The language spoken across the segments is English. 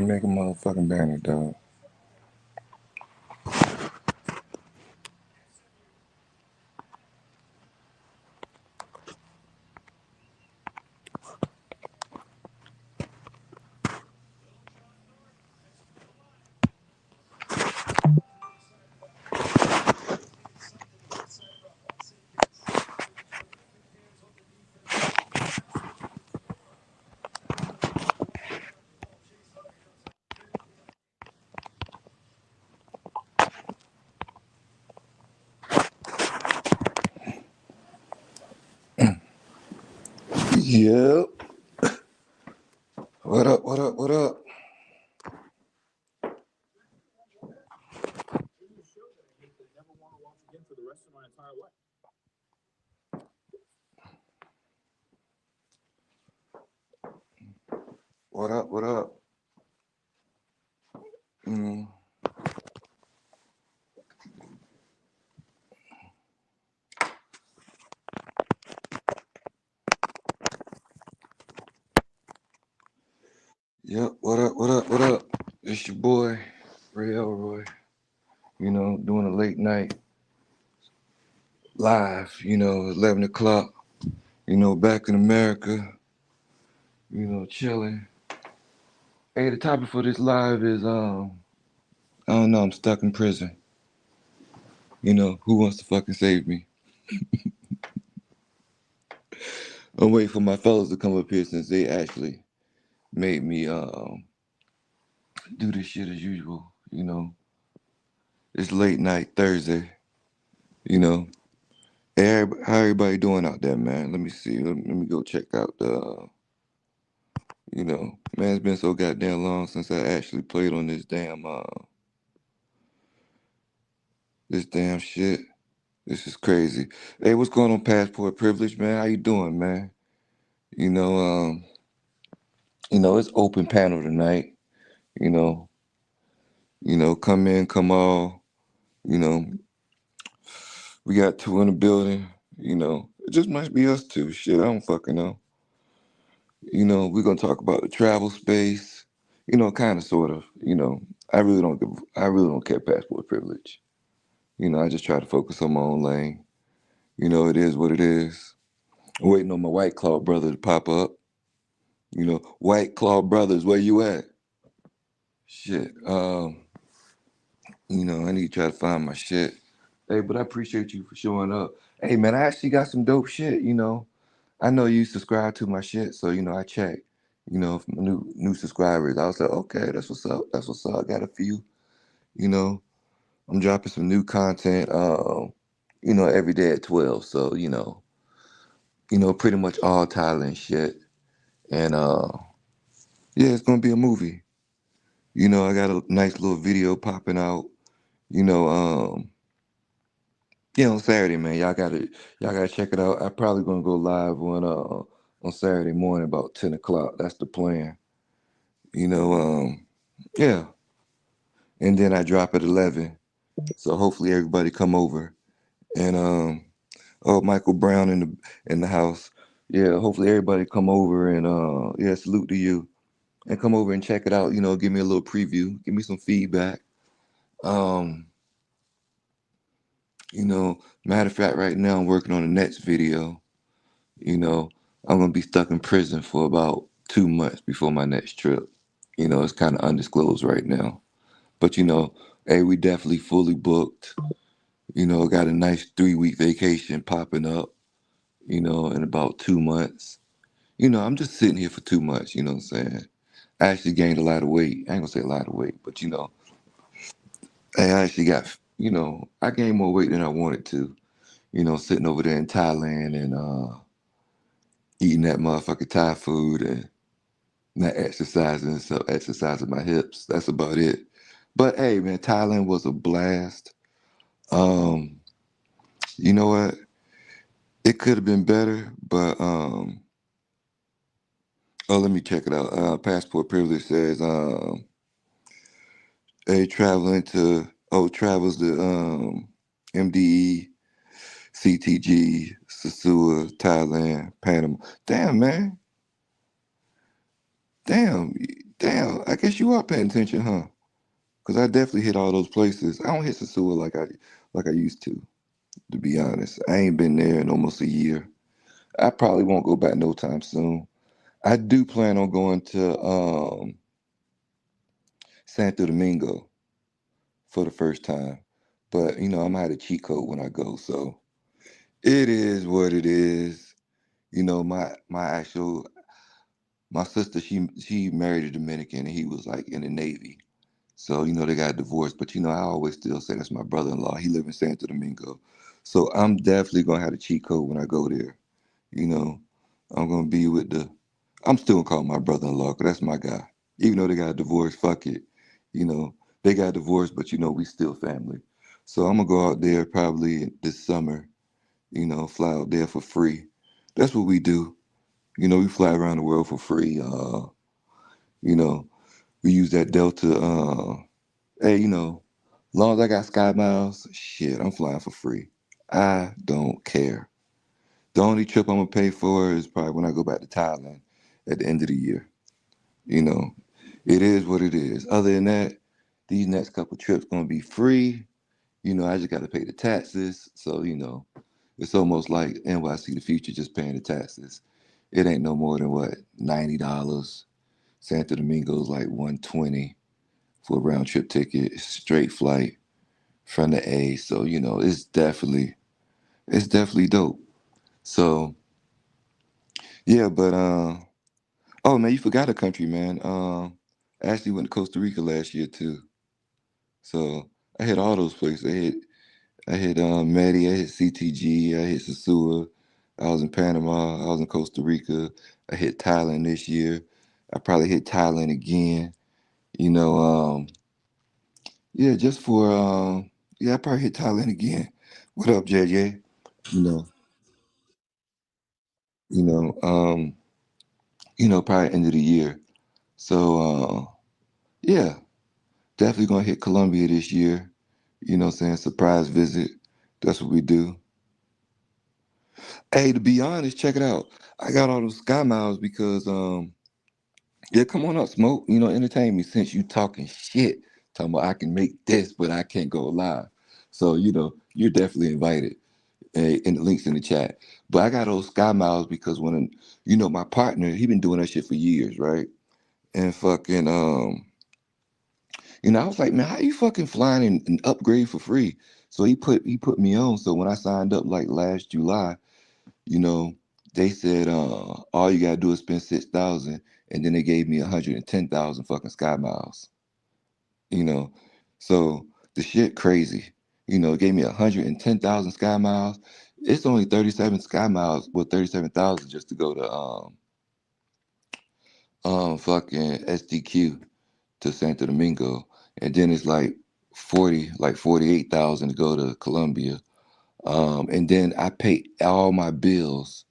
make a motherfucking banner, dog. Yep. What up? What up? What up? What up? What up? Mm. Yep. What up? What up? What up? It's your boy, Ray Elroy. Doing a late night live. 11 o'clock. Back in America. Chilling. Hey, the topic for this live is I don't know. I'm stuck in prison. Who wants to fucking save me? I'm waiting for my fellas to come up here since they actually made me do this shit as usual. It's late night Thursday. You know, hey, how everybody doing out there, man? Let me see. Let me go check out the. Man, it's been so goddamn long since I actually played on this damn shit. This is crazy. Hey, what's going on, Passport Privilege, man? How you doing, man? You know, um, it's open panel tonight. You know, come in, come all. You know, we got two in the building. It just must be us two. Shit, I don't fucking know. We're gonna talk about the travel space. Kind of, sort of. I really don't care passport privilege. I just try to focus on my own lane. It is what it is. I'm waiting on my White Claw brother to pop up. White Claw brothers, where you at? Shit. I need to try to find my shit. Hey, but I appreciate you for showing up. Hey, man, I actually got some dope shit. I know you subscribe to my shit, so I check. For my new subscribers, I was like, okay, that's what's up. That's what's up. I got a few. You know, I'm dropping some new content. Every day at 12. So pretty much all Thailand shit, and yeah, it's gonna be a movie. I got a nice little video popping out. You know, um, yeah, on Saturday, man. Y'all gotta check it out. I'm probably gonna go live on Saturday morning about 10 o'clock. That's the plan. You know, um, yeah. And then I drop at 11. So hopefully everybody come over. And oh, Michael Brown in the house. Yeah, hopefully everybody come over and yeah, salute to you. And come over and check it out, give me a little preview, give me some feedback. Um, Matter of fact, right now I'm working on the next video. You know, I'm gonna be stuck in prison for about 2 months before my next trip. It's kind of undisclosed right now. But hey, we definitely fully booked. Got a nice 3-week vacation popping up, in about 2 months. I'm just sitting here for 2 months, you know what I'm saying? I actually gained a lot of weight. I ain't gonna say a lot of weight, but hey, I actually got, I gained more weight than I wanted to, sitting over there in Thailand and eating that motherfucking Thai food and not exercising, so exercising my hips. That's about it. But hey, man, Thailand was a blast. Um, you know what? It could have been better, but oh, let me check it out. Passport privilege says hey, travels to MDE, CTG, Sasua, Thailand, Panama. Damn, man. Damn. Damn, I guess you are paying attention, huh? Cause I definitely hit all those places. I don't hit Sasua like I used to be honest. I ain't been there in almost a year. I probably won't go back no time soon. I do plan on going to Santo Domingo for the first time. But I'm gonna have a cheat code when I go. So it is what it is. My sister, she married a Dominican and he was like in the Navy. So, they got divorced. But I always still say that's my brother-in-law. He live in Santo Domingo. So I'm definitely gonna have a cheat code when I go there. You know, I'm gonna be with I'm still gonna call him my brother-in-law because that's my guy. Even though they got divorced, fuck it. You know, they got divorced, but we still family. So I'm gonna go out there probably this summer. Fly out there for free. That's what we do. We fly around the world for free. You know, we use that Delta. Hey, long as I got Sky Miles, shit, I'm flying for free. I don't care. The only trip I'm gonna pay for is probably when I go back to Thailand at the end of the year. You know, it is what it is. Other than that, these next couple trips gonna be free. I just gotta pay the taxes. So, it's almost like NYC the future just paying the taxes. It ain't no more than what, $90. Santo Domingo's like 120 for a round trip ticket, straight flight from the A. So, it's definitely dope. So yeah, but oh man, you forgot a country, man. I actually went to Costa Rica last year too. So I hit all those places. I hit Medi, I hit CTG, I hit Sasua. I was in Panama, I was in Costa Rica. I hit Thailand this year. I probably hit Thailand again. You know, yeah, just for yeah, I probably hit Thailand again. What up, JJ? You know, you know, um, probably end of the year. So yeah, definitely gonna hit Colombia this year. What I'm saying? Surprise visit. That's what we do. Hey, to be honest, check it out. I got all those sky miles because yeah, come on up, smoke. Entertain me since you talking shit. Talking about I can make this, but I can't go live. So, you're definitely invited. And the links in the chat. But I got those sky miles because my partner, he been doing that shit for years, right? And fucking I was like, man, how you fucking flying and upgrade for free? So he put me on. So when I signed up like last July, you know, they said all you gotta do is spend 6,000, and then they gave me 110,000 fucking sky miles. You know, so the shit crazy. It gave me 110,000 sky miles. It's only 37 sky miles, well 37,000 just to go to fucking SDQ to Santo Domingo, and then it's like 48,000 to go to Colombia. And then I pay all my bills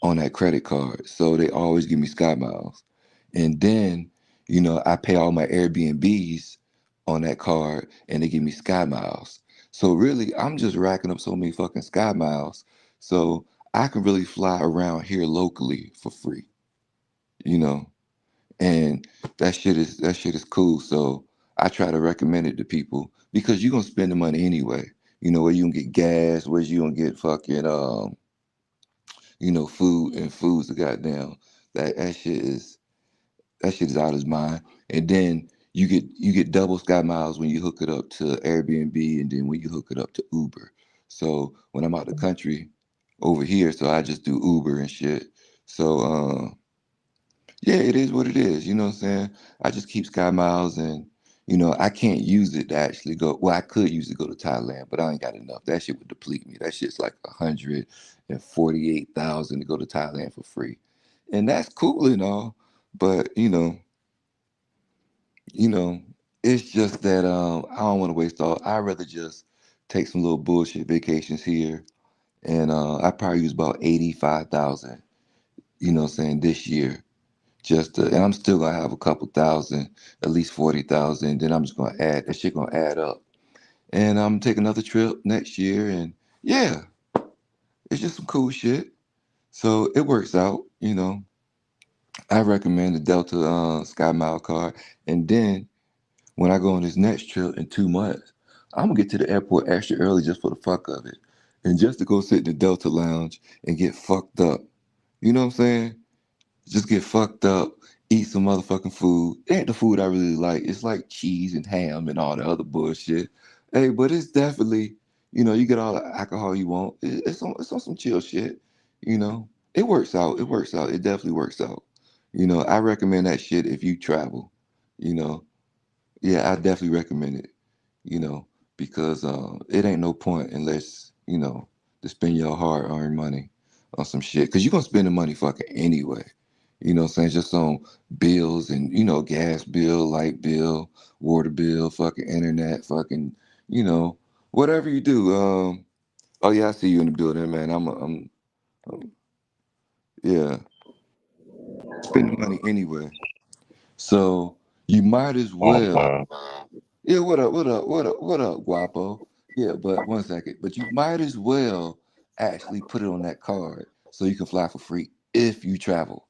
on that credit card, so they always give me sky miles. And then, I pay all my Airbnbs on that card, and they give me sky miles. So really, I'm just racking up so many fucking sky miles, so I can really fly around here locally for free. You know, and that shit is cool. So I try to recommend it to people because you're gonna spend the money anyway. Where you can get gas, where you gonna get fucking food, and food's the goddamn that shit is out of his mind. And then you get double sky miles when you hook it up to Airbnb, and then when you hook it up to Uber. So when I'm out the country over here, so I just do Uber and shit. So yeah, it is what it is. You know what I'm saying? I just keep Sky Miles, and I can't use it to actually go. Well, I could use it to go to Thailand, but I ain't got enough. That shit would deplete me. That shit's like 148,000 to go to Thailand for free. And that's cool and all, but you know, it's just that I don't want to waste all. I'd rather just take some little bullshit vacations here, and I probably use about 85,000. What I'm saying, this year. And I'm still gonna have a couple thousand, at least 40,000. Then I'm just gonna add that shit gonna add up, and I'm taking another trip next year, and yeah, it's just some cool shit. So it works out. I recommend the Delta Sky Mile card. And then when I go on this next trip in 2 months, I'm gonna get to the airport extra early just for the fuck of it. And just to go sit in the Delta Lounge and get fucked up. You know what I'm saying? Just get fucked up, eat some motherfucking food. It ain't the food I really like. It's like cheese and ham and all the other bullshit. Hey, but it's definitely, you get all the alcohol you want. It's on some chill shit. It works out. It works out. It definitely works out. I recommend that shit if you travel. You know, yeah, I definitely recommend it. You know, because it ain't no point unless to spend your hard-earned money on some shit. Because you're gonna spend the money fucking anyway. You know what I'm saying? Just on bills and, gas bill, light bill, water bill, fucking internet, fucking, you know, whatever you do. Oh yeah, I see you in the building, man. Yeah, spending money anyway. So you might as well. Okay. Yeah, what up, Guapo? Yeah, but one second. But you might as well actually put it on that card so you can fly for free if you travel.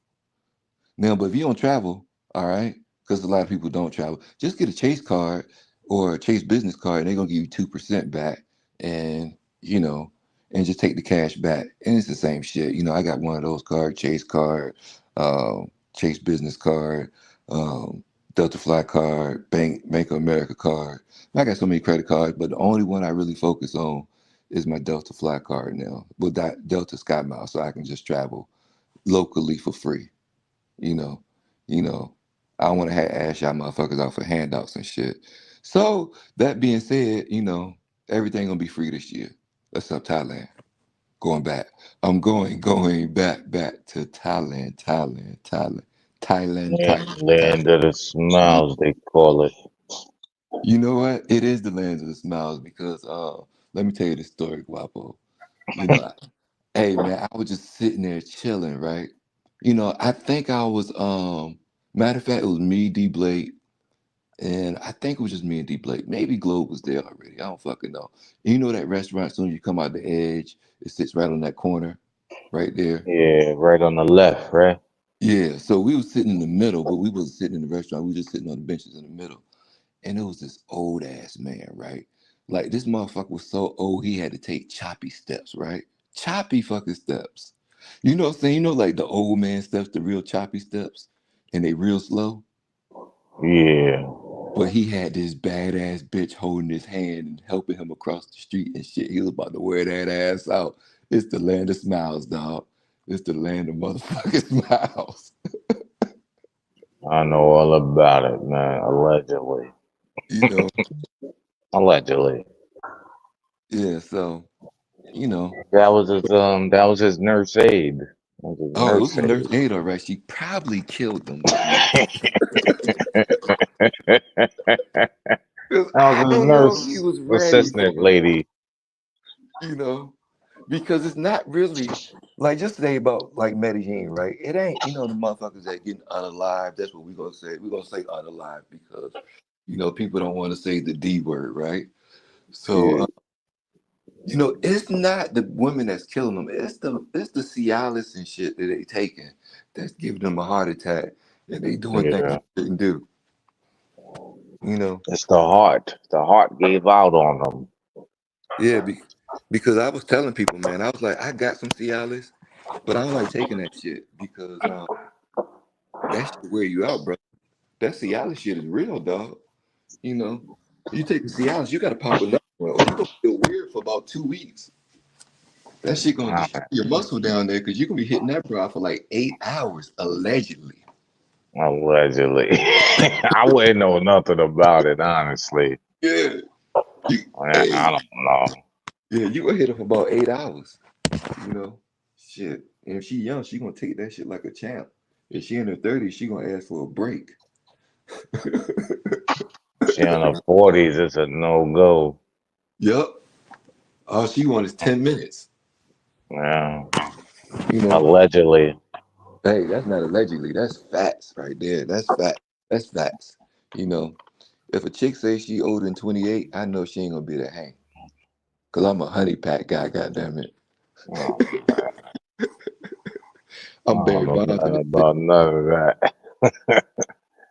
Now, but if you don't travel, all right, because a lot of people don't travel, just get a Chase card or a Chase business card, and they're gonna give you 2% back, and and just take the cash back, and it's the same shit. I got one of those cards, Chase card, Chase business card, Delta Fly card, Bank of America card. I got so many credit cards, but the only one I really focus on is my Delta Fly card now, with that Delta Sky Miles, so I can just travel locally for free you know, you know, I don't want to have ash y'all motherfuckers out for handouts and shit. So that being said, everything gonna be free this year. Except Thailand. Going back. I'm going back to Yeah, Thailand. land of the You smiles, they call it. you know what? It is the land of the smiles because let me tell you the story, Guapo. You know, hey man, I was just sitting there chilling, right? I think I was matter of fact, it was me, D Blake, and I think it was just me and D Blake. Maybe Globe was there already. I don't fucking know. And you know that restaurant, as soon as you come out the edge, it sits right on that corner, right there. Yeah, right on the left, right? Yeah, so we was sitting in the middle, but we wasn't sitting in the restaurant. We was just sitting on the benches in the middle. And it was this old ass man, right? Like this motherfucker was so old he had to take choppy steps, right? Choppy fucking steps. You know what I'm saying? Like the old man steps, the real choppy steps, and they real slow. Yeah. But he had this badass bitch holding his hand and helping him across the street and shit. He was about to wear that ass out. It's the land of smiles, dog. It's the land of motherfucking smiles. I know all about it, man. Allegedly. You know? Allegedly. Yeah, so, you know. That was his nurse aide. That was his Oh, it was nurse a nurse aide. aide, all right. She probably killed them though, man. Because That was I his don't know if he nurse was ready for assistant lady. you know, because it's not really like just today about like Medellin, right? It ain't, the motherfuckers that getting unalive. That's what we're gonna say. We're gonna say unalive because people don't want to say the D word, right? So Yeah, it's not the women that's killing them. It's the Cialis and shit that they taking that's giving them a heart attack and they doing things yeah. they shouldn't do. You know, It's the heart. The heart gave out on them. yeah, because I was telling people, man, I was like, I got some Cialis, but I don't like taking that shit because that shit wear you out, bro. That Cialis shit is real, dog. You know, you take the Cialis, you got to pop another one, or you gonna feel weird for about 2 weeks. That shit gonna destroy your muscle down there because you gonna be hitting that bra for like 8 hours allegedly. Allegedly. I wouldn't know nothing about it, honestly. Yeah, you, I hey, don't know. yeah, you gonna hit her for about 8 hours. You know, shit. And if she young, she gonna take that shit like a champ. If she in her 30s, she gonna ask for a break. She in her 40s, it's a no-go. Yup. All she want is 10 minutes. Yeah. You know. Allegedly. Hey, that's not allegedly. That's facts right there. That's fact. That's facts. You know, if a chick says she older than 28, I know she ain't gonna be that hang. Cause I'm a honey pack guy, goddamn it. Oh, I I'm don't Barry know Bonds in nothing this shit. about none of that.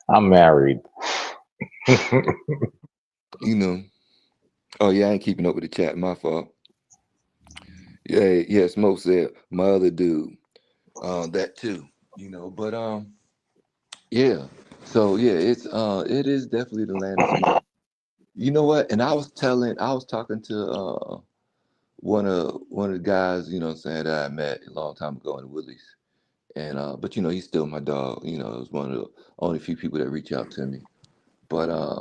I'm married. You know. Oh yeah, I ain't keeping up with the chat. My fault. Yeah, yeah. Smoke said my other dude. That too. But yeah. So yeah, it is definitely the land of smoke. You know what? And I was talking to one of the guys, what I'm saying, that I met a long time ago in Willie's. And but he's still my dog. It was one of the only few people that reach out to me. But I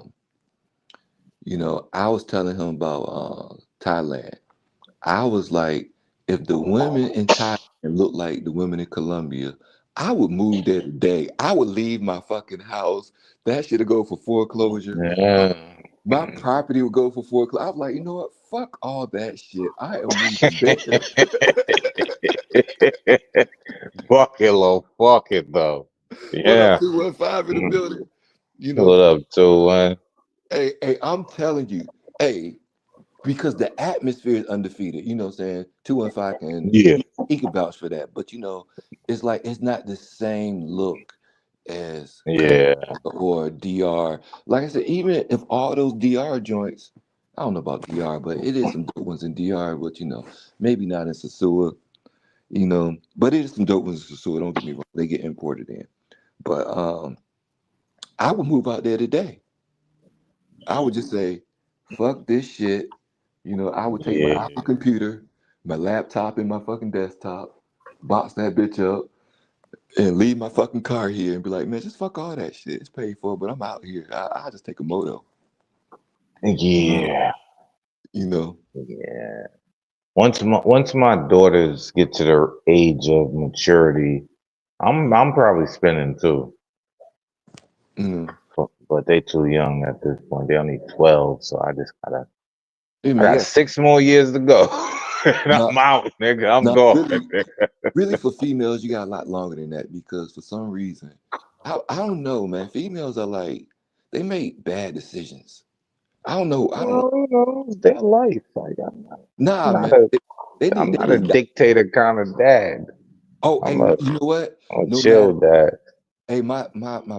was telling him about Thailand. I was like, if the women in Thailand look like the women in Colombia, I would move there today. I would leave my fucking house. That shit'll go for foreclosure. Yeah. My property would go for foreclosure. I was like, you know what? Fuck all that shit. I am moving there. Fuck it, Lo. Fuck it, though. What up, Yeah. 215 in the Mm. building? You know, What up, too, man? hey, I'm telling you, hey, because the atmosphere is undefeated. You know what I'm saying? 215 can Yeah. he can vouch for that. But it's like it's not the same look as Yeah. or DR. Like I said, even if all those DR joints, I don't know about DR, but it is some dope ones in DR, but maybe not in Sasua, but it is some dope ones in Sasua, don't get me wrong. They get imported in. But I would move out there today. I would just say, fuck this shit. I would take my Apple Yeah. computer, my laptop and my fucking desktop, box that bitch up, and leave my fucking car here and be like, man, just fuck all that shit. It's paid for, but I'm out here. I just take a moto. Yeah. You know. Yeah. Once my daughters get to the age of maturity, I'm probably spinning too. Mm. But they too young at this point. They only 12, so Hey I man, got yeah. 6 more years to go. And I'm Not out, nigga. I'm not gone. really for females, you got a lot longer than that because for some reason, I don't know, man. Females are like they make bad decisions. I don't know. I don't Well, it's their life. Like I'm nah, not man. a They I'm need not a to die. dictator kind of dad. Oh, hey, I'm a you know what? I'm a No matter. chill dad. Hey, my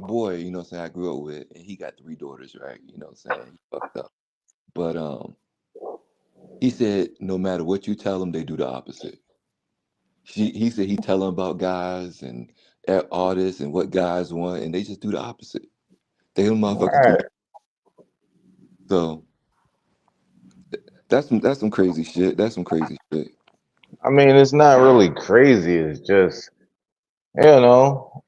boy, what I'm saying, I grew up with, and he got three daughters, right? What I'm saying? He fucked up. But he said no matter what you tell them, they do the opposite. He said he tell them about guys and artists and what guys want, and they just do the opposite. They them motherfuckers do. Right. So that's some crazy shit. That's some crazy shit. I mean, it's not really crazy. It's just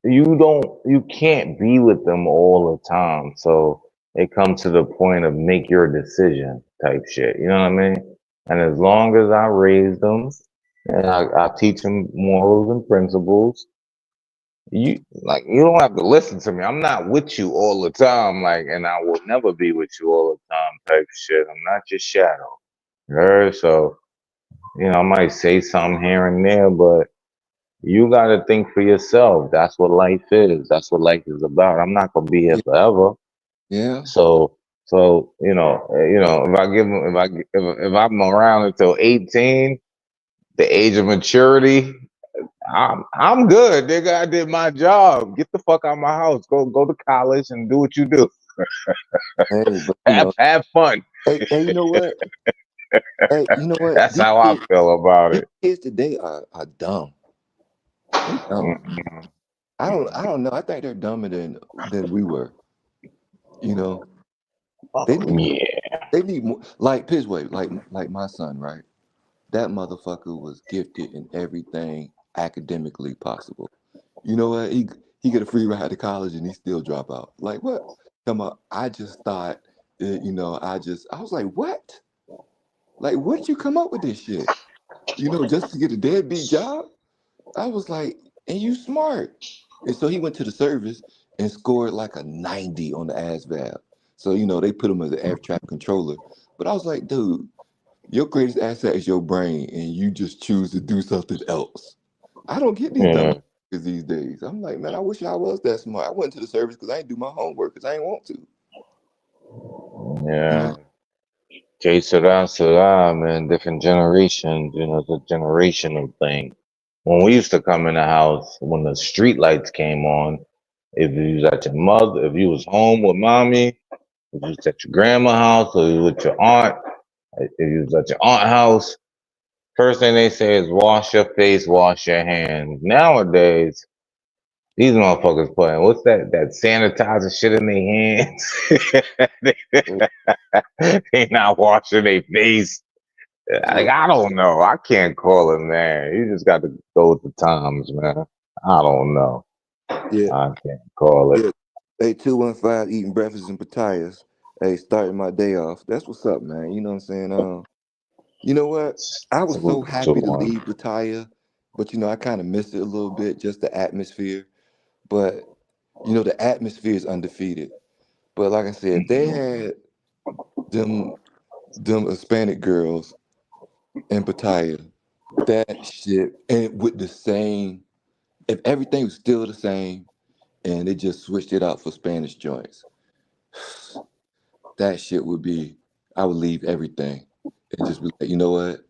you can't be with them all the time. So it comes to the point of make your decision type shit. You know what I mean? And as long as I raise them and I teach them morals and principles, you don't have to listen to me. I'm not with you all the time, like, and I will never be with you all the time type shit. I'm not your shadow. You heard? So, I might say something here and there, but you got to think for yourself. That's what life is. That's what life is about. I'm not gonna be here Yeah, forever. yeah. So if I give 'em- if I'm around until 18, the age of maturity, I'm good, nigga. I did my job. Get the fuck out of my house. Go to college and do what you do. Hey, but Have fun. hey, you know what? Hey, you know what? That's how I feel about These it. kids today are dumb. They dumb. Mm-mm. I don't know. I think they're dumber than we were. You know, they Oh, need yeah. they need more like Pisway, like my son, right? That motherfucker was gifted in everything academically possible. You know what? He get a free ride to college and he still drop out. Like what? Come on, I just thought that, I was like, what? Like, where did you come up with this shit? Just to get a deadbeat job? I was like, and you smart. And so he went to the service and scored like a 90 on the ASVAB. So, they put him as an air traffic controller. But I was like, dude, your greatest asset is your brain, and you just choose to do something else. I don't get these dumb Yeah. motherfuckers these days. I'm like, man, I wish I was that smart. I went to the service because I didn't do my homework because I didn't want to. You Yeah. know? Que sera, sera, man. Different generations, it's a generational thing. When we used to come in the house, when the street lights came on, if you was at your mother, if you was home with mommy, if you was at your grandma's house, or you was with your aunt, if you was at your aunt house, first thing they say is wash your face, wash your hands. Nowadays, these motherfuckers putting what's that sanitizer shit in their hands. They not washing their face. Yeah, Like I don't know. I can't call it, man. You just got to go with the times, man. I don't know. yeah, I can't call it. yeah. Hey, 215 eating breakfast and potatoes. Hey, starting my day off. That's what's up, man. You know what I'm saying? You know what? I was so Salute to happy to one. leave Bataya, but I kind of missed it a little bit, just the atmosphere. But the atmosphere is undefeated. But like I said, if they had them Hispanic girls in Pattaya, that shit, and with the same, if everything was still the same, and they just switched it out for Spanish joints, that shit would be, I would leave everything and just be like, you know what?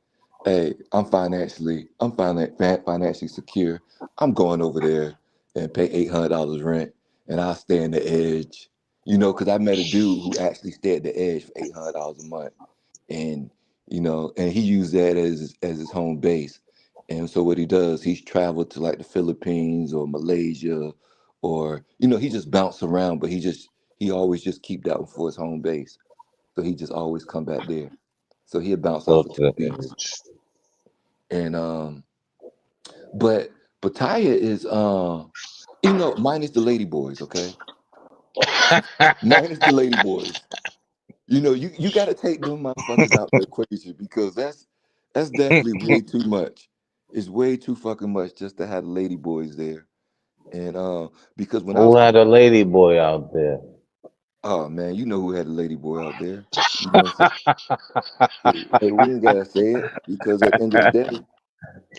Hey, I'm financially secure. I'm going over there and pay $800 rent, and I'll stay in the edge. Because I met a dude who actually stayed at the edge for $800 a month, and and he used that as his home base. And so what he does, he's traveled to like the Philippines or Malaysia, or he just bounced around, but he always just keep that one for his home base. So he just always come back there. So he'll bounce Go off for to 2 weeks. the And but Pattaya is minus the lady boys, okay? edge. Minus the lady boys. You gotta take them motherfuckers out the equation, because that's definitely way too much. It's way too fucking much just to have the lady boys there. And because when I Who was had a lady boy out there? oh man, you know who had a lady boy out there. You know what I'm saying? Hey, we ain't gotta say it, because at the end of the day,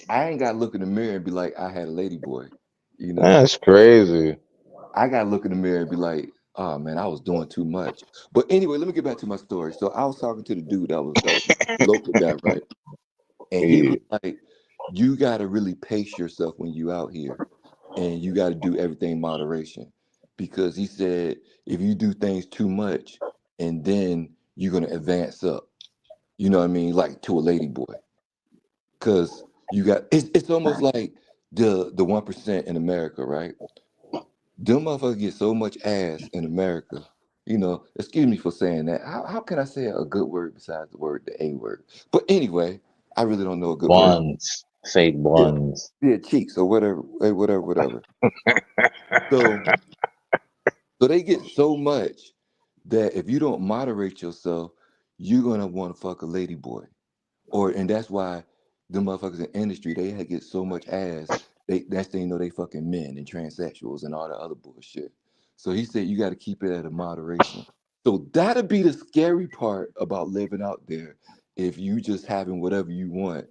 I ain't gotta look in the mirror and be like, I had a lady boy. You know, That's crazy. I gotta look in the mirror and be like, oh man, I was doing too much. But anyway, let me get back to my story. So I was talking to the dude that was my local guy, right? And he was Yeah. like, you gotta really pace yourself when you out here, and you gotta do everything in moderation. Because he said if you do things too much, and then you're gonna advance up, you know what I mean, like to a lady boy. Cause it's almost like the 1% in America, right? Them motherfuckers get so much ass in America. Excuse me for saying that. How can I say a good word besides the A word? But anyway, I really don't know a good word. Buns. Fake Yeah, buns. yeah, cheeks or whatever, whatever, whatever. So, so they get so much that if you don't moderate yourself, you're gonna want to fuck a lady boy. And that's why the motherfuckers in industry, they get so much ass. That's thing they fucking men and transsexuals and all that other bullshit. So he said you got to keep it at a moderation. So that'd be the scary part about living out there. If you just having whatever you want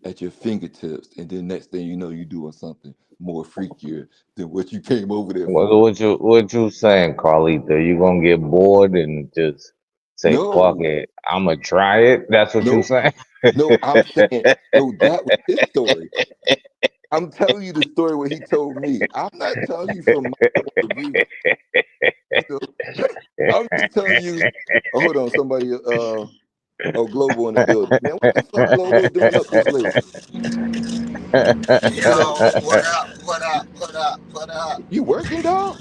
at your fingertips, and then next thing you know, you doing something more freakier than what you came over there for. What you saying, Carlita? You gonna get bored and just say fuck No, it? I'ma try it. That's what you no, saying? no. I'm saying no. That was his story. I'm telling you the story what he told me. I'm not telling you from my point of view. You know, I'm just telling you. Oh, hold on, somebody. Oh, Global in the building. Man, what the fuck, Global doing up this late? You know, Yo, what up? What up? What up? What up? you working, dog?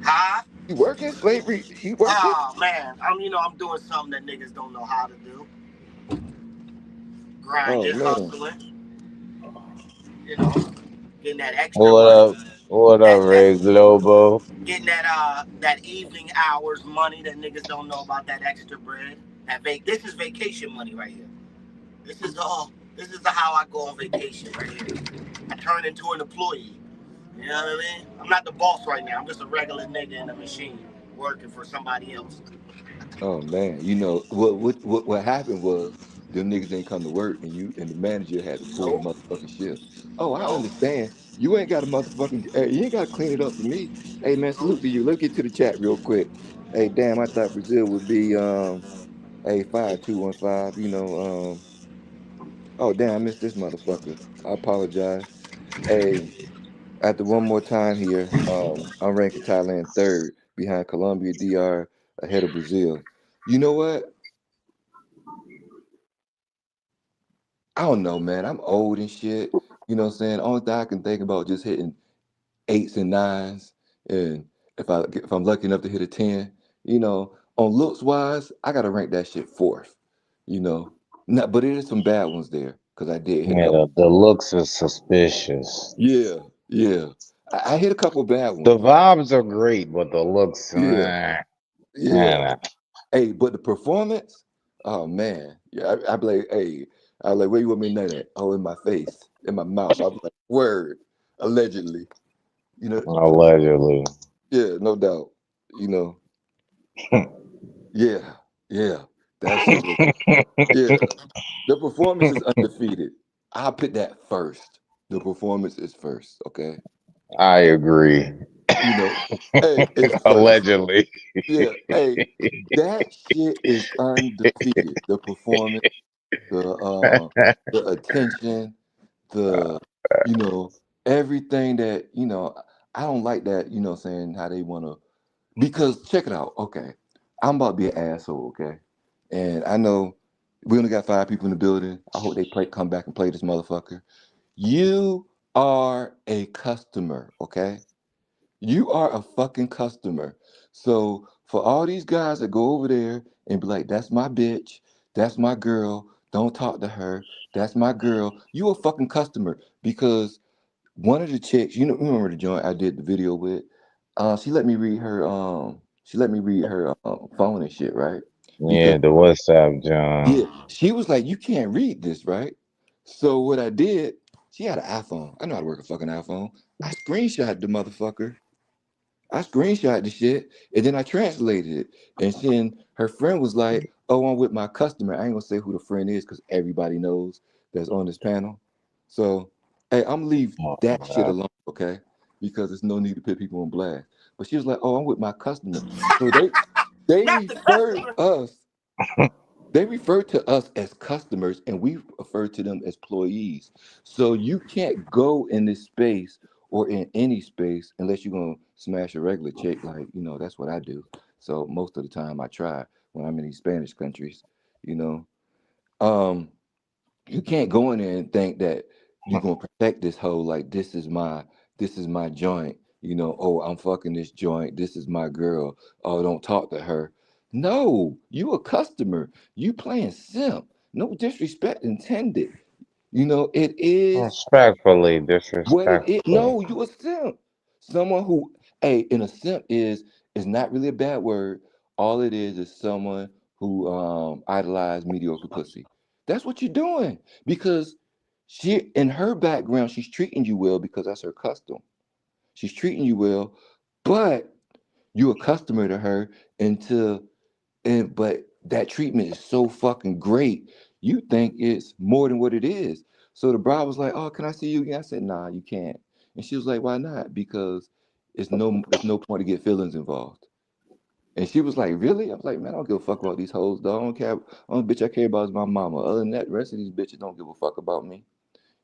Huh? You working? Slavery? You working? Oh man, I'm doing something that niggas don't know how to do. Oh Grinding, man. hustling, you know, getting that extra What money. up? What up, That Ray Globo? getting that evening hours money that niggas don't know about, that extra bread. This is vacation money right here. This is all this is how I go on vacation right here. I turn into an employee. You know what I mean? I'm not the boss right now. I'm just a regular nigga in a machine working for somebody else. Oh man. What happened was them niggas ain't come to work, and the manager had to pull the Nope. motherfucking shift. Oh, I Nope. understand. You ain't got a motherfucking. Hey, you ain't got to clean it up for me. Hey man, Nope. salute to you. Let's get to the chat real quick. Hey, damn, I thought Brazil would be hey 5215. Oh damn, I missed this motherfucker. I apologize. Hey, after one more time here, I'm ranking Thailand third behind Colombia, DR, ahead of Brazil. You know what? I don't know, man. I'm old and shit. You know what I'm saying? Only thing I can think about just hitting eights and nines, and if I'm lucky enough to hit a 10, on looks wise, I gotta rank that shit fourth. You know, not, but it is some bad ones there because I did hit a Yeah, couple. the looks are suspicious. Yeah, yeah. I hit a couple bad The ones. vibes are great, but the looks, Yeah, yeah. nah. Hey, but the performance, oh man, yeah. I be like, hey, I like, where you want me to nut at? Oh, in my face, in my mouth. I was like, word, allegedly. You know, Allegedly. yeah, no doubt. You know, yeah, yeah. That shit was, yeah. The performance is undefeated. I'll put that first. The performance is first, okay? I agree. You know, hey, it's first. Allegedly. Yeah, hey, that shit is undefeated. The performance, the uh, the attention, the you know, everything that, I don't like that, saying how they wanna because check it out, okay. I'm about to be an asshole, okay? And I know we only got 5 people in the building. I hope they come back and play this motherfucker. You are a customer, okay? You are a fucking customer. So for all these guys that go over there and be like, that's my bitch, that's my girl, don't talk to her, that's my girl, you a fucking customer. Because one of the chicks, you remember the joint I did the video with, she let me read her phone and shit, right? Because Yeah, the WhatsApp, John. yeah, she was like, you can't read this, right? So what I did, she had an iPhone. I know how to work a fucking iPhone. I screenshot the motherfucker. I screenshot the shit and then I translated it. And then her friend was like, oh, I'm with my customer. I ain't gonna say who the friend is because everybody knows that's on this panel. So, hey, I'm gonna leave Oh that my shit God. alone, okay? Because there's no need to put people on blast. But she was like, oh, I'm with my customer. So they Not the referred customer. us they refer to us as customers and we refer to them as employees. So you can't go in this space or in any space unless you're gonna smash a regular chick. Like, that's what I do. So most of the time I try when I'm in these Spanish countries, you know. Um, you can't go in there and think that you're gonna protect this hoe like this is my joint, oh, I'm fucking this joint, this is my girl, oh, don't talk to her. No, you a customer, you playing simp, no disrespect intended. It is Respectfully, what it is. disrespectfully. No, you a simp. Someone who, hey, in a simp is not really a bad word. All it is someone who idolize mediocre pussy. That's what you're doing. Because she in her background, she's treating you well because that's her custom. She's treating you well, but you a customer to her until but that treatment is so fucking great, you think it's more than what it is. So the bride was like, "Oh, can I see you again?" I said, "Nah, you can't." And she was like, "Why not?" Because it's no point to get feelings involved. And she was like, "Really?" I was like, "Man, I don't give a fuck about these hoes, dog. I don't care. Only bitch I care about is my mama. Other than that, the rest of these bitches don't give a fuck about me.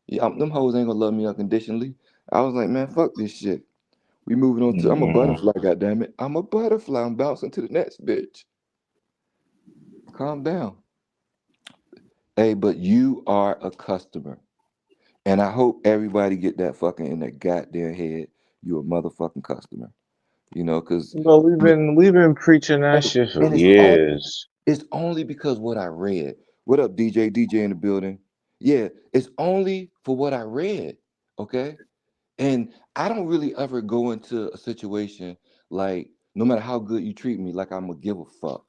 Yeah, them hoes ain't gonna love me unconditionally." I was like, "Man, fuck this shit. We moving on to. I'm a Mm. butterfly, goddammit. I'm a butterfly. I'm bouncing to the next bitch. Calm down." Hey, but you are a customer. And I hope everybody get that fucking in their goddamn head. You a motherfucking customer. Because But we've I mean, been we've been preaching that hey, shit for and years. it's only because what I read. What up, DJ? DJ in the building. Yeah, it's only for what I read. Okay. And I don't really ever go into a situation like, no matter how good you treat me, like I'm gonna give a fuck.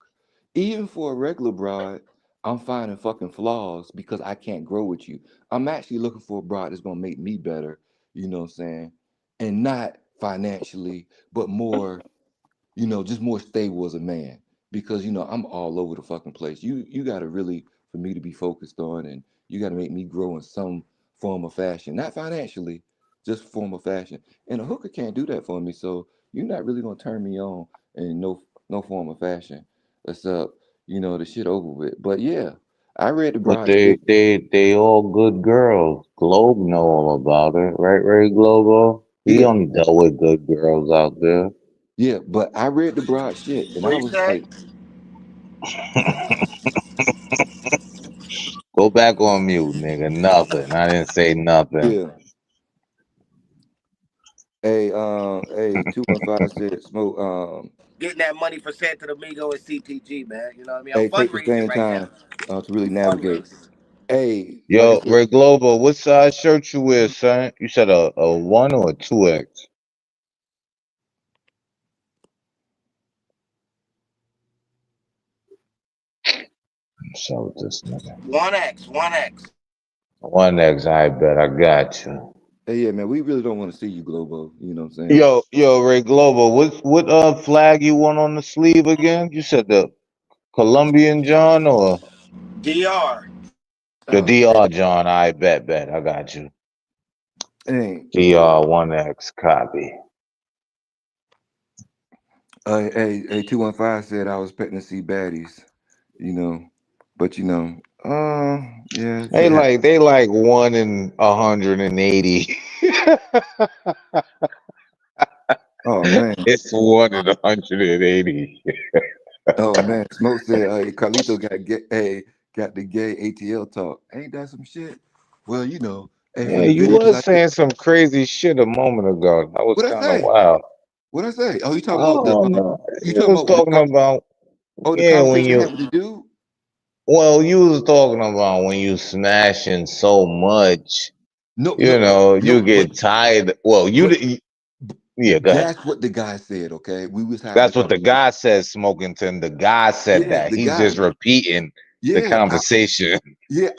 Even for a regular broad, I'm finding fucking flaws because I can't grow with you. I'm actually looking for a broad that's gonna make me better, you know what I'm saying? And not financially, but more, just more stable as a man because I'm all over the fucking place. You got to really for me to be focused on, and you got to make me grow in some form of fashion, not financially, just form of fashion. And a hooker can't do that for me, so you're not really gonna turn me on in no form of fashion. That's the shit over with. But yeah, I read the But broad shit. they all good girls. Globe know all about it, right? Right, Globo. He Yeah, only dealt with good girls out there. yeah, but I read the broad shit, and What I you was say? like, Go back on mute, nigga. Nothing. I didn't say nothing. yeah. Hey, 215 said smoke. Getting that money for Santo Domingo and CTG, man. You know what I mean? I'm Hey, take the fundraising same right now. time to really I'm navigate. fundraising. Hey, like I Yo, said, Ray Globo, what size shirt you wear, son? You said a one or a 2X? So with this nigga. 1X, 1X. 1X, I bet I got you. hey, yeah, man, we really don't want to see you, Globo. You know what I'm saying? Yo, Ray Globo, what flag you want on the sleeve again? You said the Colombian John or DR. the Oh man, DR John? I bet. I got you. hey, DR 1X copy. hey, 215 said I was expecting to see baddies. You know, but yeah, They shit happens. like 1 in 180. Oh man, It's 1 in 180. oh man. Smoke said, Carlito got the gay ATL talk. Ain't that some shit? Well, hey, Yeah, from the you videos was I did, saying some crazy shit a moment ago. That was what I kind of say? wild. What I say? Oh, you talking about Oh no, you you talking was about talking about the yeah when conversation I you had with the dude? well you was talking about when you smashing so much, No, no, you no. get tired. Well, But yeah, go ahead. that's what the guy said. Okay, we was having a That's what the conversation. guy said, Smokington. The guy said Yeah, that. the He's guy. just repeating the Yeah, conversation.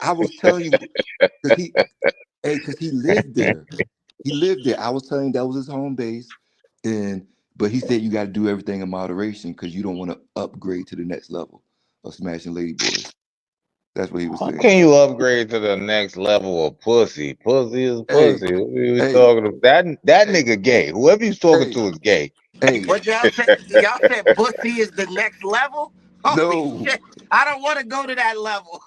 I was telling you because because he lived there. He lived there. I was telling him that was his home base, and but he said you got to do everything in moderation because you don't want to upgrade to the next level of smashing lady boys. That's what he was How saying. can you upgrade to the next level of pussy? Pussy is Hey, pussy. What are you hey, talking about? That hey, nigga gay. Whoever he's talking hey, to is gay. hey. What y'all said? Y'all said Bussy is the next level? Holy No, shit. I don't want to go to that level.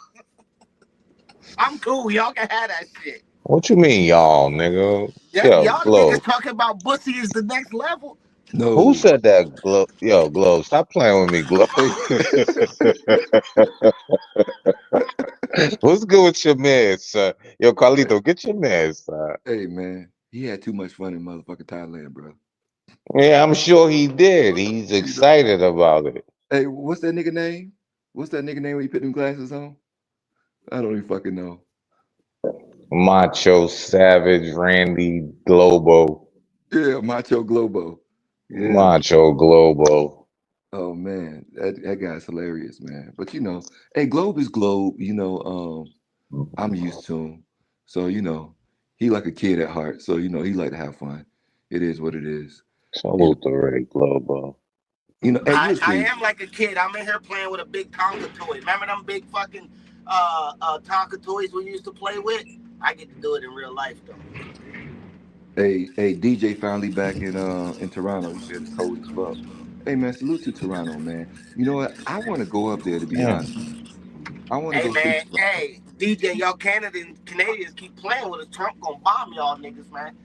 I'm cool. Y'all can have that shit. What you mean, y'all, nigga? Yeah, Yo, y'all niggas Globe. talking about Bussy is the next level. Who no. said that, Globe? Yo, Globe, stop playing with me, Globe. Hey, What's good with your man, son? Yo, Carlito, get your man, son. hey, man, he had too much fun in motherfucking Thailand, bro. Yeah, I'm sure he did. He's You know? excited about it. Hey, what's that nigga name? What's that nigga name when you put them glasses on? I don't even fucking know. Macho, Savage, Randy, Globo. Yeah, Macho Globo. Yeah. Macho Globo. Oh man, that guy's hilarious, man. But hey, Globe is Globe. I'm used to him. So he like a kid at heart. So he like to have fun. It is what it is. You know. Salute the Ray Globo. Hey, real I quick. am like a kid. I'm in here playing with a big Tonka toy. Remember them big fucking Tonka toys we used to play with? I get to do it in real life though. Hey, DJ finally back in Toronto. He said it's cold as fuck. Hey man, salute to Toronto, man. You know what? I want to go up there to be Yeah. honest. I want to Hey go see man, Toronto. hey DJ, y'all Canadians keep playing with us. Trump gonna bomb y'all niggas, man.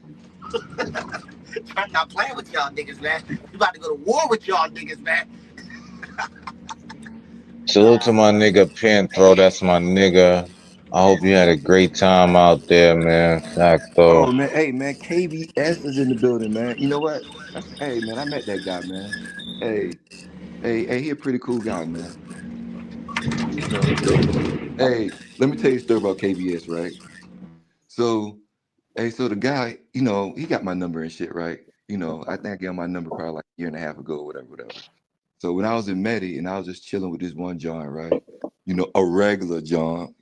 Trump not playing with y'all niggas, man. We about to go to war with y'all niggas, man. Salute to my nigga Pinthro. Man. That's my nigga. I hope you had a great time out there, man. Facto. Oh man, hey man, KBS is in the building, man. You know what? Hey man, I met that guy, man. Hey, he a pretty cool guy, man. You know. Hey, let me tell you a story about KBS, right? So, so the guy, he got my number and shit, right? I think I gave him my number probably like a year and a half ago, or whatever. So when I was in Medi and I was just chilling with this one John, right? A regular John,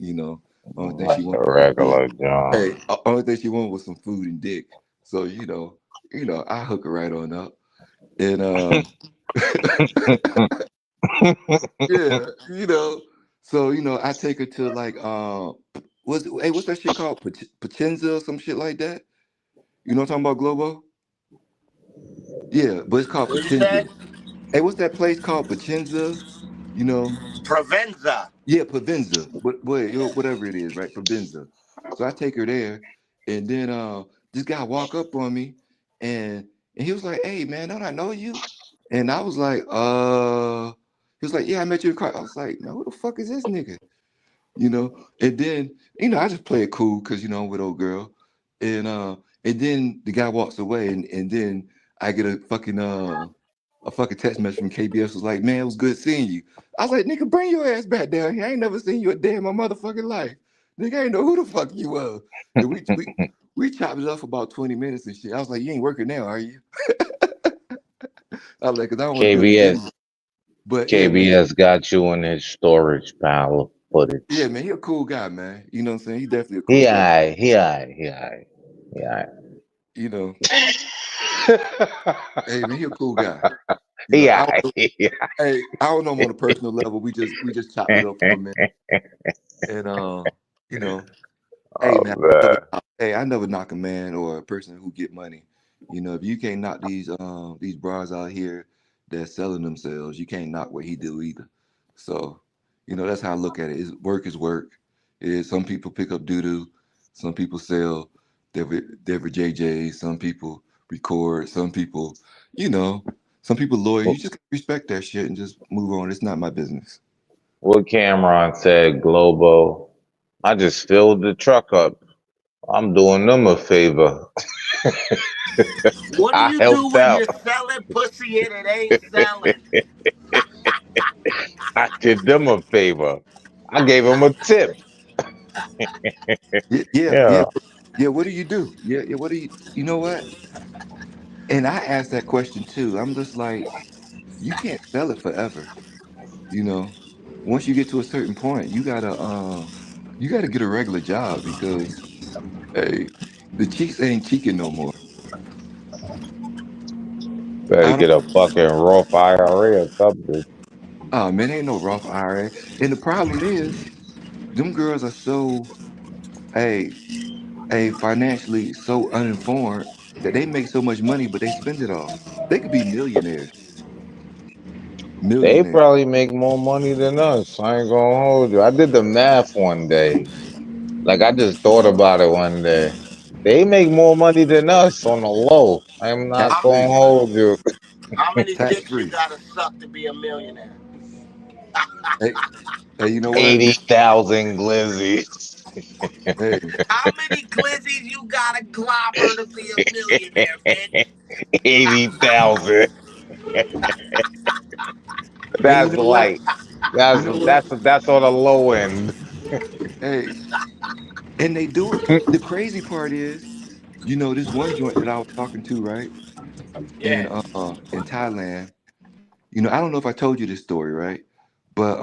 only thing she Like wanted a was some food. regular John. Hey, only thing she wanted was some food and dick. So, I hook her right on up. And yeah, so I take her to like what's that shit called? Pachenza or some shit like that? You know what I'm talking about, Globo? Yeah, but it's called What you said? Pachenza. Hey, what's that place called? Pachenza? You know? Provenza. Yeah, Provenza, whatever it is, right? Provenza. So I take her there, and then this guy walk up on me, and and he was like, "Hey man, don't I know you?" And I was like, he was like, "Yeah, I met you in car." I was like, "No, who the fuck is this nigga?" And then I just play it cool because I'm with old girl, and and then the guy walks away, and then I get a fucking text message from KBS was like, "Man, it was good seeing you." I was like, "Nigga, bring your ass back down here. I ain't never seen you a day in my motherfucking life. Nigga, I ain't know who the fuck you was." And we chopped it up for about 20 minutes and shit. I was like, "You ain't working now, are you?" I was like, "Cause I don't want to be offended." KBS But yeah, man, KBS got you in his storage pile of yeah, footage. man, he a cool guy, man. You know what I'm saying? He definitely a cool He brother. alright, he alright, he alright, he You know, alright. hey man, he a cool guy. He I don't alright. know, hey, I don't know him on a personal level. We just chopped it up for a minute, and you know, hey Oh man, man. I never knock a man or a person who get money. If you can't knock these bras out here that's selling themselves, you can't knock what he do either. So, that's how I look at it. Is work. Some people pick up doo doo, some people sell their JJs, some people record, some people, you know, some people loyal. You just respect that shit and just move on. It's not my business. What Cameron said, Globo. I just filled the truck up. I'm doing them a favor. What do I you do helped when out. you're selling pussy and it ain't selling? I did them a favor. I gave them a tip. Yeah, yeah, yeah, Yeah. yeah. What do you do? Yeah, yeah. What do you? You know what? And I asked that question too. I'm just like, you can't sell it forever. You know, once you get to a certain point, you gotta get a regular job because hey, the cheeks ain't cheeking no more. Better I don't. get a fucking Roth IRA or something. Oh man, ain't no Roth IRA. And the problem is, them girls are so hey, financially so uninformed that they make so much money, but they spend it all. They could be millionaires, They millionaires. probably make more money than us. I ain't gonna hold you. I did the math one day. Like I just thought about it one day. They make more money than us on the low. I'm not Tax How, gonna free, hold you. how many tax dicks you free. gotta suck to be a millionaire? Hey, hey, you know what? 80,000 glizzies. Hey, How many glizzies you gotta clobber to be a millionaire, bitch? 80,000. hey, you That's know what? like You that's know what? that's that's on the low end. Hey, and they do it. The crazy part is, this one joint that I was talking to, right? In Yeah. in Thailand. I don't know if I told you this story, right? But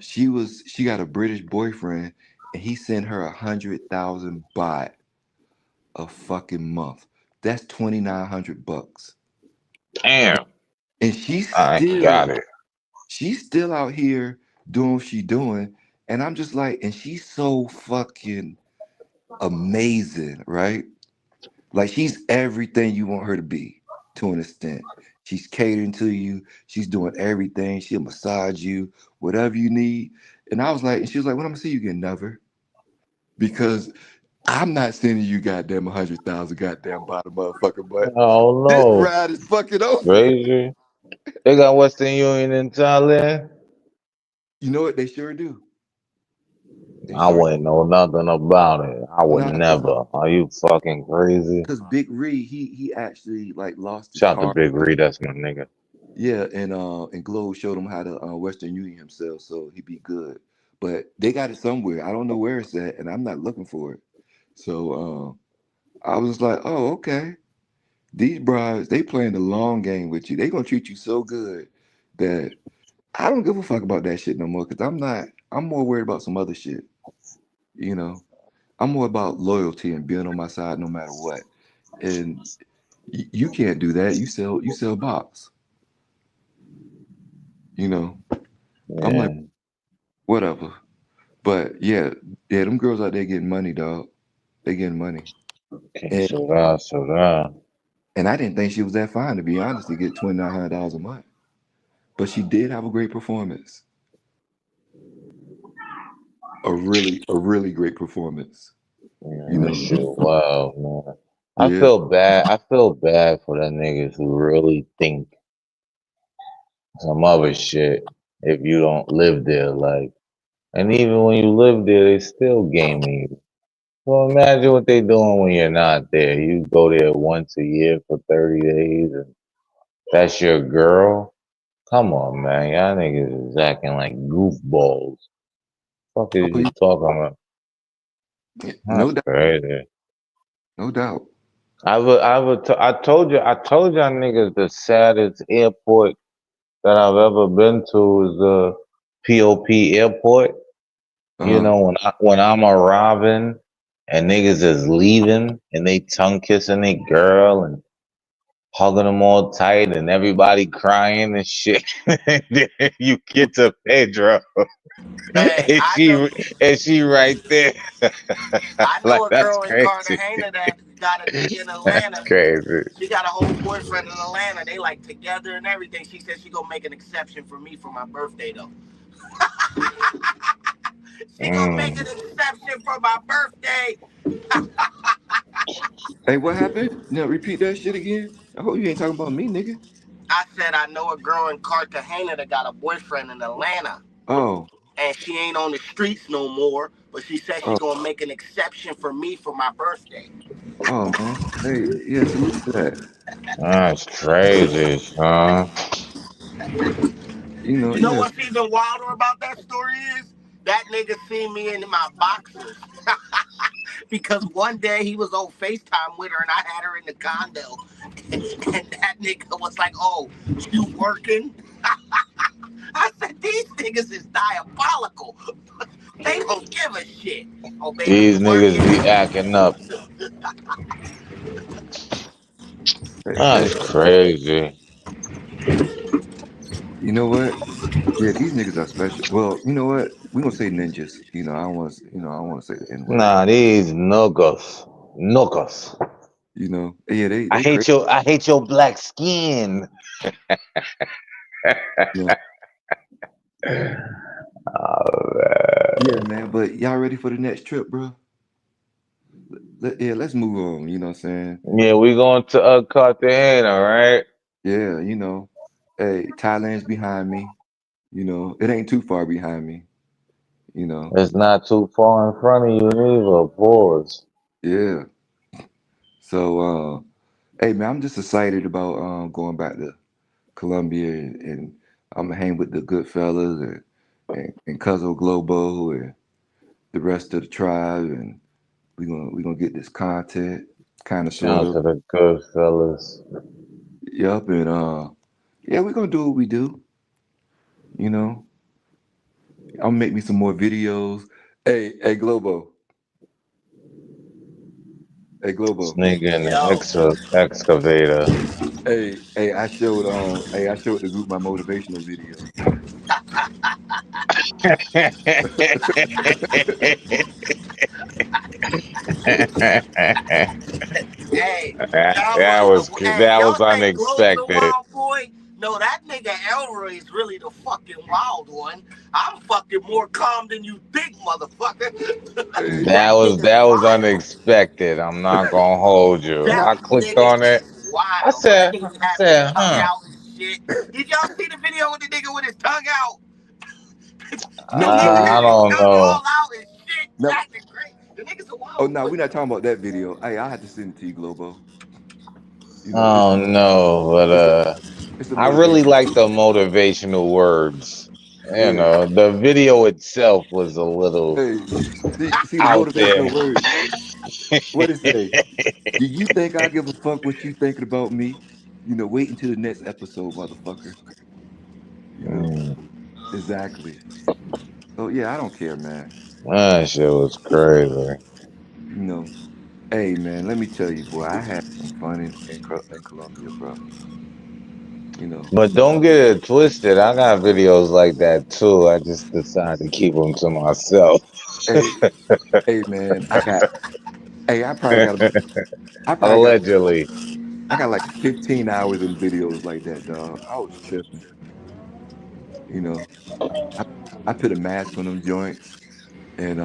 she got a British boyfriend and he sent her 100,000 baht a fucking month. That's 2,900 bucks. Damn, And I got it. she's still out here doing what she doing. And I'm just like, and she's so fucking amazing, right? Like she's everything you want her to be to an extent. She's catering to you. She's doing everything. She'll massage you, whatever you need. And I was like, and she was like, when I'm gonna see you again, never. Because I'm not sending you goddamn 100,000 goddamn bottom motherfucker, but Oh this no, ride is fucking over. crazy. They got Western Union in Thailand. You know what? They sure do. They I sure wouldn't know nothing about it. I would nah, never. Are you fucking crazy? because Big Ree, he actually like lost his Shout to car. Big Reed, that's my nigga. Yeah, and Glow showed him how to Western Union himself, so he'd be good. But they got it somewhere. I don't know where it's at, and I'm not looking for it. So I was like, oh, okay. These brides, they playing the long game with you. They gonna treat you so good that I don't give a fuck about that shit no more. Cause I'm not. I'm more worried about some other shit. You know, I'm more about loyalty and being on my side no matter what. And you can't do that. You sell box. You know, I'm like Yeah. whatever. But yeah, yeah, them girls out there getting money, dog. They getting money. Okay, And so that, so that. I didn't think she was that fine to be honest to get $2,900 a month. But she did have a great performance. a really great performance. You Man, that know, shit wow, man. I yeah. feel bad. I feel bad for the niggas who really think some other shit if you don't live there. Like, and even when you live there, they still gaming you. Well, imagine what they doing when you're not there. You go there once a year for 30 days, and that's your girl. Come on, man. Y'all niggas is acting like goofballs. Fuck is Oh, you talking about? yeah, no That's doubt, crazy. no doubt. I told you, I told y'all niggas the saddest airport that I've ever been to is the POP airport. You Uh, know, when I'm arriving and niggas is leaving and they tongue kissing their girl and hugging them all tight and everybody crying and shit. And then you get to Pedro Hey, and she right there. I Like know a that's girl in crazy. Cartagena that got a nigga in That's Atlanta. crazy. She got a whole boyfriend in Atlanta. They like together and everything. She said she gonna make an exception for me for my birthday though. She gonna make an Mm. exception for my birthday. hey, what happened? Now repeat that shit again. I hope you ain't talking about me, nigga. I said I know a girl in Cartagena that got a boyfriend in Atlanta. Oh, And she ain't on the streets no more, but she said she oh, gonna make an exception for me for my birthday. oh, man. Hey, yeah, salute to that. That's crazy, son. You know Yeah. what's even wilder about that story is? That nigga seen me in my boxers. Because one day he was on FaceTime with her and I had her in the condo. And that nigga was like, "Oh, you working?" I said, "These niggas is diabolical. They don't give a shit." "Oh, baby, you These niggas be working?" acting up. Hey, hey, That's crazy. you know what? Yeah, these niggas are special. Well, you know what? We gonna say ninjas. I don't want to. I don't want to say the N word. Nah, these nuggos. Nuggos. Yeah, they crazy. I hate your black skin. You know? Oh, man. Yeah, man. But y'all ready for the next trip, bro? Yeah, let's move on. You know what I'm saying? Yeah, we going to Cartagena, right? Yeah, Hey, Thailand's behind me. It ain't too far behind me. You know. It's not too far in front of you neither. Pause. Yeah. So, hey, man, I'm just excited about going back to Colombia, and I'm gonna hang with the Good Fellas and Cuzzo Globo and the rest of the tribe, and we gonna get this content, kind of, Shout sort out of. to the good fellas. Yup, and yeah, we gonna do what we do. You know, I'll make me some more videos. Hey, Globo. Hey, This Globo. nigga in the Yo. excavator. Hey, I showed the group my motivational video. Hey, y'all That must was have. Hey, that was y'all think Glo's the unexpected. wild boy? No, that nigga Elroy is really the fucking wild one. I'm fucking more calm than you think, motherfucker. Hey, That That nigga's was wild. unexpected. I'm not gonna hold you. That I clicked nigga on it. is wild, bro. That nigga be I having his said, tongue huh. out and shit. Did y'all see the video with the nigga with his tongue out? The no, nigga I had his don't tongue all know. out and shit, no. acting great. The nigga's a Oh wild no, boy. we're not talking about that video. Hey, I had to send it to you, Globo. I It's don't know, but it's a it's a I really motivation. like the motivational words. You Yeah. know, the video itself was a little Hey, see the out there. motivational word. What it say? Do you think I give a fuck what you thinking about me? Wait until the next episode, motherfucker. You know, Mm, exactly. So yeah, I don't care, man. that shit was crazy. You know, hey man, let me tell you, boy, I had some fun in Colombia, bro. You know, But don't get it twisted. I got videos like that too. I just decided to keep them to myself. hey, hey man, hey, I probably got, Allegedly. I got like 15 hours in videos like that, dog. I was tripping. You know, I, I put a mask on them joints. and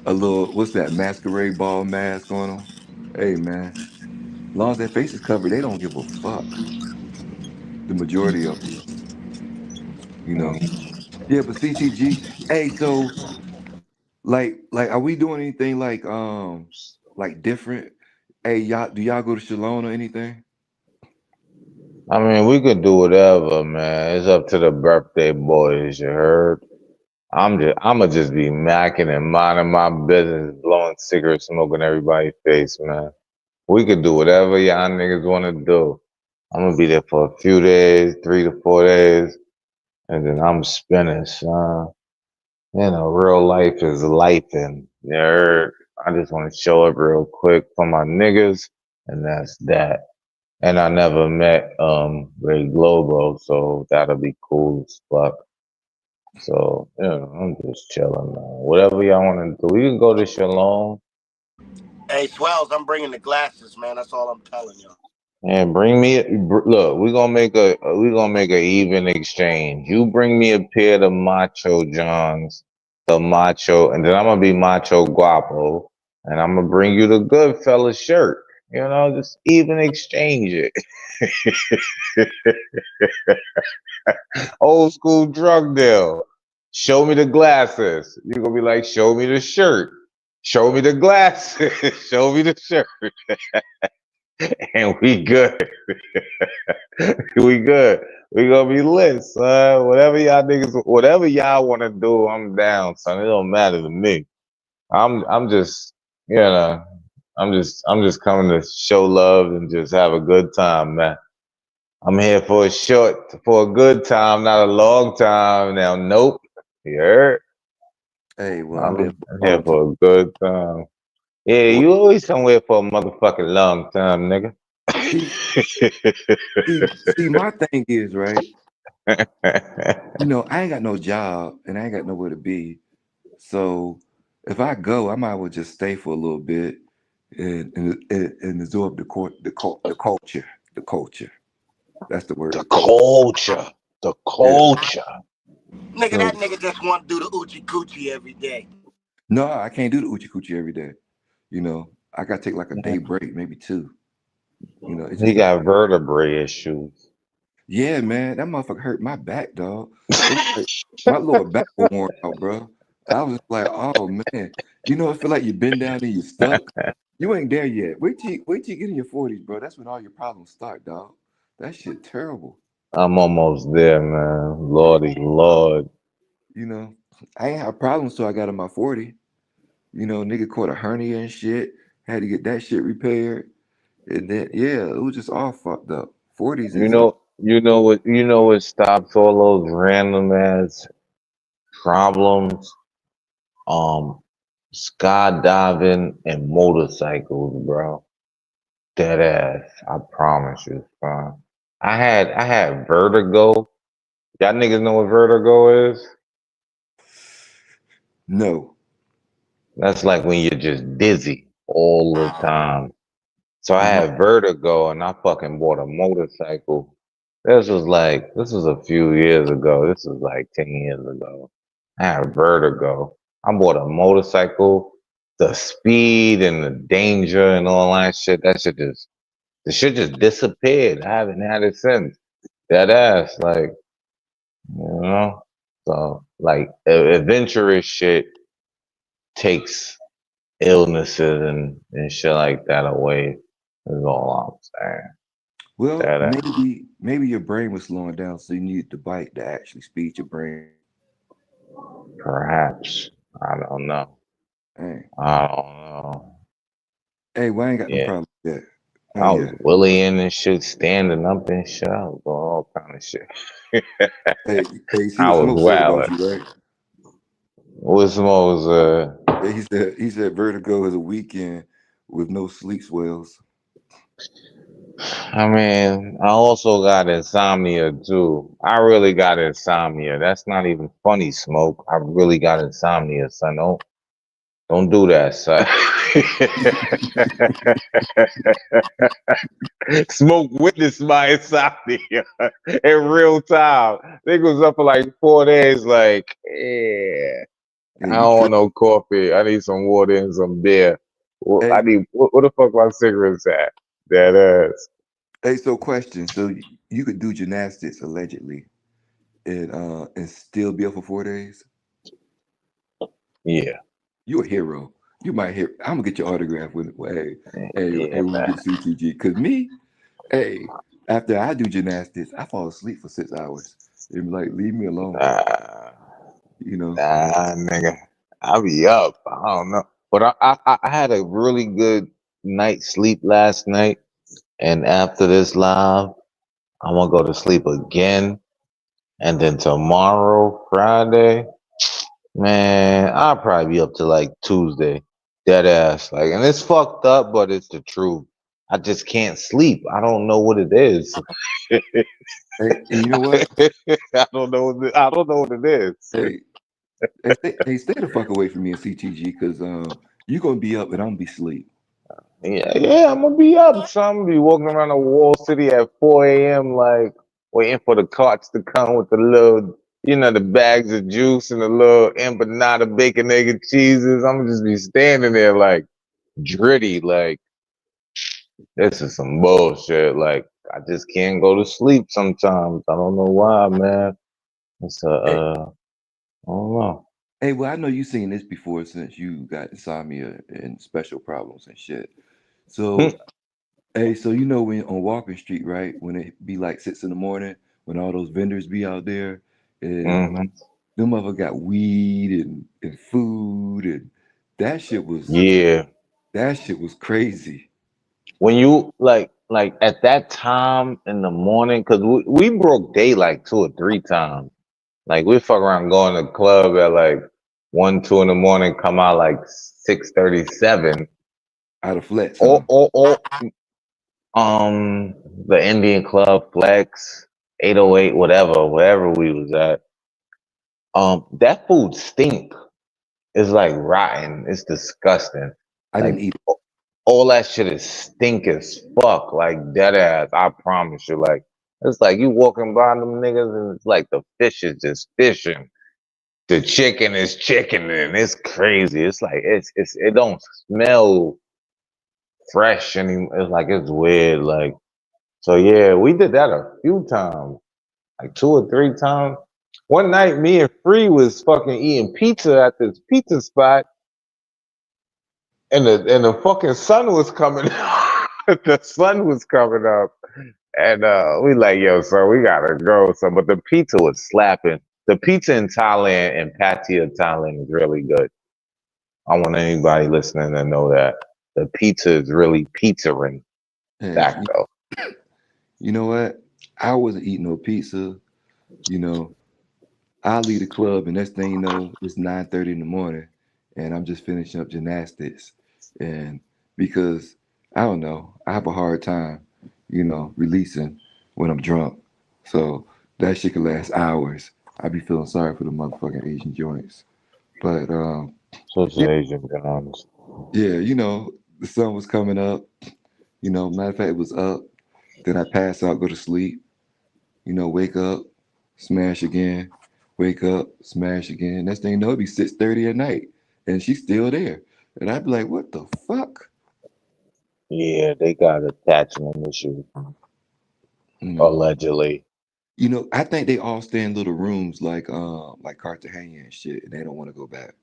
a little what's that masquerade ball mask on them. Hey man, as long as their face is covered, they don't give a fuck. The majority of them, you know. Mm. Yeah, but CTG. Hey, so are we doing anything like different? Hey, y'all, do y'all go to Shalom or anything? I mean, we could do whatever, man. It's up to the birthday boys. You heard? I'ma just be macking and minding my business, blowing cigarettes, smoking everybody's face, man. We could do whatever y'all niggas want to do. I'm gonna be there for a few days, 3 to 4 days, and then I'm spinning, son. You know, real life is life, and you heard? I just want to show up real quick for my niggas, and that's that. And I never met Ray Globo, so that'll be cool as fuck. So, you know, I'm just chilling, man. Whatever y'all want to do. We can go to Shalom Hey, Swells, I'm bringing the glasses, man. That's all I'm telling y'all. and bring me. Look, we gonna make a even exchange. You bring me a pair of the Macho Johns, the Macho, and then I'm gonna be Macho Guapo, and I'm gonna bring you the Good Fella shirt. You know, just even exchange it. Old school drug deal. Show me the glasses. You're gonna be like, show me the shirt. Show me the glasses. Show me the shirt. And we good. We good. We gonna be lit, son. Whatever y'all wanna do, I'm down, son. It don't matter to me. I'm just, you know, I'm just coming to show love and just have a good time, man. I'm here for a good time, not a long time. Now, nope. You heard? Hey, well, I'm here I'm for a here long time. for a good time. Yeah, Well, you always somewhere for a motherfucking long time, nigga. see, see, my thing is right. You know, I ain't got no job and I ain't got nowhere to be. So if I go, I might as well just stay for a little bit and absorb the culture. The culture. That's the The word, culture. culture. The Yeah. culture. Nigga, So that nigga just want to do the Uchi Coochie every day. no, I can't do the uchi coochie every day. You know, I gotta take like a day Yeah. break, maybe two. You know, it He just got vertebrae issues. yeah, man, that motherfucker hurt my back, dog. It was like my lower back was worn out, bro. I was just like, oh man, you know, it feel like you bend down and you stuck. You ain't there yet. Wait till you get in your 40s, bro. That's when all your problems start, dog. That shit terrible. I'm almost there, man. Yeah, Lordy Lord. you know, I ain't have problems till I got in my 40. You know, nigga caught a hernia and shit. Had to get that shit repaired. And then yeah, it was just all fucked up. 40s You is know, you know what stops all those random ass problems? Um, skydiving and motorcycles, bro. Dead ass. I promise you, bro. I had vertigo. Y'all niggas know what vertigo is? no. That's like when you're just dizzy all the time. So I Uh-huh. had vertigo and I fucking bought a motorcycle. This was a few years ago. This was like 10 years ago. I had vertigo. I bought a motorcycle. The speed and the danger and all that shit, the shit just disappeared. I haven't had it since. That ass, like, you know? So, like, adventurous shit takes illnesses and shit like that away, is all I'm saying. Well, That ass. maybe your brain was slowing down, so you needed the bike to actually speed your brain up. Perhaps. I don't know. Hey, I don't know. hey, well, I ain't got no Yeah. problem with that. Oh I was yeah. willying and shit, standing up and shit. I was doing all kind of shit. Hey, hey, see I what was Smoke said about wilding. you, right? What's most Yeah, he said vertigo is a weekend with no sleep swells. I mean, I also got insomnia too. I really got insomnia. That's not even funny, Smoke. I really got insomnia, son. Don't do that, son. Smoke witnessed my insomnia in real time. Nigga was up for like 4 days, like, yeah. Hey, I you don't tri- want no coffee. I need some water and some beer. I hey, need what the fuck my cigarettes at? That ass. hey. So, question. So, you could do gymnastics allegedly, and still be up for 4 days. Yeah, You a hero. You might hear. I'm gonna get your autograph with. Hey, yeah, when we man. get to CTG, cause me, hey, after I do gymnastics, I fall asleep for 6 hours. It be like, leave me alone. Nah, You know. nigga. I be up. I don't know, but I had a really good night's sleep last night, and after this live, I'm gonna go to sleep again, and then tomorrow, Friday. Man, I'll probably be up to like Tuesday. Dead ass. Like, and it's fucked up, but it's the truth. I just can't sleep. I don't know what it is. Hey, and you know what? I don't know what it is. Hey, stay the fuck away from me in CTG, cause you gonna be up and I'm gonna be asleep. Yeah, yeah, I'm gonna be up. So I'm gonna be walking around the wall city at 4 a.m. like waiting for the carts to come with the little, the bags of juice and the little empanada bacon, egg, and cheeses. I'm gonna just be standing there like dritty, like this is some bullshit. Like I just can't go to sleep sometimes. I don't know why, man. It's Hey, I don't know. well, I know you seen this before since you got insomnia and special problems and shit. So, hey, so you know when on Walker Street, right? When it be like 6 in the morning, when all those vendors be out there, and Hmm. them mother got weed and food, and that shit was Yeah. that shit was crazy. When you like at that time in the morning, because we broke day like 2 or 3 times. Like we fuck around going to the club at like 1, 2 in the morning, come out like 6:37. Out of flex, huh? Or the Indian Club Flex, 808, whatever we was at. That food stink. It's like rotten. It's disgusting. I didn't Like eat. all that shit is stink as fuck. Like dead ass. I promise you. Like it's like you walking by them niggas and it's like the fish is just fishing. The chicken is chicken and it's crazy. It's like it don't smell fresh anymore. It's like it's weird. Like so yeah, we did that a few times. Like 2 or 3 times. One night me and Free was fucking eating pizza at this pizza spot and the fucking sun was coming the sun was coming up. And we like, yo, so we gotta go. So but the pizza was slapping. The pizza in Thailand and Pattaya, Thailand is really good. I want anybody listening to know that. The pizza is really pizzaing Hey, back though. you know what? I wasn't eating no pizza. You know, I leave the club, and next thing you know, it's 9:30 in the morning, and I'm just finishing up gymnastics, and because I don't know, I have a hard time, releasing when I'm drunk, so that shit can last hours. I be feeling sorry for the motherfucking Asian joints, but Such yeah, an Asian, being honest. yeah, the sun was coming up. Matter of fact, it was up. Then I pass out, go to sleep. Wake up, smash again, wake up, smash again. Next thing you know, it'd be 6:30 at night, and she's still there, and I'd be like, "What the fuck?" Yeah, they got attachment issues, You know, allegedly. I think they all stay in little rooms like Cartagena and shit, and they don't want to go back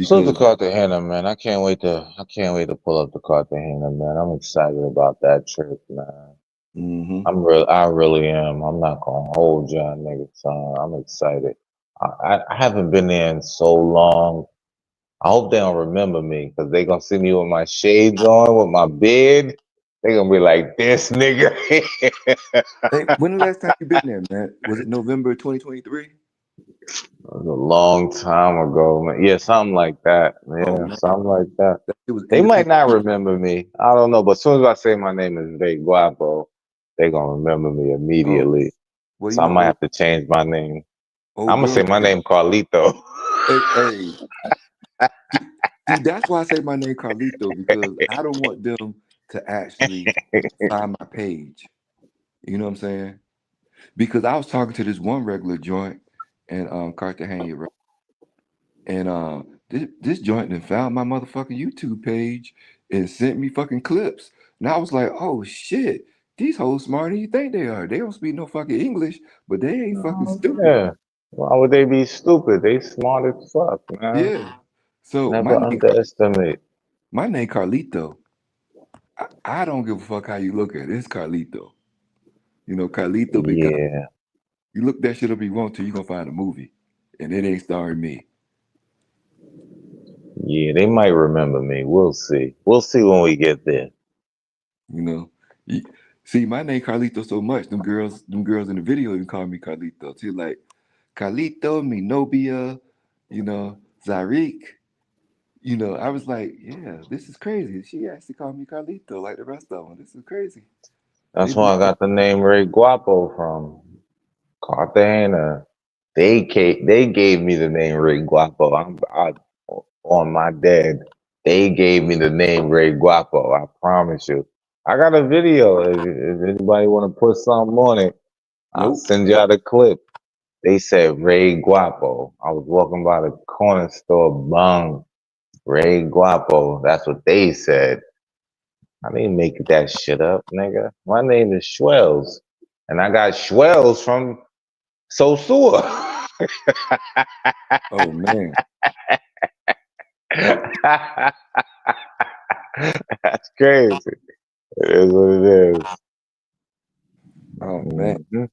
So the because Cartagena, man. I can't wait to pull up the Cartagena, man. I'm excited about that trip, man. hmm I really am. I'm not gonna hold y'all niggas, son. I'm excited. I haven't been there in so long. I hope they don't remember me because they gonna see me with my shades on, with my beard. They gonna be like, this nigga. Hey, when the last time you been there, man? Was it November 2023? It was a long time ago, man. Yeah, something like that. Oh Yeah, man, something like that. it was They end of might 20. not remember me. I don't know, but as soon as I say my name is Big Guapo, they gonna remember me Oh immediately. well, So I might old have to change my name. old I'm gonna girl. say my name Carlito. Hey, see, that's why I say my name Carlito because I don't want them to actually find my page. You know what I'm saying? Because I was talking to this one regular joint, and Cartagena, right? And this joint then found my motherfucking YouTube page and sent me fucking clips. And I was like, oh shit, these hoes smarter than you think they are. They don't speak no fucking English, but they ain't fucking Oh stupid. yeah. Why would they be stupid? They smart as fuck, man. Yeah. So Never underestimate. my name Carlito. I don't give a fuck how you look at it. It's Carlito. You know, Carlito because Yeah, you look that shit up if you want to, you gonna find a movie. And it ain't starring me. yeah. They might remember me. We'll see. We'll see when we get there. You know. You- See, my name Carlito so much, them girls in the video even call me Carlito. Too like Carlito, Minobia, you know, Zarik. You know, I was like, yeah, this is crazy. She actually called me Carlito like the rest of them. This is crazy. They That's where I believe. got the name Ray Guapo from. Cartagena. They gave me the name Ray Guapo. On my dead. They gave me the name Ray Guapo. I promise you. I got a video. If anybody want to put something on it, I'll Nope. send you out a clip. They said Ray Guapo. I was walking by the corner store, bung. Ray Guapo. That's what they said. I didn't make that shit up, nigga. My name is Schwells. And I got Schwells from Sosua. Oh man. That's crazy. It is what it is. Oh man. Mhm.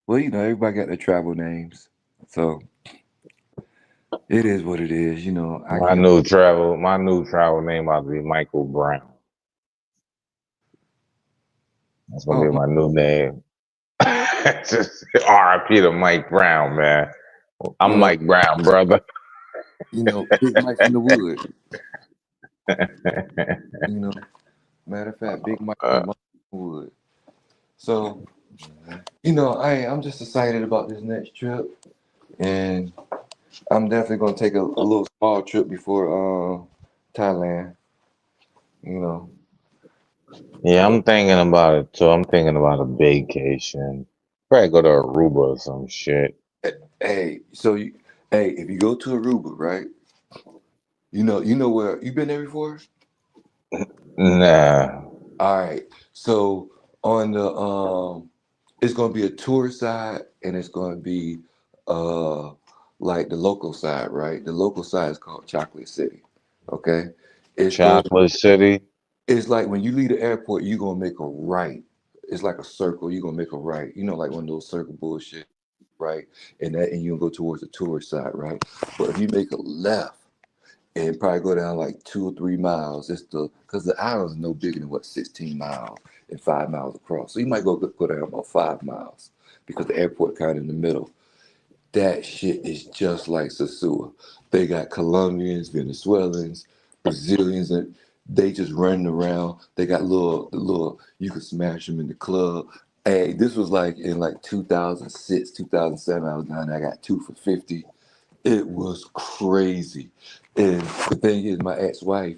Well, you know, everybody got their travel names. So it is what it is. You know, I can't. My new travel name about to be Michael Brown. That's gonna Oh, be my new name. Just R.I.P. to Mike Brown, man. you I'm know, Mike Brown, brother. Big Mike from the Wood. You know, matter of fact, Big Mike from Uh, the motherfucking Wood. So, I'm just excited about this next trip, and I'm definitely gonna take a little small trip before Thailand. You know, yeah, but I'm thinking about it too. I'm thinking about a vacation. Probably go to Aruba or some shit. hey, if you go to Aruba, right? You know where you been there before. Nah, All right. So on the it's gonna be a tour side and it's gonna be uh like the local side, right? The local side is called Chocolate City. Okay. It's going Chocolate City. it's like when you leave the airport, you're gonna make a right. It's like a circle, you're gonna make a right. You know, like one of those circle bullshit, right? And you go towards the tourist side, right? But if you make a left and probably go down like 2 or 3 miles. It's the because the island is no bigger than what 16 miles and 5 miles across. So you might go down about 5 miles because the airport kind of in the middle. That shit is just like Sasua. They got Colombians, Venezuelans, Brazilians, and they just running around. They got little. You could smash them in the club. Hey, this was like in like 2006, 2007. I was down there. I got two for 50. It was crazy. And the thing is, my ex-wife,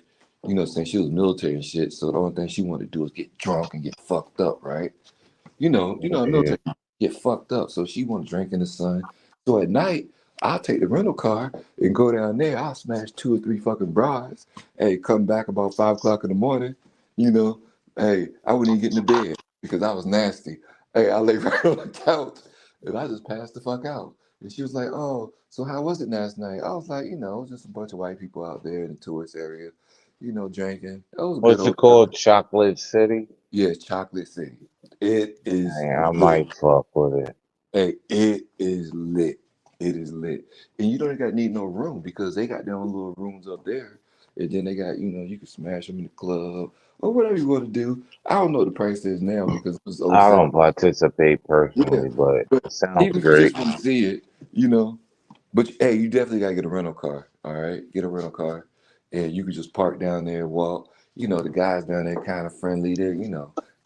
saying she was military and shit, so the only thing she wanted to do was get drunk and get fucked up, right? Yeah. Military get fucked up, so she want to drink in the sun. So at night, I'll take the rental car and go down there. I'll smash 2 or 3 fucking bras. Hey, come back about 5 o'clock in the morning. You know, hey, I wouldn't even get into bed because I was nasty. Hey, I lay right on the couch and I just passed the fuck out. And she was like, "Oh, so how was it last night?" I was like, just a bunch of white people out there in the tourist area, drinking. It was a good What's it old time. called? Chocolate City? Yeah, Chocolate City. It is Hey, I lit. might fuck with it. Hey, it is lit. It is lit. And you don't got need no room because they got their own little rooms up there. And then they got, you can smash them in the club or whatever you want to do. I don't know what the price is now because it was oh I 07. don't participate Yeah. personally, but But it sounds even if you great. just want to see it, you know. But hey, you definitely gotta get a rental car. All right, get a rental car, and you can just park down there and walk. The guys down there kind of friendly. They,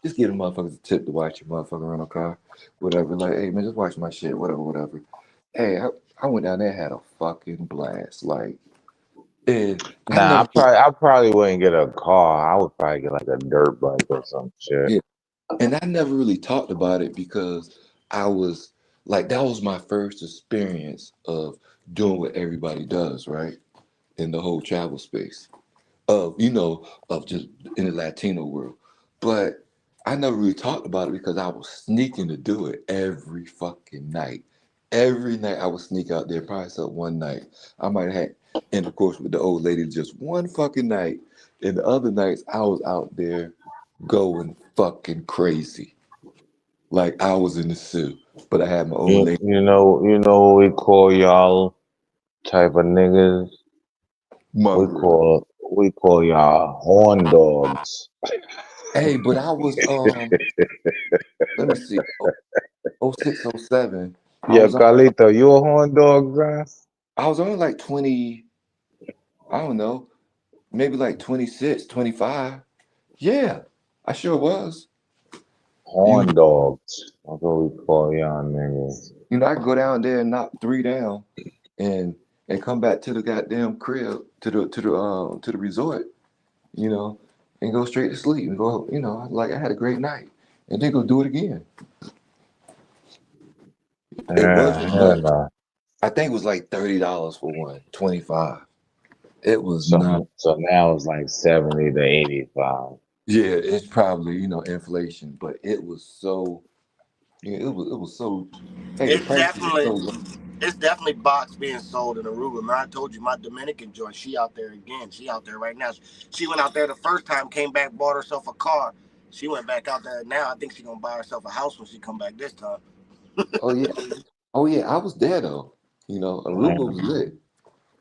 just get a motherfuckers a tip to watch your motherfucking rental car, whatever. Like, hey man, just watch my shit, whatever, whatever. Hey, I went down there, had a fucking blast. Like, and I Nah, never, I probably wouldn't get a car. I would probably get like a dirt bike or some shit. yeah, and I never really talked about it because I was. Like that was my first experience of doing what everybody does, right? In the whole travel space of of just in the Latino world. But I never really talked about it because I was sneaking to do it every fucking night. Every night I would sneak out there, probably so one night. I might have had intercourse with the old lady just one fucking night. And the other nights I was out there going fucking crazy. Like I was in the zoo. But I had my old lady You know what we call y'all type of niggas? We mongrel. call y'all horn dogs. Hey, but I was let me see, oh 06, oh 07. I Yeah, was Carlito, you a horn dog, man? I was only like 20, I don't know, maybe like 26, 25. Yeah, I sure was. You Horn dogs. That's what we call y'all niggas. I could go down there and knock three down and come back to the goddamn crib to the resort, you know, and go straight to sleep and go, like I had a great night. And then go do it again. It Yeah, wasn't hell much. no. I think it was like $30 for one, 25. It was not. So now it's like 70 to 85. Yeah, it's probably, inflation, but it was so, it was so, hey, the It's prices were definitely so low. it's definitely box being sold in Aruba. Man, I told you my Dominican joint. She out there again. She out there right now. She went out there the first time, came back, bought herself a car. She went back out there now. I think she's gonna buy herself a house when she come back this time. Oh yeah. Oh yeah, I was there though. Aruba was Man, lit.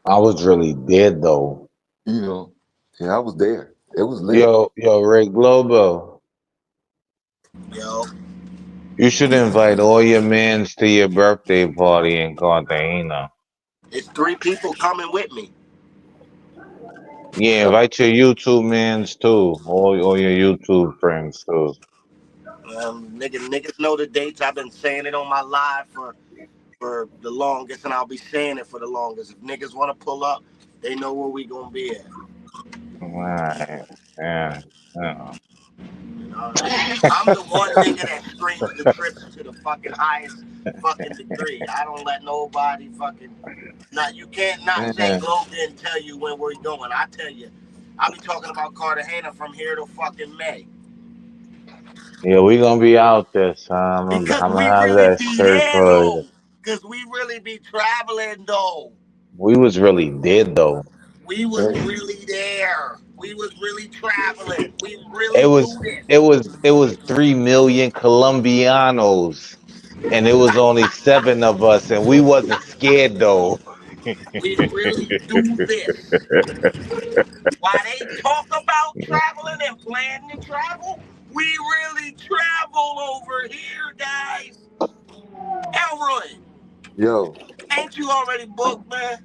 I was really dead though. You know. Yeah, I was there. It was lit. Yo, Ray Globo. Yo, You should invite all your mans to your birthday party in Cartagena. it's three people coming with me. Yeah, Uh, invite your YouTube mans too. All your YouTube friends too. Niggas know the dates. I've been saying it on my live for the longest, and I'll be saying it for the longest. If niggas want to pull up, they know where we gonna be at. Right. Yeah. Yeah. You know what I mean? I'm the one nigga that screams the trips to the fucking highest fucking degree. I don't let nobody fucking. Not you can't not say Yeah. Globe didn't tell you when we're going. I tell you, I'll be talking about Cartagena from here to fucking May Yeah, we gonna be out there, son. because I'm we gonna have really that be shirt there for you. though. Because we really be traveling though. We was really dead though. We was hey, really there. We was really traveling. We It really do was this. it was 3 million Colombianos, and it was only seven of us, and we wasn't scared though. We really do this. While they talk about traveling and planning to travel, we really travel over here, guys. Elroy, yo. ain't you already booked, man?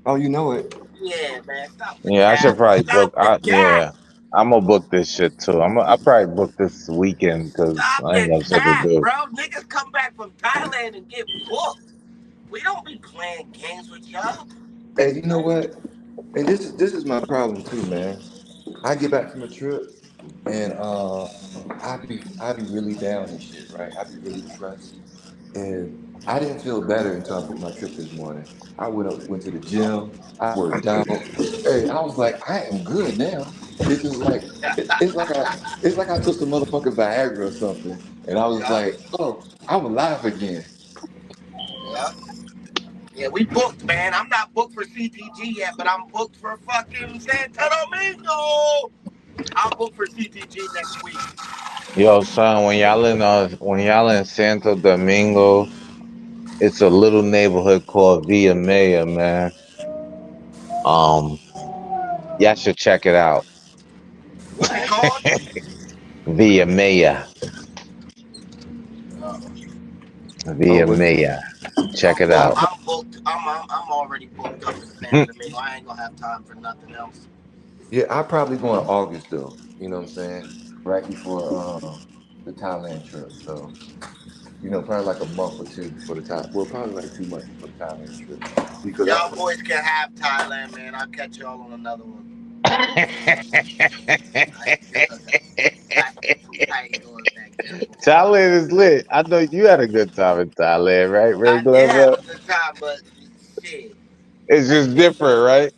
Oh, you know it. Yeah, man. Stop the Yeah, I should cap. probably book. Stop the cap. Yeah, I'm gonna book this shit too. I probably book this weekend because Stop I ain't the got shit to cap, do. bro. Niggas come back from Thailand and get booked. We don't be playing games with y'all. Hey, you know what? And this is my problem too, man. I get back from a trip and I be really down and shit, right? I be really depressed. And I didn't feel better until I booked my trip this morning. I went to the gym. I worked out. Hey, I was like, I am good now. It's just like it's like I took some motherfucking Viagra or something, and I was Yeah, like, oh, I'm alive again. yeah. Yeah, we booked, man. I'm not booked for CTG yet, but I'm booked for fucking Santo Domingo. I'm booked for CTG next week. Yo, son, when y'all in Santo Domingo, it's a little neighborhood called Villa Maya, man. Um, y'all should check it out. What's it called? Villa Maya, Uh, Oh, Villa but Maya. Check I'm it booked. out. I, I'm booked. I'm already booked up in Santo Domingo. I ain't gonna have time for nothing else. yeah, I probably go in August though. You know what I'm saying? Right before the Thailand trip. So probably like a month or two before the Thai. Well, probably like 2 months before the Thailand trip. Because Y'all boys can have Thailand, man. I'll catch y'all on another one. I ain't doing that. I ain't doing that Thailand is lit. I know you had a good time in Thailand, right, Ray I did have Glover? a good time, but shit, It's that just shit, different, right?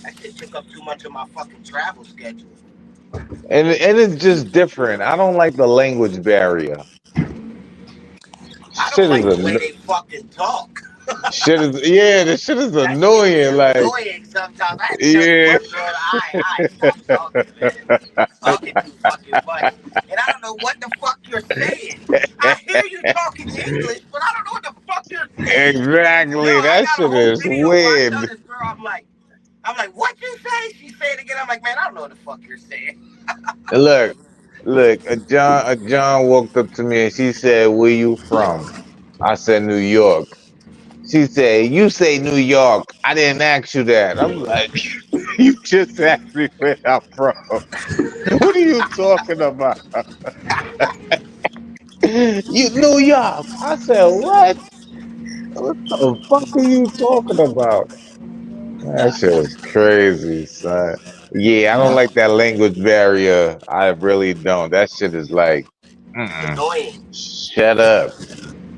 that shit took up too much of my fucking travel schedule. And it's just different. I don't like the language barrier. I don't Shit is like a the way they fucking talk. shit is yeah. The shit is That shit be annoying. Like annoying sometimes. I had to tell the yeah. bus driver, "I stop talking, man. You talking too fucking much." And I don't know what the fuck you're saying. I hear you talking English, but I don't know what the fuck you're saying. Yo, Exactly. I That got a shit whole is video where I tell weird. this girl, I'm like, what you say? She said it again. I'm like, man, I don't know what the fuck you're saying. Look, look. A John walked up to me and she said, "Where you from?" I said, "New York." She said, "You say New York. I didn't ask you that." I'm like, "You just asked me where I'm from. What are you talking about?" You New York. I said, "What? What the fuck are you talking about?" That shit is crazy, son. Yeah, I don't like that language barrier. I really don't. That shit is like, It's mm-mm, annoying. shut up.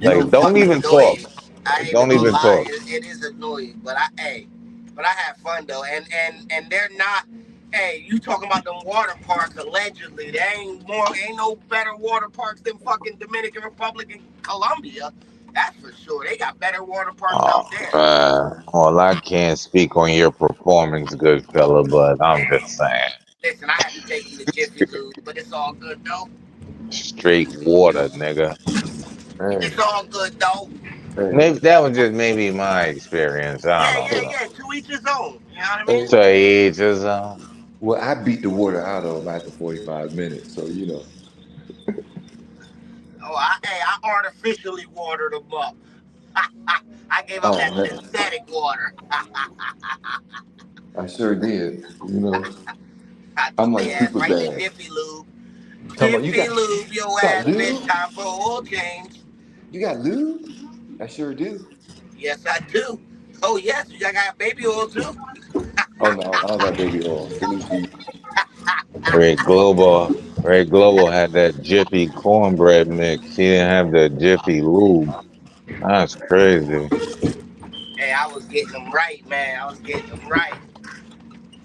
It's Like, You don't fucking even talk. annoying. I ain't even Don't gonna even lie, talk. it is annoying. But I had fun though, and they're not. Hey, you talking about them water parks? Allegedly, there ain't no better water parks than fucking Dominican Republic and Colombia. That's for sure. They got better water parks Oh, out there. well, I can't speak on your performance, good fella, but I'm Hey, just saying, listen, I had to take them to Jiffy Lube, but it's all good though. straight water, nigga. hey, It's all good though. hey, Maybe that was just maybe my experience. I Yeah, don't yeah, know. yeah. To each his own. You know what I hey. mean? So each his own. Well, I beat the water out of them after 45 minutes, so you know. Oh, I artificially watered them up. I gave up Oh that man, synthetic water. I sure did. You know, I I'm took like their ass super right to bad. Jiffy Lube. Talking about Jiffy Lube, your you got ass, bitch. lube? Time for oil change. You got lube? I sure do. Yes, I do. Oh, yes, I got baby oil too. Oh no, I don't got baby oil. Salute to you. Red Global had that Jiffy cornbread mix. He didn't have the Jiffy lube. That's crazy. Hey, I was getting them right, man. I was getting them right.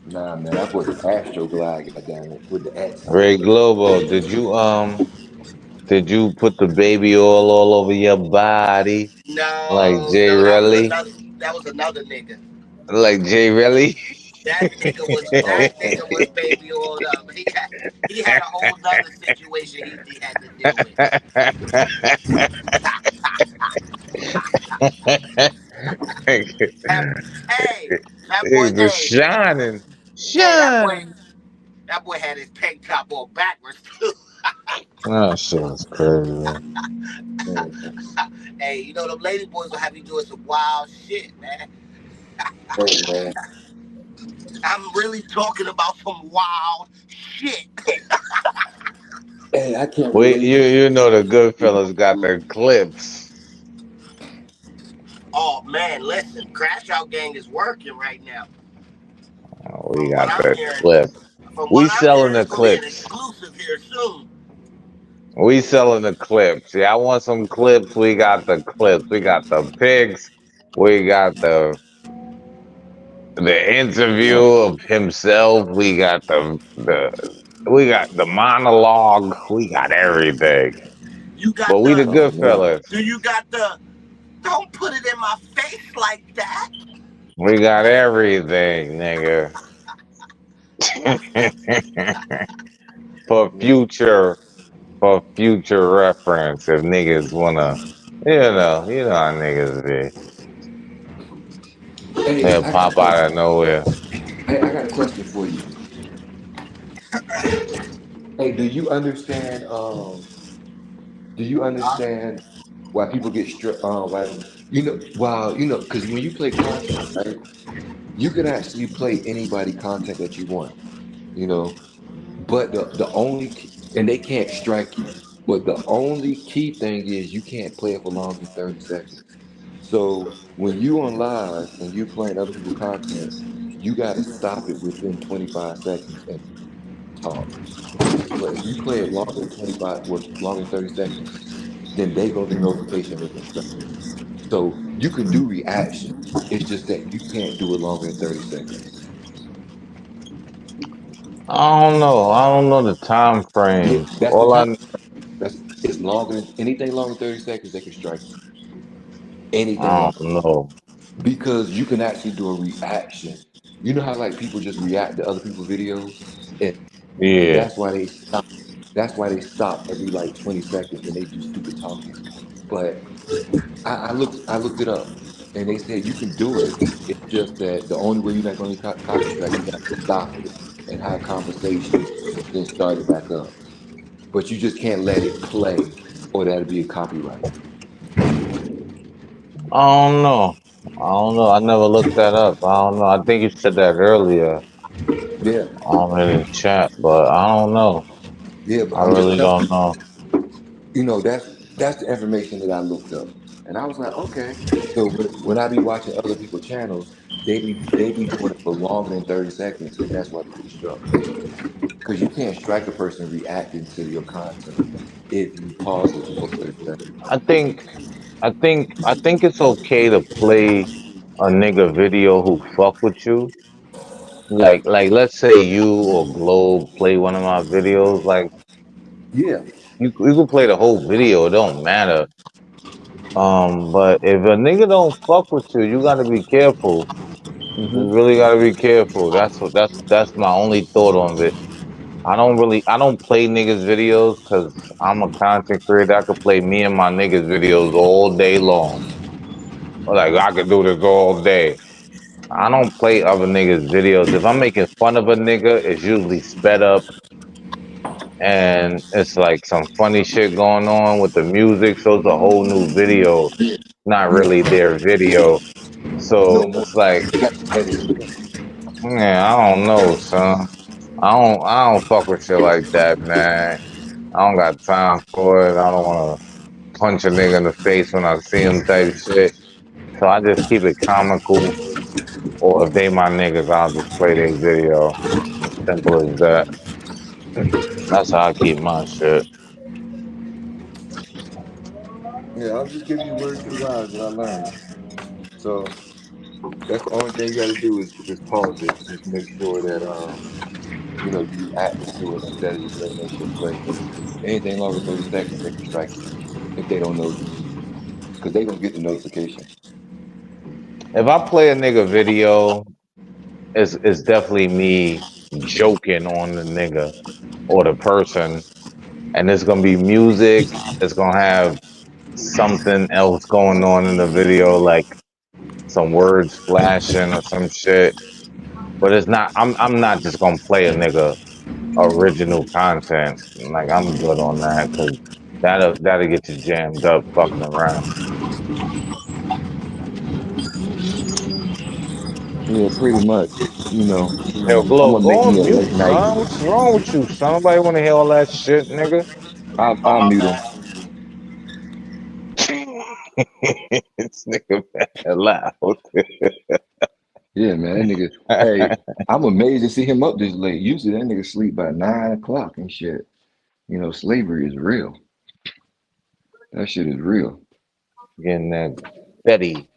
Nah, man, I put the Astroglide, goddamn it, with the X. Red Global, did you put the baby oil all over your body like No, Jay no, Relly? that was another nigga. Like Jay Relly? Oh, That nigga was baby oiled up. He had a whole nother situation he had to deal with. That, hey, that boy, Niggas was hey, shining. hey, Shining. that boy had his tank top on backwards too. Oh, shit was crazy. man. Hey, you know them lady boys will have you doing some wild shit, man. Hey, man. I'm really talking about some wild shit. Hey, I can't We, relate you, to you know the good fellas got the clips. Oh man, listen, Crash Out Gang is working right now. Oh, we From what got I'm the hearing, clips. from We what I'm selling hearing, the it's gonna be an clips. exclusive here soon. We selling the clips. Yeah, I want some clips. We got the clips. We got the pics. We got the interview of himself. We got the monologue. We got everything. You got But we the the Oh good man. fellas. Do you got the don't put it in my face like that? We got everything, nigga. for Yeah. future for future reference if niggas wanna you know how niggas be. Hey, They'll I got a pop out of question. nowhere. Hey, I got a question for you. Hey, do you Huh? understand why people get why because when you play content, right, you can actually play anybody content that you want, you know, but the only and they can't strike you. But the only key thing is you can't play it for longer than 30 seconds. So when you on live and you playing other people's content, you got to stop it within 25 seconds. And talk. But if you play it longer than 25, well, longer than 30 seconds, then they go to notification with instructions. So you can do reaction. It's just that you can't do it longer than 30 seconds. I don't know. I don't know the time Yeah, frames. that's the All time. I That's it's longer than anything longer than 30 seconds, they can strike you. Anything I longer. don't know. Because you can actually do a reaction. You know how like people just react to other people's videos? And Yeah. that's why they stop. That's why they stop every like 20 seconds and they do stupid talking. But I looked it up and they said you can do it. It's just that the only way you're not going to be copy strike, you got to stop it and have conversations, then start it back up. But you just can't let it play or that'll be a copyright. I don't know. I don't know. I never looked that up. I don't know. I think you said that earlier Yeah, in the chat, but I don't know. yeah, but I I'm just really telling don't know. that's the information that I looked up, and I was like, okay. So when I be watching other people's channels, they be doing it for longer than 30 seconds, and that's why they get struck. Because you can't strike a person reacting to your content if you pause it before 30 seconds. I think I think it's okay to play a nigga video who fuck with you. Like let's say you or Globe play one of my videos, like Yeah. you can play the whole video, it don't matter. But if a nigga don't fuck with you, you gotta be careful. You Hmm. really gotta be careful. That's my only thought on it. I don't play niggas videos because I'm a content creator. I could play me and my niggas videos all day long. Like I could do this all day. I don't play other niggas videos. If I'm making fun of a nigga, it's usually sped up and it's like some funny shit going on with the music. So it's a whole new video, not Yeah. really their video. No So more. it's like, You got to edit it. man, I don't know, son. I don't fuck with shit like that, man. I don't got time for it. I don't wanna punch a nigga in the face when I see him type shit. So I just keep it comical. Or if they my niggas, I'll just play their video. Simple as that. That's how I keep my shit. Yeah, I'm just giving you words to the wise that I learned. So that's the only thing you got to do is just pause it. Just make sure that you reacting to it instead of just letting that shit play. Because anything longer than 30 seconds, they can strike you if they don't know you. Because they gonna get the notification. If I play a nigga video, it's definitely me joking on the nigga or the person. And it's gonna be music. It's gonna have something else going on in the video, like some words flashing or some shit. But it's not. I'm not just gonna play a nigga original content. Like I'm good on that because that'll get you jammed up fucking around. Yeah, pretty much. You know, Yo, I'm Glow, gonna go make me on a mute, late night. son. What's wrong with you, son? Nobody want to hear all that shit, nigga. Oh I'll my mute them. bad. This nigga mad loud. Yeah, man, that nigga. Hey, I'm amazed to see him up this late. Usually that nigga sleep by 9 o'clock and shit. Slavery is real. That shit is real. Getting that Betty.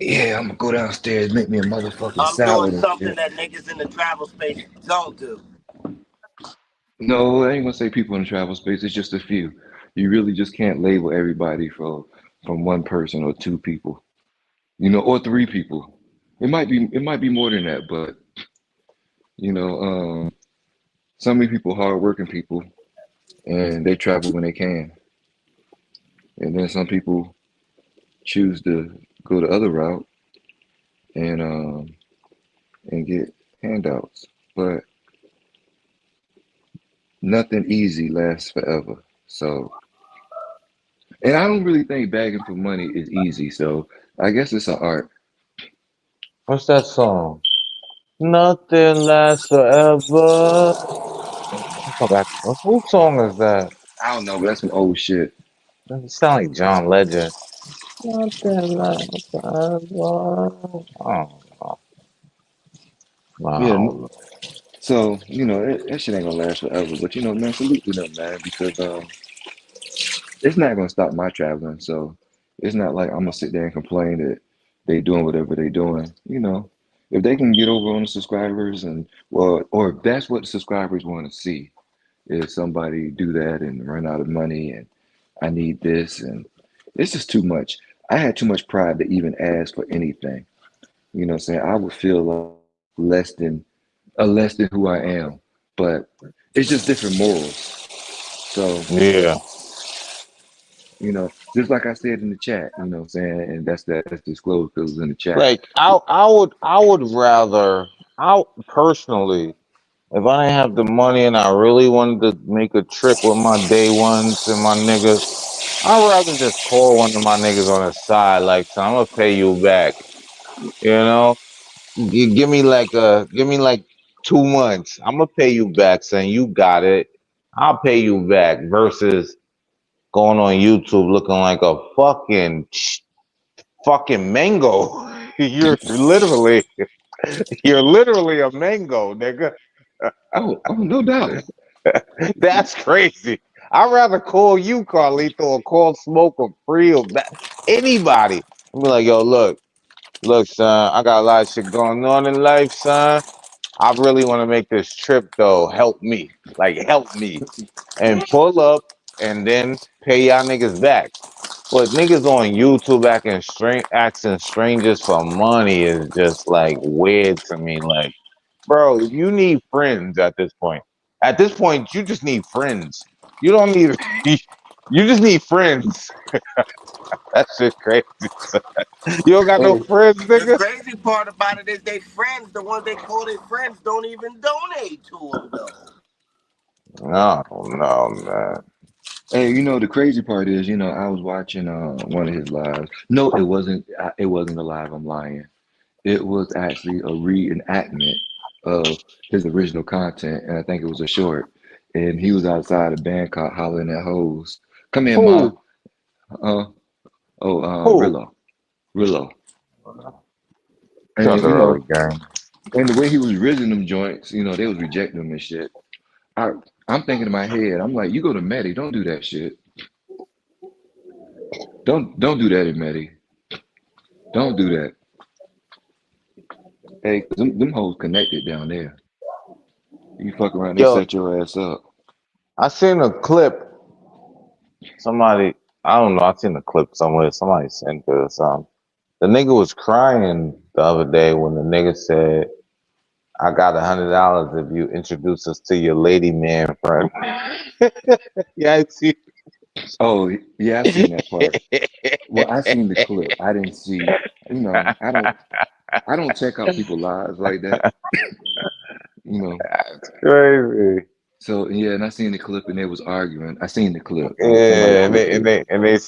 Yeah, I'm gonna go downstairs, make me a motherfucking I'm doing salad and something shit. that niggas in the travel space don't do. No, I ain't gonna say people in the travel space. It's just a few. You really just can't label everybody from one person or two people, or three people. It might be more than that, but you know, some of these people hardworking people, and they travel when they can, and then some people choose to go the other route and get handouts. But nothing easy lasts forever. So, and I don't really think begging for money is easy. So, I guess it's an art. What's that song? Nothing lasts forever. I forgot. Whose song is that? I don't know, but that's some old shit. It sound like John Legend. Nothing lasts forever. I don't know. I Yeah. don't know. So, that shit ain't gonna last forever. But man, salute to them, man, because it's not gonna stop my traveling. So it's not like I'm gonna sit there and complain that they doing whatever they doing. If they can get over on the subscribers and well, or if that's what the subscribers want to see, is somebody do that and run out of money and I need this and it's just too much. I had too much pride to even ask for anything. What I'm saying? I would feel like less than less than who I am. But it's just different morals. So, Yeah. just like I said in the chat, what I'm saying, and that's disclosed because it was in the chat. Like I would rather I personally, if I didn't have the money and I really wanted to make a trick with my day ones and my niggas, I'd rather just call one of my niggas on the side, like, so I'm gonna pay you back. You know, give me like 2 months. I'm gonna pay you back, saying you got it. I'll pay you back versus going on YouTube looking like a fucking mango. You're literally a mango, nigga. Oh, no doubt. That's crazy. I'd rather call you, Carlito, or call Smoke or Free or anybody. And be like, yo, look, son, I got a lot of shit going on in life, son. I really want to make this trip though. Help me. Like, help me. And pull up and then pay y'all niggas back. But niggas on YouTube asking strangers for money is just like weird to me. Like, bro, you need friends at this point. At this point, you just need friends. You don't need. You just need friends. That shit crazy. You don't got no Hey, friends, The nigga. crazy part about it is they friends, the ones they call their friends, don't even donate to them though. No, no, man. hey, the crazy part is, I was watching one of his lives. No, it wasn't. It wasn't a live. I'm lying. It was actually a reenactment of his original content, and I think it was a short. And he was outside of Bangkok hollering at hoes. Come here, ma. Who? Uh, oh, Who? Rillo. Shut And the early gang. and the way he was rizzing them joints, they was rejecting them and shit. I, I'm thinking in my head, I'm like, you go to Medi, don't do that shit. Don't do that in Medi. Don't do that. Hey, 'cause them hoes connected down there. You fuck around, they Yo, set your ass up. I seen a clip. Somebody, I don't know. I seen a clip somewhere. Somebody sent it or something. The nigga was crying the other day when the nigga said, "I got $100 if you introduce us to your lady man friend." Yeah, I see. Oh, yeah, I seen that part. Well, I seen the clip. I didn't see, I don't check out people lives like that, you know. Crazy. So yeah, and I seen the clip and they was arguing. I seen the clip. Somebody Yeah, and clipped they and it. they and they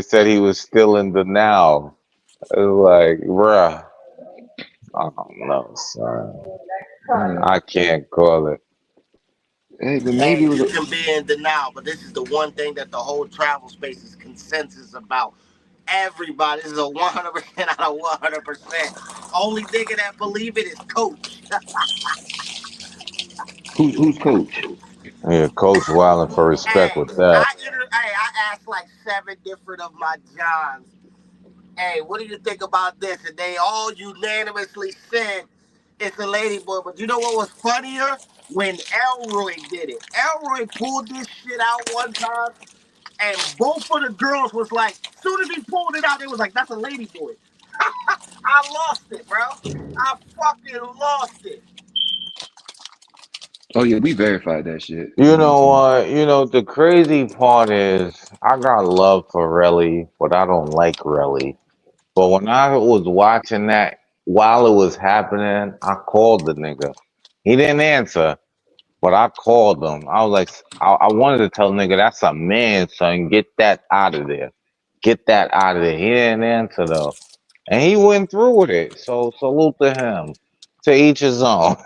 said he was still in the now. It was like, bruh, I don't know, son. Yeah. I can't call it. Hey, but maybe Hey, it was you can be in denial, but this is the one thing that the whole travel space is consensus about. Everybody, this is a 100% out of 100%. Only nigga that believe it is Coach. who's coach? Yeah, Coach Wilding for respect Hey, with that. I asked like 7 different of my Johns. Hey, what do you think about this? And they all unanimously said it's a lady boy. But you know what was funnier? When Elroy did it. Elroy pulled this shit out one time, and both of the girls was like, soon as he pulled it out, they was like, that's a lady boy. I lost it, bro. I fucking lost it. Oh yeah, we verified that shit. You You know what I'm know saying? what? The crazy part is I got love for Relly, but I don't like Relly. But when I was watching that while it was happening, I called the nigga. He didn't answer, but I called him. I was like, I wanted to tell the nigga, that's a man, son. Get that out of there. Get that out of there. He didn't answer though. And he went through with it. So salute to him. To each his own.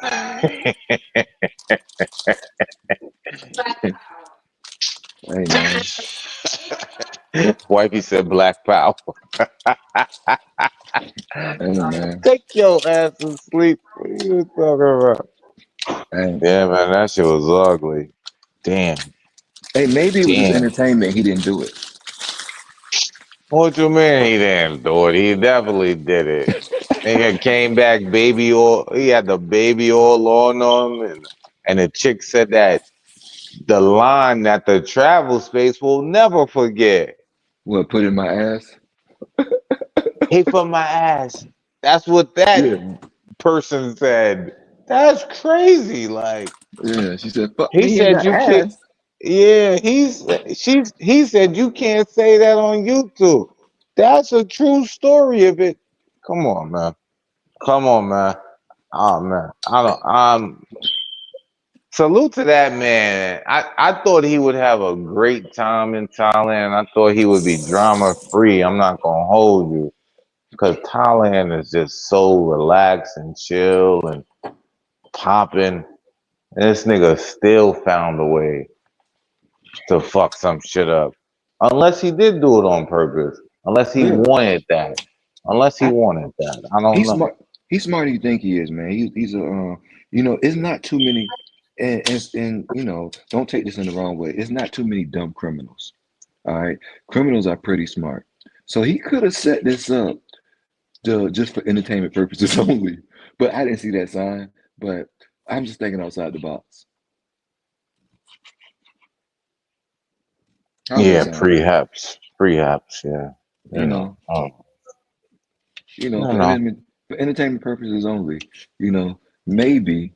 Hey man. Wifey said black power. Hey man. Take your ass to sleep. What are you talking about? And Yeah, man, that shit was ugly. Damn. hey, maybe it was just Damn. entertainment. He didn't do it. What you mean he didn't do it? He definitely did it. Nigga came back, baby oil. He had the baby oil on him, and the chick said that the line that the travel space will never forget. What, put in my ass? Hey, for my ass. That's what that Yeah, person said. That's crazy. Like yeah. She said, "Fuck he me in said, the you can't. ass." Yeah, he said you can't say that on YouTube. That's a true story of it. Come on, man. Come on, man. Oh man. I don't salute to that man. I thought he would have a great time in Thailand. I thought he would be drama free. I'm not gonna hold you. Because Thailand is just so relaxed and chill and popping. And this nigga still found a way to fuck some shit up. Unless he did do it on purpose. Unless he Yeah, wanted that. Unless he I, wanted that. I don't he's know. smart. He's smarter than you think he is, man. He's a, it's not too many, and don't take this in the wrong way. It's not too many dumb criminals. All right, criminals are pretty smart. So he could have set this up just for entertainment purposes only. But I didn't see that sign. But I'm just thinking outside the box. How's that Yeah, sound, bro? Prehaps, yeah. You know, Oh, no, for no. entertainment purposes only. You know, maybe,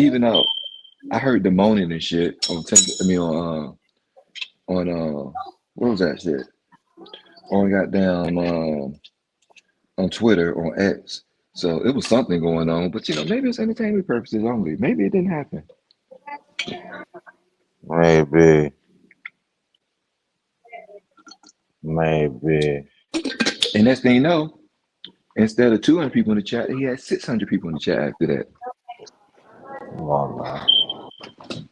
even though I heard the moaning and shit on what was that shit? On goddamn on Twitter, on X. So it was something going on, but maybe it's entertainment purposes only. Maybe it didn't happen. Maybe, maybe. And next thing you know, instead of 200 people in the chat, he had 600 people in the chat after that. Come on, man.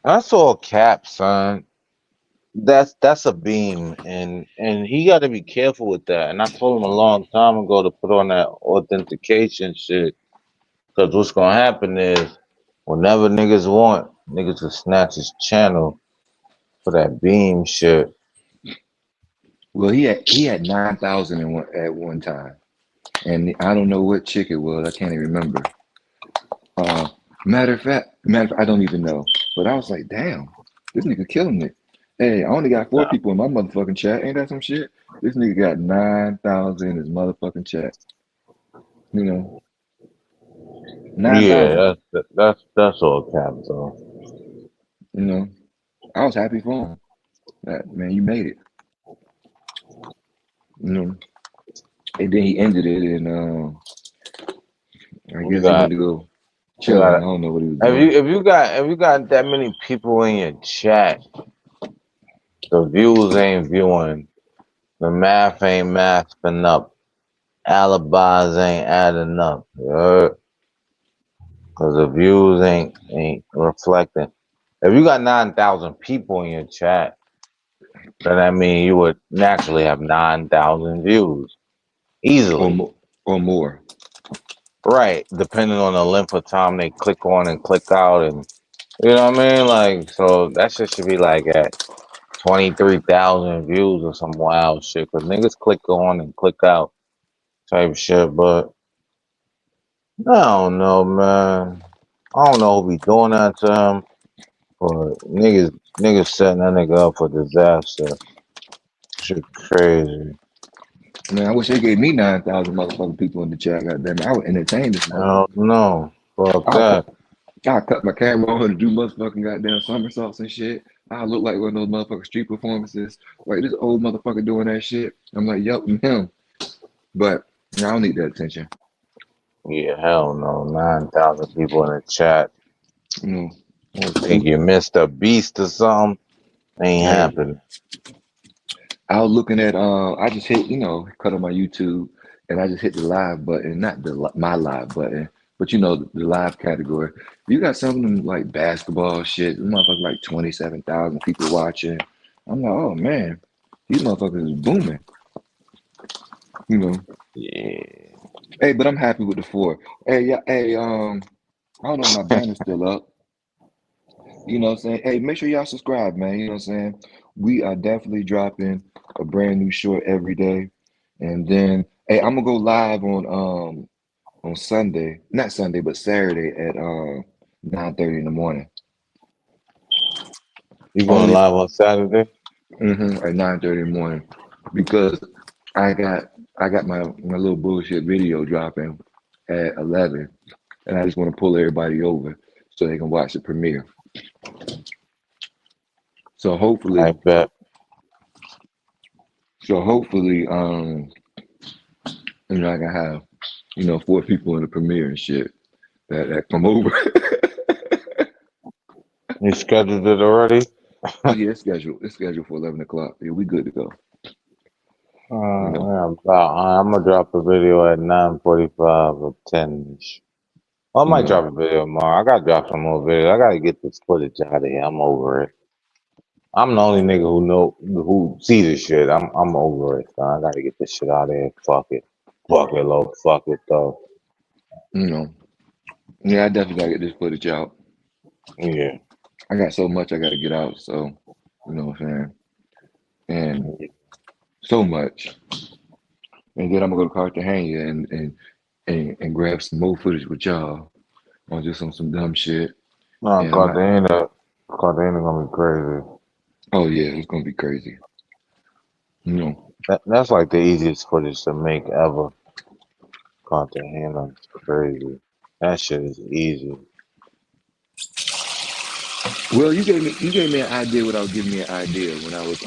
That's all cap, son. That's a beam, and he got to be careful with that. And I told him a long time ago to put on that authentication shit, because what's gonna happen is whenever niggas want, niggas will snatch his channel for that beam shit. Well, he had 9,000 at one time, and I don't know what chick it was. I can't even remember. Uh, matter of fact, I don't even know. But I was like, damn, this nigga killing it. Hey, I only got four Nah. people in my motherfucking chat. Ain't that some shit? This nigga got 9,000 in his motherfucking chat. You know, Yeah, 9,000. that's all cap though. You know, I was happy for him. Man, you made it. You know, and then he ended it, and I You guess he went got to go you chilling. I got don't know what he was if you doing. if you got that many people in your chat, the views ain't viewing, the math ain't mathing up, alibis ain't adding up. Cause the views ain't reflecting. If you got 9,000 people in your chat, then that means you would naturally have 9,000 views Or easily. more, or more. Right, depending on the length of time they click on and click out, and you know what I mean. Like, so that shit should be like at 23,000 views or some wild shit. Cause niggas click on and click out type shit. But I don't know, man. I don't know who be doing that to him. But niggas setting that nigga up for disaster. Shit crazy. Man, I wish they gave me 9,000 motherfucking people in the chat. Goddamn it, I would entertain this I don't motherfucker. know. Fuck I'll cut, that. I'll cut my camera on to do motherfucking goddamn somersaults and shit. I look like one of those motherfucking street performances. Like this old motherfucker doing that shit. I'm like, yup, him. But I don't need that attention. Yeah, hell no. 9,000 people in the chat. You know, You think you missed a beast or something? Ain't hey, happening. I was looking at I just hit cut on my YouTube, and I just hit the live button, not my live button, but the live category. You got something like basketball shit. Motherfucker like 27,000 people watching. I'm like, oh man, these motherfuckers is booming. You know. Yeah. Hey, but I'm happy with the four. Hey, yeah, hey, I don't know if my banner's still up. You know what I'm saying? Hey, make sure y'all subscribe, man. You know what I'm saying? We are definitely dropping a brand new short every day. And then hey, I'm gonna go live on Sunday. Not Sunday, but Saturday at 9:30 in the morning. You going Only live on Saturday? at 9:30 in the morning. Because I got I got my little bullshit video dropping at 11. And I just want to pull everybody over so they can watch the premiere. So I hopefully, bet. so hopefully, I can have, four people in the premiere and shit that come over. You scheduled it already? Oh yeah, it's scheduled. It's scheduled for 11 o'clock. Yeah, we good to go. You know. Yeah, I'm gonna drop a video at 9:45 or 10ish. I You might know. drop a video tomorrow. I gotta drop some more videos. I gotta get this footage out of here. I'm over it. I'm the only nigga who see this shit. I'm over it. Son. I gotta get this shit out of here. Fuck it. Fuck it, low. Fuck it, though. You know. Yeah, I definitely gotta get this footage out. Yeah. I got so much I gotta get out. So, you know what I'm saying? And so much. And then I'm gonna go to Cartagena and grab some more footage with y'all on just on some dumb shit. No, And I might. Cartagena gonna be crazy. Oh yeah, it's gonna be crazy. You know. That's like the easiest footage to make ever. Cartagena is crazy. That shit is easy. Well, you gave me an idea without giving me an idea when I was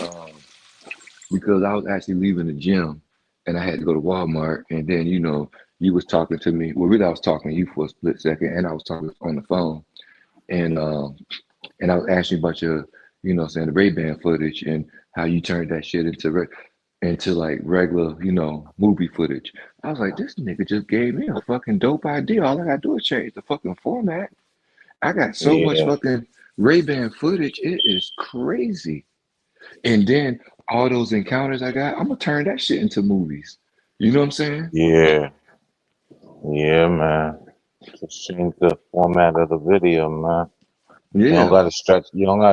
because I was actually leaving the gym and I had to go to Walmart and then you was talking to me. Well, really I was talking to you for a split second and I was talking on the phone and and I was asking you about your saying the Ray-Ban footage and how you turned that shit into like regular movie footage. I was like, this nigga just gave me a fucking dope idea. All I gotta do is change the fucking format. I got so much Yeah, fucking Ray-Ban footage. It is crazy. And then all those encounters I got, I'm gonna turn that shit into movies. You know what I'm saying? yeah, yeah, man. Just change the format of the video, man. Yeah, You don't gotta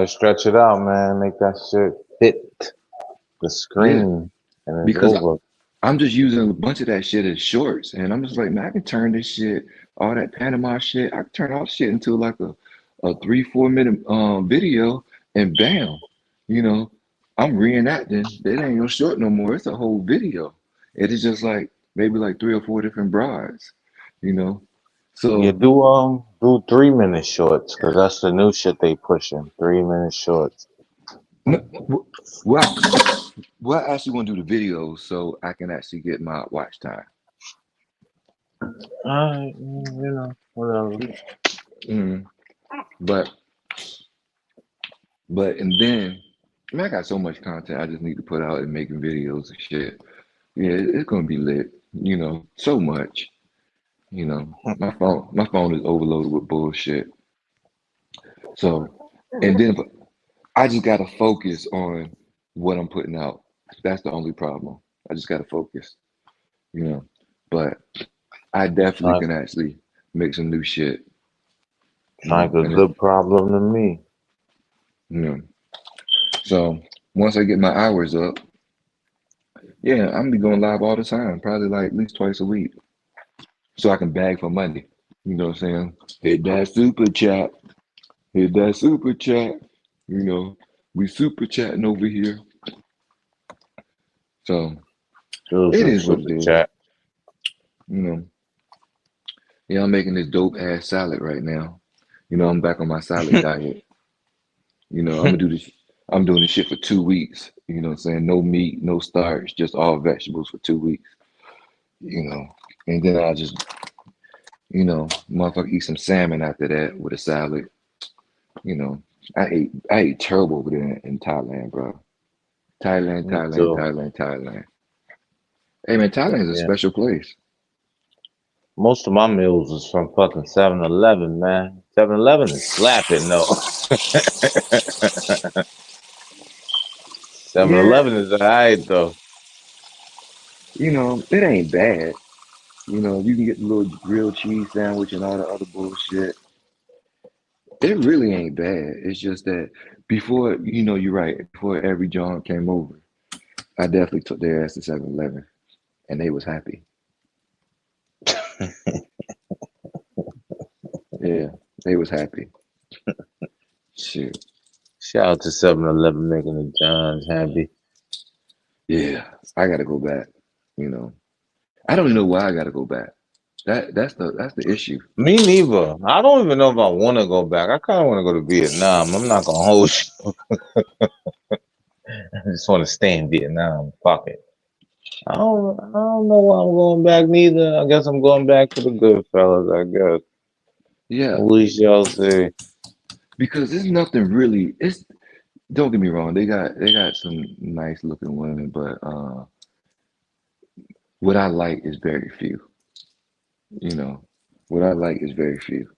stretch it out, man. Make that shit hit the yeah. screen and it's Because over. I'm just using a bunch of that shit as shorts, and I'm just like, man, I can turn this shit, all that Panama shit, I can turn all shit into like a 3 4 minute video, and bam, you know, I'm reenacting. It ain't no short no more. It's a whole video. It is just like maybe like 3 or 4 different brides, you know. You So do 3 minute shorts, cause that's the new shit they pushing. 3 minute shorts. well, well, I actually want to do the videos so I can actually get my watch time. Alright, whatever. Mhm. But and then man, I got so much content I just need to put out and making videos and shit. Yeah, it's gonna be lit. So much. My phone is overloaded with bullshit. So, and then I just gotta focus on what I'm putting out. That's the only problem. I just gotta focus. You know, but I definitely Sounds can actually make some new shit. like a And it's good problem to me. you know. So once I get my hours up, yeah, I'm gonna be going live all the time, probably like at least twice a week, so I can bag for money. You know what I'm saying? Hit that super chat. Hit that super chat. You know, we super chatting over here. So Do it some is what it super is. chat. You know, yeah, I'm making this dope ass salad right now. I'm back on my salad diet. I'm gonna do this. I'm doing this shit for 2 weeks. You know what I'm saying? No meat, no starch, just all vegetables for 2 weeks. You know, and then I just, motherfucker eat some salmon after that with a salad. You know, I ate terrible over there in Thailand, bro. Thailand, Me Thailand, too. Thailand, Thailand. Hey man, Thailand is a Yeah. special place. Most of my meals is from fucking 7-Eleven, man. 7-Eleven is slapping though. Yeah, 7-Eleven is alright though. it ain't bad. You can get the little grilled cheese sandwich and all the other bullshit. It really ain't bad. It's just that before, you're right. Before every John came over, I definitely took their ass to 7-Eleven, and they was happy. Yeah, they was happy. Shit. Shout out to 7-Eleven making the Johns happy. Yeah, I gotta go back. You know, I don't even know why I gotta go back. That's the issue. Me neither. I don't even know if I want to go back. I kind of want to go to Vietnam. I'm not gonna hold you. I just want to stay in Vietnam. Fuck it. I don't know why I'm going back neither. I guess I'm going back to the good fellas, I guess. Yeah, We shall see. because there's nothing really. It's Don't get me wrong. They got some nice looking women, but what I like is very few. You know, what I like is very few.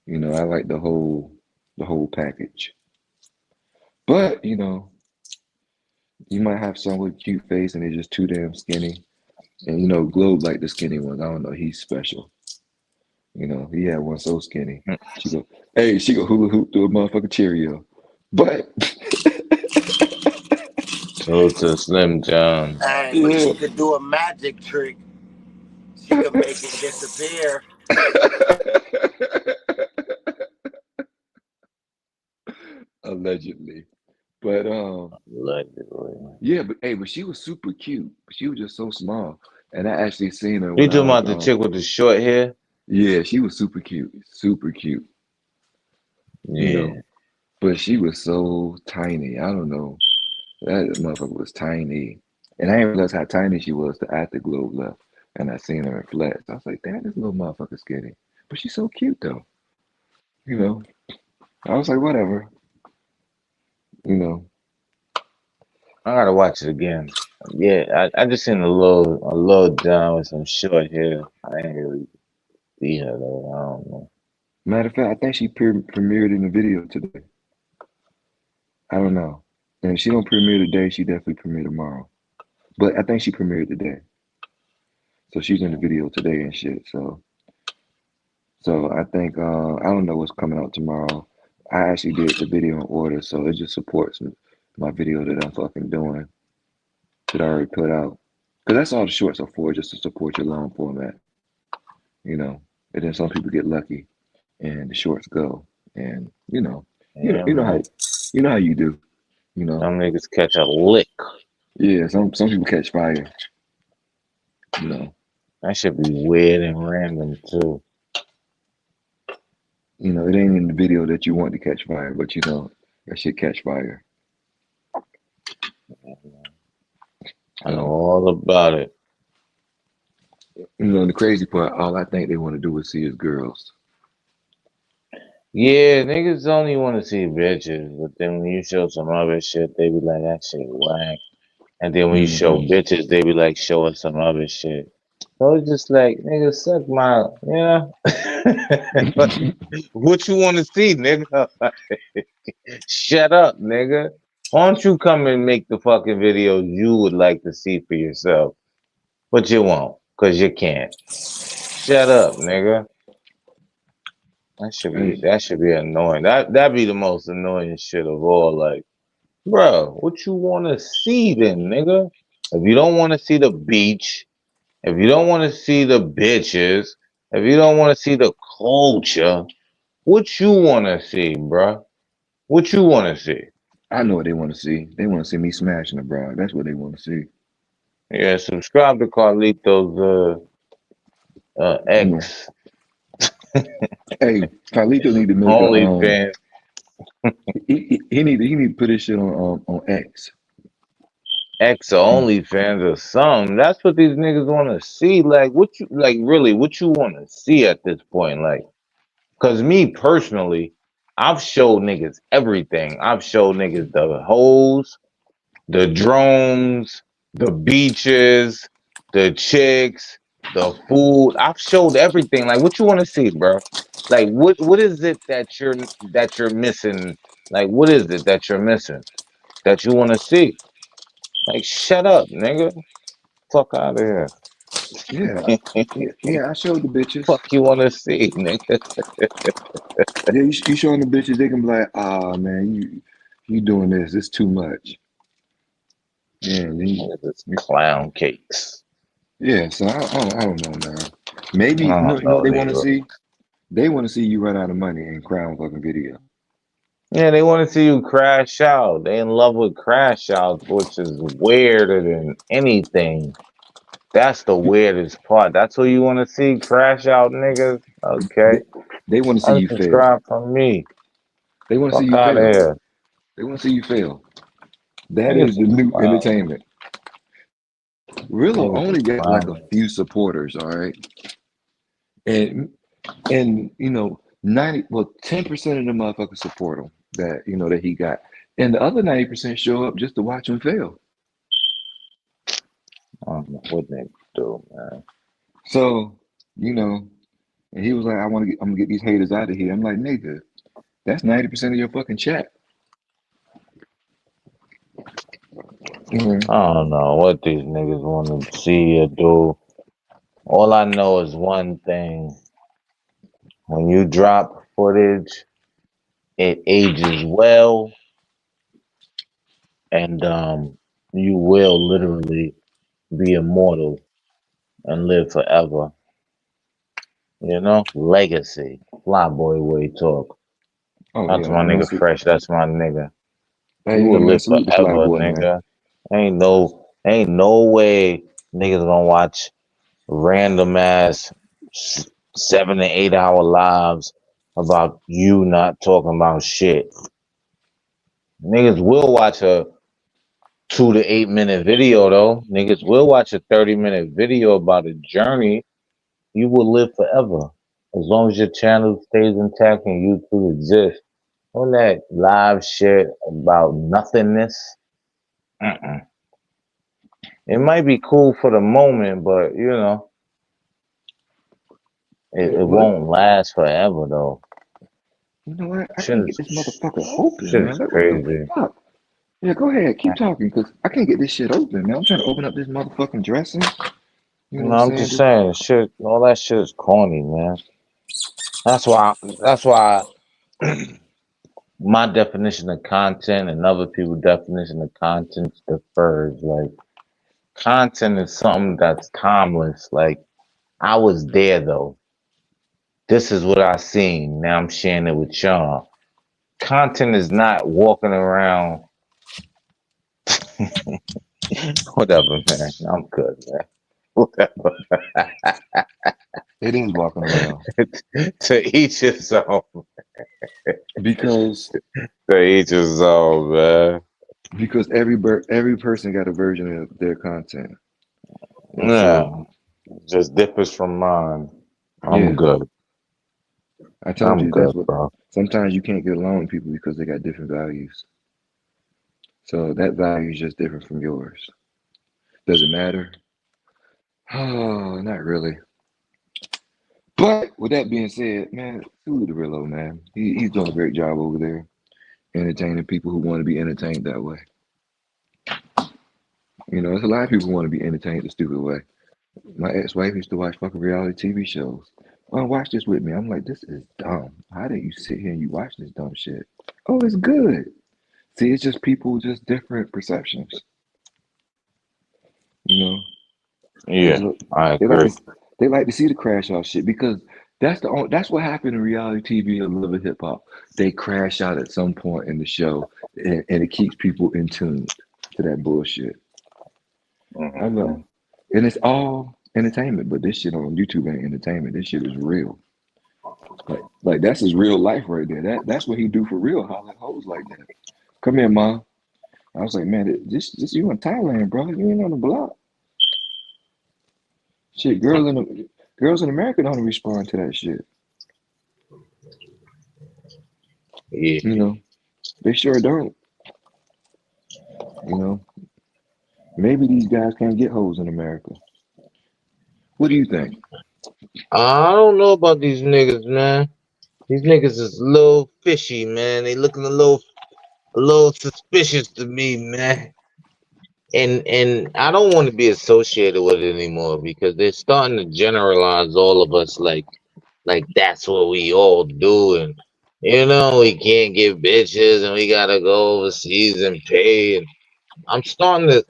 I like the whole package. But you might have some with cute face and they're just too damn skinny. And Globe like the skinny ones. I don't know. He's special. He had one so skinny. She go hula hoop through a motherfucking Cheerio. But So to Slim John. Hey, but yeah, she could do a magic trick. She could make it disappear. allegedly. But Allegedly. yeah, but she was super cute. She was just so small. And I actually seen her You when I talking was about the chick with the short hair? yeah, she was super cute. Super cute, you know. Yeah. But she was so tiny. I don't know. That motherfucker was tiny. And I didn't realize how tiny she was till after Globe left. And I seen her in flats. I was like, damn, this little motherfucker skinny. But she's so cute though. You know. I was like, whatever. You know. I gotta watch it again. Yeah, I just seen a little John with some short hair. I ain't really see her though. I don't know. Matter of fact, I think she premiered in the video today. I don't know. And if she don't premiere today, she definitely premiere tomorrow. But I think she premiered today. So she's in the video today and shit. So I think I don't know what's coming out tomorrow. I actually did the video in order, so it just supports my video that I'm fucking doing that I already put out. Cause that's all the shorts are for, just to support your long format, you know. And then some people get lucky and the shorts go, and Yeah, you know how man. you do, you know. Some niggas catch a lick. Yeah, some people catch fire, you know. That should be weird and random too. It ain't in the video that you want to catch fire, but that shit catch fire. I know So, all about it. the crazy part, all I think they want to do is see is girls. Yeah, niggas only want to see bitches, but then when you show some other shit, they be like, that shit whack. And then when you show Hmm. bitches, they be like, show us some other shit. So it's just like, nigga, suck my, like, what you want to see, nigga? Shut up, nigga. Why don't you come and make the fucking videos you would like to see for yourself? But you won't, because you can't. Shut up, nigga. Hey, That should be annoying. That'd be the most annoying shit of all. Like, bro, what you want to see then, nigga? If you don't want to see the beach, if you don't want to see the bitches, if you don't want to see the culture, what you want to see, bro? What you want to see? I know what they want to see. They want to see me smashing a broad. That's what they want to see. Yeah, subscribe to Carlito's Yeah. X Hey, Carlito need to make a OnlyFans. he need to put his shit on X. X or OnlyFans or something. That's what these niggas want to see. Like, what you like? Really, what you want to see at this point? Like, cause me personally, I've showed niggas everything. I've showed niggas the hoes, the drones, the beaches, the chicks, the food. I've showed everything. Like, what you want to see, bro? Like, what is it that you're missing? Like, what is it that you're missing that you want to see? Like, shut up, nigga. Fuck out of here. Yeah, yeah. I showed the bitches. Fuck you want to see, nigga? Yeah, you showing the bitches. They can be like, ah, man, you doing this? It's too much. Yeah, Niggas is clown cakes. yeah. So I don't know, man. Maybe I don't you know what know, they want to nigga. see. They want to see you run out of money and cry on fucking video. Yeah, they want to see you crash out. They in love with crash outs, which is weirder than anything. That's the weirdest part. That's what you want to see, crash out niggas. Okay, They they want to see you fail. unsubscribe from me. They want to see Fuck you out of fail. here. They want to see you fail. That Niggas is the is new clown. entertainment. Real Niggas is only got like a clown. few supporters, all right, and you know 10% of the motherfuckers support him that you know that he got, and the other 90% show up just to watch him fail. I don't know what niggas do, man. So you know, and he was like, I'm gonna get these haters out of here. I'm like, nigga, that's 90% of your fucking chat. Mhm. I don't know what these niggas want to see or do. All I know is one thing. When you drop footage, it ages well, and you will literally be immortal and live forever. You know, legacy, flyboy way talk. Oh That's yeah, my man. nigga Fresh. That's my nigga. Hey, You you know, will man, live salute the fly forever, boy, man. nigga. Ain't no way niggas gonna watch random ass 7 to 8 hour lives about you not talking about shit. Niggas will watch a 2 to 8 minute video though. Niggas will watch a 30-minute video about a journey. You will live forever as long as your channel stays intact and YouTube exists. On that live shit about nothingness, uh-uh. It might be cool for the moment, but Yeah, it well, won't last forever though. you know what? I can't Shit get is this motherfucker open, shit man. is Like, what the crazy. fuck? Yeah, go ahead, keep talking, cause I can't get this shit open, man. I'm trying to open up this motherfucking dressing. You know what I'm I'm saying? just saying, shit. All that shit is corny, man. That's why. That's why. My definition of content and other people's definition of content differs. Like content is something that's timeless. Like I was there though. This is what I seen. Now I'm sharing it with y'all. Content is not walking around. Whatever, man. I'm good, man. Whatever. It is walking around To each his own. because To each his own, man. every person got a version of their content, and Yeah, so just differs from mine. I'm yeah, good. I told I'm you that's good, what. bro. Sometimes you can't get along with people because they got different values. So that value is just different from yours. Does it matter? Oh, not really. But with that being said, man, salute to Rillo, man. He's doing a great job over there, entertaining people who want to be entertained that way. You know, there's a lot of people who want to be entertained the stupid way. My ex-wife used to watch fucking reality TV shows. Oh, watch this with me. I'm like, this is dumb. How do you sit here and you watch this dumb shit? Oh, it's good. See, it's just people, just different perceptions. You know, they Yeah, just I they like agree. to they like to see the crash out shit because that's what happened in reality TV and Love and Hip Hop. They crash out at some point in the show, and it keeps people in tune to that bullshit. I love, Mhm. and it's all entertainment, but this shit on YouTube ain't entertainment. This shit is real. Like that's his real life right there. That's what he do for real. Holler at hoes like that. Come here, mom. I was like, man, this you in Thailand, bro. You ain't on the block. Shit, girls in America don't respond to that shit. You Yeah. know, they sure don't. You know, maybe these guys can't get hoes in America. What do you think? I don't know about these niggas, man. These niggas is a little fishy, man. They looking a little suspicious to me, man. and I don't want to be associated with it anymore because they're starting to generalize all of us like that's what we all do, and we can't get bitches and we gotta go overseas and pay. And I'm starting to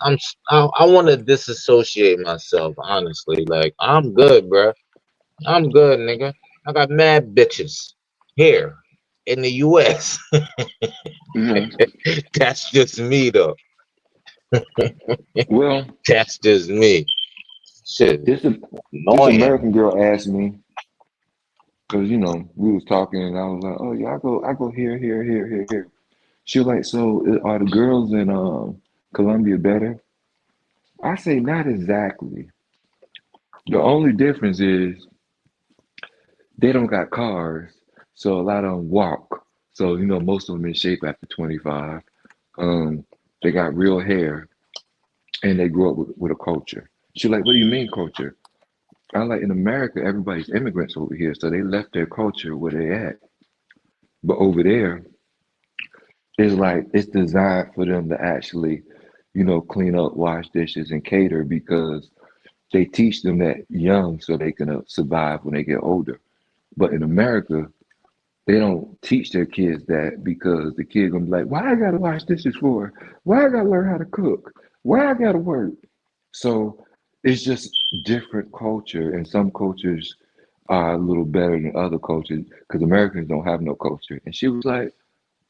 I want to disassociate myself, honestly. Like, I'm good, bruh. I'm good, nigga. I got mad bitches here in the U.S. Mhm. That's just me, though. Well, That's just me. Shit, this this annoying. American girl asked me because we was talking and I was like, oh yeah, I go here, here, here, here, here. She was like, so are the girls in Colombia better? I say not exactly. The only difference is they don't got cars, so a lot of them walk. So most of them in shape after 25. Um, they got real hair and they grew up with a culture. She like, what do you mean culture? I like in America, everybody's immigrants over here, so they left their culture where they at. But over there, it's like it's designed for them to actually, clean up, wash dishes, and cater because they teach them that young so they can survive when they get older. But in America, they don't teach their kids that because the kid gonna be like, why I gotta wash dishes for? Why I gotta learn how to cook? Why I gotta work? So it's just different culture, and some cultures are a little better than other cultures because Americans don't have no culture. And she was like,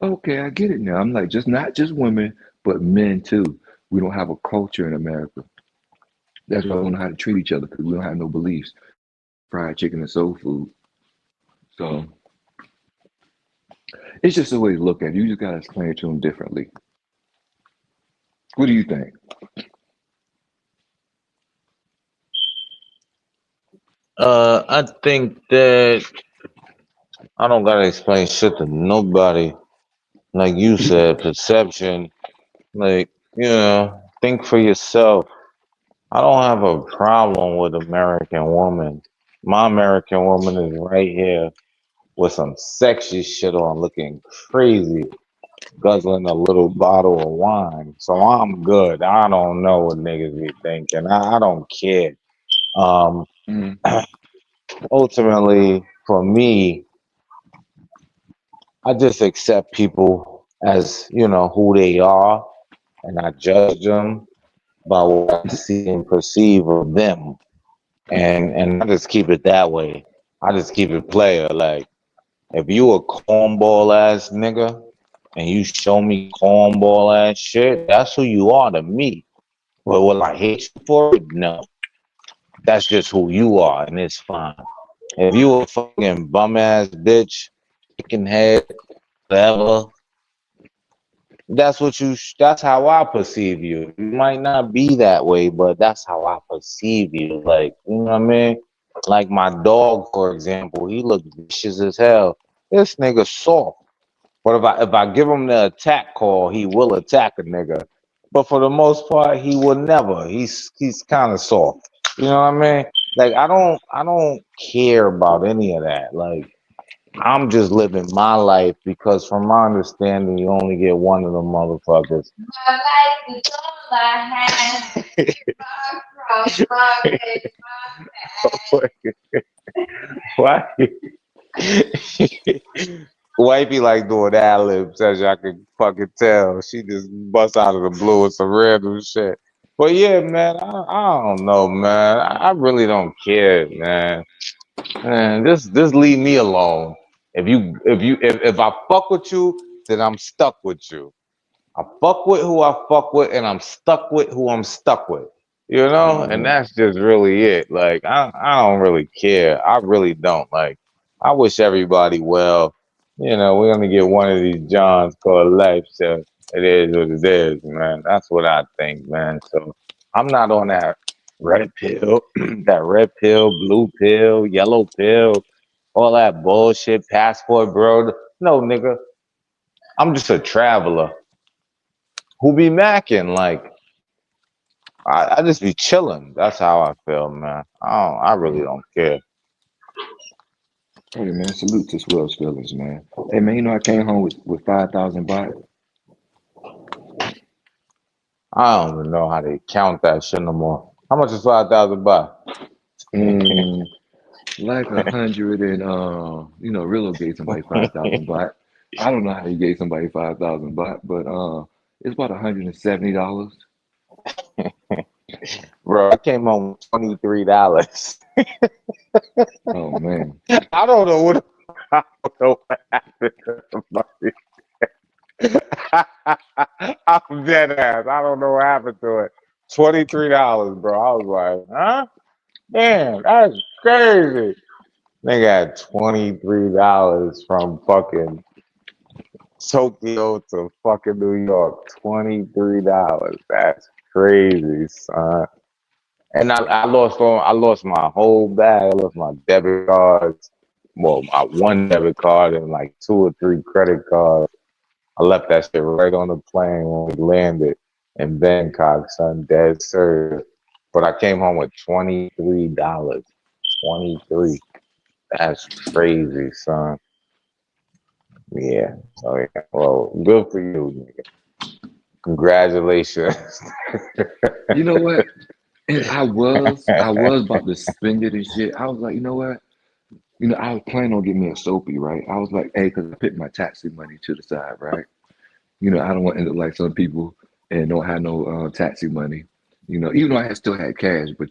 okay, I get it now. I'm like, just not just women, but men too. We don't have a culture in America. That's why we don't know how to treat each other because we don't have no beliefs. We just fried chicken and soul food. So it's just a way to look at it. You just gotta explain it to them differently. What do you think? I think that I don't gotta explain shit to nobody. Like you said, perception. Like, think for yourself. I don't have a problem with American woman. My American woman is right here with some sexy shit on, looking crazy, guzzling a little bottle of wine. So I'm good. I don't know what niggas be thinking. I don't care. Um, Mm, ultimately, for me, I just accept people as, who they are, and I judge them by what I see and perceive of them. And I just keep it that way. I just keep it player. Like, if you a cornball ass nigga and you show me cornball ass shit, that's who you are to me. But will I hate you for it? No. That's just who you are, and it's fine. If you a fucking bum ass bitch, chicken head, whatever, that's how I perceive you. You might not be that way, but that's how I perceive you. Like, you know what I mean? Like my dog, for example, he look vicious as hell. This nigga soft. But if I give him the attack call, he will attack a nigga. But for the most part, he will never. He's kind of soft. You know what I mean? Like, I don't care about any of that. Like, I'm just living my life because, from my understanding, you only get one of them motherfuckers. My life is all I have. From Why? Wifey like doing ad libs, as y'all can fucking tell. She just busts out of the blue with some random shit. But yeah, man, I don't know, man. I really don't care, man. Man, just leave me alone. If I fuck with you, then I'm stuck with you. I fuck with who I fuck with, and I'm stuck with who I'm stuck with. And mm, that's just really it. Like, I don't really care. I really don't. Like, I wish everybody well. We only get one of these Johns called life, so it is what it is, man. That's what I think, man. So I'm not on that red pill, that red pill, blue pill, yellow pill, all that bullshit, passport, bro. No, nigga. I'm just a traveler who be macking. Like, I just be chilling. That's how I feel, man. I really mm. don't care. Hey man, salute to Swell's feelings, man. Hey man, I came home with 5,000 baht. I don't even know how they count that shit no more. How much is 5,000 baht? Mm, like 100 and Rillo gave somebody 5,000 baht. I don't know how he gave somebody 5,000 baht, but it's about $170. Bro, I came home with $23. Oh man. I don't know what I don't know what happened to the money. I'm dead ass. I don't know what happened to it. $23, bro. I was like, huh? Damn, that's crazy. They got $23 from fucking Tokyo to fucking New York. $23. That's crazy, son. And I lost my whole bag. I lost my debit cards. Well, my one debit card and like two or three credit cards. I left that shit right on the plane when we landed in Bangkok, son, dead serious. But I came home with $23. 23. That's crazy, son. Yeah. So yeah. Well, good for you, nigga. Congratulations. You know what? And I was about to spend it and shit. I was like, you know what? I was planning on getting me a soapy, right? I was like, hey, because I picked my taxi money to the side, right? I don't want to end up like some people and don't have no taxi money. Even though still had cash, but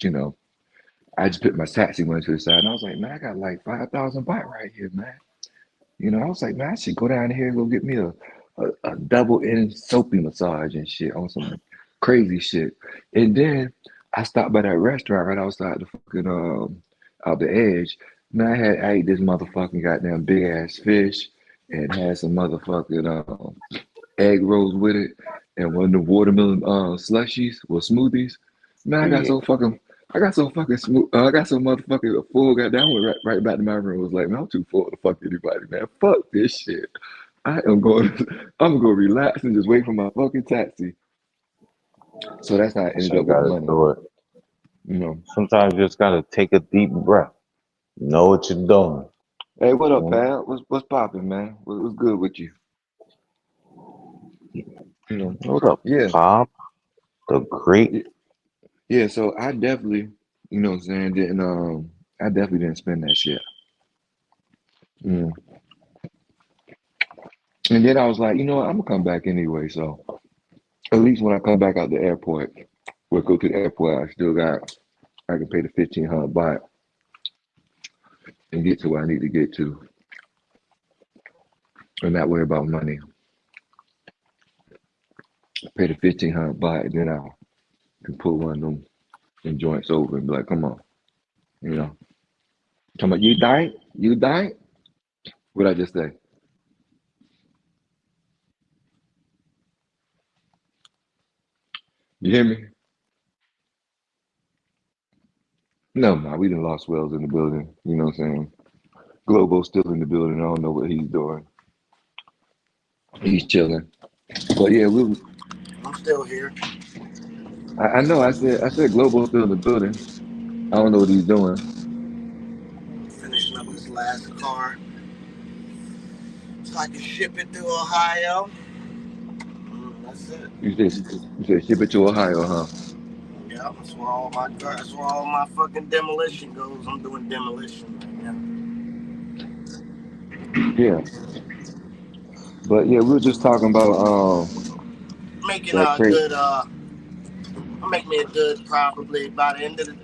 I just put my taxi money to the side, and I was like, man, I got like 5,000 baht right here, man. I was like, man, I should go down here and go get me a double end soapy massage and shit on some crazy shit. And then I stopped by that restaurant right outside the fucking out the edge. Man, I ate this motherfucking goddamn big ass fish and had some motherfucking egg rolls with it, and one of the watermelon slushies or smoothies. Man, Yeah. I got so fucking smooth. I got so motherfucking full. Goddamn, I went right back to my room. Was like, man, I'm too full to fuck anybody, man. Fuck this shit. I am going. I'm gonna go relax and just wait for my fucking taxi. So that's how I That's ended how you up with the gotta money. do it. You know. Sometimes you just gotta take a deep breath. Know what you're doing. Hey, what up, Mhm. pal? What's popping, man? What's good with you? You know. What up, Yeah. Pop? The great. y- Yeah. So I definitely, what I'm saying, didn't I definitely didn't spend that shit. Mm. And then I was like, you know what? I'm gonna come back anyway. So at least when I come back out the airport, we'll go to the airport. I can pay the 1,500 baht and get to where I need to get to, and not worry about money. Pay the 1,500 baht, and then I can pull one of them joints over and be like, come on, you know. Talking about you died? You died? What I just say? You hear me? No, man, we done lost Wells in the building. You know what I'm saying? Globo's still in the building. I don't know what he's doing. He's chilling. But yeah, I'm still here. I know. I said Globo's still in the building. I don't know what he's doing. Finishing up this last car so I can ship it through Ohio. That's it. You said ship it to Ohio, huh? Yeah, that's where all my fucking demolition goes. I'm doing demolition right now. Yeah. But yeah, we were just talking about Making that a crate. good I'll make me a good probably by the end of the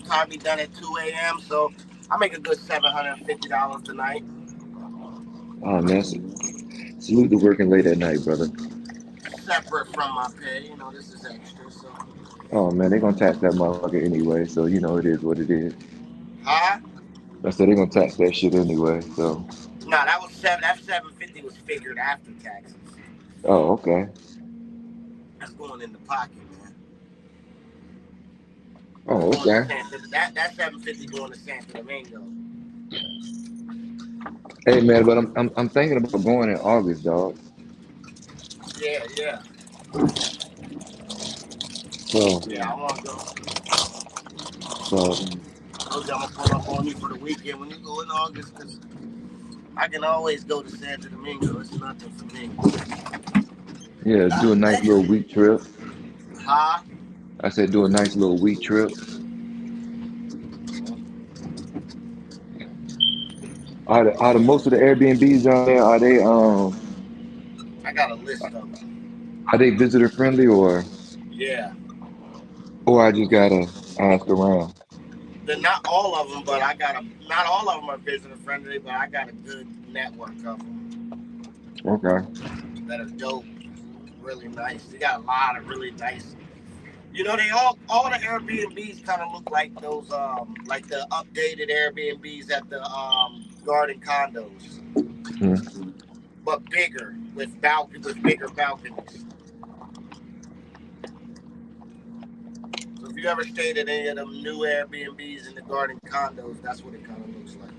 probably done at 2 a.m. So I make a good $750 tonight. Oh man, salute to working late at night, brother. Separate from my pay. This is extra. So Oh man, they gonna tax that motherfucker anyway, so it is what it is. huh? I said they gonna tax that shit anyway, so No, that 750 was figured after taxes. oh okay. That's going in the pocket, man. That's Oh going to okay. Santa. That 750 going to Santo Domingo. Hey man, but I'm thinking about going in August, dog. Yeah, yeah, So yeah. I want to go. so Told you I'm gonna pull up on you for the weekend when you go in August, cause I can always go to Santo Domingo. It's nothing for me. yeah, do a nice little week trip. Huh? I said do a nice little week trip. Are the most of the Airbnbs down there I got a list of them. are they visitor friendly Yeah. or I just gotta ask around? They're not all of them, but I got a. Not all of them are visitor friendly, but I got a good network of them Okay. that are dope, really nice. They got a lot of really nice. You know, they all the Airbnbs kind of look like those like the updated Airbnbs at the garden condos, Hmm. but bigger with bigger balconies. So if you ever stayed at any of them new Airbnbs in the garden condos, that's what it kind of looks like.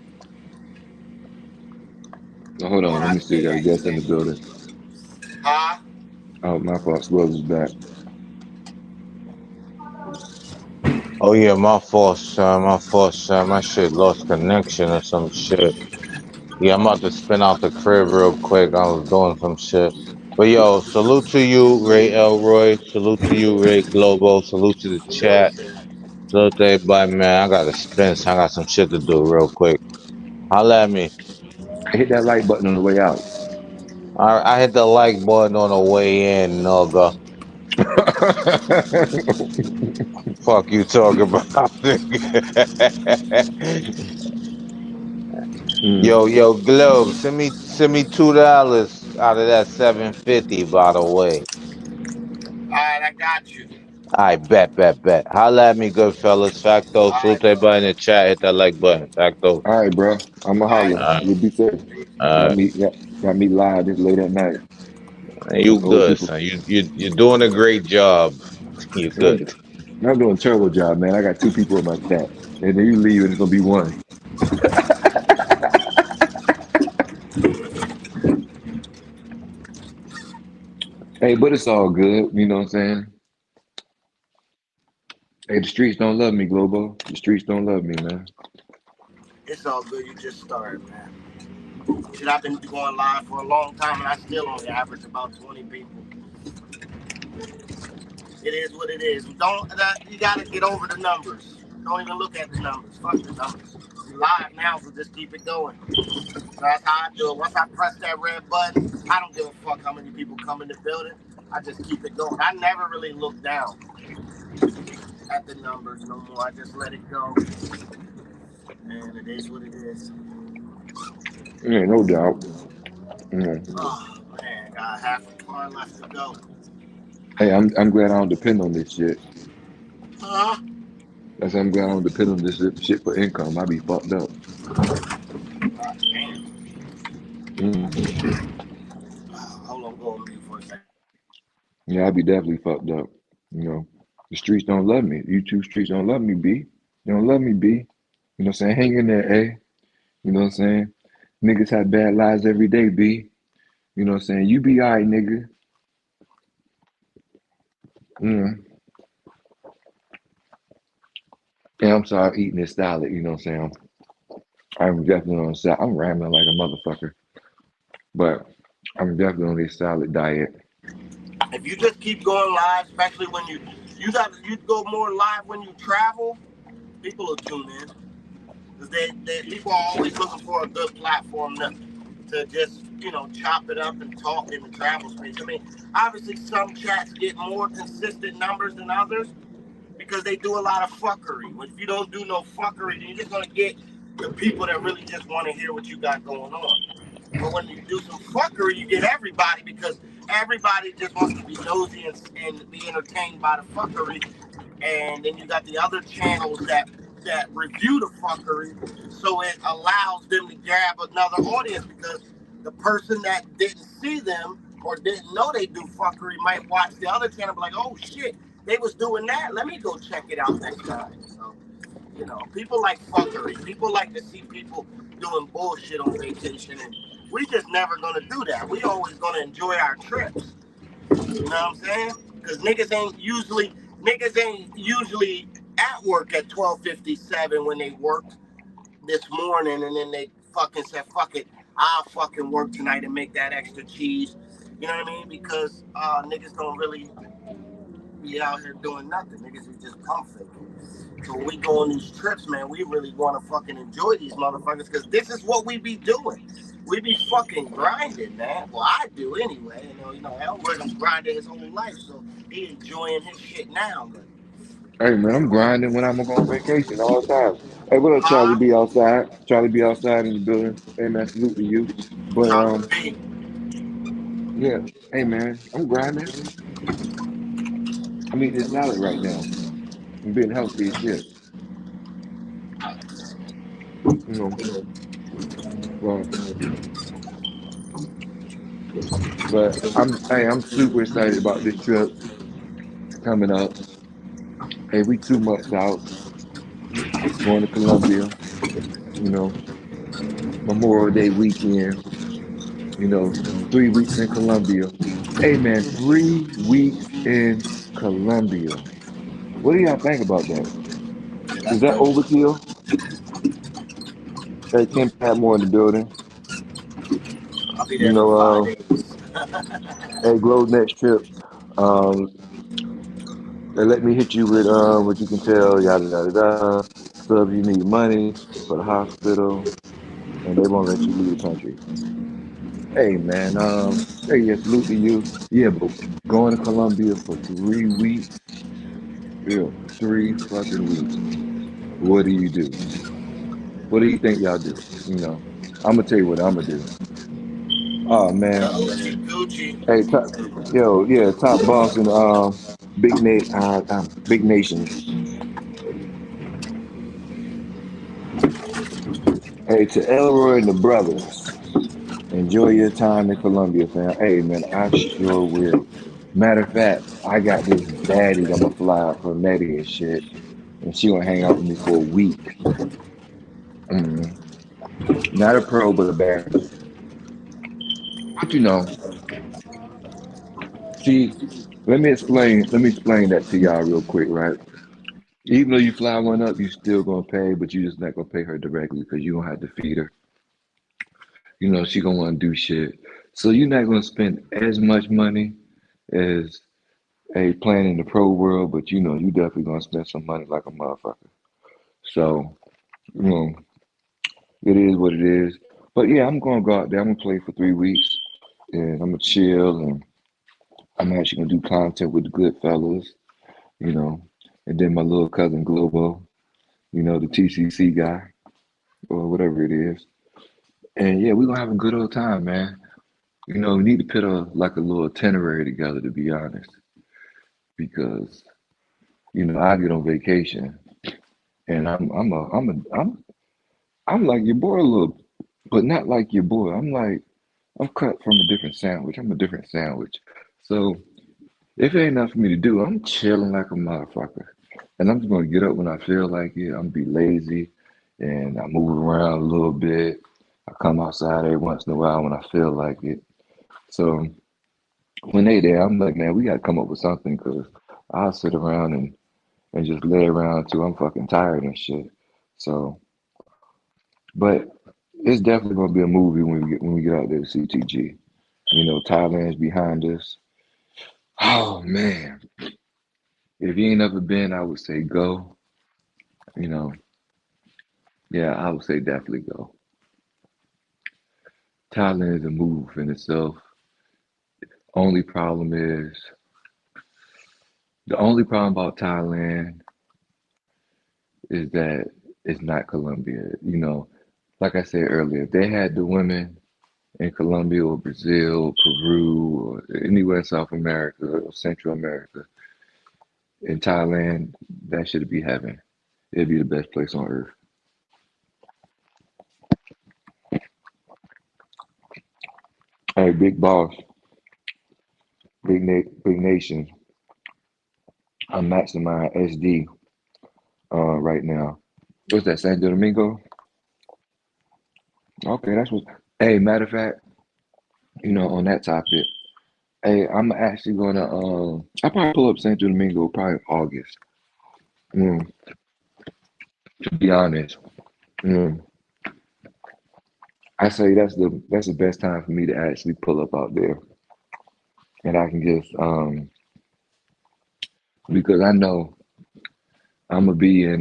Now, hold The on, one let I me see. stay Got a at guest used in to the be. building. Huh? Oh, my fault. Swells is back. Oh yeah, my fault, son. My fault, son. My shit lost connection or some shit. Yeah, I'm about to spin out the crib real quick. I was doing some shit. But yo, salute to you, Ray Elroy. Salute to you, Ray Globo. Salute to the chat. Salute. Salute to everybody, man. I gotta spin. So I got some shit to do real quick. Holla at me. Hit that like button on the way out. I hit the like button on the way in, nigga. Fuck you talking about, nigga. Mm. Yo, Globe, send me $2 out of that 750, by the way. All right, I got you. I bet. Holla at me, good fellas. All Facto. right, Salute bro. everybody in the chat. Hit that like button. Facto. All right, bro. I'ma All right, holler. Uh, You King. be safe. Peace. uh, Got me live this late at night. you Us old good, people. son. You're doing a great job. You I'm, good. I'm doing a terrible job, man. I got two people in my chat. And then you leave and it's gonna be one. Hey, but it's all good. You know what I'm saying? Hey, the streets don't love me, Globo. The streets don't love me, man. It's all good. You just started, man. Shit, I've been going live for a long time, and I still only average about 20 people. It is what it is. You gotta get over the numbers. Don't even look at the numbers. Fuck the numbers. You live now, so just keep it going. So that's how I do it. Once I press that red button, I don't give a fuck how many people come in the building. I just keep it going. I never really look down at the numbers no more. I just let it go, and it is what it is. Yeah, no doubt. Mm. Oh man, got half a car left to go. Hey, I'm glad I don't depend on this shit. Huh? That's I'm glad I don't depend on this shit for income. I be fucked up. God damn. Mm. Hold on, go on mute for a second. Yeah, I be definitely fucked up. You know, the streets don't love me. You two streets don't love me, B. You don't love me, B. You know what I'm saying? Hang in there, A. You know what I'm saying? Niggas have bad lives every day, B. You know what I'm saying? You be alright, nigga. Mm. Yeah, I'm sorry eating this salad, you know what I'm saying? I'm definitely on salad. I'm rambling like a motherfucker. But I'm definitely on this salad diet. If you just keep going live, especially when you go more live when you travel, people will tune in because they people are always looking for a good platform to just chop it up and talk in the travel space. I mean, obviously some chats get more consistent numbers than others because they do a lot of fuckery. If you don't do no fuckery, then you're just gonna get the people that really just want to hear what you got going on. But when you do some fuckery, you get everybody because everybody just wants to be nosy and be entertained by the fuckery. And then you got the other channels that review the fuckery, so it allows them to grab another audience because the person that didn't see them or didn't know they do fuckery might watch the other channel and be like, oh shit, they was doing that. Let me go check it out next time. So, people like fuckery. People like to see people doing bullshit on vacation, and we just never gonna do that. We always gonna enjoy our trips. You know what I'm saying? Because niggas ain't usually at work at 12:57 when they worked this morning, and then they fucking said, "Fuck it, I'll fucking work tonight and make that extra cheese." You know what I mean? Because niggas don't really be out here doing nothing. Niggas be just pump faking. So when we go on these trips, man, we really want to fucking enjoy these motherfuckers because this is what we be doing. We be fucking grinding, man. Well, I do anyway. Elwood grinding his whole life, so he enjoying his shit now. But Hey man, I'm grinding when I'm going on vacation all the time. Hey, what up, Charlie huh? B outside? Charlie B outside in the building. Hey man, salute to you. But Charlie B. yeah. Hey man, I'm grinding. I'm eating this salad right now. I'm being healthy as shit. You know, but I'm super excited about this trip coming up. Hey, we 2 months out, going to Colombia, you know, Memorial Day weekend, you know, 3 weeks in Colombia. Hey man, 3 weeks in Colombia. What do y'all think about that? Yeah, Is that's that dope. overkill? Hey, Kim Patmore in the building. I'll be You there for know, 5 days. hey, Glow next trip. Um, they let me hit you with what you can tell, yada yada yada. So if you need money for the hospital, and they won't let you leave the country. Hey man, hey, yeah, salute to you. Yeah, but going to Colombia for 3 weeks, yeah, 3 fucking weeks. What do you do? What do you think y'all do? I'm gonna tell you what I'm gonna do. Oh man, Gucci, Gucci. hey, yo, yeah, top boss and big nations. Hey, to Elroy and the brothers, enjoy your time in Colombia, fam. Hey man, I sure will. Matter of fact, I got this baddie that I'm gonna fly out for Nettie and shit, and she gonna hang out with me for a week. Mm, not a pro, but a baddie. But see, let me explain that to y'all real quick, right? Even though you fly one up, you still gonna pay, but you just not gonna pay her directly because you gonna have to feed her. She gonna wanna do shit. So you're not gonna spend as much money as playing in the pro world, but you definitely gonna spend some money like a motherfucker. So, you know, it is what it is. But yeah, I'm gonna go out there, I'm gonna play for 3 weeks and I'm gonna chill and I'm actually gonna do content with the Good Fellas, you know, and then my little cousin Globo, the TCC guy or whatever it is. And yeah, we're gonna have a good old time, man. We need to put a little itinerary together to be honest, because I get on vacation and I'm like your boy a little, but not like your boy. I'm cut from a different sandwich. I'm a different sandwich. So if it ain't enough for me to do, I'm chilling like a motherfucker. And I'm just gonna get up when I feel like it. I'm gonna be lazy and I move around a little bit. I come outside every once in a while when I feel like it. So when they there, I'm like, man, we gotta come up with something because I'll sit around and just lay around till I'm fucking tired and shit. So, but it's definitely gonna be a movie when we get out there to CTG. Thailand's behind us. Oh man, if you ain't never been, I would say go. You know, yeah, I would say definitely go. Thailand is a move in itself. Only problem is the only problem about Thailand is that it's not Colombia. Like I said earlier, if they had the women in Colombia or Brazil, Peru, or anywhere in South America or Central America, in Thailand, that should be heaven. It'd be the best place on earth. Hey, big boss, big nation. I'm maxing my SD right now. What's that, Santo Domingo? Okay, that's what. Hey, matter of fact, on that topic, hey, I'm actually gonna I'll probably pull up Santo Domingo probably in August. Mm, to be honest, mm, I say that's the best time for me to actually pull up out there, and I can just because I know I'm gonna be in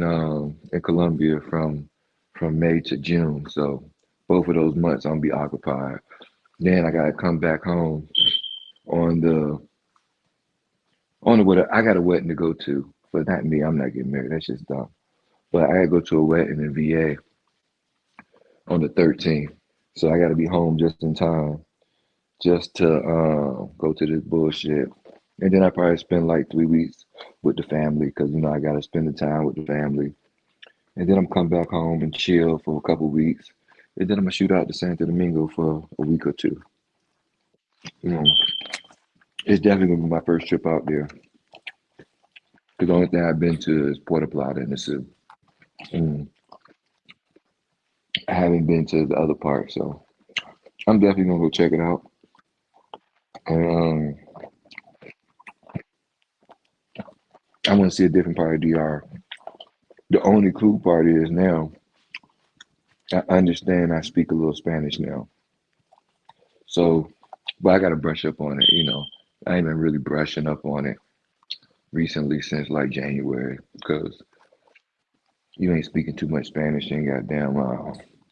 Colombia from May to June. So both of those months I'm gonna be occupied. Then I gotta come back home on the I got a wedding to go to, but not me. I'm not getting married. That's just dumb. But I gotta go to a wedding in VA on the 13th. So I gotta be home just in time just to go to this bullshit. And then I probably spend like 3 weeks with the family because I gotta spend the time with the family. And then I'm come back home and chill for a couple weeks. And then I'm gonna shoot out to Santo Domingo for a week or two. You know, it's definitely gonna be my first trip out there. Because the only thing I've been to is Puerto Plata and the Sioux. And I haven't been to the other part, so I'm definitely gonna go check it out. And I want to see a different part of DR. The only cool part is now I understand I speak a little Spanish now. So, but I got to brush up on it. I ain't been really brushing up on it recently since like January because you ain't speaking too much Spanish in goddamn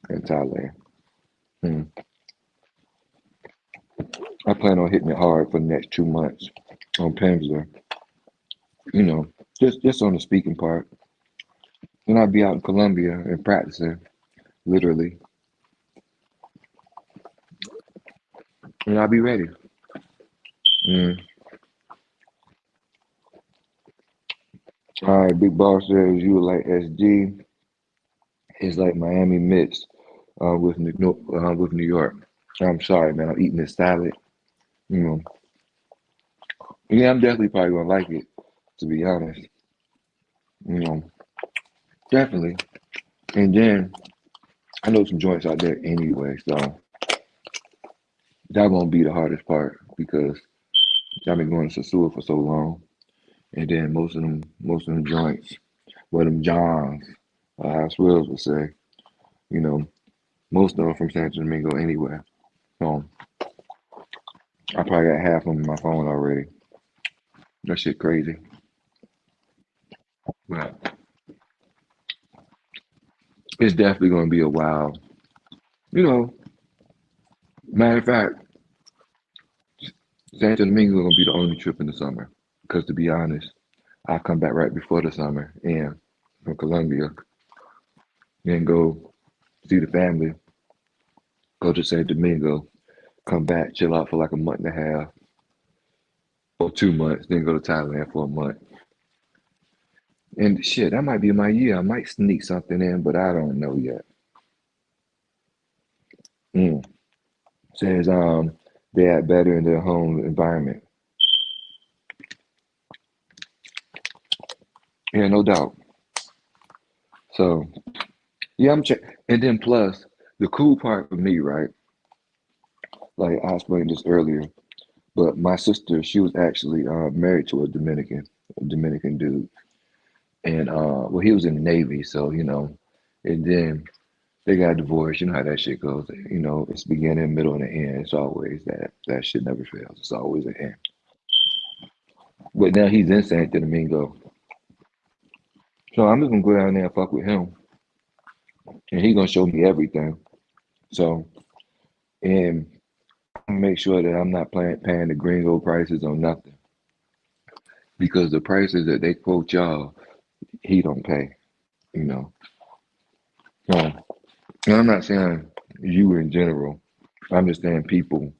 in Thailand. Hmm. I plan on hitting it hard for the next 2 months on Pimsleur. You know, just on the speaking part. Then I'll be out in Colombia and practicing literally, and I'll be ready. Mm. All right, Big Boss says you were like SG. It's like Miami mixed with New York. I'm sorry, man. I'm eating this salad. You know, yeah, I'm definitely probably gonna like it. To be honest, you know, definitely. And then I know some joints out there anyway, so that won't be the hardest part because I've been going to Sasua for so long, and then most of them joints, well, them Johns, as Swills would say, you know, most of them from Santo Domingo anyway. So I probably got half of them in my phone already. That shit crazy. But it's definitely gonna be a while. You know, matter of fact, Santo Domingo gonna be the only trip in the summer. Because to be honest, I come back right before the summer and from Colombia, then go see the family, go to Santo Domingo, come back, chill out for like a month and a half or 2 months, then go to Thailand for a month. And shit, that might be my year. I might sneak something in, but I don't know yet. Mm. Says they act better in their home environment. Yeah, no doubt. So yeah, I'm check. And then plus the cool part for me, right? Like I explained this earlier, but my sister, she was actually married to a Dominican dude, and well, he was in the Navy, so and then they got divorced. You know how that shit goes. It's beginning, middle, and the end. It's always that shit never fails. It's always an end. But now he's in Santo Domingo, so I'm just gonna go down there and fuck with him, and he gonna show me everything. So and make sure that I'm not paying the gringo prices on nothing because the prices that they quote y'all, he don't pay. You know, so and I'm not saying you in general. I'm just saying people,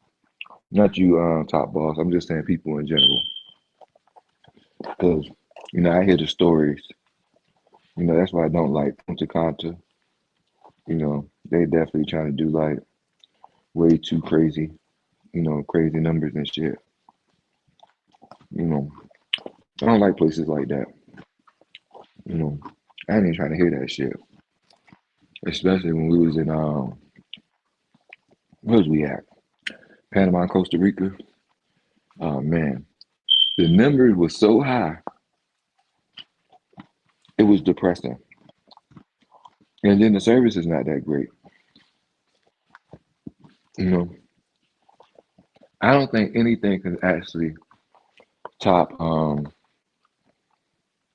not you, top boss. I'm just saying people in general because I hear the stories. That's why I don't like Punta Cana. They definitely trying to do like way too crazy. Crazy numbers and shit. You know, I don't like places like that. You know, I ain't even trying to hear that shit. Especially when we was in where was we at? Panama, Costa Rica. Oh man, the numbers was so high, it was depressing. And then the service is not that great. You know, I don't think anything can actually top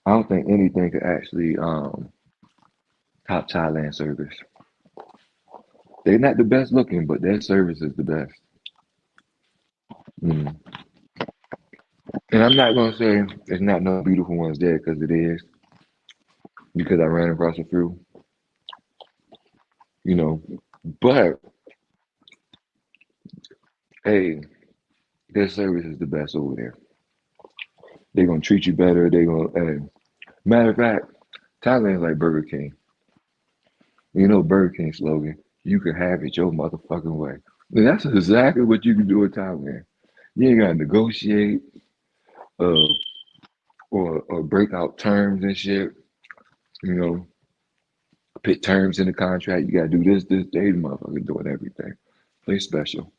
I don't think anything could actually top Thailand service. They're not the best looking, but their service is the best. Mm. And I'm not gonna say there's not no beautiful ones there because it is, because I ran across a few, you know. But hey, their service is the best over there. They're gonna treat you better. They're gonna. Hey, matter of fact, Thailand's like Burger King. You know Burger King slogan: "You can have it your motherfucking way." And that's exactly what you can do in Thailand. You ain't gotta negotiate uh, or break out terms and shit. You know, put terms in the contract. You gotta do this, this. They the motherfuckers doing everything. They special.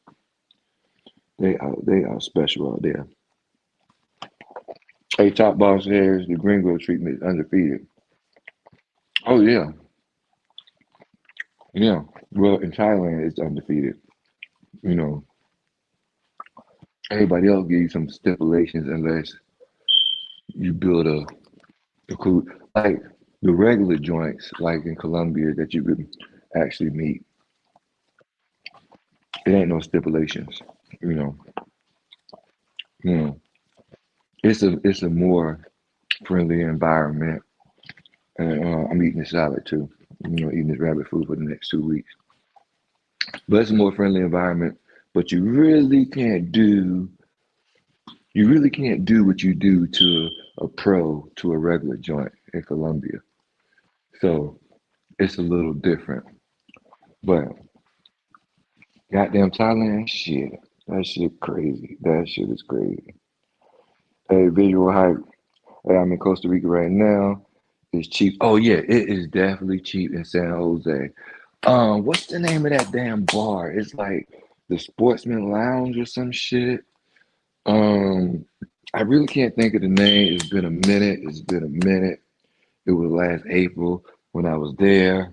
They are special out there. Hey, top boss says the gringo treatment is undefeated. Oh yeah, yeah. Well, in Thailand, it's undefeated. You know, everybody else give you some stipulations unless you build a cool, like the regular joints, like in Colombia that you could actually meet. It ain't no stipulations. You know, you know. It's a more friendly environment, and I'm eating a salad too. You know, eating this rabbit food for the next 2 weeks. But it's a more friendly environment. But you really can't do what you do to a pro to a regular joint in Colombia. So it's a little different. But goddamn Thailand, shit, that shit crazy. That shit is crazy. Hey, visual hype. Hey, I'm in Costa Rica right now. It's cheap. Oh yeah, it is definitely cheap in San Jose. What's the name of that damn bar? It's like the Sportsman Lounge or some shit. Um, I really can't think of the name. It's been a minute. It's been a minute. It was last April when I was there,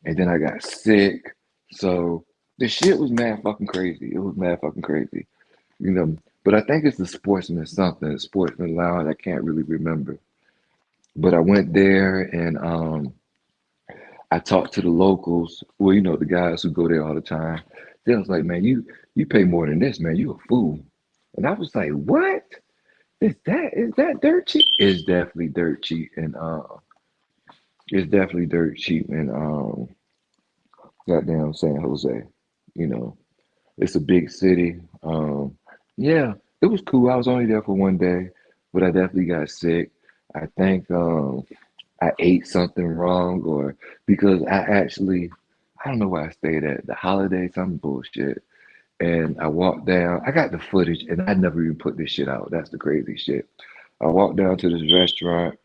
and then I got sick. So the shit was mad fucking crazy. It was mad fucking crazy, you know. But I think it's the Sportsman something, Sportsman Lounge. I can't really remember. But I went there and I talked to the locals. Well, you know, the guys who go there all the time. They was like, "Man, you pay more than this, man. You a fool." And I was like, "What? Is that dirt cheap?" It's definitely dirt cheap, and it's definitely dirt cheap in goddamn San Jose. You know, it's a big city. Yeah, it was cool. I was only there for one day, but I definitely got sick. I think I ate something wrong, or because I don't know where I stayed at, the Holiday, some bullshit. And I walked down, I got the footage, and I never even put this shit out. That's the crazy shit. I walked down to this restaurant,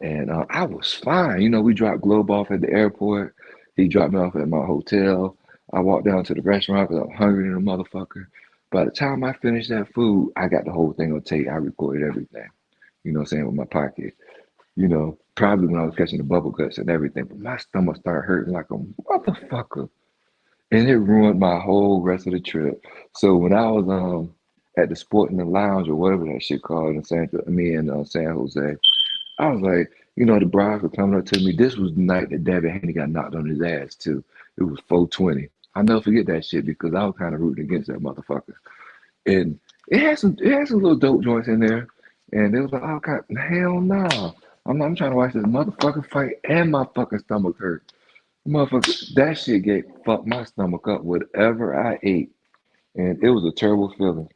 and I was fine. You know, we dropped Globe off at the airport. He dropped me off at my hotel. I walked down to the restaurant because I'm hungry than a motherfucker. By the time I finished that food, I got the whole thing on tape. I recorded everything, you know what I'm saying, with my pocket. You know, probably when I was catching the bubble guts and everything, but my stomach started hurting like a motherfucker. And it ruined my whole rest of the trip. So when I was at the Sport in the Lounge or whatever that shit called in San Jose, I was like, you know, the brides were coming up to me. This was the night that Devin Haney got knocked on his ass too. It was 420. I'll never forget that shit because I was kind of rooting against that motherfucker. And it had some little dope joints in there. And it was like, oh god, hell no. I'm trying to watch this motherfucker fight and my fucking stomach hurt. Motherfucker, that shit fucked my stomach up, whatever I ate. And it was a terrible feeling.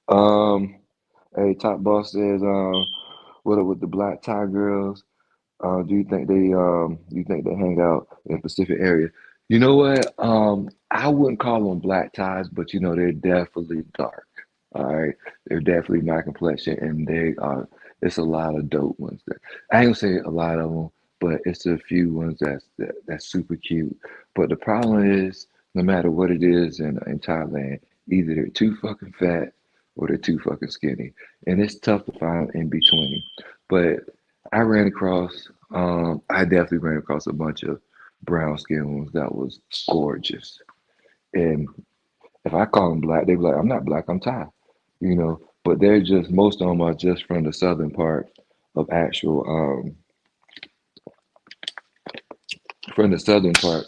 Um, hey, Top Boss says, what up with the black tie girls? Do you think they hang out in Pacific area? You know what? I wouldn't call them black ties, but you know they're definitely dark. All right, they're definitely my complexion, and they are. It's a lot of dope ones there. I ain't gonna say a lot of them, but it's a few ones that's super cute. But the problem is, no matter what it is in Thailand, either they're too fucking fat or they're too fucking skinny, and it's tough to find in between. But I definitely ran across a bunch of brown skin ones that was gorgeous. And if I call them black, they be like, I'm not black, I'm Thai. You know, but they're just most of them are just from the southern part of actual from the southern part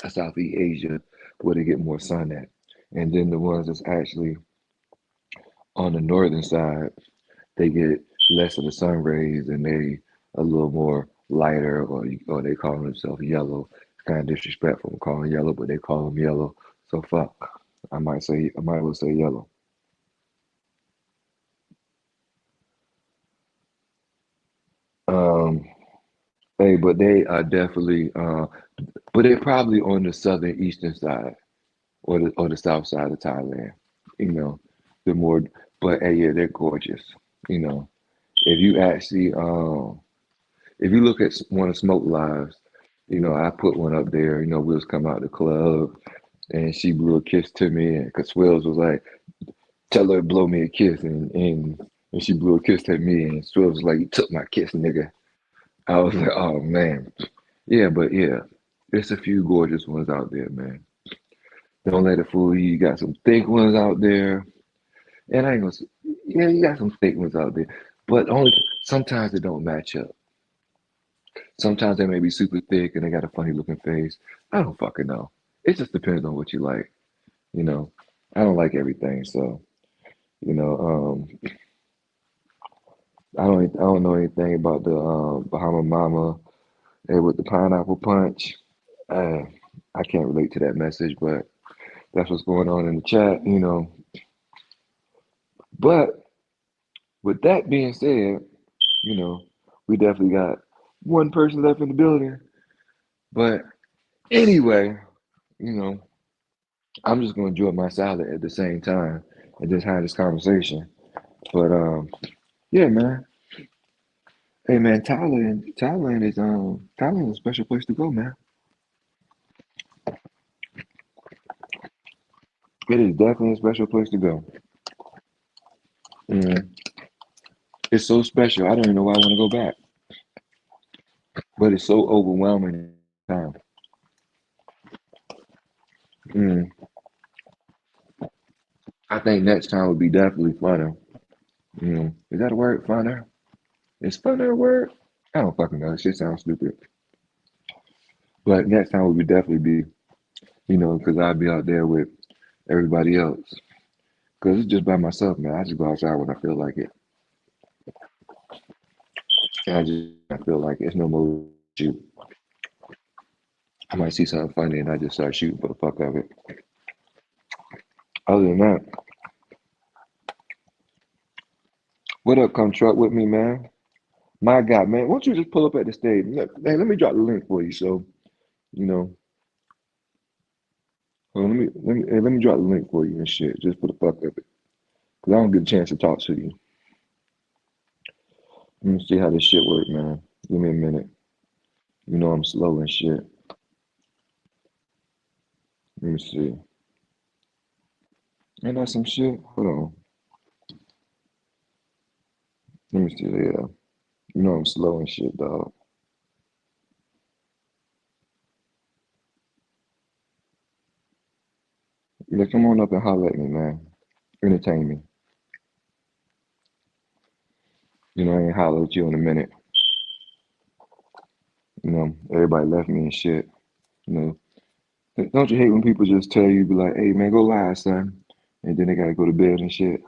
of Southeast Asia where they get more sun at. And then the ones that's actually on the northern side, they get less of the sun rays and they a little more lighter or they call themselves yellow. It's kind of disrespectful to call them yellow, but they call them yellow. So fuck. I might well say yellow. Um hey, but they are definitely but they're probably on the southern eastern side or the south side of Thailand. You know, the more but hey, yeah, they're gorgeous. You know, if you actually if you look at one of Smoke Lives, you know, I put one up there. You know, we was coming out the club and she blew a kiss to me, and cause Swells was like, "Tell her to blow me a kiss," and she blew a kiss at me, and Swells was like, "You took my kiss, nigga." I was like, "Oh man, yeah, but yeah, there's a few gorgeous ones out there, man. Don't let it fool you. You got some thick ones out there, and I ain't gonna, yeah, you got some thick ones out there, but only sometimes they don't match up. Sometimes they may be super thick and they got a funny looking face. I don't fucking know. It just depends on what you like. You know, I don't like everything, so you know, I don't know anything about the Bahama Mama with the pineapple punch. Uh, I can't relate to that message, but that's what's going on in the chat. You know, but with that being said, you know, we definitely got one person left in the building. But anyway, you know, I'm just gonna enjoy my salad at the same time and just have this conversation. But yeah, man. Hey, man, Thailand is a special place to go, man. It is definitely a special place to go. Mm, it's so special. I don't even know why I want to go back, but it's so overwhelming at the time. Mm, I think next time would be definitely funner. Is that a word? Funner? Is funner a word? I don't fucking know. This shit sounds stupid. But next time would be definitely be, because I'd be out there with everybody else. Because it's just by myself, man. I just go outside when I feel like it. And I feel like it's no more shoot. I might see something funny and I just start shooting for the fuck of it. Other than that, what up, come truck with me, man? My God, man, why don't you just pull up at the stage? Hey, let me drop the link for you. So, you know, let me drop the link for you and shit, just for the fuck of it. Cause I don't get a chance to talk to you. Let me see how this shit work, man. Give me a minute. You know I'm slow and shit. Let me see. Ain't that some shit? Hold on. Let me see. Yeah. You know I'm slow and shit, dog. Yeah, come on up and holler at me, man. Entertain me. You know, I ain't holler at you in a minute. You know, everybody left me and shit. You know, don't you hate when people just tell you, be like, hey, man, go live, son. And then they gotta go to bed and shit.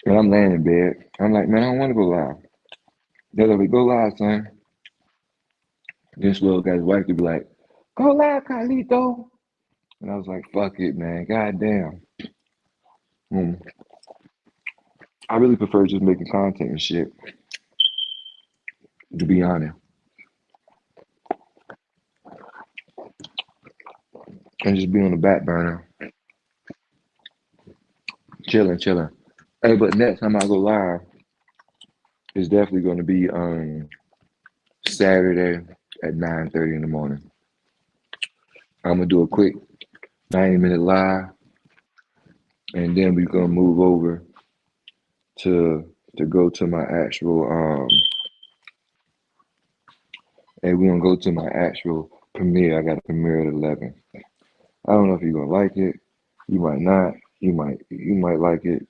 And I'm laying in bed. I'm like, man, I don't wanna go live. They're like, go live, son. This little guy's wife to be like, go live, Carlito. And I was like, fuck it, man. God damn. Mm. I really prefer just making content and shit, to be honest. And just be on the back burner, chilling. Hey, but next time I go live, it's definitely gonna be Saturday at 9:30 in the morning. I'm gonna do a quick 90-minute live, and then we're gonna move over to go to my actual and we're gonna go to my actual premiere. I got a premiere at 11. I don't know if you're gonna like it. You might not. You might like it.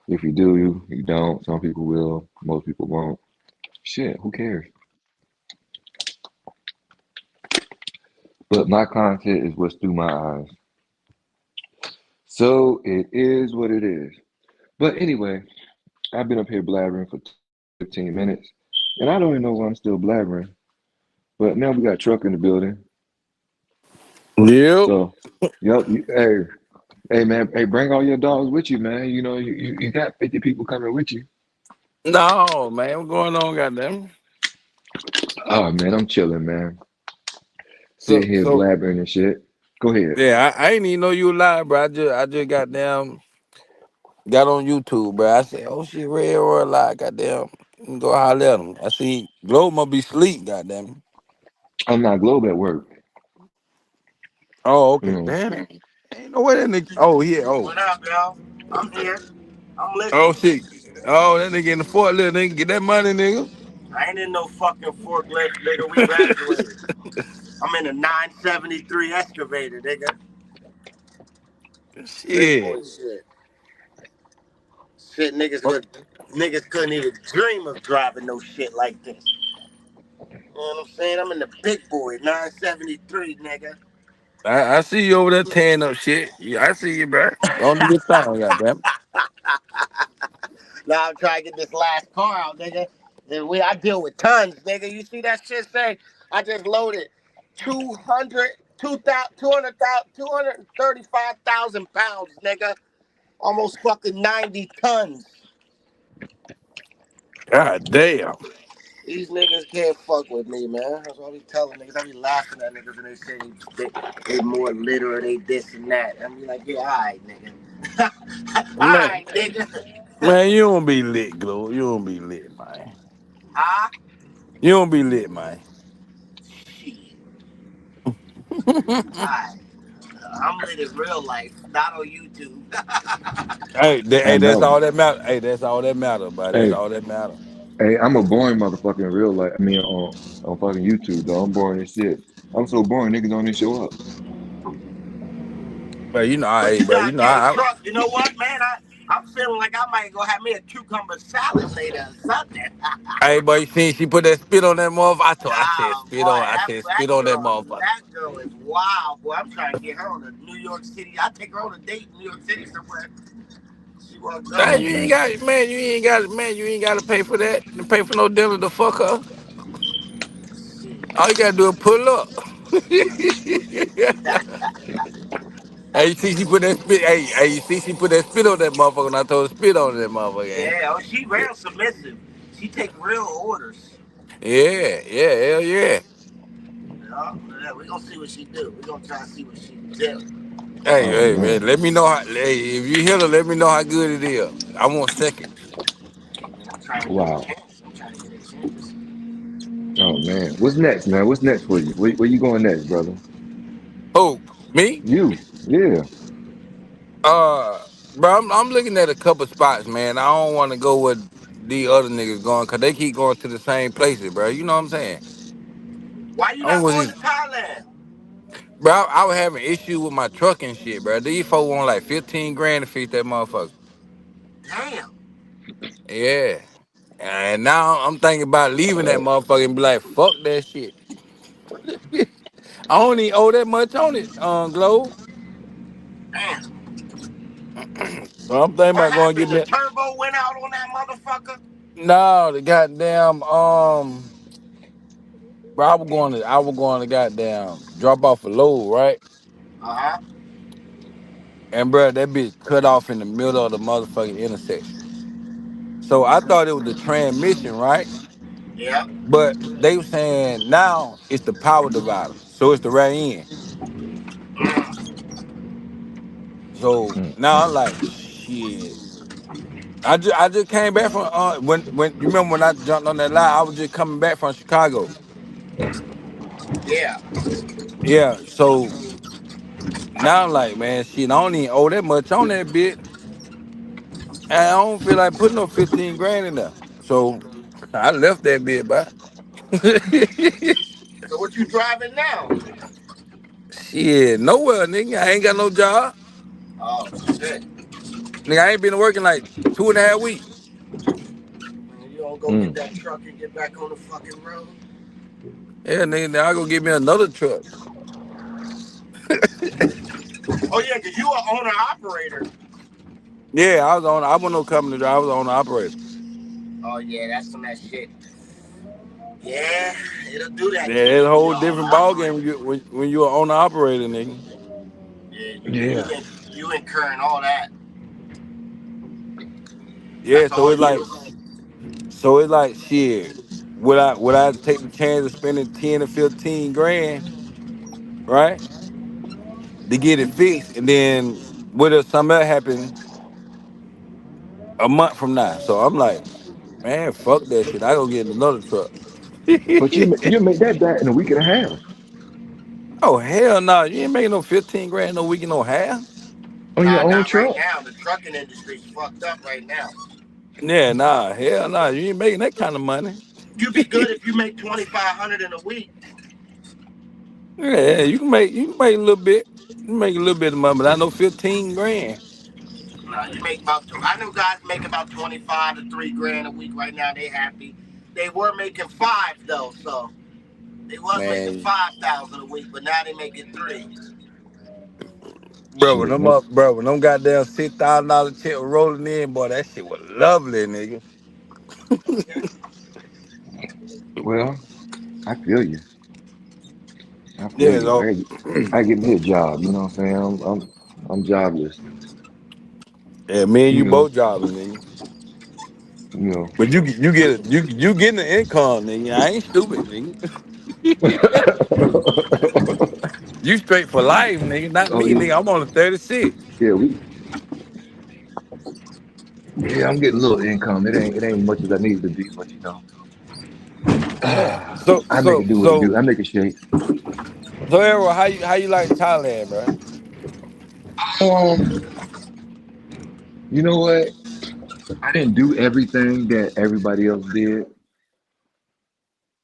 If you do, you don't. Some people will. Most people won't. Shit, who cares? But my content is what's through my eyes. So it is what it is. But anyway, I've been up here blabbering for 15 minutes, and I don't even know why I'm still blabbering. But now we got truck in the building. Yep. So, yep. Hey, man. Hey, bring all your dogs with you, man. You know, you got 50 people coming with you. No, man, what's going on, goddamn? Oh, man, I'm chilling, man. So, Sitting here so blabbering and shit. Go ahead. yeah, I ain't even know you were live, bro. I just got on YouTube, bro. I said, oh shit, Red Roy live, goddamn. Go holler at him. I see Glow must be sleep, goddamn. I'm not globe at work. Oh, You okay, know, damn. Ain't no way that nigga. Oh, yeah, oh, What up, y'all? I'm here. I'm oh listening. shit. Oh, that nigga in the fort, little nigga, get that money, nigga. I ain't in no fucking forklift, nigga. We graduated. I'm in a 973 excavator, nigga. Big boy Shit. shit. Shit, niggas couldn't even dream of driving no shit like this. You know what I'm saying? I'm in the big boy, 973, nigga. I see you over there tearing up shit. Yeah, I see you, bro. Don't do your thing, goddamn. Now I'm trying to get this last car out, nigga. I deal with tons, nigga. You see that shit say? I just loaded 200, 235,000 pounds, nigga. Almost fucking 90 tons. God damn. These niggas can't fuck with me, man. That's what I be telling niggas. I be laughing at niggas when they say they more literate, they this and that. I be like, yeah, alright, nigga. Man, Alright, nigga. man, you don't be lit, Glow. You don't be lit, man. Huh? You don't be lit, man. Shit. Alright. I'm lit in real life, not on YouTube. I That's know. all that matter. Hey, that's all that matter, bro. That's Hey, all that matter. hey, I'm a boring motherfucker in real life. I mean, on fucking YouTube, though. I'm boring as shit. I'm so boring, niggas don't even show up. But you know, But you bro, gotta get a I truck. You know what, man? I'm feeling like I might go have me a cucumber salad later or something. hey, but you see, she put that spit on that motherfucker. Nah, boy, I that, said spit that on that girl, motherfucker. that girl is wild, boy. I'm trying to get her on a New York City. I take her on a date in New York City somewhere. She wanna Man, go. you ain't got, man, you ain't got to pay for that. To pay for no dinner to fuck her. Shit. All you gotta do is pull up. Hey, you see, she put that spit. Hey, you see, she put that spit on that motherfucker. And I told her spit on that motherfucker. Yeah, oh, she real submissive. She take real orders. Yeah, hell yeah. Yeah, we gonna see what she do. We gonna try to see what she do. Oh Hey, man, man, let me know how. Hey, if you hit her, let me know how good it is. I want seconds. I'm trying to get a wow. chance. I'm trying to get a chance. Oh man, what's next, man? What's next for you? Where you going next, brother? Oh, me? You? Yeah. Uh, bro, I'm looking at a couple spots, man. I don't want to go with the other niggas going because they keep going to the same places, bro. You know what I'm saying? Why you I don't not want going these, to Thailand? bro. I was having issue with my truck and shit, bro. These folks want like 15 grand to fix that motherfucker. Damn. Yeah. And now I'm thinking about leaving that motherfucker and be like, fuck that shit. I don't even owe that much on it, Glow. Damn. So I'm thinking What about going to happened? get The me. turbo went out on that motherfucker? No, the goddamn bro, I was going to goddamn drop off a load, right? Uh-huh. And bro, that bitch cut off in the middle of the motherfucking intersection. So I thought it was the transmission, right? Yeah. But they were saying now it's the power divider. So it's the right end. So Mm. now I'm like, shit. I just came back from when you remember when I jumped on that line, I was just coming back from Chicago. Yeah. Yeah, so now I'm like, man, shit, I don't even owe that much on that bit. And I don't feel like putting no 15 grand in there. So I left that bit, by. So what you driving now? Shit, nowhere, nigga. I ain't got no job. Oh, shit. Nigga, I ain't been working like 2.5 weeks. Man, you don't go get Mm. that truck and get back on the fucking road. Yeah, nigga, now I go get me another truck. Oh yeah, cause you are owner operator. Yeah, I wasn't no company driver, I was on the operator. Oh yeah, that's some that shit. Yeah, it'll do Yeah, that to you it's a when whole you're owner different ball game operator. when you an owner operator, nigga. Yeah, Yeah. you incurring all that. Yeah, That's all you. so it's like shit. Would I take the chance of spending 10 to 15 grand, right? To get it fixed, and then what if something else happen a month from now? So I'm like, man, fuck that shit. I go get another truck. But you make that back in a week and a half Oh hell no! You ain't making no 15 grand no week and no half. on your Nah, own not right truck. now. The trucking industry's fucked up right now. Yeah, nah, hell nah. You ain't making that kind of money. You be good if you make 2,500 in a week. Yeah, you can make a little bit. You can make a little bit of money, but I know 15 grand. Nah, you make about two. I know guys make about 25 to 3 grand a week right now. They happy. They were making five though, so they was making Man, 5,000 a week, but now they making three. bro, Shit, no. when them goddamn $6,000 check was rolling in, boy, that shit was lovely, nigga. Well, I feel you. I feel Yeah, you. so I get me a job. You know what I'm saying? I'm jobless. yeah, me and You you know. both jobless, nigga. You know. But you getting the income, nigga. I ain't stupid, nigga. You straight for life, nigga. Not Oh me, yeah. nigga. I'm on the 36. Yeah. Yeah. I'm getting a little income. It ain't much as I need it to be, but Yeah. So I make so it do what it do. so I make it shake. so Errol, how you like Thailand, bro? Um, you know what? I didn't do everything that everybody else did.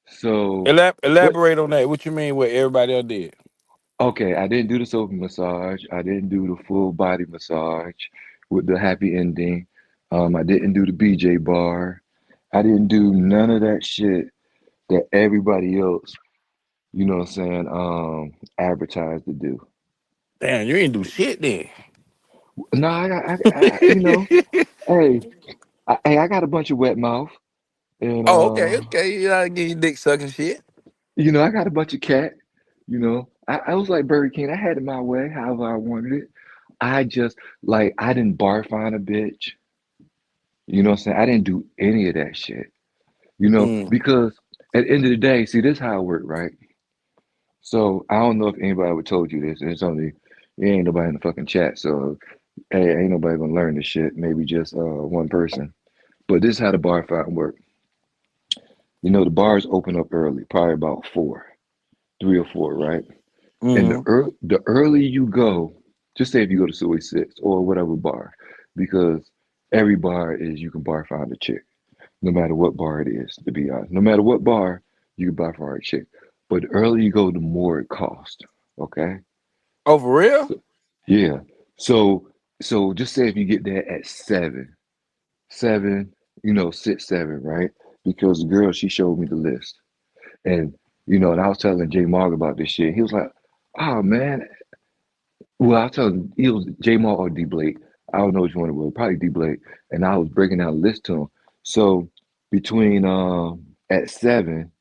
So, but Elaborate on that. What you mean? What everybody else did? okay, I didn't do the sofa massage. I didn't do the full body massage with the happy ending. I didn't do the BJ bar. I didn't do none of that shit that everybody else, you know what I'm saying, advertised to do. Damn, you ain't do shit then. No, hey, I got a bunch of wet mouth, and Oh, okay. You gotta get your dick sucking shit. I got a bunch of cat. I was like Burger King. I had it my way, however I wanted it. I just like I didn't barf on a bitch. You know what I'm saying? I didn't do any of that shit. Mm. Because at the end of the day, see this how it worked, right? So I don't know if anybody ever told you this, and it ain't nobody in the fucking chat, so hey, ain't nobody gonna learn this shit. Maybe just one person. But this is how the bar fight work. The bars open up early, probably about 3 or 4, right? And Mm-hmm. the earlier you go, just say if you go to Soy Six or whatever bar, because every bar is you can bar find a chick, no matter what bar it is. To be honest, no matter what bar you can bar find a chick, but the earlier you go, the more it costs. Okay, Oh, for real? so yeah, so just say if you get there at 7, 6, 7, right? Because the girl she showed me the list, and and I was telling J Marg about this shit. He was like, "Oh man." Well, I told him it was J Maul or D Blake. I don't know which one it was. Probably D Blake. And I was breaking down the list to him. So between at 7,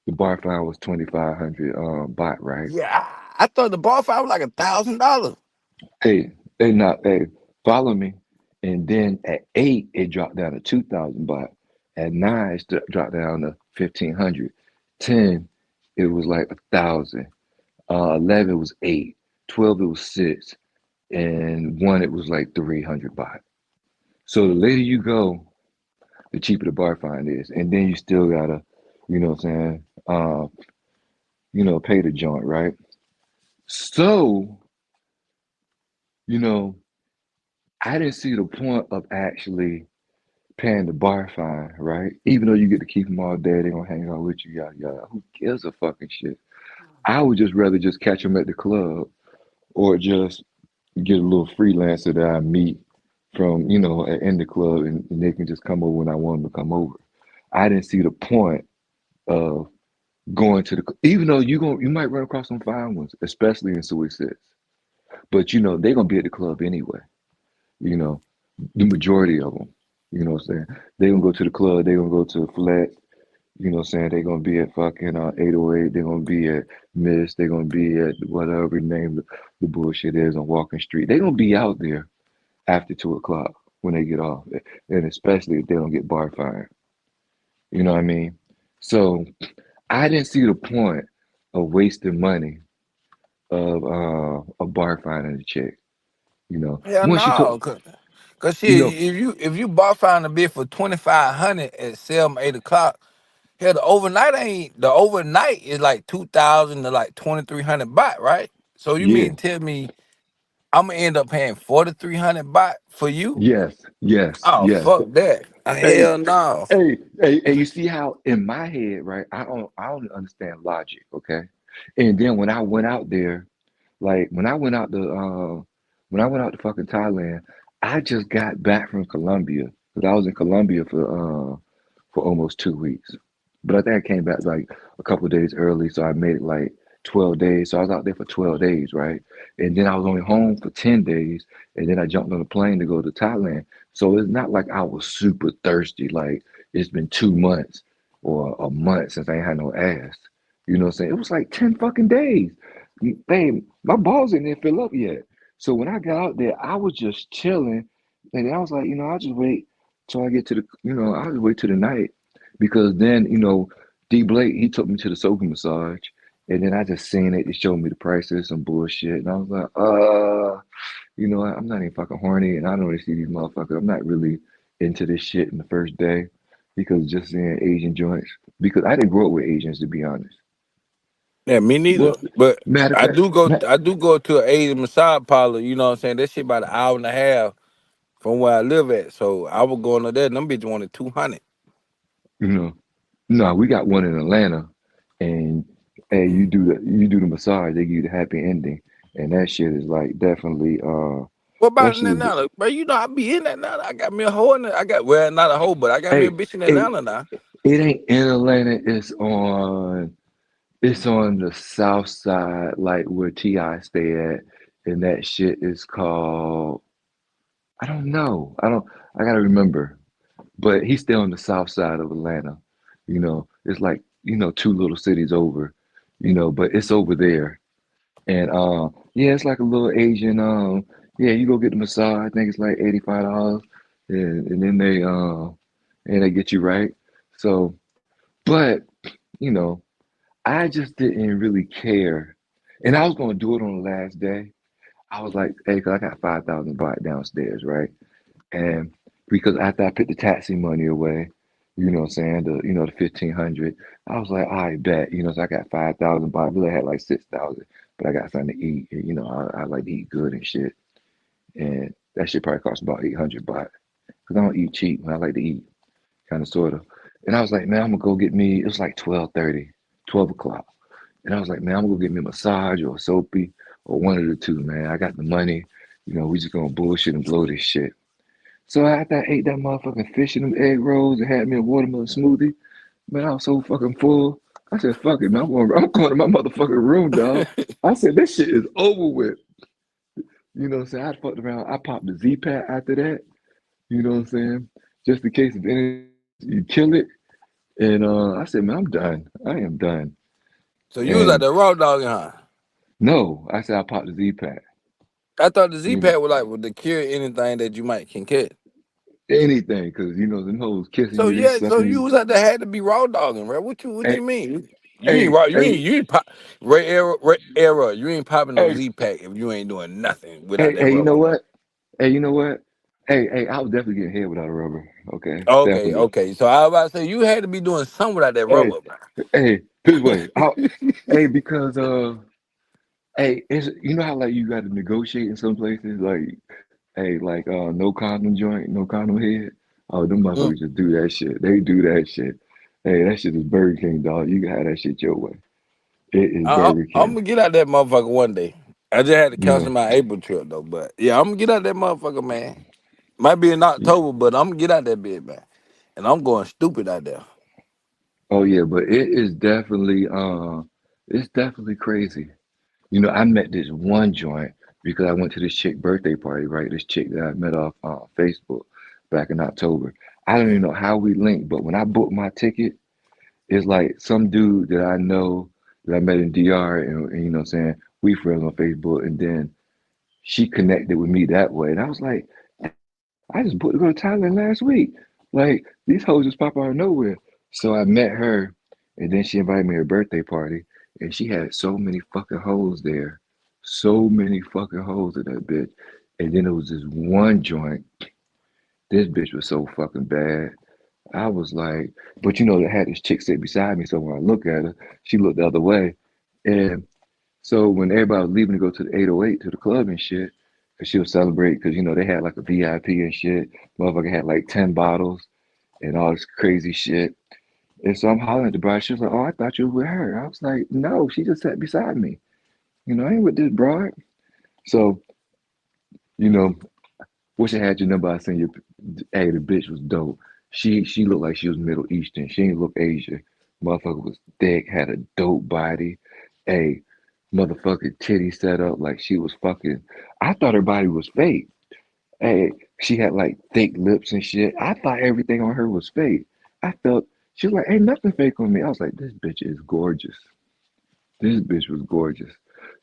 the bar fine was 2,500 baht, right? Yeah, I thought the bar fight was like $1,000. Hey, hey, follow me. And then at 8, it dropped down to 2,000 baht. At 9, it dropped down to 1,500. 10, it was like 1,000. 11 was 8. 12 it was 6. And 1 it was like 300 baht. So the later you go, the cheaper the bar fine is, and then you still gotta, what I'm saying, pay the joint, right? So, you know, I didn't see the point of actually paying the bar fine, right? Even though you get to keep them all day, they gonna hang out with you, yada yada. Who gives a fucking shit? I would just rather just catch them at the club or just get a little freelancer that I meet, from in the club, and they can just come over when I want them to come over. I didn't see the point of going to the even though you might run across some fine ones, especially in Suite Six, but they're gonna be at the club anyway. You know, the majority of them. You know what I'm saying? They gonna go to the club. They gonna go to Flat. You know what I'm saying? They're gonna be at fucking 808. They're gonna be at Miss. They're gonna be at whatever name the bullshit is on Walking Street. They're gonna be out there after 2 o'clock when they get off. And especially if they don't get bar fined. You know what I mean? So I didn't see the point of wasting money of a bar fine and a check. Hell Once you took no, cause you shit, know, if you bought find a bit for 2,500 at 7, 8 o'clock, hell, the overnight is like 2,000 to like 2,300 baht, right? So you yeah, mean tell me I'm gonna end up paying 4,300 baht for you? yes, yes, Oh yes. fuck that! Hey, Hell no. hey, you see how in my head, right? I only understand logic, okay? And then when I went out there, like when I went out to fucking Thailand, I just got back from Colombia because I was in Colombia for almost 2 weeks. But I think I came back like a couple of days early, so I made it like 12 days. So I was out there for 12 days, right? And then I was only home for 10 days, and then I jumped on a plane to go to Thailand. So it's not like I was super thirsty, like it's been 2 months or a month since I ain't had no ass. You know what I'm saying? It was like 10 fucking days. Babe, my balls didn't fill up yet. So when I got out there, I was just chilling. And I was like, I'll just wait till I get to I'll just wait till the night because then, D Blake, he took me to the sofa massage, and then I just seen it. It showed me the prices, some bullshit, and I was like, I'm not even fucking horny, and I don't really see these motherfuckers. I'm not really into this shit in the first day because just seeing Asian joints. Because I didn't grow up with Asians, to be honest. Yeah, me neither. Well, But matter of I fact, do go. I do go to an Asian massage parlor. You know what I'm saying? That shit about an hour and a half from where I live at. So I was going to there. And them bitches wanted 200. you know, no, we got one in Atlanta, and hey, you do the massage, they give you the happy ending, and that shit is like definitely What that about in shit is Atlanta, bro? You know I be in that now. I got me a hoe in it. I got well, not a hoe, but I got me a hey bitch in hey Atlanta now. it ain't in Atlanta, it's on the south side, like where Ti stay at, and that shit is called I don't know, I gotta remember, but he's still on the south side of Atlanta. It's like two little cities over, but it's over there. And yeah, it's like a little Asian. Yeah, you go get the massage. I think it's like $85, and then they get you right. So, but you know, I just didn't really care, and I was gonna do it on the last day. I was like, hey, cause I got 5,000 baht downstairs, right? And because after I put the taxi money away, what I'm saying, the 1,500, I was like, I bet, so I got 5,000 baht. I really had like 6,000, but I got something to eat. And, I like to eat good and shit. And that shit probably cost about 800 baht. Because I don't eat cheap. I like to eat, kind of, sort of. And I was like, man, I'm going to go get me, it was like 12:30, 12 o'clock. And I was like, man, I'm going to go get me a massage or a soapy or one of the two, man. I got the money. We just going to bullshit and blow this shit. So after I ate that motherfucking fish and them egg rolls and had me a watermelon smoothie, man, I was so fucking full. I said, fuck it, man. I'm going to my motherfucking room, dog. I said, this shit is over with. You know what I'm saying? I fucked around. I popped the Z Pack after that. You know what I'm saying? Just in case if anything happens, you kill it. And I said, man, I'm done. I am done. So you was out And there raw dogging, huh? no, I said I popped the Z Pack. I thought the Z You know, pad was like would to cure anything that you might can catch. anything, because them hoes kissing So you, they yeah, so sucking you you. was out there had to be raw dogging, right? What Hey, you mean? You ain't hey, raw. hey, You ain't pop. Ray era. You ain't popping no hey, Z pack if you ain't doing nothing without hey, that hey, you know rubber. what? Hey, you know what? Hey, I was definitely getting hit without a rubber. Okay, Okay, definitely. okay. So I was about to say you had to be doing something without that Hey, rubber, hey, this way. bro. Hey, because hey, it's how like you got to negotiate in some places, like hey, like no condom joint, no condom head. Oh, them Mm. motherfuckers just do that shit. They do that shit. Hey, that shit is Burger King, dog. You can have that shit your way. It is Burger I'm King. gonna get out that motherfucker one day. I just had to You cancel know. my April trip though, but yeah, I'm gonna get out that motherfucker, man. Might be in October, but I'm gonna get out that bed, man. And I'm going stupid out there. Oh yeah, but it's definitely crazy. You know, I met this one joint because I went to this chick birthday party, right? This chick that I met off Facebook back in October. I don't even know how we linked, but when I booked my ticket, it's like some dude that I know that I met in DR, and you know what I'm saying, we friends on Facebook, and then she connected with me that way. And I was like, I just booked to go to Thailand last week. Like, these hoes just pop out of nowhere. So I met her, and then she invited me to her birthday party, and she had so many fucking hoes there. So many fucking hoes in that bitch. And then there was this one joint. This bitch was so fucking bad. I was like, but you know, they had this chick sit beside me, so when I look at her, she looked the other way. And so when everybody was leaving to go to the 808 to the club and shit, cause she was celebrating, cause you know they had like a VIP and shit. Motherfucker had like 10 bottles and all this crazy shit. And so I'm hollering at the bride. She was like, "Oh, I thought you were with her." I was like, "No, she just sat beside me. You know, I ain't with this broad." So you know, wish I had your number. I sent you. Hey, the bitch was dope. She looked like she was Middle Eastern. She didn't look Asian. Motherfucker was thick, had a dope body. Hey, motherfucking titty set up like she was fucking. I thought her body was fake. Hey, she had like thick lips and shit. I thought everything on her was fake. I felt she was like, ain't nothing fake on me. I was like, this bitch is gorgeous. This bitch was gorgeous.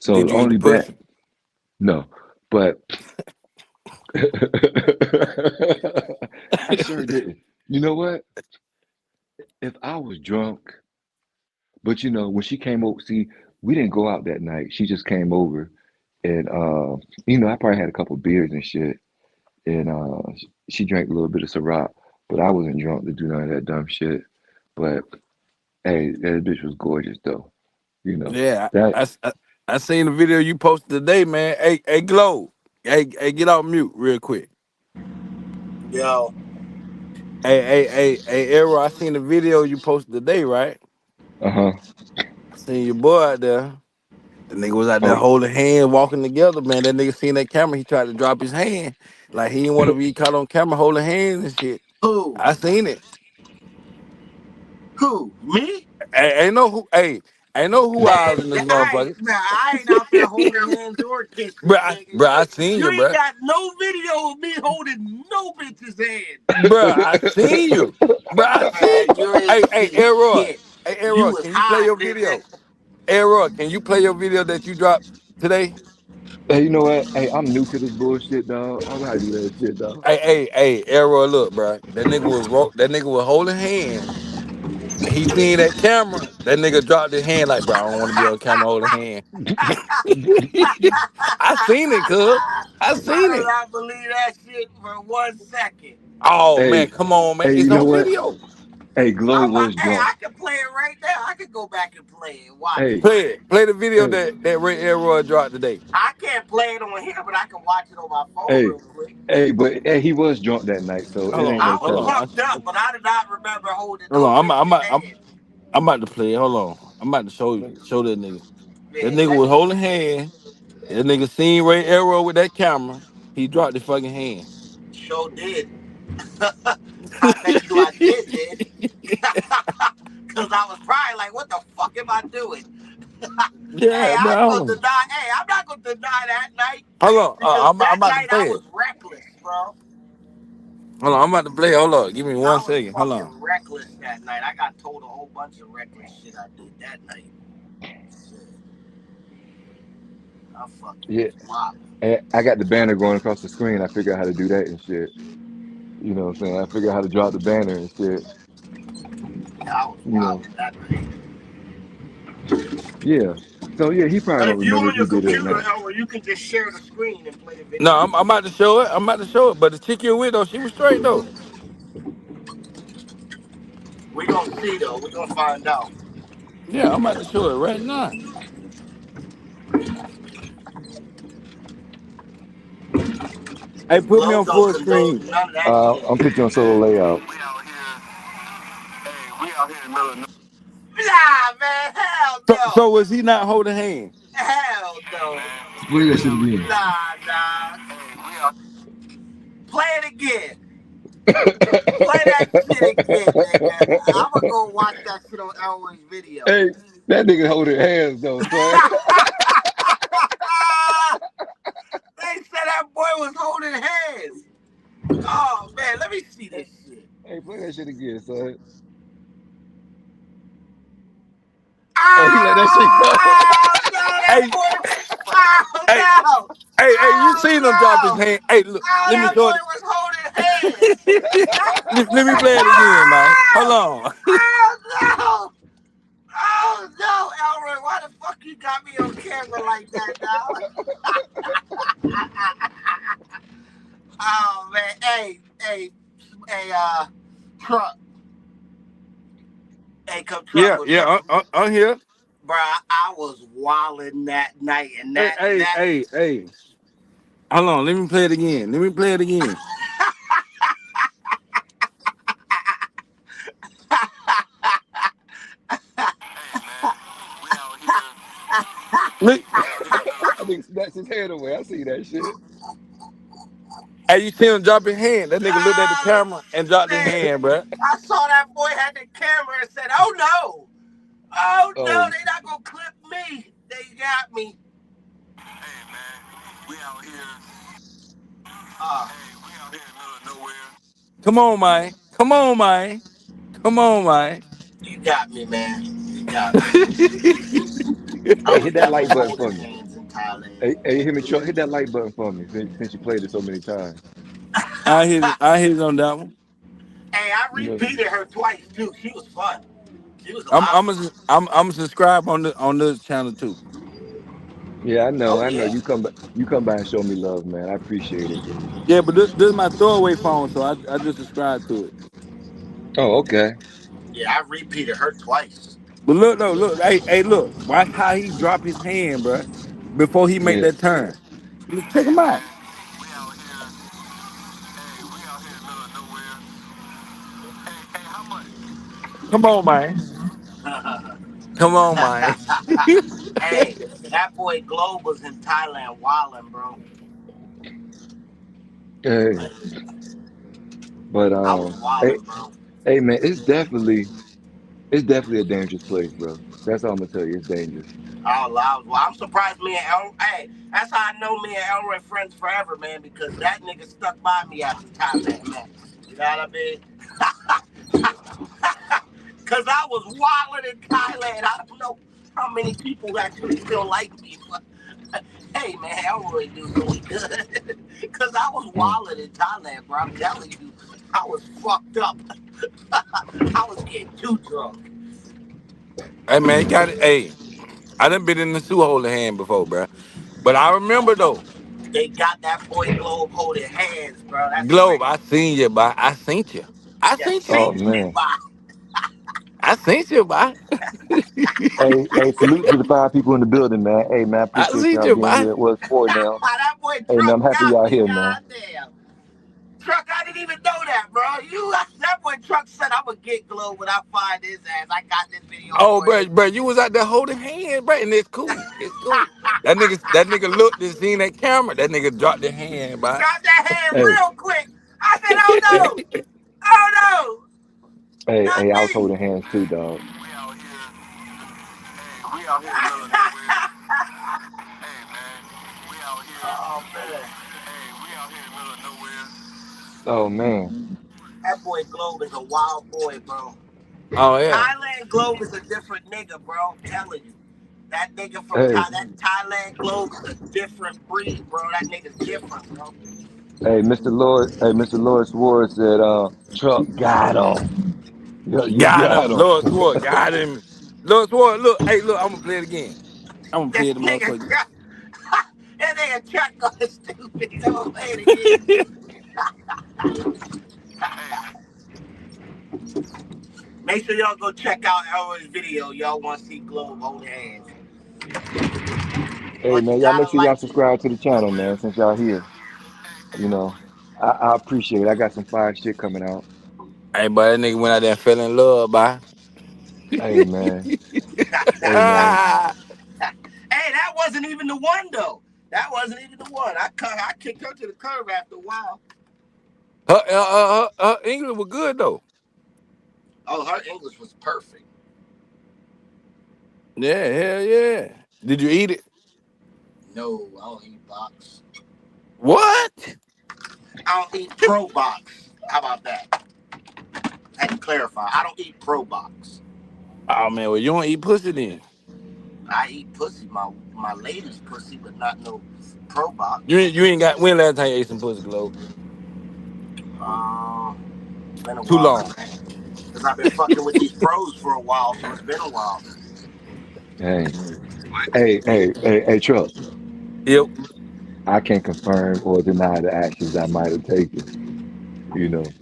So Did the you eat the only bad, pussy? no, but I sure didn't. You know what? If I was drunk, but you know, when she came over, see, we didn't go out that night. She just came over, and you know, I probably had a couple beers and shit, and she drank a little bit of Ciroc, but I wasn't drunk to do none of that dumb shit. But hey, that bitch was gorgeous though. You know Yeah, that. I seen the video you posted today, man. Hey, Glow. Hey, get off mute real quick. Yo, Hey, Arrow, I seen the video you posted today, right? Uh-huh. I seen your boy out there. The nigga was out there Oh, holding hands, walking together, man. That nigga seen that camera, he tried to drop his hand. Like he didn't want to be caught on camera holding hands and shit. who? I seen it. Who? Me? Ain't no who ain't no who eyes in Man, this motherfucker. I ain't out there holding hands or kissing, nigga. I seen You you, ain't bruh. got no video of me holding no bitch's hand. Bruh, I seen you. Bruh, I seen. Man, you ain't Hey, seen Arroy. shit. Hey, You Arroy, was can you play high, your nigga. video? Arroy, can you play your video that you dropped today? hey, you know what? Hey, I'm new to this bullshit, dog. I don't know how to do that shit, dog. Hey, Arroy, look, bruh. That nigga was holding hands. And he seen that camera. That nigga dropped his hand like, bro, I don't want to be on camera holding hand. I seen it, cuz. I I seen do it. not believe that shit for 1 second. Oh man, Hey, come on, man. hey, It's you know on what? video. Hey, Glow was Hey, drunk. I can play it right now. I can go back and play it. Watch Hey, it. Play it. Play the video hey, that Ray Arroy dropped today. I can't play it on here, but I can watch it on my phone hey, real quick. hey, but hey, he was drunk that night, so it Hold ain't no I on, was hold telling. on. fucked up, but I did not remember holding Hold no on. bitch's hand. I'm about to play it. Hold on. I'm about to show that nigga. That Man, nigga that was holding hand. That nigga seen Ray Arrow with that camera. He dropped the fucking hand. sure did. I bet you I did, did. Cause I was probably like, what the fuck am I doing? Hey, Yeah, I bro. ain't Hold gonna on. deny. Hey, I'm not gonna deny that night Hold on. because I'm that about to night I play it. was reckless, bro. Hold on. I'm about to play it. Hold on. Give me I one was second. Hold on. fucking reckless that night. I got told a whole bunch of reckless shit I did that night. Shit, I fucking Yeah, was wild. and I got the banner going across the screen. I figured out how to do that and shit. You know what I'm saying? I figured out how to drop the banner and shit. I was You wild know, that night. yeah. So yeah, he probably But don't if you remember on if he your did it or computer, not. Elmer, you can just share the screen and play the No, video. I'm about to show it. I'm about to show it. But the chick you with though, she was straight though. We gonna see though. We gonna find out. Yeah, I'm about to show it right now. Hey, put me Glow on don't full condone screen. none of that shit. I'm putting you on solo layout. Nah, man, hell So no. was he not holding hand? Hell no. Play that shit again. Nah, nah. Play it again. Play that shit again, nigga. I'm gonna go watch that shit on Elway's video. Hey, that nigga holding hands though, They son. said that boy was holding hands. Oh man, let me see this shit. Hey, play that shit again, son. Oh, he let that shit go. Oh no, that Hey, boy. Oh hey, no. hey, you Oh seen him drop his no. hand? Hey, look, Oh, let me that show boy it. was holding hands. Let me play it again, man. Hold on. Oh no. Oh no, Elroy, why the fuck you got me on camera like that now? Oh man, hey, truck, hey, come truck Yeah, with yeah, truck, on here. bro. I was wilding that night, and Hey, that hey, that. hey, hey. Hold on. Let me play it again. Let me play it again. Look, I think snatched his head away. I see that shit. hey, you see him drop his hand? That nigga looked at the Ah, camera and dropped his shit! hand, bro. I saw that boy had the camera and said, "Oh no, oh no, Oh, they not gonna clip me. They got me." Uh, Come on, man. Come on, man. Come on, man. you got me, man. You got me. I hey, was hit that like definitely button for holding me. hands in Thailand. Hey, hit me, truck. Hit that like button for me since you played it so many times. I hit it on that one. Hey, I You know, repeated her twice too. She was fun. She was a I'm lot of I'm fun. a, I'm subscribed on this channel too. yeah, I know, Oh I know. yeah, You come by and show me love, man. I appreciate it. Yeah, but this is my throwaway phone, so I just subscribed to it. Oh, okay. yeah. I repeated her twice. But look though, look, hey, look, watch how he drop his hand, bro, before he make Yeah. that turn. Look, check him out. Come on, man. Come on, man. Hey, that boy Globe was in Thailand wilding, bro. Hey, Like, but I was hey, wilding, bro. hey, man, it's definitely a dangerous place, bro. That's all I'm gonna tell you. It's dangerous. I'm surprised me and El. Hey, that's how I know me and Elroy friends forever, man. Because that nigga stuck by me after Thailand, man. You know what I mean? Cause I was wilding in Thailand. I don't know how many people actually still like me, but hey, man, Elroy do so good. Cause I was Mm. wilding in Thailand, bro. I'm telling you, I was fucked up. I was getting too drunk. Hey man, you got it. Hey, I done been in the Sioux holding hand before, bro. But I remember though, They got that boy Globe holding hands, bro. That's Globe, crazy. I seen you, bye. I seen you. I Yeah, seen you. Oh seen me, man. bye. I seen you, bye. Hey, salute to the 5 people in the building, man. Hey, man, I I appreciate seen y'all you, being bye. here. It was four now. That boy Hey, man, Truck I'm happy got y'all me. here, man. Goddamn. Truck, I didn't even know that, bro. That boy Truck said I'm gonna get Glow when I find his ass. I got this video Oh, for bro, him. bro, you was out there holding hands, bro, and it's cool. It's cool. That nigga looked and seen that camera. That nigga dropped the hand, bye. Got that hand Hey, real quick. I said, oh no, oh no, not hey, I was me. holding hands too, dog. Oh man, Oh man. that boy Globe is a wild boy, bro. Oh yeah. Thailand Globe is a different nigga, bro. I'm telling you. That nigga from Hey, That Thailand Globe is a different breed, bro. That nigga's different, bro. Mr. Lord Sword said, truck got him. Yeah, you Got got him. him. Lord Sword, got him. Lord Sword, look, hey, look, I'm gonna play it again. I'm gonna That play the nigga motherfucker. truck, that nigga truck going stupid. I'm gonna play it again. Make sure y'all go check out Elroy's video. Y'all want to see Globe hold hands. Hey, But you man, y'all make gotta sure y'all like it. subscribe to the channel, man, since y'all here. You know, I appreciate it. I got some fire shit coming out. Hey, but that nigga went out there and fell in love, by. Hey, man. Hey, man. Ah, Hey, that wasn't even the one though. That wasn't even the one. I kicked her to the curb after a while. Her English was good though. Oh, her English was perfect. Yeah, hell yeah. Did you eat it? No, I don't eat box. What? I don't eat pro box. How about that? I had to clarify. I don't eat pro box. Oh man, well you don't eat pussy then. I eat pussy, my lady's pussy, but not no pro You box. ain't, you ain't got when last time you ate some pussy, Globe? It's been a Too while, long. cause I've been fucking with these pros for a while, so it's been a while. Hey, hey, Truck. Yep. I can confirm or deny the actions I might have taken, you know,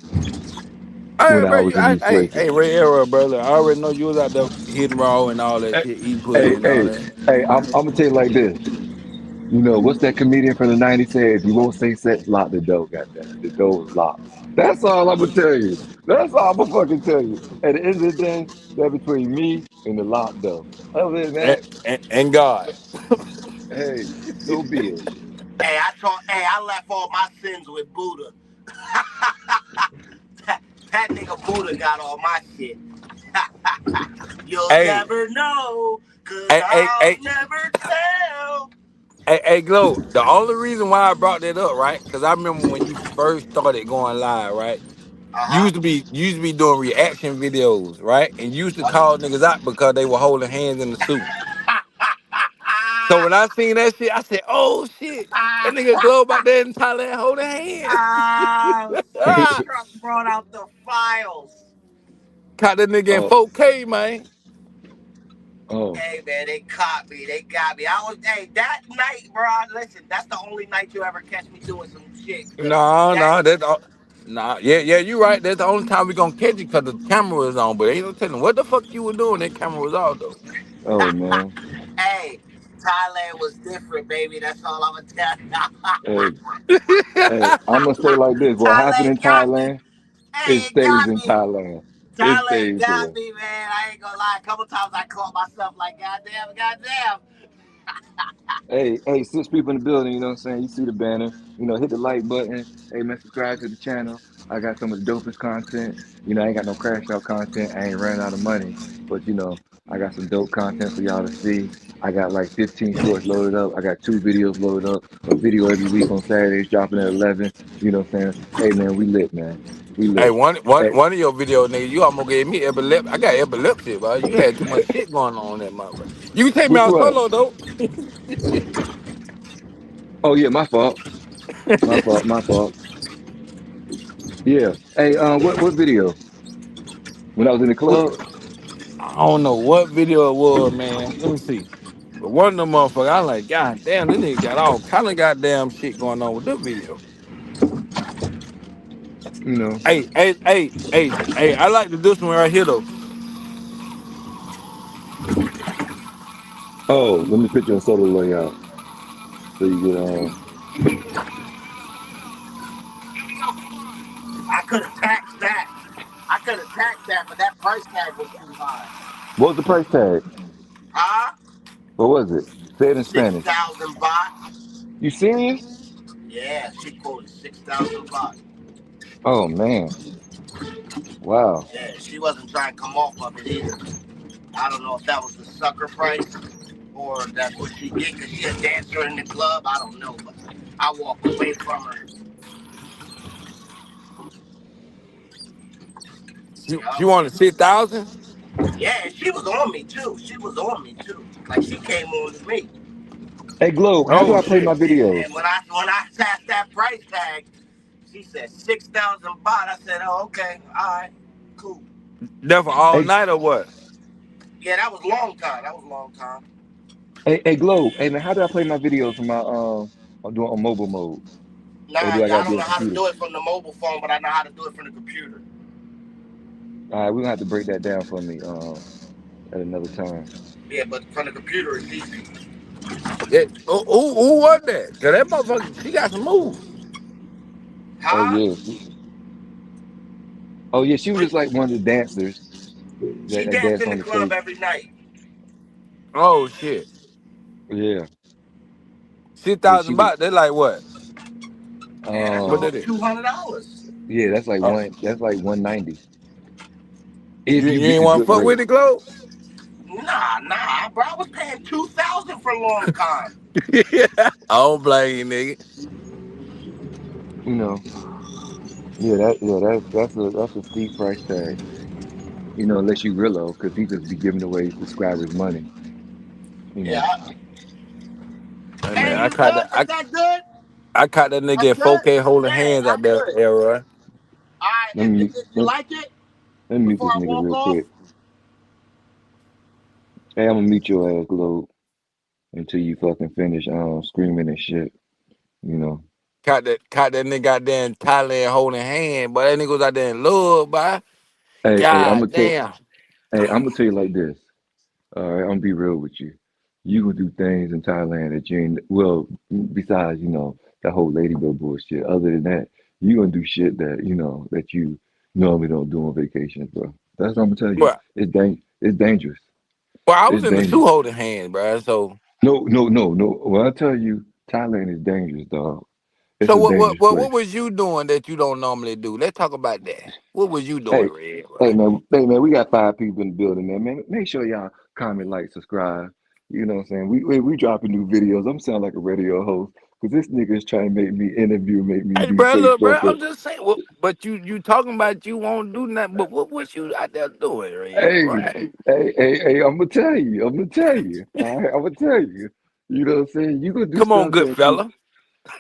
Hey, when I bro, was in these places. hey, Ray Arrow, brother. I already know you was out there hitting raw and all that Hey, shit, eating pussy hey, and all hey, that. hey, I'm gonna tell you like this. You know, what's that comedian from the 90s said? If you won't say sex, lock the door, goddamn it. The door is locked. That's all I'm gonna tell you. That's all I'm gonna fucking tell you. At the end of the day, that's between me and the locked door. Other than that, And God. hey, so be it. Hey, I left all my sins with Buddha. that nigga Buddha got all my shit. You'll Hey, never know, cause hey, hey, I'll hey, never tell. hey, Glow. The only reason why I brought that up, right? Because I remember when you first started going live, right? Uh-huh. You used to be doing reaction videos, right? And you used to call niggas out because they were holding hands in the suit. So when I seen that shit, I said, "Oh shit, that nigga Glow back there in Thailand holding hands." See, Truck brought out the files. Caught that nigga in Oh, 4K, man. oh, Hey man, they caught me. They got me. I was hey that night, bro. Listen, that's the only night you ever catch me doing some shit. Cause No, that no, that's all. Nah, yeah, you right. That's the only time we gonna catch you because the camera was on. But ain't no telling what the fuck you were doing. That camera was off though. oh man. hey, Thailand was different, baby. That's all I'm gonna tell Hey, you. hey, I'm gonna say like this. What happened in Thailand got me. Thailand, it Hey, it stays got in me. Thailand. It Thailand stays got there. me, man. I ain't gonna lie. A couple times I caught myself like, goddamn, goddamn. Hey, six people in the building, you know what I'm saying? You see the banner, hit the like button. Hey, man, subscribe to the channel. I got some of the dopest content. I ain't got no crash out content. I ain't running out of money, but I got some dope content for y'all to see. I got like 15 shorts loaded up. I got 2 videos loaded up. A video every week on Saturdays, dropping at 11. You know what I'm saying? Hey, man, we lit, man. We Hey, lit. one one Hey, one of your videos, nigga, you almost gave me epilepsy. I got epilepsy, bro. You had too much shit going on in that motherfucker. You can take me which out one? solo though. Oh, yeah, my fault. My fault. My fault. Yeah. Hey, what video? When I was in the club? I don't know what video it was, man. Let me see. But one of them motherfuckers, I like, God damn, this nigga got all kind of goddamn shit going on with this video. You know. Hey, I like to do this one right here though. Oh, let me put you on solo layout so you get I could have taxed that. I could have taxed that, but that price tag was too high. what was the price tag? Huh? What was it? Say it in Six Spanish. thousand baht. You serious? Yeah, she quoted 6,000 baht. Oh man. Wow. Yeah, she wasn't trying to come off of it either. I don't know if that was the sucker price or that's what she get because she a dancer in the club. I don't know, but I walked away from her. She Yup. wanted 6,000. Yeah, she was on me too. She was on me too. Like she came on to me. Hey Globe, how do Oh I play my shit. videos? And when I tapped that price tag, she said 6,000 baht. I said, oh okay, all right, cool. That for all Hey, night or what? Yeah, that was a long time. That was a long time. hey Globe. Hey man, how do I play my videos from my I'm doing on mobile mode? Or Nah, do I I gotta be don't on know how to computer? do it from the mobile phone, but I know how to do it from the computer. All right, we're gonna have to break that down for me at another time. Yeah, but from the computer it's easy. Yeah. Who was that? Cause that motherfucker, she got some moves. Oh Huh? yeah. Oh yeah, she was What? just like one of the dancers She that danced danced in on the the club stage. every night. Oh shit. Yeah. Six Yeah, she thousand was baht. They like what? Yeah, that's What um that almost is? $200. Yeah, that's like Uh, one. That's like 190 you if you you get ain't the want to good fuck with rate. it, Glow? Nah, bro. I was paying 2,000 for long con. Yeah, I don't blame you, nigga. You know, that's a steep price tag. Unless you real low, because he just be giving away subscribers money. You know, Yeah. Hey man, Hey, you good? Is that good? I caught that nigga That's at good. 4K holding Bet. hands I out there, good. Elroy. All right. let me If you let, like it, let me mute before this I nigga walk real off. quick. Hey, I'm gonna mute your ass, Globe, until you fucking finish screaming and shit. You know. Caught that nigga out there in Thailand holding hands, but that nigga was out there in love, boy. Hey, God damn. I'm gonna tell you like this. All right, I'm gonna be real with you. You gonna do things in Thailand that you ain't. Well, besides that whole ladybug bullshit. Other than that, you gonna do shit that you normally don't do on vacations, bro. That's what I'm gonna tell you. Well, It's dangerous. well, I was It's in the dangerous. two holding hands, bro. So, No, no, no, no. When I tell you, Thailand is dangerous, dog. It's so a dangerous what place. was you doing that you don't normally do? Let's talk about that. What was you doing, Hey, Red, bro? hey man, we got 5 people in the building, man. Make sure y'all comment, like, subscribe. You know what I'm saying? We dropping new videos. I'm sounding like a radio host because this nigga is trying to make me interview, make me Hey, do bro, say look, bro. stuff I'm that. just saying. But you talking about you won't do nothing. But what was you out there doing, Red? Hey, Right? hey, I'm gonna tell you. I'm gonna tell you. All right, I'm gonna tell you. You know what I'm saying? You gonna do Come on, stuff good that fella.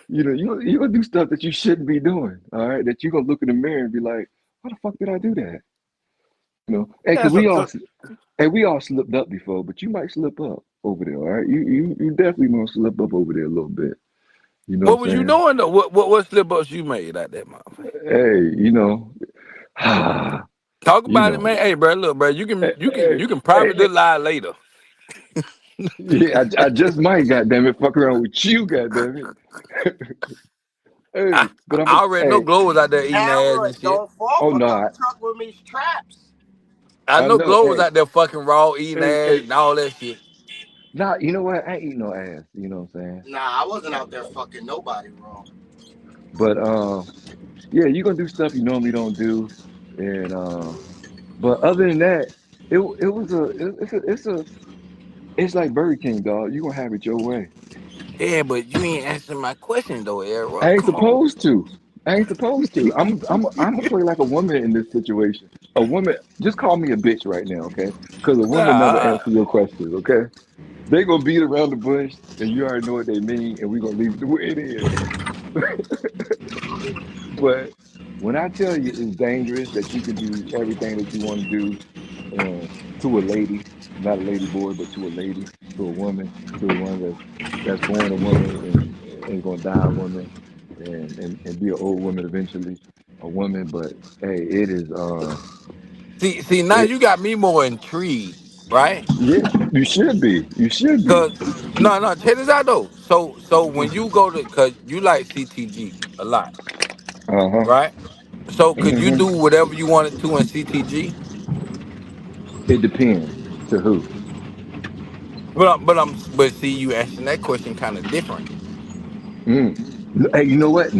you gonna do stuff that you shouldn't be doing. All right, that you gonna look in the mirror and be like, why the fuck did I do that? Hey, cause That's we all slipped up before, but you might slip up over there. All right, you definitely gonna slip up over there a little bit. You know what what was you I'm doing though? What slip ups you made out there, motherfucker? saying? Hey, Talk you about it, know, man. Hey, bro, look, bro. You can hey, you can hey, you can hey, privately lie later. yeah, I just might, goddamn it, fuck around with you, goddamn it. I, Hey, but I'm I a, already know hey, Glow was out there eating ass Elroy, and shit. don't fall oh for no, come truck with me traps. I I know know, Glow was hey, out there fucking raw eating ass hey, and all that shit. nah, you know what? I ain't eating no ass, you know what I'm saying? Nah, I wasn't out there fucking nobody wrong. But yeah, you're gonna do stuff you normally don't do, and but other than that, it was a it's like Burger King, dog. You gonna have it your way. Yeah, but you ain't answering my question though, Era. I ain't Come on. supposed to. I ain't supposed to. I'm gonna play like a woman in this situation. A woman, just call me a bitch right now, okay? Because a woman never Nah, answer your questions, okay? They gonna beat around the bush, and you already know what they mean, and we gonna leave it the way it is. But when I tell you it's dangerous that you can do everything that you want to do, and to a lady, not a lady boy, but to a lady, to a woman, to the one that's born a woman and gonna die a woman, and be an old woman eventually, a woman. But hey, it is see, now it you got me more intrigued, right? yeah, you should be. Cause no, check this out though. So when you go to, cause you like CTG a lot, Uh-huh. right? So could you Hmm. do whatever you wanted to in CTG? It depends to who. But see, you answering that question kind of different. Mm. Hey, you know what?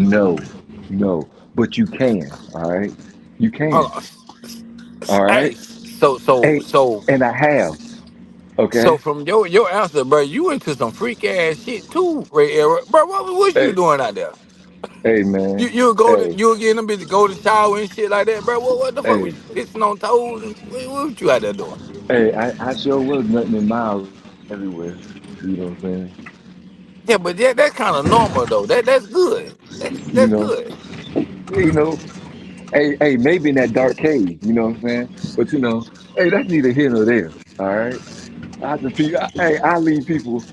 No, but you can. All right, you Hold can. on. All right. Hey, so so Hey, so and I have. so Okay. from your answer, bro, you into some freak ass shit too, Ray Era. Bro, what was you Hey, doing out there? hey, You man. you'll go to Hey, you'll get them bitch to go to shower and shit like that, bro. What the fuck was hey, you pissing on toes and what you out there doing? hey. I sure was nothing in miles everywhere. You know what I'm saying? Yeah, but that's kind of normal though. That's good. You That's know. good. You know. Hey, maybe in that dark cave. You know what I'm saying? But hey, that's neither here nor there. All right. Hey, I leave people.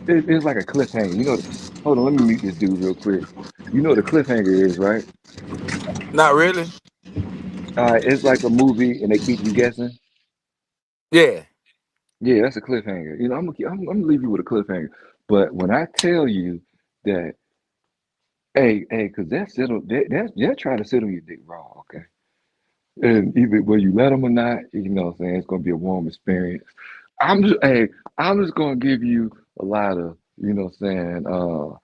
It's like a cliffhanger. Hold on. Let me meet this dude real quick. You know what a cliffhanger is, right? Not really. It's like a movie, and they keep you guessing. Yeah. Yeah, that's a cliffhanger. I'm gonna leave you with a cliffhanger. But when I tell you that, hey, because they're trying to sit on your dick raw, okay? And either whether you let them or not, what I'm saying, it's gonna be a warm experience. Hey, I'm just gonna give you a lot of,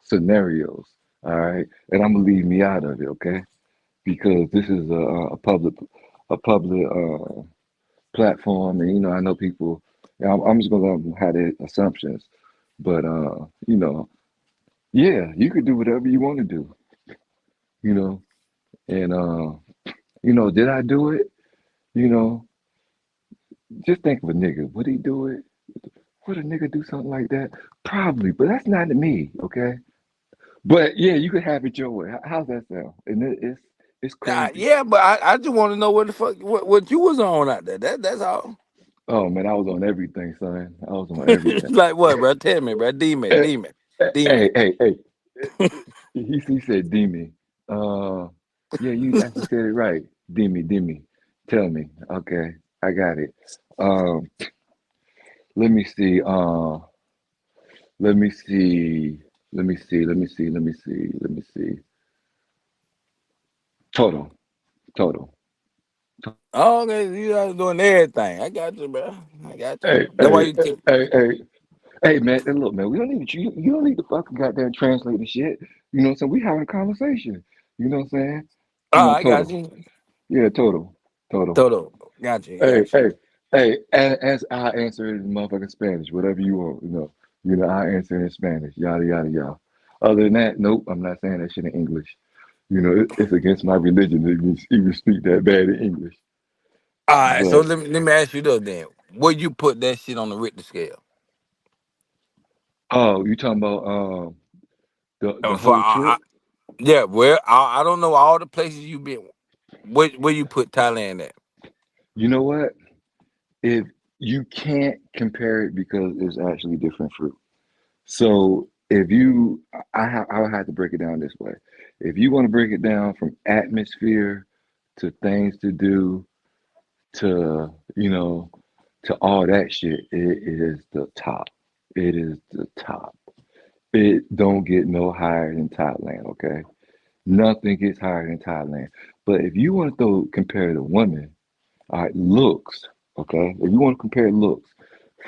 scenarios, all right? And I'm gonna leave me out of it, okay? because this is a public platform, and I know people. I'm just gonna let them have their assumptions, but yeah, you could do whatever you want to do, you know, and did I do it? You know, just think of a nigga. Would he do it? Would a nigga do something like that? Probably, but that's not me, okay? But yeah, you could have it your way. How's that sound? And it's crazy. Yeah, but I just want to know what the fuck what you was on out there. That's all. Oh man, I was on everything, son. I was on everything. Like what, bro? Tell me, bro. Demon, Hey, demon, hey, demon. hey, hey. He said Demi. Uh, yeah, you actually said it right. Demi. Tell me. Okay, I got it. Um, let me see. Let me see. Let me see. Total. Total. Oh, okay, you guys doing everything. I got you, bro. I got you. Hey, That's why hey, you keep. hey. Hey man, and look, man, we don't need you don't need to fucking goddamn translate the shit. You know what I'm saying? We having a conversation. You know what I'm saying? Oh, I got Total. you. Yeah, total. Total. Toto. Got you. Hey, Got you. hey, hey, as I answer it in motherfucking Spanish, whatever you want, I answer in Spanish, yada yada yada. Other than that, nope, I'm not saying that shit in English. It's against my religion to even speak that bad in English. All right, so But let me ask you this then. Where you put that shit on the Richter scale? oh, you talking about the For whole trip? yeah, well, I don't know all the places you been. Where you put Thailand at? You know what? If you can't compare it because it's actually different fruit. So if you, I would have to break it down this way. If you want to break it down from atmosphere to things to do to, to all that shit, it is the top. It is the top. It don't get no higher than Thailand, okay? Nothing gets higher than Thailand. But if you want to compare the women, all right, looks, okay? If you want to compare looks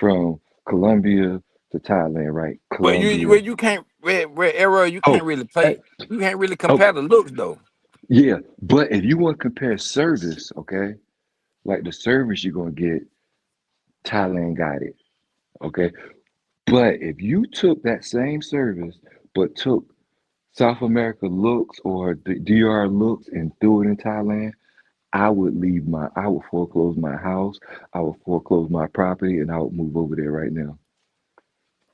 from Colombia to Thailand, right? But you Colombia. where you can't where era you can't Oh, really eh, play. You can't really oh, compare the looks though. yeah. But if you want to compare service, okay, like the service you're gonna get, Thailand got it, okay. But if you took that same service, but took South America looks or the DR looks and threw it in Thailand, I would foreclose my house, I would foreclose my property, and I would move over there right now.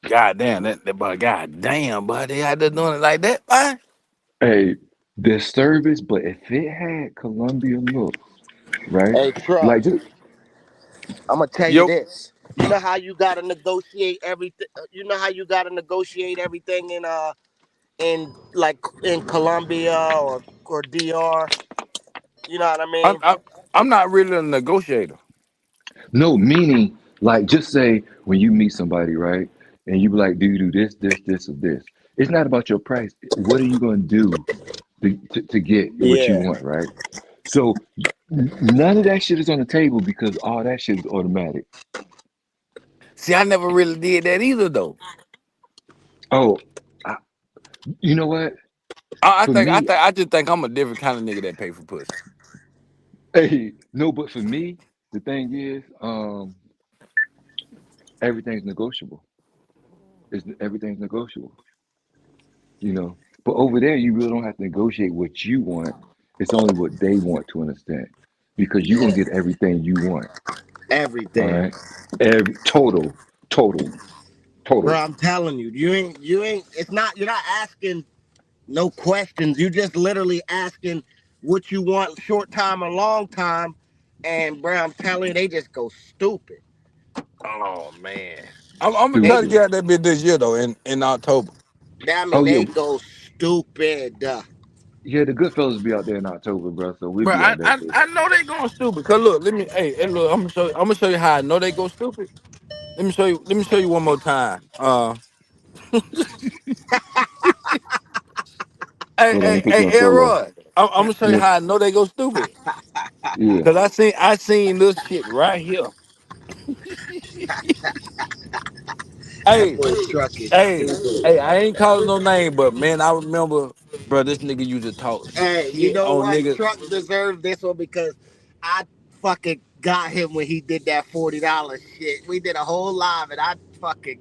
God damn that but god damn, but they out there doing it like that, man. Hey, the service, but if it had Colombian looks, right? Hey, Like Truck, just I'm gonna tell you Yo, this. You know how you gotta negotiate everything. You know how you gotta negotiate everything in Colombia or DR. You know what I I'm mean? I'm, I'm not really a negotiator. no meaning, like just say when you meet somebody, right? And you be like, do you do this, or this? It's not about your price. What are you gonna do to get what you Yeah. want, right? So none of that shit is on the table because all that shit is automatic. See, I never really did that either though. Oh, I, you know what? I For think I me, think I just think I'm a different kind of nigga that pay for pussy. hey, no, but for me, the thing is, everything's negotiable. Everything's negotiable, you know. But over there, you really don't have to negotiate what you want. It's only what they want to an extent, because you're gonna Yeah. get everything you want. All Everything. right, every total, Bro, total. I'm telling you, you ain't it's not you're not asking no questions. You just literally asking what you want short time or long time. And bro, I'm telling you, they just go stupid. Oh man. I'm gonna They try to Stupid. get out that bit this year though in October. I mean Oh yeah, they go stupid. yeah. The good fellas be out there in October, bro. So we'll Bro, be out there too. I know they going stupid. Cause look, let me hey look, I'm gonna show you how I know they go stupid. Let me show you one more time. Hold on, let me put you Hey, on solo. Elroy. I'm gonna show you Yeah, how I know they go stupid. yeah. Cause I seen this shit right here. That Hey, boy truck is hey, stupid. hey, I ain't calling no name, but man, I remember. bro, this nigga used to talk Hey, you shit know on what? niggas. Truck deserved this one because I fucking got him when he did that $40 shit. We did a whole live and I fucking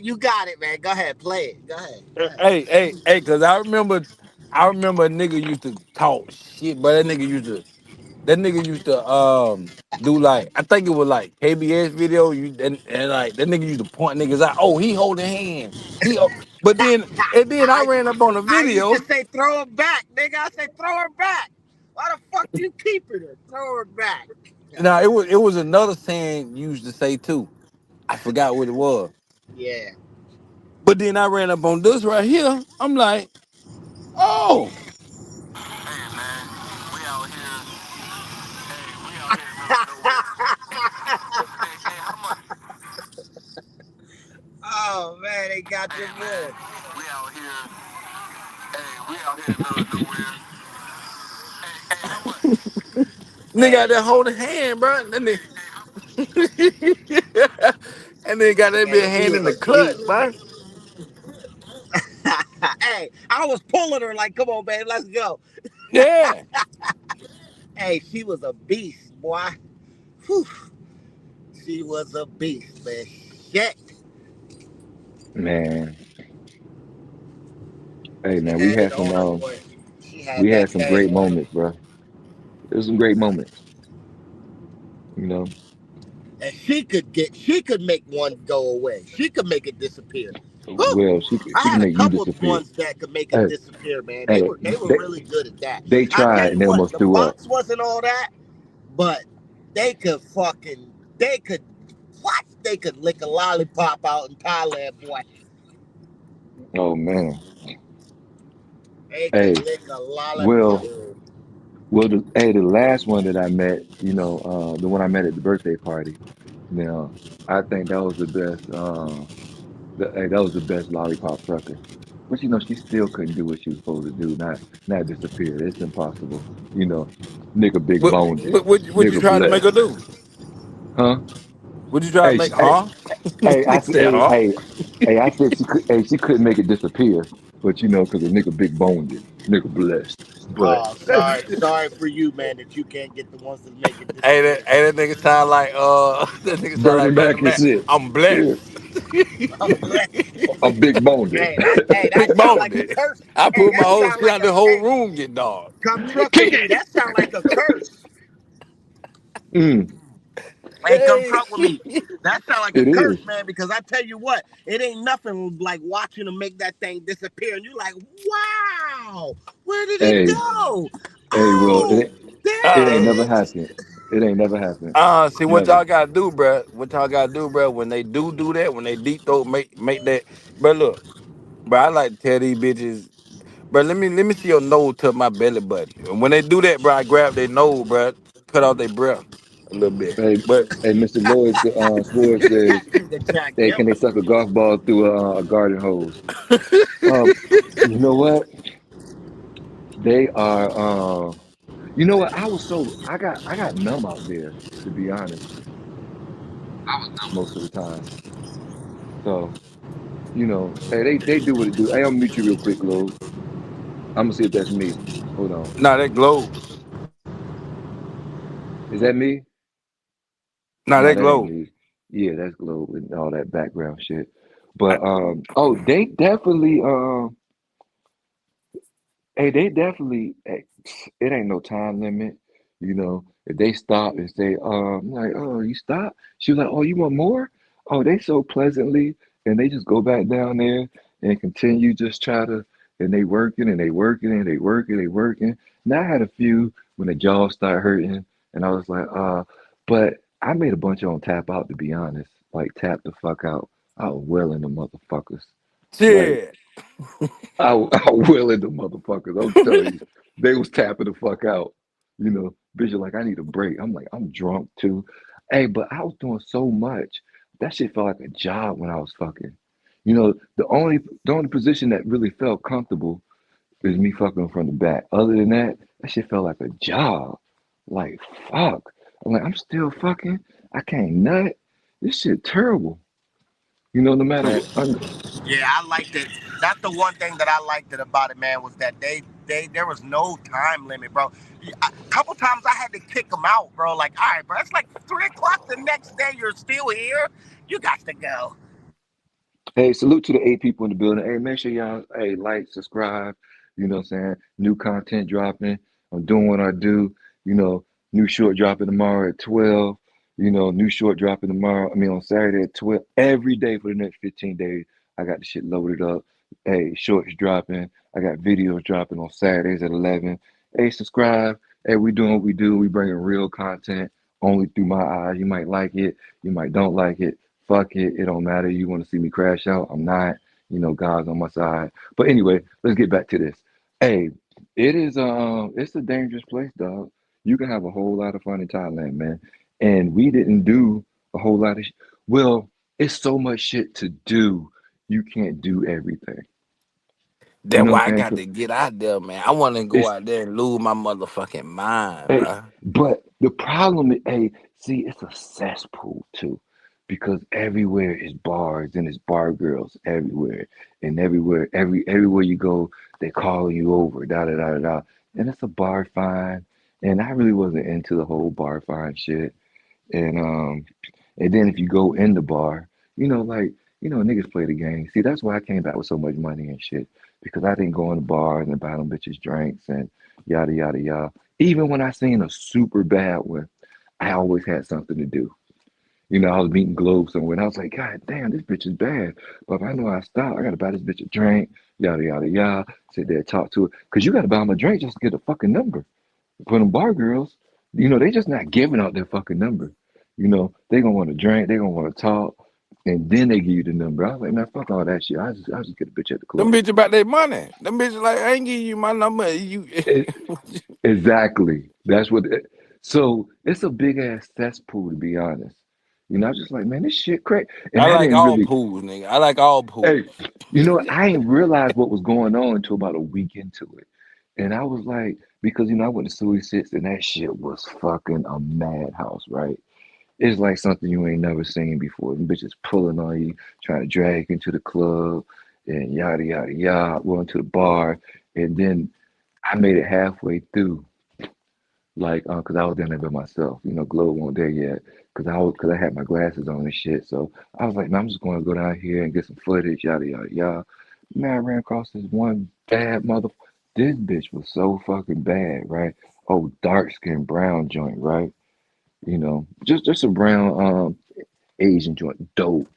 you got it, man. Go ahead, play it. Go ahead. Go ahead. Hey, cause I remember a nigga used to talk shit, but that nigga used to do like I think it was like KBS video. And like that nigga used to point niggas out. Oh, he holding hand. But then I I ran up on a I used to video. say throw it back, nigga. I say throw her back. Why the fuck you keeping her? Throw her back. Now it was another saying you used to say too. I forgot what it was. Yeah. But then I ran up on this right here. I'm like, oh, Oh man, they got your boy. nigga out Hey, there holding hand, bro. And then and then got that big hey, he hand was in a the clutch, beast. man. Hey, I was pulling her like, come on, babe, let's go. Yeah, Hey, she was a beast, boy. Whew. She was a beast, man. Shit. Man, hey She man, had it on her, boy. She had we had that some thing great on her. moments, bro. There's some great moments, you know. And she could make one go away. She could make it disappear. Whew. Well, I she can had a make you couple of disappear. ones that could make it Hey, disappear, man. They hey, were they really good at that. they I tell tried you and they what, almost the threw up. box wasn't all that, but they could what? They could lick a lollipop out in Thailand, boy. Oh man. They could Hey, lick a lollipop. well, the last one that I met, the one I met at the birthday party. Now, I think that was the best. That was the best lollipop sucker. But she still couldn't do what she was supposed to do. Not disappear. It's impossible. You know, nigga big what boned it. what you Nigga trying to make blessed. her do? Huh? What you trying to Hey, make? Huh? I Nigga said, said, huh? I said she couldn't make it disappear. But because the nigga big boned it. Nigga blessed. But Oh, sorry for you, man, that you can't get the ones that make it Hey, that, disappear. hey, that nigga sound like that nigga sound like Bernie Bernie Mac and Mac. shit. I'm Yeah. blessed. I'm blessed. I'm big boned it. Hey, that Big sound bone like a did. curse. I Hey, put my that whole sound shit like out a the whole hey. room get dog. Come truck with Kick me. it. That sound like a curse. Mm, Hey, come Hey. truck with me. That sound like a it is. curse, man. Because I tell you what, it ain't nothing like watching them make that thing disappear, and you like, wow, where did it Hey, go? well, Oh, it there ain't it uh, never is. happened. It ain't never happened. see what Never. y'all gotta do, bruh. What y'all gotta do, bruh. When they do that, when they deep throat make that, but look, bro, I like to tell these bitches, bro. Let me see your nose to my belly button. And when they do that, bro, I grab their nose, bro, cut off their breath a little bit. Hey, But Mr. Lloyd Swords says, The track "Hey, can they killer. suck a golf ball through a garden hose?" Um, you know what? They are. You know what? I got numb out there. To be honest, I was numb most of the time. So hey, they do what they do. Hey, I'll meet you real quick, Lou. I'm gonna see if that's me. Hold on. nah, that glow. Is that me? Nah, No, that that ain't glow. me. Yeah, that's Globe and all that background shit. But oh, they definitely hey, they definitely it ain't no time limit. If they stop and say, like, oh, you stop? She was like, oh, you want more? Oh, they so pleasantly, and they just go back down there and continue just try to, and they working and they working and they working, they working. Now I had a few when the jaws start hurting, and I was like, but I made a bunch of them tap out to be honest, like tap the fuck out. I was well in the motherfuckers. Like Shit. I willing the motherfuckers. I'm telling you, they was tapping the fuck out. Bitch, like I need a break. I'm like, I'm drunk too. Hey, but I was doing so much. That shit felt like a job when I was fucking. The only position that really felt comfortable is me fucking from the back. Other than that, that shit felt like a job. Like fuck. I'm like, I'm still fucking. I can't nut. This shit terrible. No matter Man, what. Yeah, I liked it. That's the one thing that I liked it about it, man, was that they there was no time limit, bro. A couple times I had to kick them out, bro. Like, all right, bro, it's like 3 o'clock the next day. You're still here. You got to go. Hey, salute to the 8 people in the building. Hey, make sure y'all, hey, like, subscribe. You know what I'm saying? New content dropping. I'm doing what I do. You know, new short dropping tomorrow at 12. New short dropping tomorrow. I mean, on Saturday at 12. Every day for the next 15 days, I got the shit loaded up. Hey, shorts dropping. I got videos dropping on Saturdays at 11. Hey, subscribe. Hey, we doing what we do. We bringing real content only through my eyes. You might like it. You might don't like it. Fuck it. It don't matter. You want to see me crash out? I'm not. God's on my side. But anyway, let's get back to this. Hey, it's a dangerous place, dog. You can have a whole lot of fun in Thailand, man. And we didn't do a whole lot of well, it's so much shit to do. You can't do everything. You that's know why what I I'm saying? got to get out there, man. I want to go It's out there and lose my motherfucking mind, Hey, bro. but the problem is, hey, see, it's a cesspool too, because everywhere is bars and it's bar girls everywhere, and everywhere you go, they call you over, da da da da, da. And it's a bar fine, and I really wasn't into the whole bar fine shit, and then if you go in the bar, like niggas play the game. See, that's why I came back with so much money and shit because I didn't go in the bars and buy them bitches drinks and yada yada yada. Even when I seen a super bad one, I always had something to do. I was meeting Globe somewhere, and I was like, God damn, this bitch is bad. But if I know I stop, I gotta buy this bitch a drink, yada yada yada. Sit there, talk to her, cause you gotta buy them a drink just to get a fucking number. For them bar girls, they just not giving out their fucking number. They gonna want to drink, they gonna want to talk, and then they give you the number. I was like, man, fuck all that shit. I just get a bitch at the Them club. bitches about their money. Them bitches like, I ain't giving you my number. You It, exactly. That's what. So it's a big ass cesspool to be honest. I was just like, man, this shit crazy, and I I like didn't all really. pools, nigga. I like all Hey, pools. I didn't realize what was going on until about a week into it, and I was like, because I went to Suey Six, and that shit was fucking a madhouse, right? It's like something you ain't never seen before. Them bitches pulling on you, trying to drag you into the club, and yada yada yada. Going to the bar, and then I made it halfway through, like, cause I was down there by myself. Glow wasn't there yet, cause I had my glasses on and shit. So I was like, man, I'm just gonna go down here and get some footage, yada yada yada. Man, I ran across this one bad mother. This bitch was so fucking bad, right? Oh, dark skin brown joint, right? Just a brown Asian joint, dope.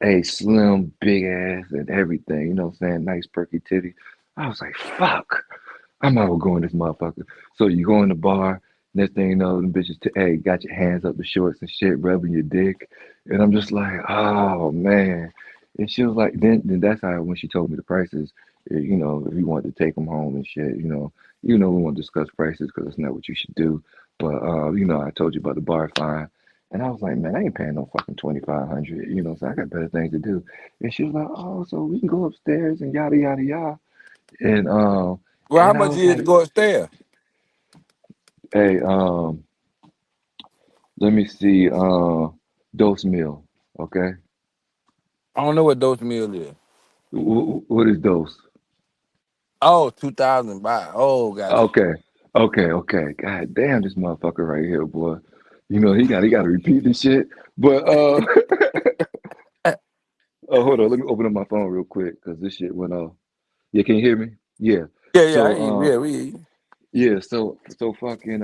A slim, big ass and everything. You know what I'm saying? Nice perky titty. I was like, fuck. I'm out going this motherfucker. So you go in the bar, next thing you know, them bitches, hey, got your hands up the shorts and shit, rubbing your dick. And I'm just like, oh man. And she was like, then that's how when she told me the prices, if you wanted to take them home and shit, we won't discuss prices because that's not what you should do. But I told you about the bar fine. And I was like, man, I ain't paying no fucking 2,500, so I got better things to do. And she was like, oh, so we can go upstairs and yada yada yada. And Well, how and I much was is to like, go upstairs? hey, let me see, dose meal, okay? I don't know what dose meal is. What is dose? Oh, 2000 baht. Oh, gotcha. Okay, okay. God damn, this motherfucker right here, boy. He got to repeat this shit. But oh, hold on, let me open up my phone real quick because this shit went off. Yeah, can you hear me? Yeah. Yeah, I So eat. Yeah, we eat. yeah, so fucking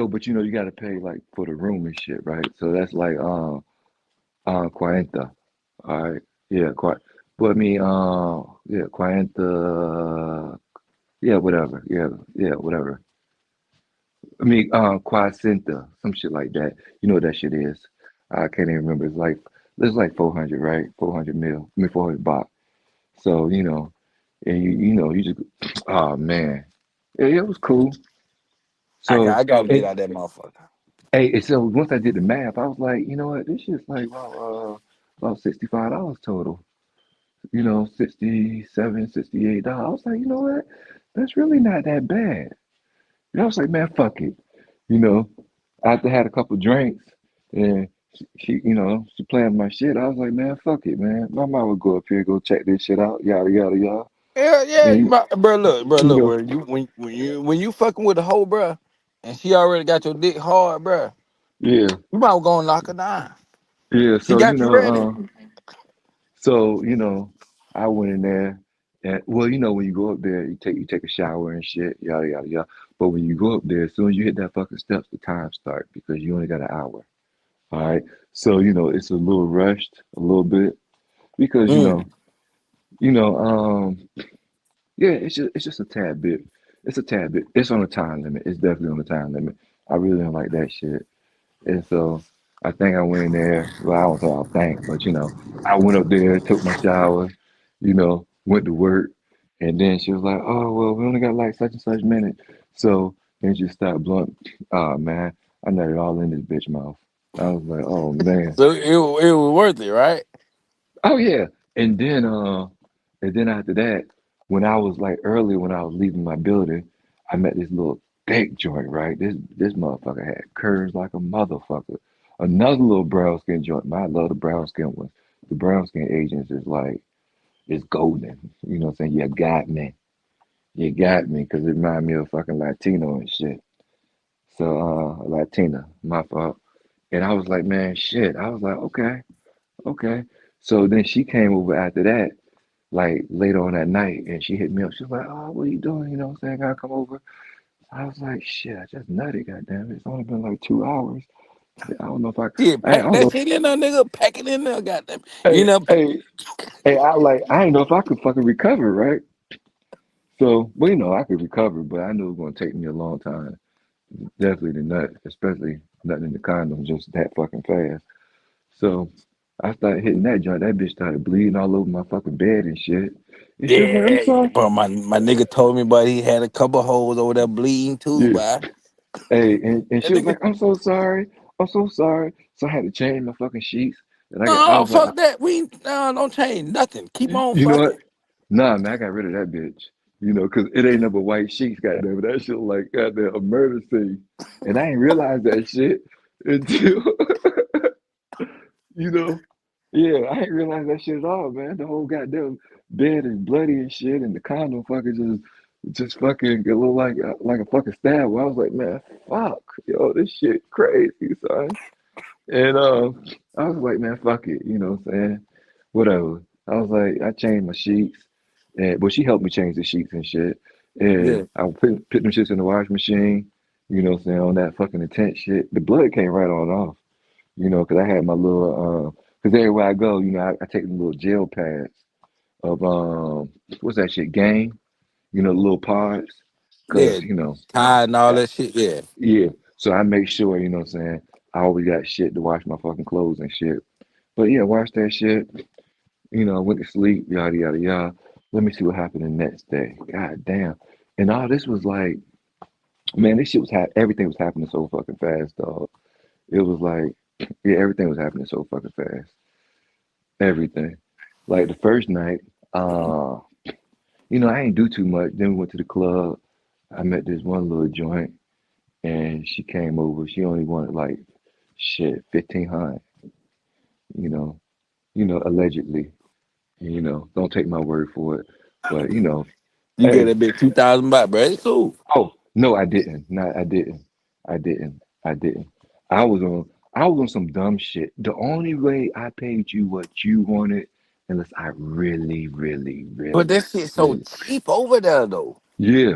but you got to pay like for the room and shit, right? So that's like 40. All right. Yeah, quite. But I mean, yeah, 40. Yeah, whatever. Yeah, whatever. I mean, Quacinta, some shit like that. You know what that shit is? I can't even remember. It's like 400, right? 400 mil. I mean, 400 baht. So and you just, oh man, yeah, it was cool. I So gotta get and out that motherfucker. hey, and so once I did the math, I was like, you know what? This shit's like about $65 total. 67, $68. I was like, you know what? That's really not that bad. And I was like, man, fuck it. You know, after I had a couple drinks and she playing my shit. I was like, man, fuck it, man. My mom would go up here, go check this shit out, yada yada yada. Yeah, yeah, And bro. Look, bro. you Look, know, bro. When you fucking with a hoe, bro, and she already got your dick hard, bro. yeah, You might go and knock her down. yeah. She got you ready. So I went in there, and well, when you go up there, you take a shower and shit, yada yada yada. But when you go up there, as soon as you hit that fucking steps, the time start because you only got an hour. All right. So it's a little rushed, a little bit because Mm. you know, yeah, it's just a tad bit. It's a tad bit. It's on a time limit. It's definitely on a time limit. I really don't like that shit. And so I think I went in there. Well, I don't know I think, but I went up there, took my shower, went to work, and then she was like, "Oh well, we only got like such and such minutes." So then she started blunt. Oh man, I nutted all in this bitch mouth. I was like, "Oh man." So it was worth it, right? Oh yeah. And then after that, when I was like earlier when I was leaving my building, I met this little thick joint, right? This motherfucker had curves like a motherfucker. Another little brown skin joint. Man, I love the brown skin ones. The brown skin Asians is like it's golden. You know what I'm saying? You got me. You got me because it remind me of fucking Latino and shit. So Latina, my fault. And I was like, man, shit. I was like, okay, okay. So then she came over after that like later on that night and she hit me up. She was like, "Oh, what are you doing? You know what I'm saying? Gotta come over." I was like, shit, I just nutted, goddamn it. It's only been like 2 hours. I don't know if Yeah, I pack don't that know. shit in there, nigga. Pack it in there, goddamn. You Hey, know, hey, hey, I didn't know if I could fucking recover, right? So, well, I could recover, but I knew it was gonna take me a long time. Definitely the nut, especially nutting in the condom just that fucking fast. So I started hitting that joint. That bitch started bleeding all over my fucking bed and shit. And she was like, "I'm yeah, sorry." but my nigga told me, but he had a couple holes over there bleeding too, Yeah. boy. Hey, and That she was nigga, like, "I'm so sorry. I'm so sorry." So I had to change my fucking sheets. And I no, was like, fuck that. We no, don't change nothing. Keep on "You know what? fucking. Nah, man, I got rid of that bitch. 'Cause it ain't number white sheets, goddamn. That shit like goddamn a murder scene." And I ain't realized that shit until you know, yeah, I ain't realized that shit at all, man. The whole goddamn bed is bloody and shit, and the condom fucking just fucking it look like a fucking stab. Well, I was like, man, fuck, yo, this shit crazy, son. And I was like, man, fuck it, you know what I'm saying? Whatever. I was like, I changed my sheets, and well, she helped me change the sheets and shit. Yeah, And I put them shits in the washing machine, you know what I'm saying, on that fucking intense shit. The blood came right on off, 'cause I had my little, because everywhere I go, I take the little gel pads of, what's that shit, Game, the little pods, yeah, because, Tide and all that shit. Yeah, yeah. So I make sure, you know what I'm saying, I always got shit to wash my fucking clothes and shit. But yeah, wash that shit. Went to sleep, yada yada yada. Let me see what happened the next day. God damn. And all this was like, man, this shit was everything was happening so fucking fast, dog. It was like, yeah, everything was happening so fucking fast. Everything. Like the first night, uh, I ain't do too much. Then we went to the club. I met this one little joint, and she came over. She only wanted like shit, 1,500. You know, allegedly. Don't take my word for it, but you get hey, a bit 2,000 baht, bro. It's cool. oh no, I didn't. No, I didn't. I didn't. I didn't. I was on. I was on some dumb shit. The only way I paid you what you wanted, unless I really, really, But really, that shit so really, cheap over there, though. yeah.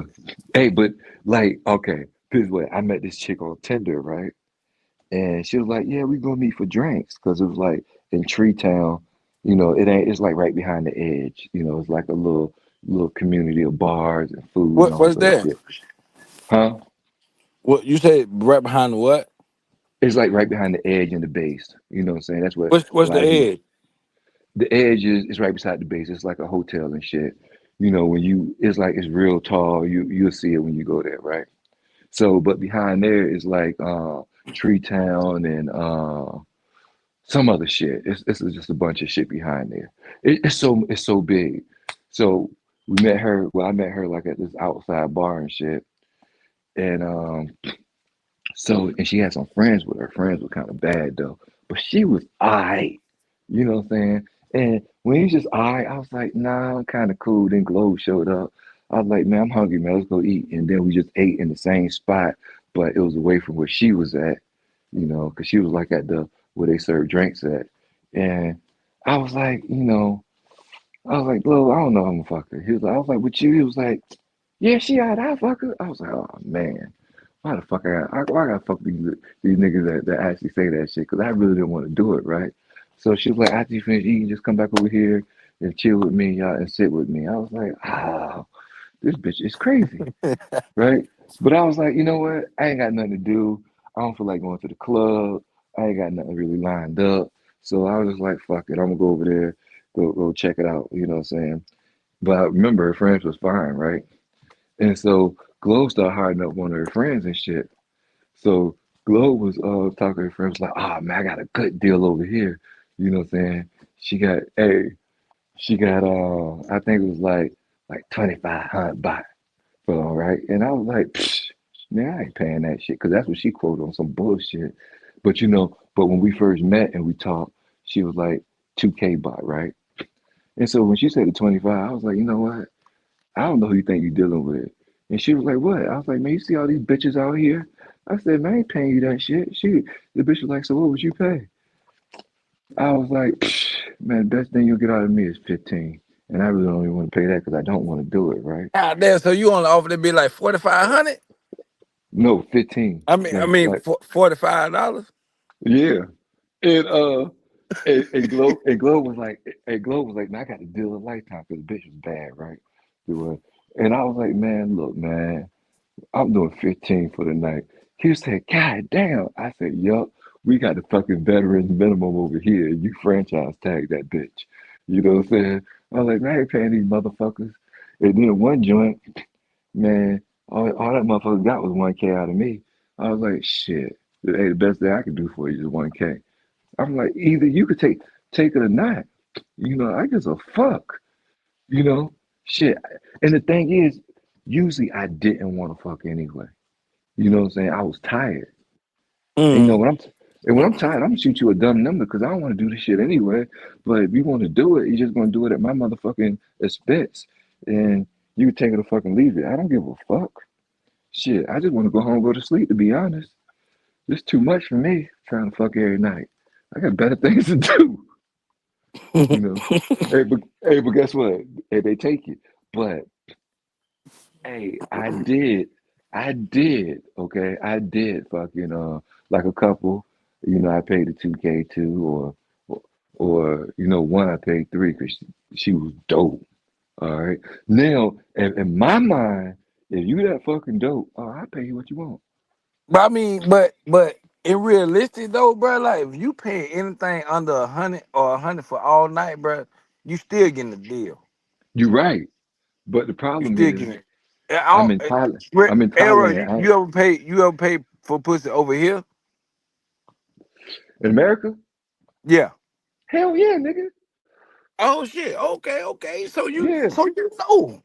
Hey, but like, okay, this way. I met this chick on Tinder, right? And she was like, "Yeah, we gonna meet for drinks," because it was like in Tree Town. It ain't. It's like right behind the edge. It's like a little community of bars and food and all What's sort of that? shit. Huh? What you say? Right behind what? It's like right behind the edge and the base. You know what I'm saying? That's what a What's the lot of people. edge? The edge is right beside the base. It's like a hotel and shit. When it's like it's real tall. You'll see it when you go there, right? So, but behind there is like Tree Town and some other shit. It's just a bunch of shit behind there. It's so big. So we met her. Well, I met her like at this outside bar and shit. And and she had some friends with her. Friends were kind of bad though. but she was alright. You know what I'm saying? And when he was just alright, I was like, nah, I'm kind of cool. Then Globe showed up. I was like, man, I'm hungry, man. Let's go eat. And then we just ate in the same spot, but it was away from where she was at, because she was like at the where they serve drinks at. And I was like, I was like, Globe, I don't know I'm gonna fuck her. I was like, with you? He was like, yeah, she out. I fuck her. I was like, oh man. Why the fuck why I gotta fuck these niggas that actually say that shit? Because I really didn't want to do it, right? So she was like, after you finish eating, just come back over here and chill with me, y'all, and sit with me. I was like, oh, this bitch is crazy, right? But I was like, you know what? I ain't got nothing to do. I don't feel like going to the club. I ain't got nothing really lined up. So I was just like, fuck it. I'm gonna go over there, go check it out. You know what I'm saying? But I remember her friends was fine, right? And so Glow started hiding up one of her friends and shit. So Glow was talking to her friends like, ah man, I got a good deal over here. You know what I'm saying? She got I think it was like 2,500 baht for all right. And I was like, psh, man, I ain't paying that shit because that's what she quoted on some bullshit. But when we first met and we talked, she was like 2K baht, right? And so when she said the 25, I was like, you know what? I don't know who you think you're dealing with. And she was like, what? I was like, man, you see all these bitches out here? I said, man, I ain't paying you that shit. The bitch was like, so what would you pay? I was like, psh, man, the best thing you'll get out of me is 15. And I really don't even want to pay that because I don't want to do it, right? God damn, so you only offered to be like 4,500? No, 15. $45. Yeah. And and Glow was like, man, I got to deal a lifetime because the bitch was bad, right? It was. And I was like, man, look, man. I'm doing 15 for the night. He said, God damn. I said, yup, we got the fucking veterans minimum over here. You franchise tag that bitch. You know what I'm saying? I was like, man, I ain't paying these motherfuckers. And then one joint, man, all that motherfucker got was 1K out of me. I was like, shit, hey, the best thing I can do for you is 1K. I'm like, either you could take it or not. I give a fuck. You know, shit. And the thing is, usually I didn't want to fuck anyway. You know what I'm saying? I was tired. And Mm. when I'm tired, I'm gonna shoot you a dumb number because I don't want to do this shit anyway. But if you want to do it, you're just gonna do it at my motherfucking expense. And you can take it or fucking leave it. I don't give a fuck. Shit, I just want to go home and go to sleep, to be honest. It's too much for me trying to fuck every night. I got better things to do, you know. Hey, but guess what? Hey, they take it. But hey, okay, I did fucking like a couple, I paid the 2K too, or one I paid three because she was dope. All right. Now, in my mind, if you that fucking dope, oh, I pay you what you want. But I mean, but in realistic though, bro, like if you pay anything under 100 for all night, bro, you still getting the deal. You're right. But the You problem still is getting it. I I'm don't, in Thailand. Bro, I'm in Arrow, Thailand. you ever pay for pussy over here? In America? Yeah. Hell yeah, nigga. Oh shit. Okay, okay. So you Yeah. so you know.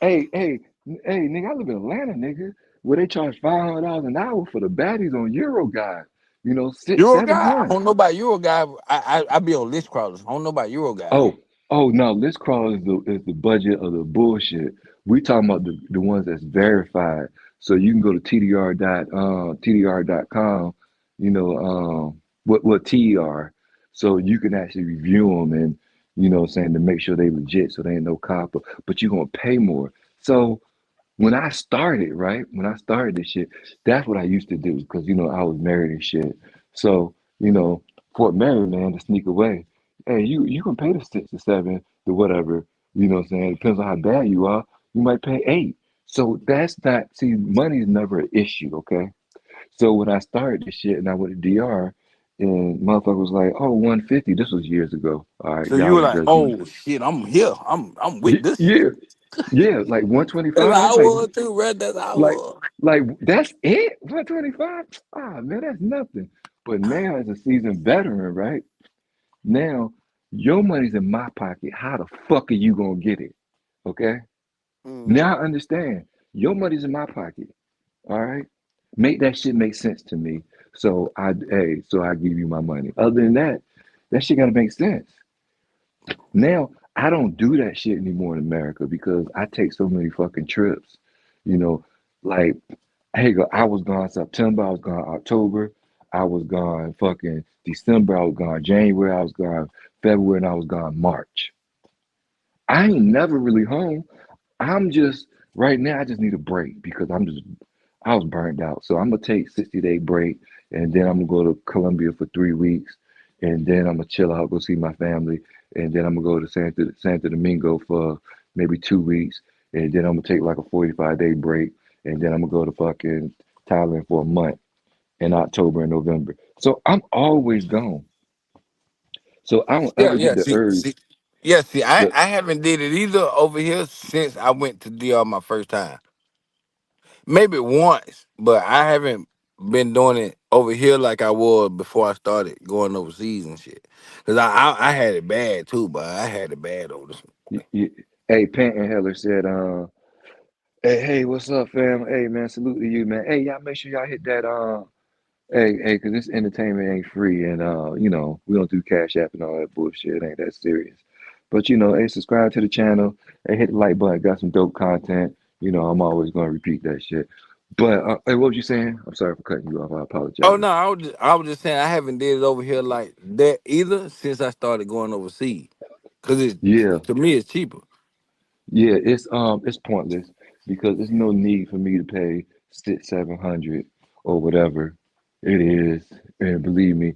Hey, nigga, I live in Atlanta, nigga, where they charge $500 an hour for the baddies on Euro guide. Six, Euro seven guy? I hundred. don't know about Euro guy. I be on list crawlers. I don't know about Euro guy. Oh no, list crawl is the budget of the bullshit. We talking about the ones that's verified. So you can go to TDR.com, what TDR, so you can actually review them and saying to make sure they legit, so they ain't no copper, but you're gonna pay more. So when I started, right? When I started this shit, that's what I used to do because I was married and shit. So Fort Maryland to sneak away. Hey, you can pay the 6 or 7, the whatever. You know what I'm saying? Depends on how bad you are. You might pay 8. So that's not. See, money is never an issue. Okay. So when I started this shit and I went to DR, and motherfucker was like, oh, 150. This was years ago. All right, So you y'all were ain't like, graduated. oh shit, I'm here. I'm with this shit. Yeah, yeah, like That's 125. how I Like was too, bro. That's how I like, was. that's it? 125? Ah, man, that's nothing. But now, as a seasoned veteran, right? Now, your money's in my pocket. How the fuck are you gonna get it? Okay? Mm-hmm. Now I understand. Your money's in my pocket. All right? Make that shit make sense to me. So I give you my money. Other than that, that shit gotta make sense. Now I don't do that shit anymore in America because I take so many fucking trips. You know, like hey, I was gone September, I was gone October, I was gone fucking December, I was gone January, I was gone February, and I was gone March. I ain't never really home. I'm just right now. I just need a break because I was burned out. So I'm gonna take 60-day break, and then I'm gonna go to Colombia for 3 weeks, and then I'm gonna chill out, go see my family, and then I'm gonna go to Santo Domingo for maybe 2 weeks, and then I'm gonna take like a 45-day break, and then I'm gonna go to fucking Thailand for a month in October and November. So I'm always gone. So I don't Yeah, ever get yeah. the See, urge. see, yeah. See, The I haven't did it either over here since I went to DR my first time. Maybe once, but I haven't been doing it over here like I was before I started going overseas and shit. Cause I had it bad too, but I had it bad over this. hey, Panton Heller said, hey, what's up, fam? Hey, man, salute to you, man. Hey, y'all make sure y'all hit that, cause this entertainment ain't free, and we don't do Cash App and all that bullshit. It ain't that serious. But hey, subscribe to the channel. Hey, hit the like button. Got some dope content. I'm always gonna repeat that shit. But hey, what was you saying? I'm sorry for cutting you off. I Oh apologize. no, I was just saying I haven't did it over here like that either since I started going overseas. Cause Yeah, to me it's cheaper. yeah, it's pointless because there's no need for me to pay 600, 700 or whatever it is. And believe me,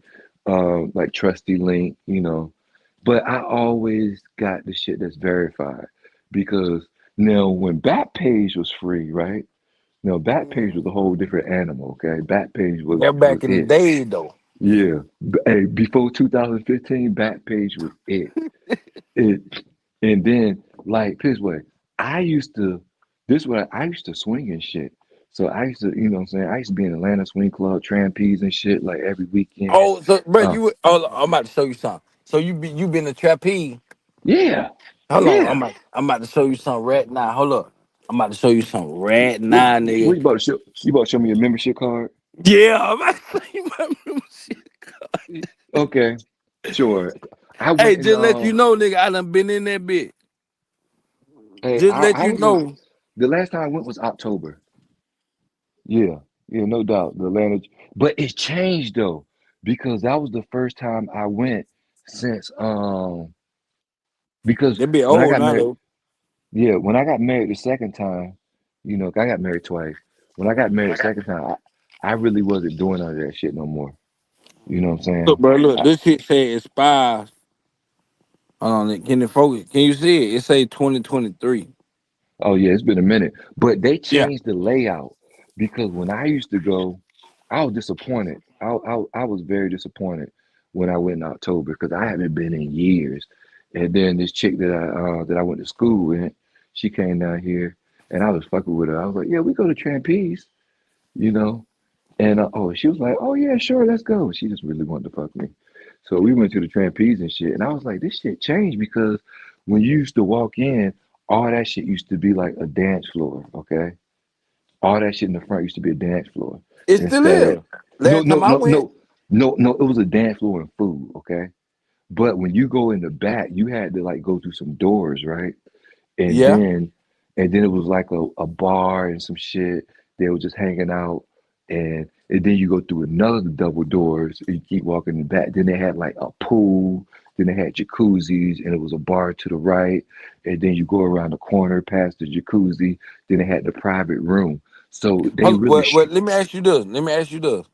like Trusty Link, But I always got the shit that's verified because now when Backpage was free, right? Now Backpage was a whole different animal. Okay, Backpage was Yeah, was back in the it. day though. Yeah, hey, before 2015, Backpage was it. It and then like this way, I used to this way I used to swing and shit. So I used to, what I'm saying? I used to be in Atlanta Swing Club, trapeze and shit like every weekend. Oh, so bro, Uh I'm about to show you something. So you been a trapeze. yeah, Hold on, yeah. I'm about to show you something right now. Hold up. I'm about to show you something right What now, what nigga. you about to show you about to show me your membership card? Yeah, I'm about to show you my shit. Okay, sure. I Hey, went and just let you know, nigga, I done been in that bitch. hey, Just I, let I you was in know. the last time I went was October. Yeah, yeah, no doubt. The Atlanta, but it's changed though, because that was the first time I went since because They be when I old got now married, though. yeah, when I got married the second time, I got married twice. When I got married the second time, I really wasn't doing none of that shit no more. You know what I'm Look, saying? bro, look, I, this shit say expires. Hold on, can it focus? Can you see it? It say 2023. oh yeah, it's been a minute, but they Yeah. changed the layout because when I used to go, I was disappointed. I was very disappointed when I went in October because I haven't been in years. And then this chick that I went to school with, she came down here, and I was fucking with her. I was like, yeah, we go to Trapeze, you know. And she was like, oh yeah, sure, let's go. She just really wanted to fuck me. So we went to the trapeze and shit, and I was like, this shit changed because when you used to walk in, all that shit used to be like a dance floor, okay? All that shit in the front used to be a dance floor. It still Instead is. of no, Last no, time I no, went, no, no, it was a dance floor and food, okay? But when you go in the back, you had to like go through some doors, right? and yeah. then and then it was like a bar and some shit. They were just hanging out, and then you go through another double doors and you keep walking in the back. Then they had like a pool, then they had jacuzzis, and it was a bar to the right, and then you go around the corner past the jacuzzi. Then they had the private room. So they Hold, really well, let me ask you this. Let me ask you this.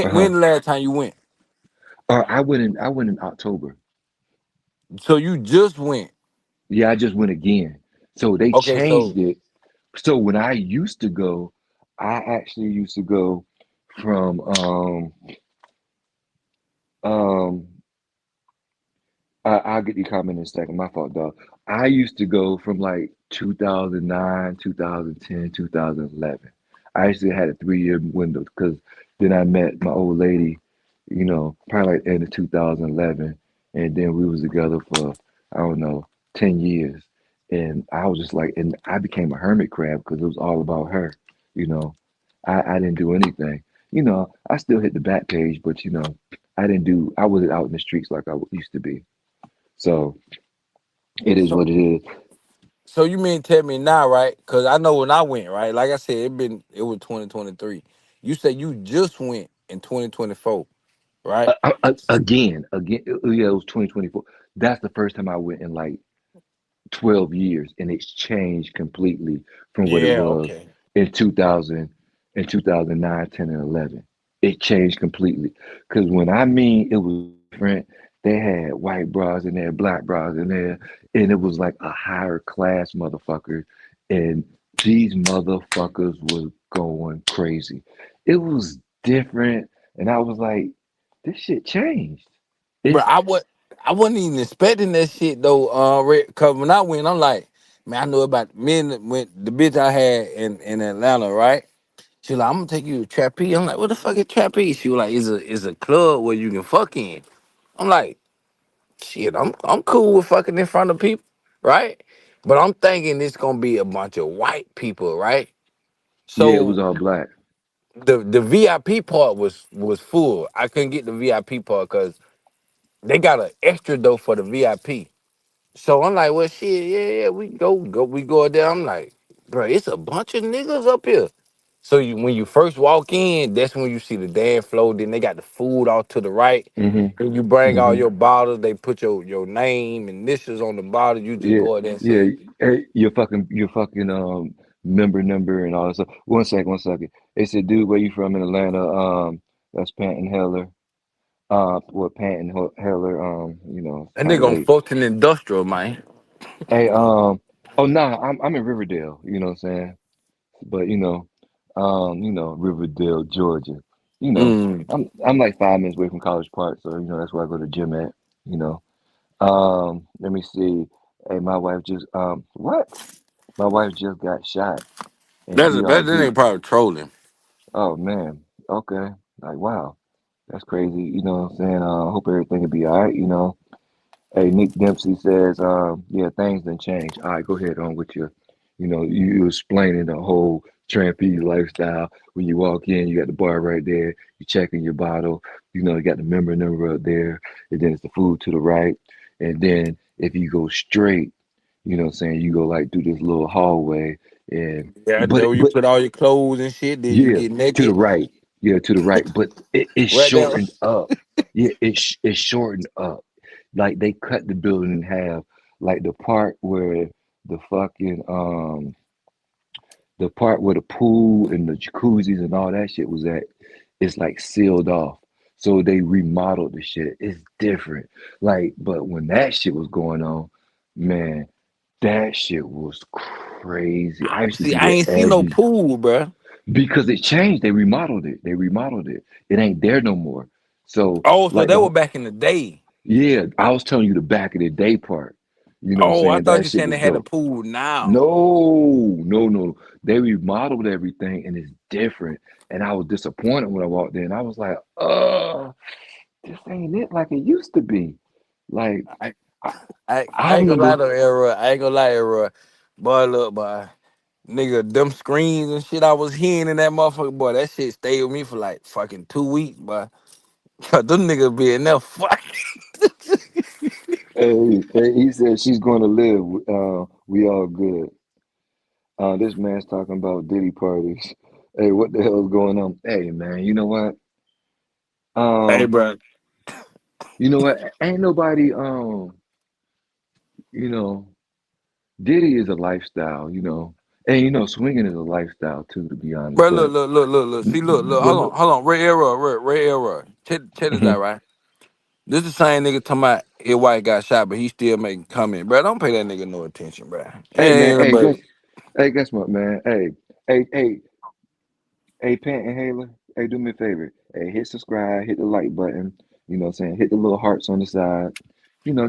uh-huh. When the last time you went? I went in October. So you just went. Yeah, I just went again. So they Okay, changed so it. So when I used to go, I actually used to go from um I'll get your comment in a second. My fault, dog. I used to go from like 2009, 2010, 2011. I actually had a 3 year window because then I met my old lady, probably like end of 2011, and then we was together for I don't know 10 years, and I was just like, and I became a hermit crab because it was all about her, you know. I didn't do anything. I still hit the back page, but I wasn't out in the streets like I used to be. So it is So what it is. so you mean tell me now, right? Cause I know when I went, right? Like I said, it was 2023. You said you just went in 2024, right? Yeah, it was 2024. That's the first time I went in like 12 years, and it's changed completely from what it Yeah, was okay. in 2000, in 2009, 10, and 11. It changed completely. Because when I mean it was different, they had white bras in there, black bras in there, and it was like a higher class motherfucker. And these motherfuckers was going crazy. It was different. And I was like, this shit changed. But It's, I wasn't even expecting that shit though, cause when I went, I'm like, man, I know about men when the bitch I had in Atlanta, right? She like, I'm gonna take you to trapeze. I'm like, what the fuck is trapeze? She was like, it's a club where you can fuck in. I'm like, shit, I'm cool with fucking in front of people, right? But I'm thinking it's gonna be a bunch of white people, right? yeah, it was So all black. the VIP part was full. I couldn't get the VIP part because they got an extra though for the VIP. So I'm like, well, shit, yeah, we we go there. I'm like, bro, it's a bunch of niggas up here. So when you first walk in, that's when you see the dance floor. Then they got the food off to the right. Hmm. And you bring all Hmm. your bottles. They put your name and initials on the bottle. You just Yeah, go out there and yeah. say, Hey, your fucking member number and all that stuff. One second, one second. They said, dude, where you from in Atlanta? That's Panton Heller. What Panton Heller? It's that kind of nigga on late. Fulton Industrial, man. Hey, oh nah, I'm in Riverdale. You know what I'm saying? But Riverdale, Georgia. You know, Mm. I'm like 5 minutes away from College Park, so that's where I go to gym at. You know. Let me see. Hey, my wife just what? My wife just got shot in That DRV. nigga probably trolling. Oh man. Okay. Like wow. That's crazy. You know what I'm saying? Hope everything will be all right, Hey, Nick Dempsey says, yeah, things done changed. All right, go ahead on with you explaining the whole trampy lifestyle. When you walk in, you got the bar right there, you checking your bottle, you got the member number up there, and then it's the food to the right. And then if you go straight, what I'm saying, you go like through this little hallway and Yeah, but though you but put all your clothes and shit, then you yeah, get to the naked. right. Yeah, to the right. But it's Right there. shortened up. Yeah, it's shortened up. Like they cut the building in half. Like the fucking the part where the pool and the jacuzzis and all that shit was at, it's like sealed off. So they remodeled the shit. It's different. Like, but when that shit was going on, man, that shit was crazy. I used to See, be I there ain't see no every pool, bruh. because it changed. They remodeled it. They remodeled it. It ain't there no more. So Oh, so like that was back in the day. yeah, I was telling you the back of the day part. You know what I'm Oh, I saying? thought That you shit saying they was had the dope. pool now. No, no, no. They remodeled everything and it's different. And I was disappointed when I walked in. I was like, this ain't it like it used to be. Like I, I, I I ain't gonna lie remember, to era. I ain't gonna lie, era. Boy, look, boy. Nigga, them screens and shit I was hearing in that motherfucker, boy, that shit stayed with me for like fucking 2 weeks, boy. Them niggas be in there fucking. hey, he said she's going to live. We all good. This man's talking about Diddy parties. Hey, what the hell is going on? Hey, man, you know what? Hey, Um, bro. you know what? Ain't nobody. You know, Diddy is a lifestyle. And swinging is a lifestyle too, to be honest. Bro, But, look. See, look. but, but Hold on. Ray era, Ray era. Check this out, mhm. right? This the same nigga talking about his wife got shot, but he still making comment, bro. Don't pay that nigga no attention, bro. Hey, man. Yeah, but Guess what, man? Hey, Pant and Hayler. Hey, do me a favor. Hey, hit subscribe, hit the like button. You know what I'm saying? Hit the little hearts on the side.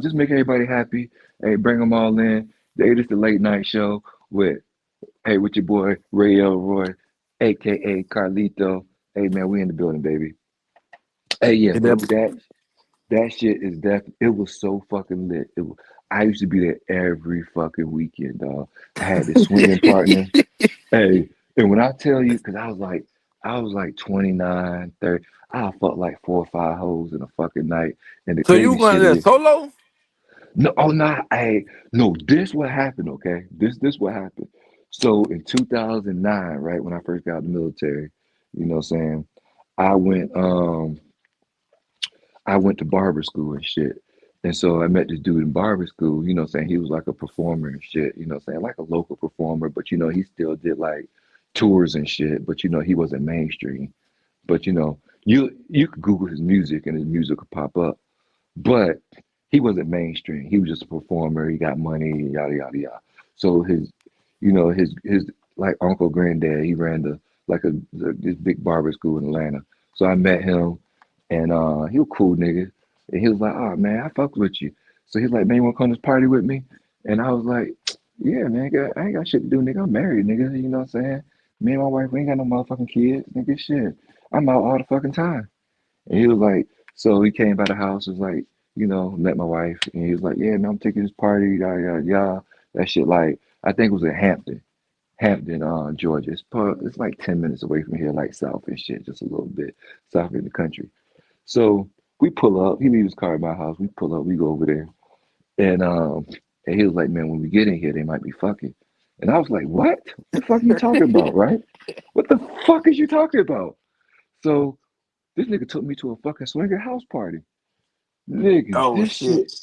Just make everybody happy. Hey, bring them all in. Hey, this the late night show with your boy Ray Elroy, aka Carlito. Hey man, we in the building, baby. Hey yeah, hit but that. that shit is it was so fucking lit. I used to be there every fucking weekend, dog. I had this swinging partner. Hey, and when I tell you, because I was like 29, 30. I fucked like 4 or 5 hoes in a fucking night. And the So you crazy going shit there is, solo? no, oh no, hey, no, this what happened, okay? This what happened. So in 2009, right, when I first got out of the military, you know what I'm saying? I went I went to barber school and shit. And so I met this dude in barber school, you know what I'm saying? He was like a performer and shit, you know what I'm saying? Like a local performer, but you know, he still did like tours and shit, but you know, he wasn't mainstream. But you know, you could Google his music and his music would pop up. But he wasn't mainstream. He was just a performer. He got money, yada yada yada. So his, you know, his like uncle granddad, he ran this big barber school in Atlanta. So I met him, and he was a cool nigga. And he was like, "Oh man, I fuck with you." So he's like, "Man, you wanna come to this party with me?" And I was like, "Yeah, man, I ain't got shit to do, nigga. I'm married, nigga. You know what I'm saying? Me and my wife, we ain't got no motherfucking kids, nigga. Shit, I'm out all the fucking time." And he was like, so he came by the house, was like, you know, met my wife, and he was like, yeah, man, I'm taking this party, yada, yada, yada. That shit, like, I think it was in Hampton, Georgia. It's like 10 minutes away from here, like south and shit, just a little bit south in the country. So we pull up, he leaves his car at my house, we pull up, we go over there, and and he was like, man, when we get in here, they might be fucking. And I was like, what? What the fuck are you talking about, right? What the fuck is you talking about? So this nigga took me to a fucking swinger house party. Nigga, Oh shit.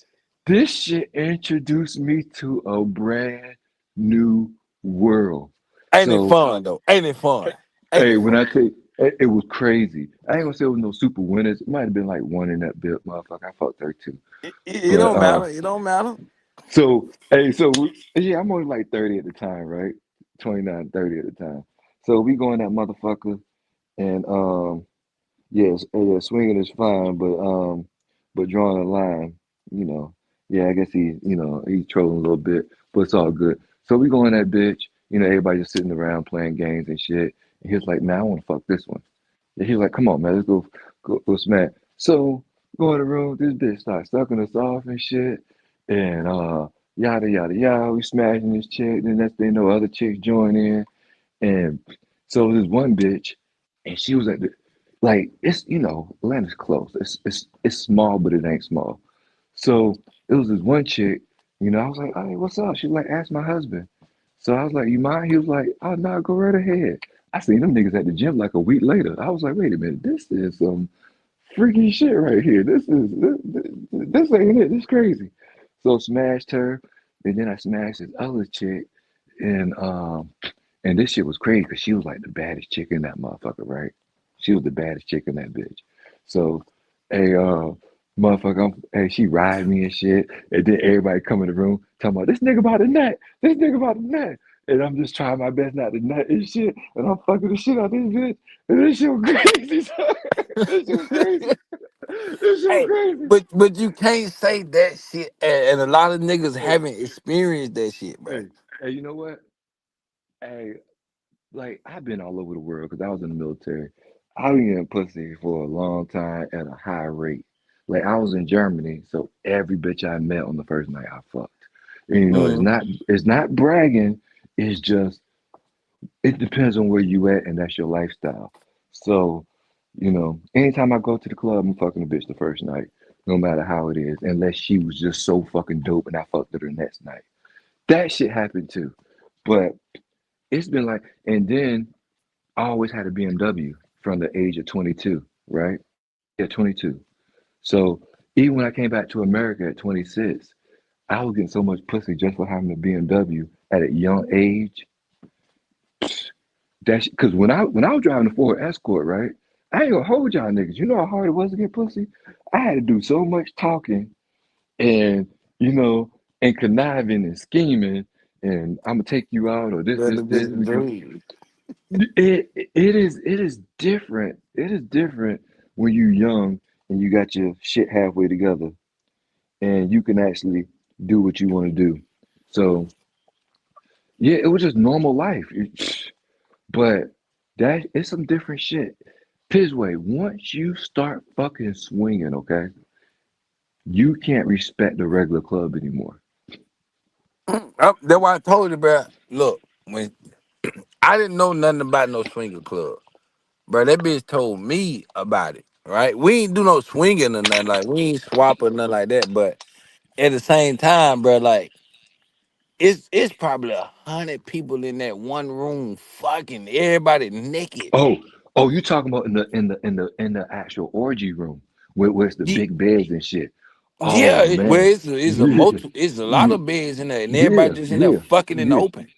this shit introduced me to a brand new world. Ain't it So, fun though? Ain't it fun? Ain't hey, it when fun? I tell you, it was crazy. I ain't gonna say it was no super winners. It might have been like one in that bit, motherfucker. I fought 32. It But don't matter. It don't matter. yeah, I'm only like 30 at the time, right? 29, 30 at the time. So we go in that motherfucker, and yes, yeah, swinging is fine, but drawing a line, you know, yeah, I guess he's trolling a little bit, but it's all good. So we go in that bitch, you know, everybody just sitting around playing games and shit. And he was like, man, I want to fuck this one. And he was like, come on, man, let's go smack. So go in the room, this bitch starts sucking us off and shit, and yada yada yada. We smashing this chick. Then next thing you know, other chicks join in, and so this one bitch, and she was at the like it's Atlanta's close. It's small, but it ain't small. So it was this one chick, I was like, hey, what's up? She was like, ask my husband. So I was like, you mind? He was like, oh no, go right ahead. I seen them niggas at the gym like a week later. I was like, wait a minute, this is some freaky shit right here. This ain't it. This crazy. So smashed her, and then I smashed this other chick, and this shit was crazy because she was like the baddest chick in that motherfucker, right? She was the baddest chick in that bitch. So, hey, motherfucker, hey, she ride me and shit, and then everybody come in the room talking about this nigga about the nut, this nigga about the nut, and I'm just trying my best not to nut and shit, and I'm fucking the shit out of this bitch, and this shit was crazy. This shit was crazy. This shit was Hey, crazy. but you can't say that shit, and a lot of niggas Hey, haven't experienced that shit, bro. hey, you know what? Hey, like I've been all over the world because I was in the military. I been getting pussy for a long time at a high rate. Like I was in Germany, so every bitch I met on the first night I fucked. And Mm. it's not bragging. It's just it depends on where you at and that's your lifestyle. So, anytime I go to the club, I'm fucking a bitch the first night, no matter how it is, unless she was just so fucking dope and I fucked her the next night. That shit happened too. But it's been like, and then I always had a BMW from the age of 22, right? Yeah, 22. So even when I came back to America at 26, I was getting so much pussy just for having a BMW at a young age. That's because when I was driving the Ford Escort, right? I ain't gonna hold y'all niggas. You know how hard it was to get pussy? I had to do so much talking and you know and conniving and scheming and I'm gonna take you out or this, That this, the this. bitch dream. It is different. It is different when you're young and you got your shit halfway together and you can actually do what you want to do. So yeah, it was just normal life. But that it's some different shit. Pisway, once you start fucking swinging, okay, you can't respect the regular club anymore. That's why I told you, bro. Look, when I didn't know nothing about no swinger club, bro, that bitch told me about it. Right? We ain't do no swinging or nothing. Like we ain't swap or nothing like that. But at the same time, bro, like it's probably 100 people in that one room, fucking everybody naked. Oh, oh, you talking about in the actual orgy room where it's the Ye- big beds and shit. Yeah, Oh well, man, yeah, it's a lot yeah, of beds in there, and everybody yeah, just in there yeah, fucking in the yeah, open.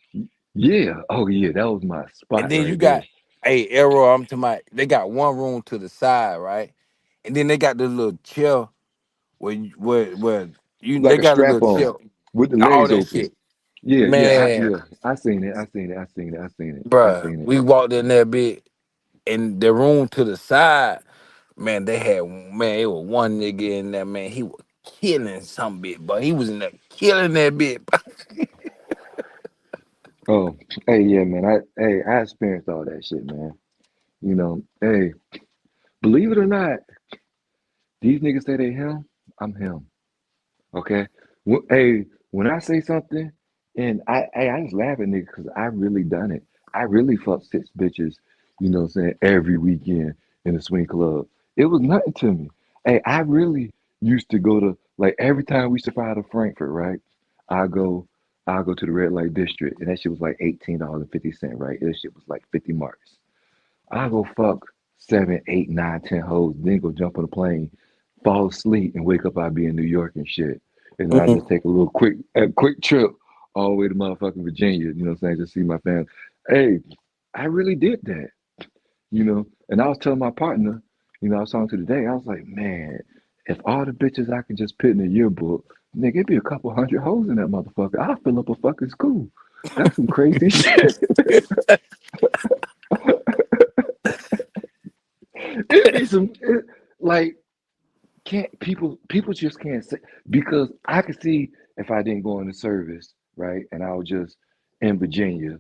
yeah. Oh yeah, that was my And spot then you right there. got, hey, Arrow, I'm to my, they got one room to the side, right? And then they got the little chair where you Like they a got a strap little on chair, with the all legs that open. shit. Yeah, yeah, Man, yeah. I seen it. I seen it. I seen it. I seen it. I bruh, seen it. we walked in there bit, and the room to the side, man, they had, man, it was one nigga in there, man, he was killing some bit, but he was in there killing that bit. Oh, hey, yeah, man. I experienced all that shit, man. Hey, believe it or not, these niggas say they him. I'm him. Okay. Hey, when I say something, and I just laugh at niggas because I really done it. I really fucked six bitches, what I'm saying, every weekend in the swing club. It was nothing to me. Hey, I really used to go to like every time we used to fly to Frankfurt, right? I go, I go to the red light district, and that shit was like $18.50, right? That shit was like 50 marks. I go fuck seven, eight, nine, 10 hoes, then go jump on a plane, fall asleep, and wake up. I be in New York and shit, and then I just take a quick trip all the way to motherfucking Virginia. You know what I'm saying? Just see my family. Hey, I really did that. And I was telling my partner, I was talking to today. I was like, man, if all the bitches I can just put in the yearbook, nigga, it'd be a couple hundred hoes in that motherfucker. I'll fill up a fucking school. That's some crazy shit. It'd be like can't people just can't say because I could see if I didn't go into service, right? And I was just in Virginia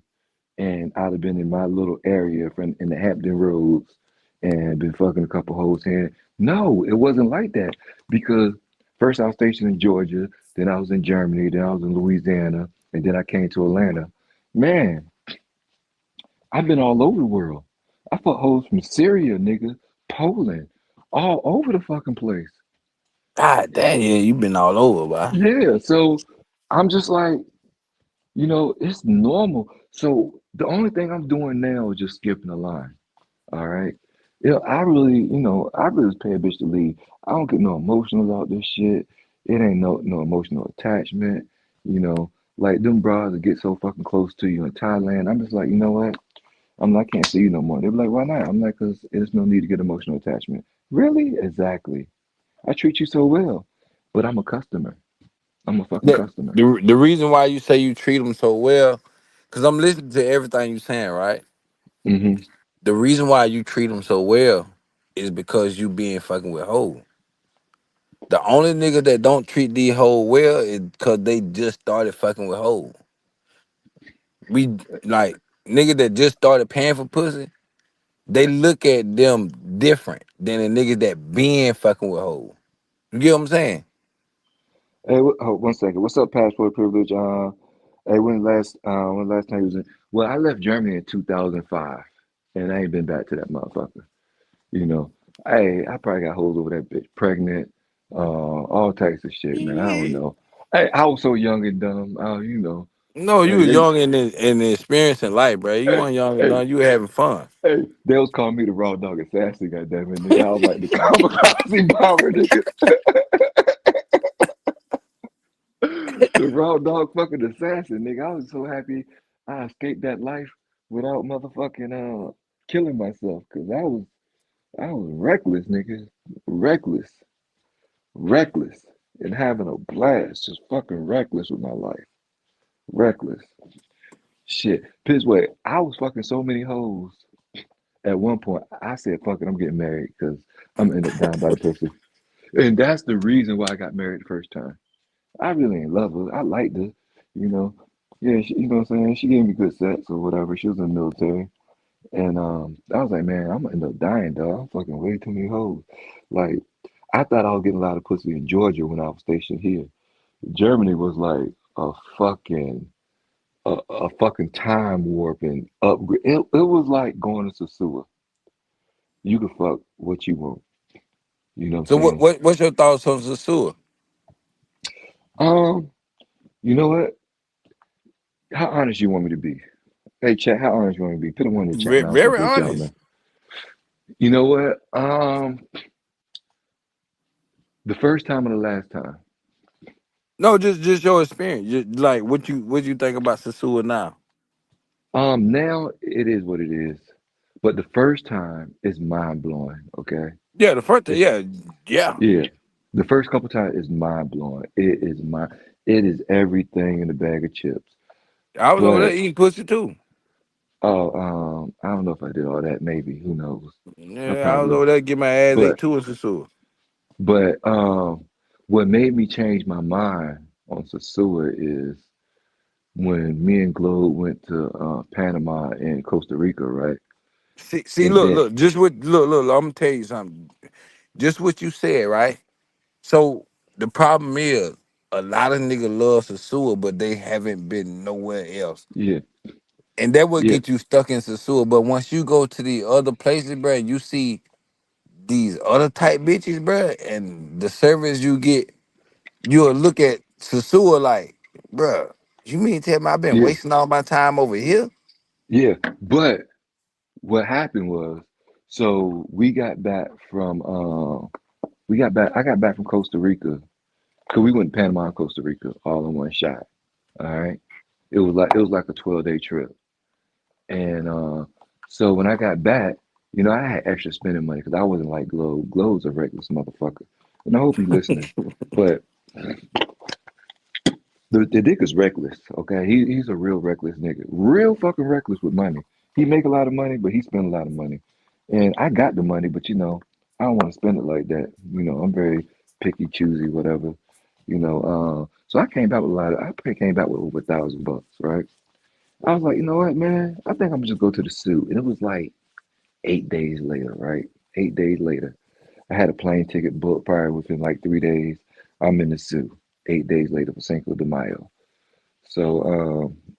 and I'd have been in my little area from in the Hampton Roads and been fucking a couple hoes here. No, it wasn't like that because first I was stationed in Georgia, then I was in Germany, then I was in Louisiana, and then I came to Atlanta. Man, I've been all over the world. I fuck hoes from Syria, nigga, Poland, all over the fucking place. God damn, yeah, you been all over, boy. Yeah, so I'm just like, it's normal. So the only thing I'm doing now is just skipping the line. All right. I really just pay a bitch to leave. I don't get no emotional about this shit. It ain't no emotional attachment. Like them bras that get so fucking close to you in Thailand. I'm just like, you know what? I can't see you no more. They're like, why not? I'm like, because there's no need to get emotional attachment. Really? Exactly. I treat you so well, but I'm a customer. I'm a fucking The, customer. the reason why you say you treat them so well, because I'm listening to everything you saying, right? Hmm. The reason why you treat them so well is because you being fucking with hoes. The only nigga that don't treat these hoes well is because they just started fucking with hoes. We like nigga that just started paying for pussy. They look at them different than the niggas that been fucking with hoes. You get what I'm saying? Hey, hold 1 second. What's up, passport privilege? Hey, when last time you was in? Well, I left Germany in 2005, and I ain't been back to that motherfucker. You know, hey, I probably got hold over that bitch, pregnant, all types of shit, man. I don't know. Hey, I was so young and dumb. No, you Hey, was young and experiencing life, bro. You hey, weren't young and hey, dumb. You were having fun. hey, they was calling me the raw dog assassin, goddamn it, nigga. I was like the kamikaze bomber, nigga. The raw dog fucking assassin, nigga. I was so happy I escaped that life without motherfucking killing myself, cause I was reckless, nigga. Reckless, reckless, and having a blast, just fucking reckless with my life. Reckless. Shit. Piss way. I was fucking so many hoes. At one point, I said, fuck it, I'm getting married because I'm gonna end up dying by the pussy. And that's the reason why I got married the first time. I really ain't love her. I liked her, you know. Yeah, you know what I'm saying? She gave me good sex or whatever. She was in the military. And I was like, man, I'm gonna end up dying, dog. I'm fucking way too many hoes. Like, I thought I was getting a lot of pussy in Georgia when I was stationed here. Germany was like fucking a fucking time warp and upgrade. It was like going to Sasua. you can fuck what you want. You know what So I'm saying? what's your thoughts on Sasua? Um, you know what? How honest you want me to be? Hey, chat. How honest you want me to be? Put a one in the chat, man. I'm Very fucking with y'all, honest. man. You know what? The first time and the last time. No, just your experience. Just like what you think about Sasua now. Now it is what it is, but the first time is mind blowing. Okay, Yeah, the first thing, it's yeah, yeah. yeah. The first couple times is mind blowing. It is everything in a bag of chips. I was over there But eating pussy too. oh, I don't know if I did all that. Maybe who knows? I Yeah, I was probably. over there getting my ass ate But too in Sasua. but what made me change my mind on Sasua is when me and Globe went to Panama and Costa Rica, right? See, And then look, just what look, I'm gonna tell you something. Just what you said, right? So the problem is a lot of niggas love Sasua, but they haven't been nowhere else. yeah, And that would yeah, get you stuck in Sasua. But once you go to the other places, bro, you see these other type bitches, bro, and the service you get, you'll look at Sasua like, bro, you mean to tell me I've been yeah, wasting all my time over here? yeah. But what happened was, so I got back from Costa Rica because we went to Panama and Costa Rica all in one shot. All right. It was like a 12-day trip. And so when I got back, I had extra spending money because I wasn't like Globe. Globe's a reckless motherfucker. And I hope he's listening. But the dick is reckless, okay? He's a real reckless nigga. Real fucking reckless with money. He make a lot of money, but he spend a lot of money. And I got the money, but I don't want to spend it like that. I'm very picky, choosy, whatever. So I came back with I probably came back with over $1,000, right? I was like, you know what, man? I think I'm gonna just go to the suit. And it was like 8 days later, right? 8 days later. I had a plane ticket booked prior within like 3 days. I'm in the suit. 8 days later for Cinco de Mayo. So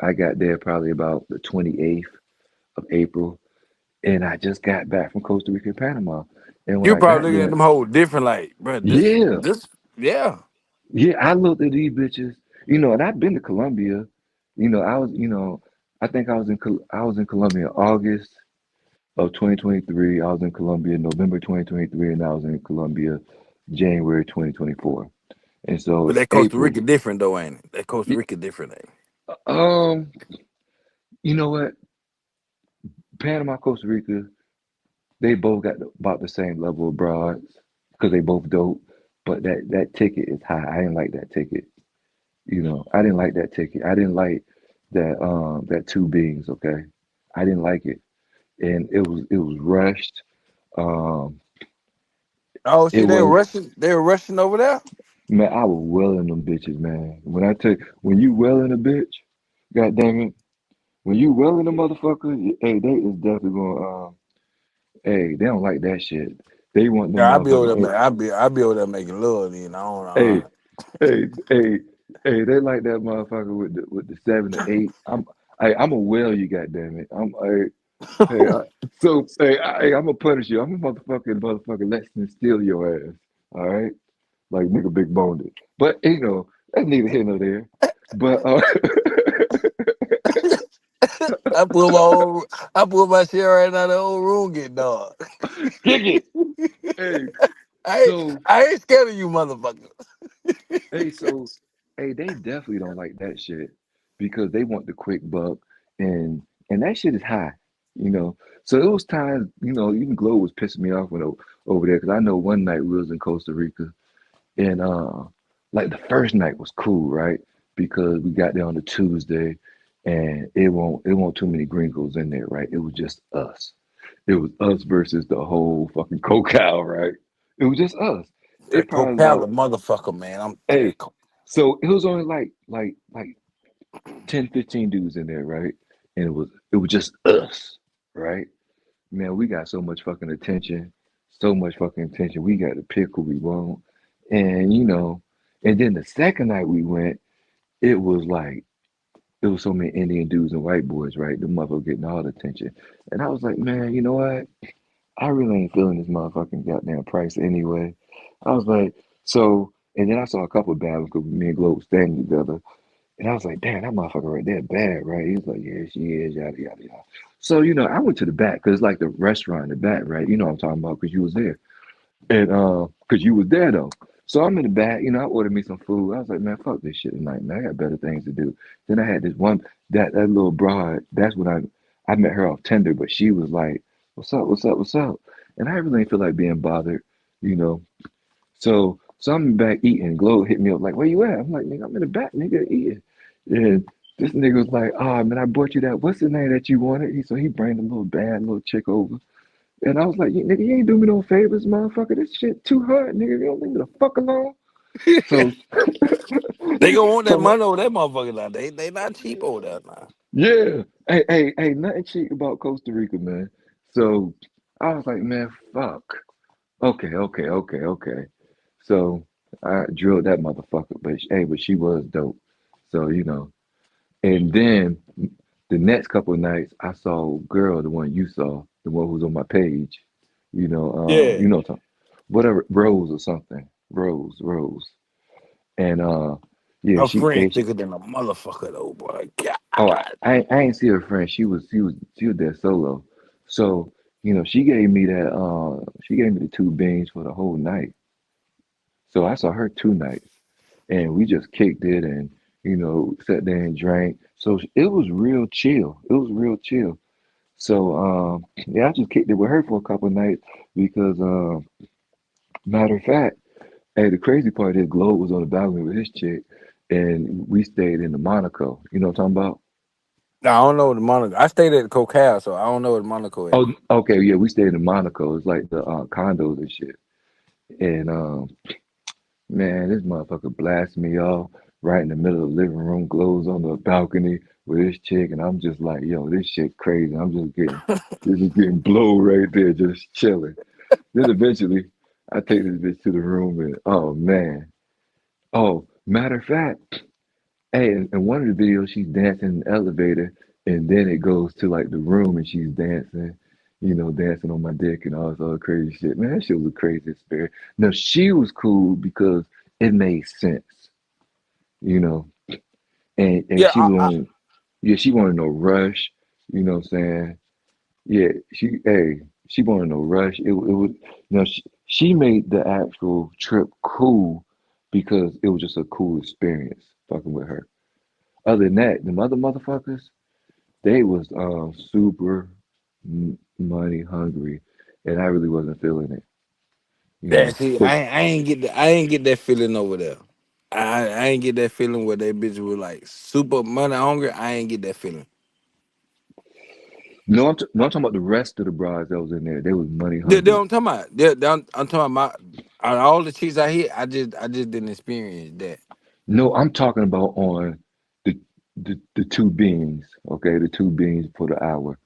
I got there probably about the 28th of April, and I just got back from Costa Rica and Panama. And when You I probably got looking at there, them whole different, like, bro, yeah, yeah. yeah, I looked at these bitches, and I've been to Colombia. I was, I think I was in Colombia in August of 2023. I was in Colombia in November 2023, and I was in Colombia January 2024. And But so that Costa April, Rica different though, ain't it? That Costa Rica different, ain't it? um, you know what? Panama, Costa Rica, they both got about the same level of broads because they both dope. But that ticket is high. I didn't like that ticket. I didn't like that ticket. I didn't like that two beings. Okay, I didn't like it, and it was rushed. Um, Oh it shit, was they were rushing over there. man. I was welling them bitches, man. When you welling a bitch, god damn it, when you welling a motherfucker, hey, they is definitely going. Hey, they don't like that shit. They want them Yeah, I be over motherfuckers. there, man. I be over there making love, then I don't Hey, know. hey, hey, hey, they like that motherfucker with the 7 to 8. I'm a whale, you goddamn it. I'm gonna punish you. I'm a motherfucker less than steal your ass. All right, like nigga big boned it. But that's neither here nor there. But I pull my shit right now. The whole room get dog. kick it. Hey, I ain't, so I ain't scared of you, motherfucker. hey, so they definitely don't like that shit because they want the quick buck and that shit is high, you know. So it was times, even Glow was pissing me off over there because I know one night we was in Costa Rica and like the first night was cool, right? Because we got there on the Tuesday and it won't too many gringos in there, right? It was just us. It was us versus the whole fucking cocal, right? It was just us. It That probably Copala about motherfucker, man. I'm hey, that co- so it was only like 10, 15 dudes in there, right? And it was just us, right? Man, we got so much fucking attention, so much fucking attention. We got to pick who we want. And and then the second night we went, it was like it was so many Indian dudes and white boys, right? The mother getting all the attention. And I was like, man, you know what? I really ain't feeling this motherfucking goddamn price anyway. I was like, so, and then I saw a couple of bad ones because me and Glow was standing together. And I was like, damn, that motherfucker right there bad, right? He was like, yeah, she is, yada, yada, yada. So, I went to the back because it's like the restaurant in the back, right? You know what I'm talking about because you was there. And because you was there though. So I'm in the back, I ordered me some food. I was like, man, fuck this shit tonight, man. I got better things to do. Then I had this one that little broad, that's when I met her off Tinder, but she was like, what's up, what's up, what's up? And I really didn't feel like being bothered, you know. So I'm back eating. Glow hit me up like, where you at? I'm like, nigga, I'm in the back, nigga, eating. And this nigga was like, oh man, I brought you that. What's the name that you wanted? He bring the little bad little chick over. And I was like, nigga, you ain't do me no favors, motherfucker. This shit too hard, nigga. You don't leave me the fuck alone. So, They gonna want that so money over that motherfucker now. They not cheap over there now. yeah. Hey, nothing cheap about Costa Rica, man. So I was like, man, fuck. Okay. So I drilled that motherfucker, but she was dope. So, and then the next couple of nights, I saw a girl, the one you saw, the one who's on my page. Yeah. Whatever, Rose or something, Rose, and yeah, Her she, friend and she. thicker than a motherfucker though, boy. Oh, God. I ain't see her friend. She was there solo. So she gave me the two beans for the whole night. So I saw her 2 nights, and we just kicked it and sat there and drank. So it was real chill. It was real chill. So yeah, I just kicked it with her for a couple of nights because matter of fact, hey, the crazy part is Globe was on the balcony with his chick, and we stayed in the Monaco. You know what I'm talking about? No, I don't know what the Monaco. I stayed at Cocal, so I don't know what Monaco is. Oh, okay, yeah, we stayed in Monaco. It's like the condos and shit. And man, this motherfucker blasted me off right in the middle of the living room, glows on the balcony with his chick, and I'm just like, yo, this shit crazy. This is getting blow right there, just chilling. Then eventually, I take this bitch to the room, and oh man, oh, matter of fact, hey, in one of the videos, she's dancing in the elevator, and then it goes to like the room, and she's dancing, dancing on my dick and all this other crazy shit. Man, that shit was a crazy experience. Now she was cool because it made sense, you know, and Yeah, she wanted, yeah, she wanted no rush, you know what I'm saying? Yeah, she wanted no rush. It was, she made the actual trip cool because it was just a cool experience fucking with her. Other than that, the other motherfuckers, they was super money hungry, and I really wasn't feeling it, you know. that's it. But I ain't get that feeling over there. I ain't get that feeling where that bitch was like super money hungry. I ain't get that feeling. no, no, I'm talking about the rest of the brides that was in there. They was money They hungry. I'm talking about. I'm talking about out of all the chicks I hit. I just didn't experience that. No, I'm talking about on the the two beings. Okay, the two beings for the hour.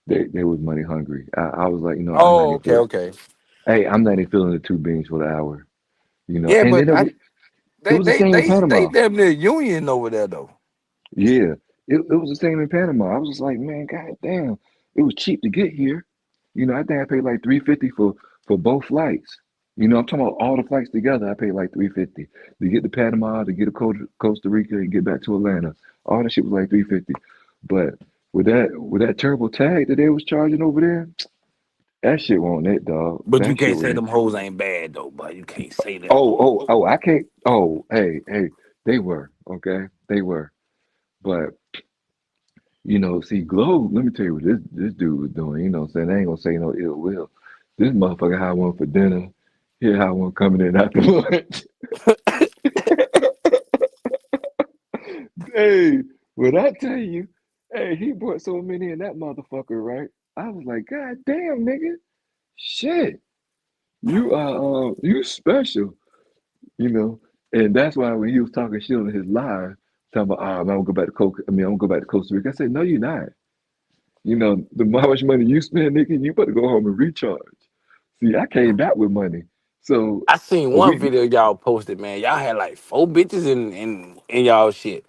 They was money hungry. I was like, I'm not Oh, even okay, feeling. okay. Hey, I'm not even feeling the two beings for the hour. Yeah, And then but it was the same in they Panama. damn near union over there though. Yeah, it was the same in Panama. I was just like, man, god damn, it was cheap to get here. I think I paid like 350 for both flights. I'm talking about all the flights together. I paid like 350 to get to Panama, to get to Costa Rica, and get back to Atlanta. All that shit was like 350. But with that terrible tag that they was charging over there, that shit wasn't it, dog. But you That shit can't was. say them hoes ain't bad though. But you can't say them Oh, hoes. oh, oh! I can't. Oh, hey, they were okay. They were, but. See, Glow, let me tell you what this dude was doing. You know what I'm saying? I ain't gonna say no ill will. This motherfucker had one for dinner. He had one coming in after lunch. Hey, when I tell you, hey, he brought so many in that motherfucker, right? I was like, God damn, nigga. Shit. You special, you know. And that's why when he was talking shit on his live, talking about, I'm gonna go back to I'm gonna go back to Costa Rica. I said, no, you're not. How much money you spend, nigga, you better go home and recharge. See, I came back with money. So I seen a one week, video y'all posted, man. Y'all had like four bitches in y'all shit.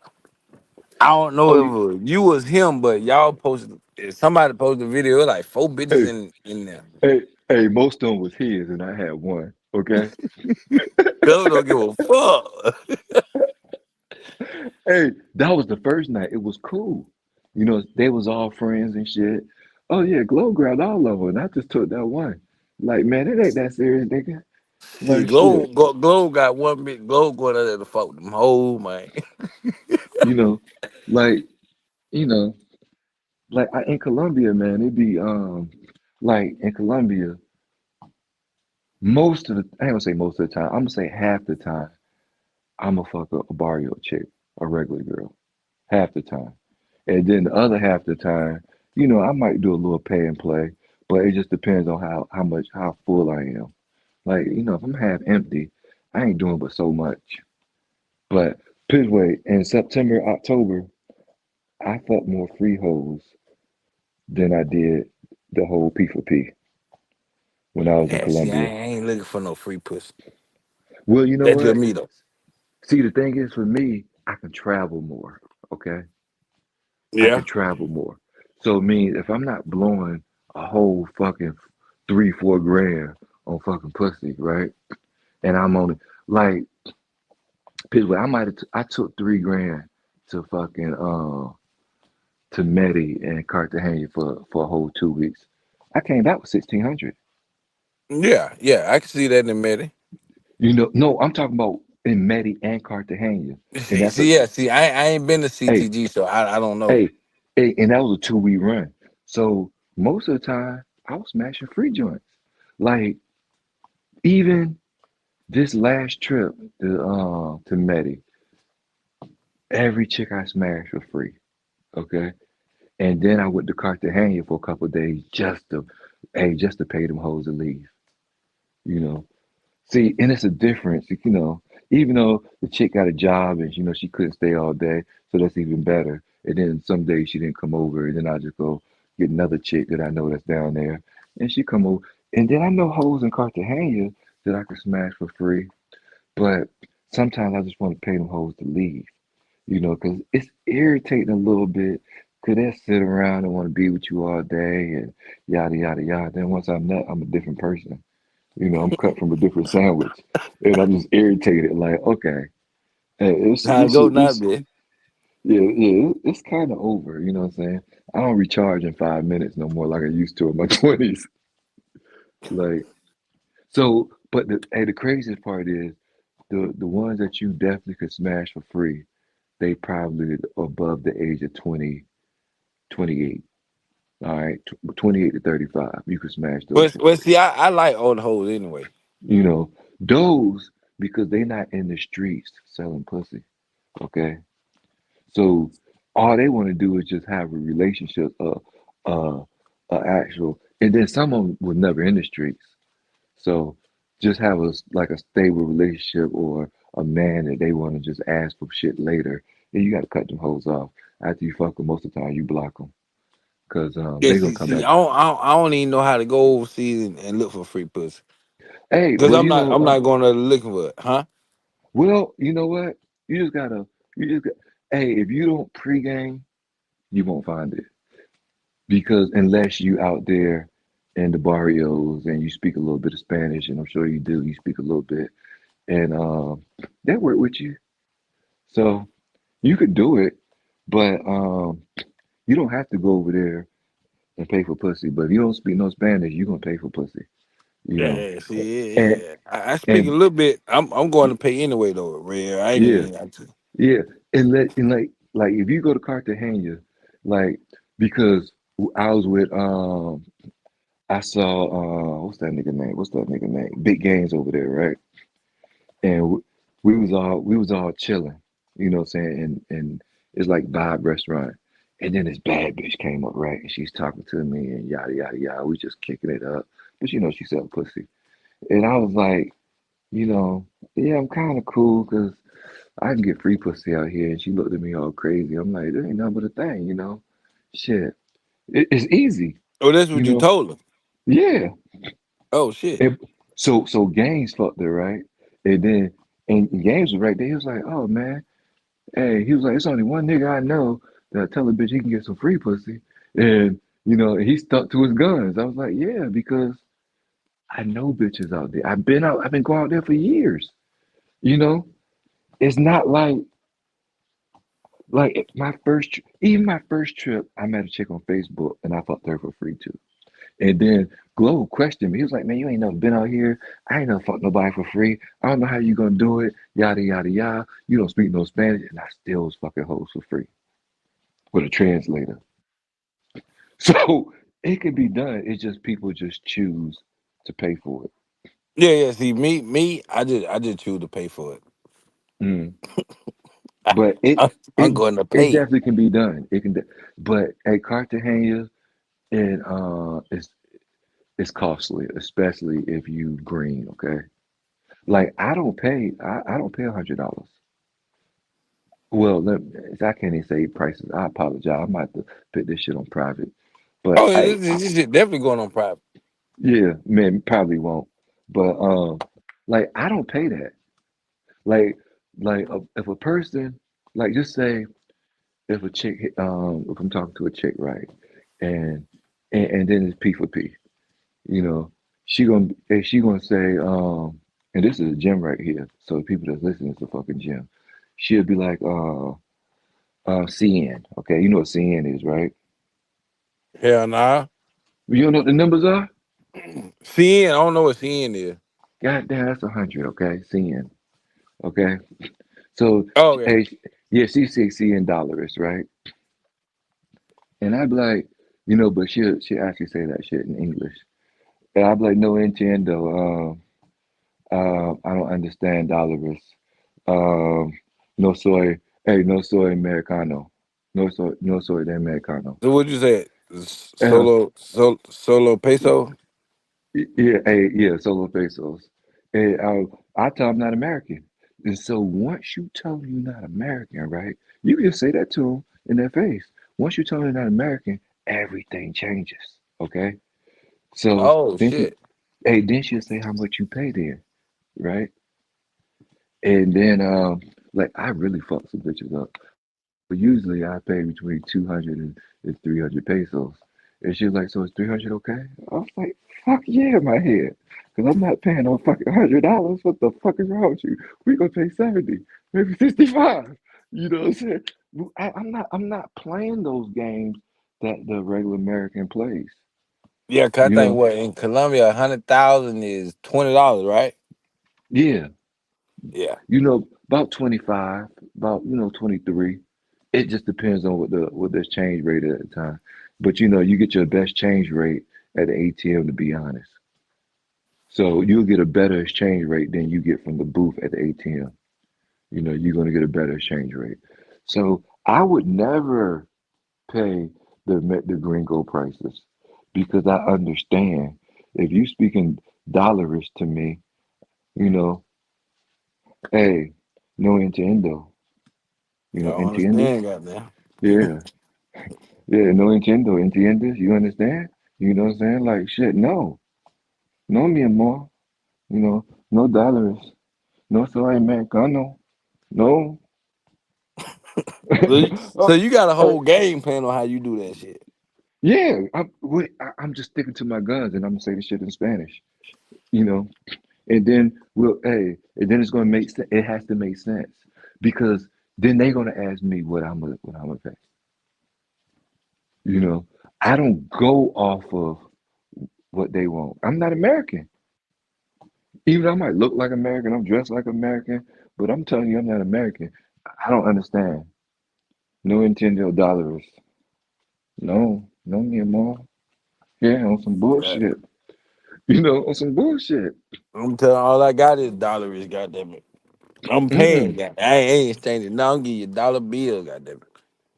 I don't know oh, if it was you was him, but y'all posted. somebody posted a video like 4 bitches Hey, in there. hey, most of them was his, and I had one. Okay. Girl don't give a fuck. Hey, that was the first night. It was cool. They was all friends and shit. Oh yeah, Glow grabbed all of them, and I just took that one. Like, man, it ain't that serious, nigga. Shit, Like shit. Glow got one big Glow going out there to fuck them whole man. You know, like, you know, in Colombia, man, it be like in Colombia, I ain't gonna say most of the time, I'm gonna say half the time, I'm a fuck a barrio chick, a regular girl. Half the time. And then the other half the time, I might do a little pay and play, but it just depends on how full I am. Like, if I'm half empty, I ain't doing but so much. But Pidway, in September, October, I fucked more free hoes than I did the whole P for P when I was in Yeah, see, Colombia. I ain't looking for no free pussy. Well, you know That's just what? me though. See, the thing is, for me, I can travel more. Okay, I Yeah. can travel more. So it means if I'm not blowing a whole fucking 3, 4 grand on fucking pussy, right? And I'm only like, Pittsburgh, I took 3 grand to fucking to Medi and Cartagena for a whole 2 weeks. I came back with 1,600. Yeah, yeah, I can see that in Medi. No, I'm talking about in Medi and Cartagena, and See, that's a see, yeah, see, I ain't been to hey, CTG, so I don't know. hey, hey, and that was a 2 week run. So most of the time, I was smashing free joints. Like even this last trip to Medi, every chick I smashed for free. Okay. And then I went to Cartagena for a couple of days just to pay them hoes to leave. You know. See, and it's a difference, even though the chick got a job and she couldn't stay all day, so that's even better. And then some days she didn't come over, and then I just go get another chick that I know that's down there, and she come over. And then I know hoes in Cartagena that I could smash for free, but sometimes I just want to pay them hoes to leave, because it's irritating a little bit. Cause they sit around and want to be with you all day and yada yada yada. Then once I'm nut, I'm a different person. I'm cut from a different sandwich, and I'm just irritated. Like, okay, hey, How it go now, bitch? yeah, it's kind of over. You know what I'm saying? I don't recharge in 5 minutes no more like I used to in my 20s. Like, so, but the craziest part is the ones that you definitely could smash for free. They probably above the age of 20, 28. All right, 28 to 35. You could smash those for Well, free. see, I like old hoes anyway. You know, those because they not in the streets selling pussy. Okay. So all they want to do is just have a relationship, uh, actual, and then some of them were never in the streets. So just have like a stable relationship or a man that they want to just ask for shit later. And you got to cut them hoes off after you fuck them. Most of the time, you block them because Yeah, they gonna see, come see, back. I don't even know how to go overseas and look for free pussy. Hey, Cause well, I'm not going to looking for it, huh? well, you know what? You just gotta, you just got. Hey, if you don't pregame, you won't find it. Because unless you out there in the barrios and you speak a little bit of Spanish, and I'm sure you do, you speak a little bit, and they work with you. So you could do it, but you don't have to go over there and pay for pussy. But if you don't speak no Spanish, you're gonna pay for pussy, you Yeah, know. yeah, see, And yeah. I speak a and little bit. I'm going to pay anyway though, Red. I ain't yeah, even got to. yeah, and like if you go to Cartagena, like because I was with I saw what's that nigga name? What's that nigga name? Big Games over there, right? And we was all chilling, you know what I'm saying? And it's like vibe restaurant. And then this bad bitch came up, right? And she's talking to me and yada yada yada. We just kicking it up. But she sell pussy. And I was like, you know, yeah, I'm kind of cool because I can get free pussy out here. And she looked at me all crazy. I'm like, there ain't nothing but a thing. Shit. It's easy, Oh, that's you what you know. told her. Yeah. Oh shit. And so Gaines fucked her, right? And then and Gaines was right there. He was like, "Oh man, hey," he was like, "It's only one nigga I know that tell a bitch he can get some free pussy." And And he stuck to his guns. I was like, yeah, because I know bitches out there. I've been out. I've been going out there for years. You know, it's not like my even my first trip. I met a chick on Facebook and I fucked her for free too. And then Glow questioned me. He was like, "Man, you ain't never been out here. I ain't never fucked nobody for free. I don't know how you gonna do it. Yada yada yada. You don't speak no Spanish." And I still was fucking hoes for free with a translator. So it can be done. It's just people just choose to pay for it. Yeah, yeah. See, me, I just choose to pay for it. Mm. I, But it I'm it going to it pay. definitely can be done. But at Cartagena, and it's costly, especially if you green. Okay, like I don't pay $100. Well, I can't even say prices. I apologize. I might have to put this shit on private. But Oh, this shit definitely going on private. yeah, man, probably won't. But like I don't pay that. Like if a person, like, just say if a chick if I'm talking to a chick, right, and and then it's P for P, you know, she gonna say and this is a gym right here, so the people that's listening, it's a fucking gym. She'll be like CN, okay, you know what CN is, right? Hell nah. You don't know what the numbers are? CN, I don't know what CN is. God damn, that's 100, okay, CN, okay. So Oh yeah. hey, yeah, she say CN dollars, right? And I'd be like, but she'll actually say that shit in English. And I'd be like, no entiendo. I don't understand dollars. Um, no soy, hey, no soy americano. No soy de americano. So what you said? Uh, Solo peso. yeah, hey, yeah, solo pesos. And I tell them not American. And so once you tell them you're not American, right? You can just say that to them in their face. Once you tell them you're not American, everything changes. Okay. So Oh then she, shit. hey, then she'll say how much you paid in, right? And then like I really fuck some bitches up. But usually I pay between 200 and 300 pesos. And she was like, so it's 300 okay? I was like, fuck yeah, my head. Because I'm not paying no fucking $100. What the fuck is wrong with you? We gonna pay 70, maybe 65. You know what I'm saying? I'm not playing those games that the regular American plays. Yeah, cause I You think know? what in Colombia, 100,000 is $20, right? Yeah. Yeah. About 25, about 23. It just depends on what the exchange rate is at the time. But you get your best change rate at the ATM, to be honest. So you'll get a better exchange rate than you get from the booth at the ATM. You're gonna get a better exchange rate. So I would never pay the gringo prices because I understand if you speaking dollars to me, you know, hey, no entiendo, I don't entiendes? understand, goddamn. Yeah. Yeah, no entiendo, entiendes? You understand? You know what I'm saying? Like, shit, no. No, mi amor. No dollars. No soy americano. No. So Oh, you got a uh, whole game plan on how you do that shit. yeah, I'm just sticking to my guns and I'm gonna say the shit in Spanish, you know? And then and then it's gonna make sense. It has to make sense because then they're gonna ask me what I'm gonna pay. You know, I don't go off of what they want. I'm not American. Even though I might look like American, I'm dressed like American, but I'm telling you, I'm not American. I don't understand. No Nintendo dollars. No, no, me more. Yeah, on some Yeah. bullshit. On some bullshit. I'm telling all I got is dollars, goddamn it. I'm paying Mm-mm. that. I ain't exchanging. No, I'm giving you dollar bill, goddamn it.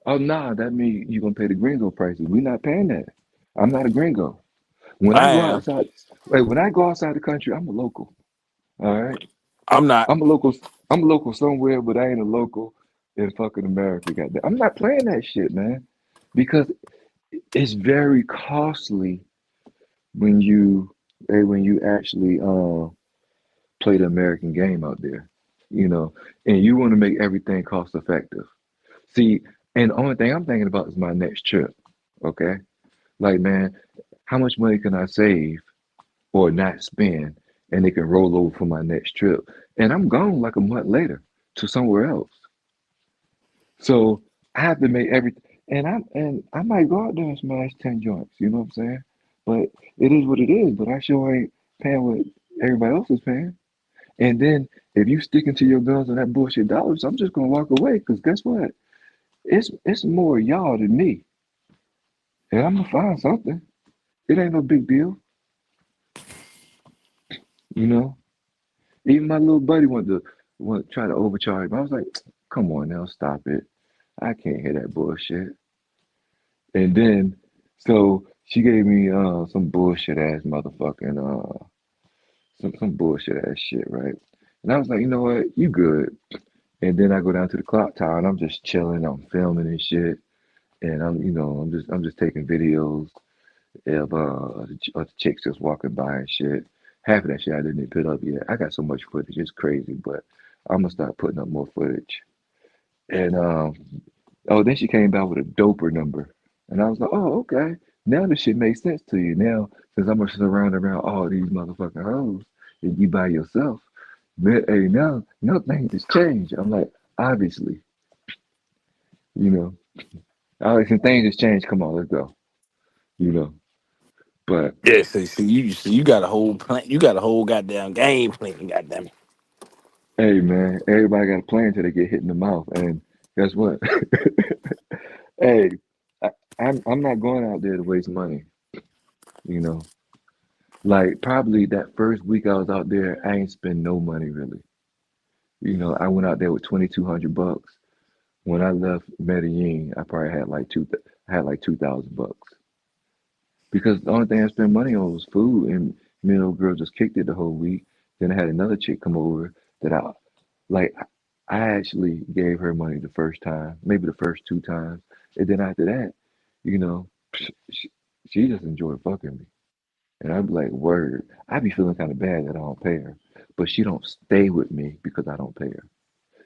Oh, nah, that means you're gonna pay the gringo prices. We're not paying that. I'm not a gringo. When I I go am. outside, wait, when I go outside the country, I'm a local. All right, I'm not. I'm a local. I'm a local somewhere, but I ain't a local in fucking America. Goddamn, I'm not playing that shit, man, because it's very costly when you actually play the American game out there, and you want to make everything cost effective. See, and the only thing I'm thinking about is my next trip. Okay, Like, man, how much money can I save or not spend, and it can roll over for my next trip? And I'm gone like a month later to somewhere else. So I have to make everything, and I might go out there and smash 10 joints. You know what I'm saying? But it is what it is. But I sure ain't paying what everybody else is paying. And then if you sticking to your guns on that bullshit dollars, I'm just gonna walk away. Cause guess what? It's more y'all than me, and I'm gonna find something. It ain't no big deal, you know. Even my little buddy want to try to overcharge me. I was like, come on now, stop it. I can't hear that bullshit. And then, so she gave me some bullshit ass motherfucking some bullshit ass shit, right? And I was like, you know what, you good. And then I go down to the clock tower and I'm just chilling, I'm filming and shit, and I'm just taking videos of the chicks just walking by and shit. Half of that shit I didn't even put up yet. I got so much footage, it's crazy, but I'm gonna start putting up more footage. And oh, then she came back with a doper number. And I was like, oh, okay. Now this shit makes sense to you. Now, since I'm gonna surround around all these motherfucking hoes and you by yourself, man, hey, now things has changed. I'm like, obviously, you know, obviously things has changed. Come on, let's go. You know. But Yeah, see, you got a whole plan. You got a whole goddamn game plan. Goddamn it. hey man, everybody got a plan until they get hit in the mouth. And guess what? Hey, I, I'm not going out there to waste money, you know. Like probably that first week I was out there, I ain't spend no money really. You know, I went out there with 2,200 bucks. When I left Medellin, I probably had like I had like 2,000 bucks because the only thing I spent money on was food, and me and old girl just kicked it the whole week. Then I had another chick come over that like. I actually gave her money the first time, maybe the first 2 times, and then after that, you know, she, she just enjoyed fucking me. And I'd be like, word. I'd be feeling kind of bad that I don't pay her. But she don't stay with me because I don't pay her.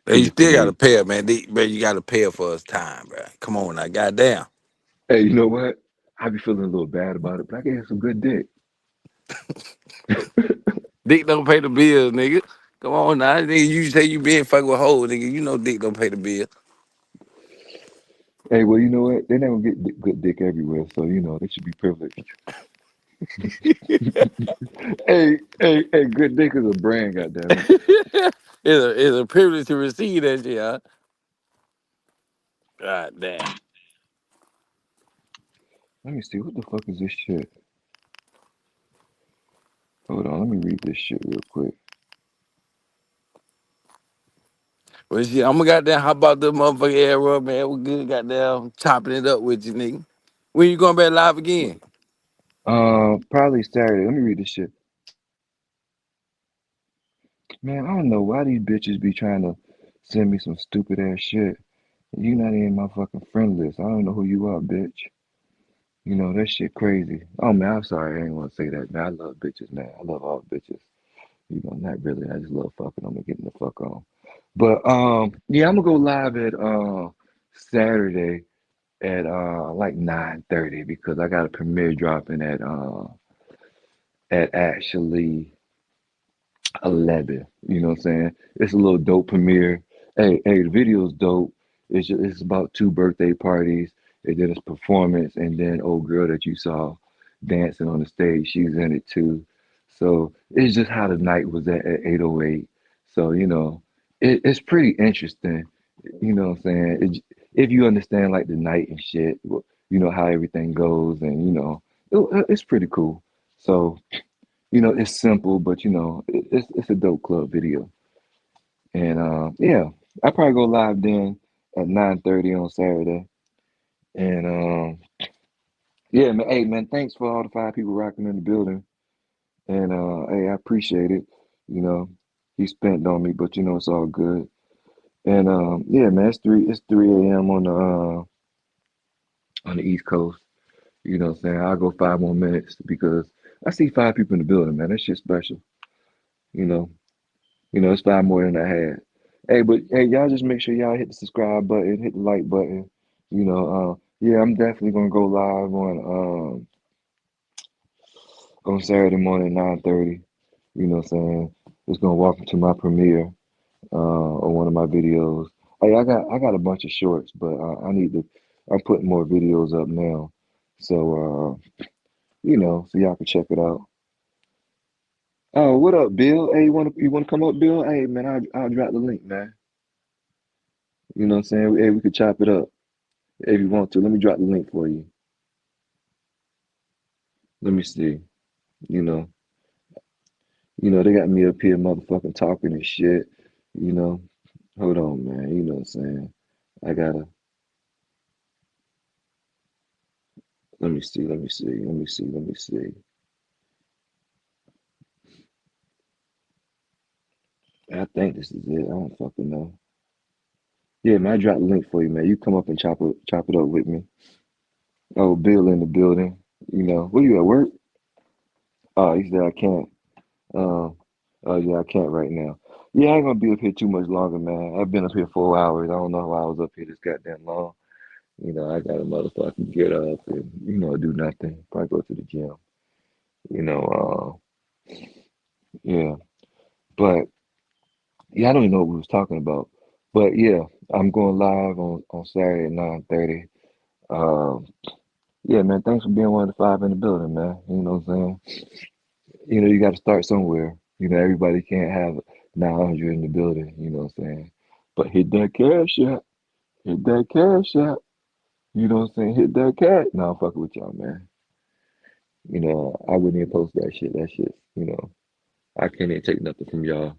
Hey, She you just still got to stays. pay her, man. Man, you got to pay her for his time, bro. Come on now, goddamn. Hey, you know what? I'd be feeling a little bad about it, but I gave her some good dick. Dick don't pay the bills, nigga. Come on now, nigga. You say you been fucking with hoes, nigga. You know Dick don't pay the bill. Hey, well, you know what? They're not gonna get good dick everywhere, so you know they should be privileged. Hey, good dick is a brand, goddammit. It's a privilege to receive that shit, huh? God damn. Let me see, what the fuck is this shit? Hold on, let me read this shit real quick. Well, shit, I'm gonna goddamn hop about the motherfucking era, man. We good, goddamn chopping it up with you, nigga. When you going back live again? Probably Saturday. Let me read this shit. Man, I don't know why these bitches be trying to send me some stupid ass shit. You not in my fucking friend list. I don't know who you are, bitch. You know, that shit crazy. Oh man, I'm sorry, I ain't want to say that, man. I love bitches, man. I love all bitches. You know, not really. I just love fucking them and getting the fuck on. But yeah, I'm gonna go live at Saturday at like 9:30 because I got a premiere dropping at actually 11. You know what I'm saying? It's a little dope premiere. Hey, the video's dope. It's about two birthday parties, and then it's performance, and then old girl that you saw dancing on the stage, she's in it too. So it's just how the night was at 808. So it's pretty interesting. You know what I'm saying? If you understand like the night and shit, you know how everything goes, and it's pretty cool. So it's simple, but it's a dope club video. And yeah, I probably go live then at 9:30 on Saturday. And yeah, man, hey man, thanks for all the 5 people rocking in the building. And hey, I appreciate it. You know, he spent on me, but it's all good. And yeah, man, it's 3 a.m. on the East Coast. You know what I'm saying? I'll go 5 more minutes because I see 5 people in the building, man. That shit's special. You know. It's 5 more than I had. Hey, but hey, y'all just make sure y'all hit the subscribe button, hit the like button. Yeah, I'm definitely gonna go live on Saturday morning 9:30. You know what I'm saying? Just gonna walk into my premiere on one of my videos. Hey, I got a bunch of shorts, but I need to. I'm putting more videos up now, so so y'all can check it out. Oh, what up, Bill? Hey, you wanna come up, Bill? Hey, man, I'll drop the link, man. You know what I'm saying? Hey, we could chop it up if you want to. Let me drop the link for you. Let me see. You know, they got me up here, motherfucking talking and shit. You know, hold on, man. You know what I'm saying? I gotta. Let me see. Let me see. Let me see. Let me see. I think this is it. I don't fucking know. Yeah, man, I dropped the link for you, man. You come up and chop it up with me. Oh, Bill in the building. Where you at work? Oh, he said I can't. Um, oh yeah, I can't right now. Yeah, I ain't gonna be up here too much longer, man. I've been up here 4 hours. I don't know why I was up here this goddamn long. I gotta motherfucking get up and do nothing. Probably go to the gym. You know, yeah. But yeah, I don't even know what we was talking about. But yeah, I'm going live on Saturday at 9:30. Um, yeah, man. Thanks for being one of the five in the building, man. You know what I'm saying? You got to start somewhere. Everybody can't have 900 in the building. You know what I'm saying? But hit that cash app. Hit that cash app. You know what I'm saying? Hit that cash. No, I'm fucking with y'all, man. I wouldn't even post that shit. That shit, I can't even take nothing from y'all.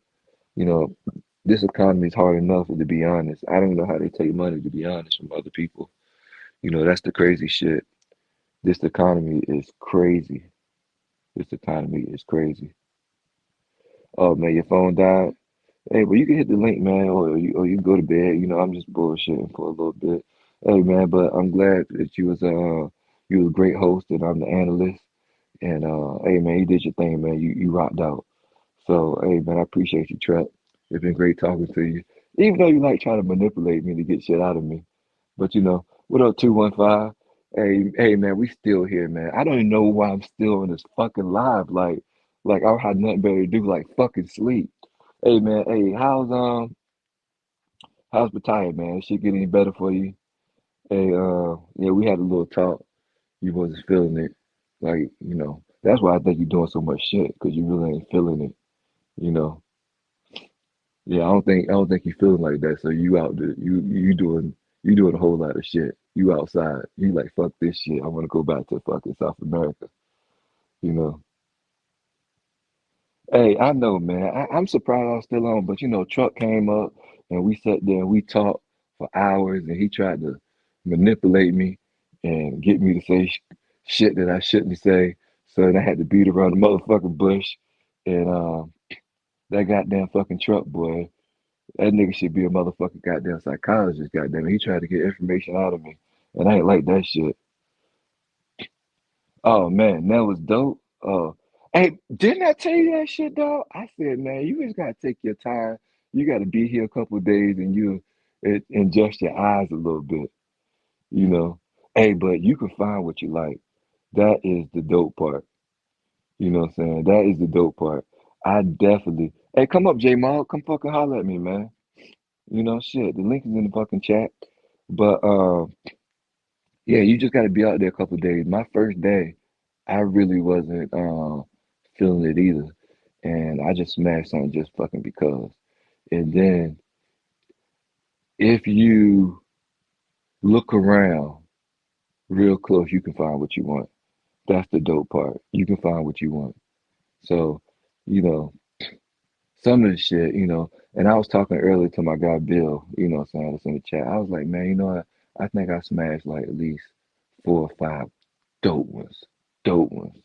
You know, this economy is hard enough, to be honest. I don't know how they take money, to be honest, from other people. That's the crazy shit. This economy is crazy. This economy is crazy. Oh man, your phone died. Hey, but you can hit the link, man, or you go to bed. I'm just bullshitting for a little bit. Hey, man, but I'm glad that you was a great host and I'm the analyst. And hey, man, you did your thing, man. You rocked out. So hey, man, I appreciate you, Trap. It's been great talking to you. Even though you like trying to manipulate me to get shit out of me, but what up, 215? Hey, man, we still here, man. I don't even know why I'm still in this fucking live. Like I had nothing better to do, like fucking sleep. Hey man, hey, how's Batia, man? Shit get any better for you? Hey, yeah, we had a little talk. You wasn't feeling it. Like, that's why I think you're doing so much shit, because you really ain't feeling it, you know. Yeah, I don't think you feeling like that. So you out there, you doing a whole lot of shit. You outside. You like fuck this shit. I want to go back to fucking South America, you know. Hey, I know, man. I'm surprised I'm still on, but Truck came up and we sat there and we talked for hours, and he tried to manipulate me and get me to say shit that I shouldn't say. So then I had to beat around the motherfucking bush. And that goddamn fucking Truck boy, that nigga should be a motherfucking goddamn psychologist. Goddamn, he tried to get information out of me, and I ain't like that shit. Oh man, that was dope. Hey, didn't I tell you that shit, dog? I said, man, you just gotta take your time. You gotta be here a couple of days, and you adjust your eyes a little bit, you know. Hey, but you can find what you like. That is the dope part. You know what I'm saying? That is the dope part. I definitely. Hey, come up, J Mall. Come fucking holler at me, man. Shit. The link is in the fucking chat. But yeah, you just gotta be out there a couple of days. My first day, I really wasn't feeling it either. And I just smashed something just fucking because. And then if you look around real close, you can find what you want. That's the dope part. You can find what you want. So, you know, some of the shit, and I was talking earlier to my guy Bill, what I'm saying, that's in the chat. I was like, man, what? I think I smashed like at least 4 or 5 dope ones. Dope ones.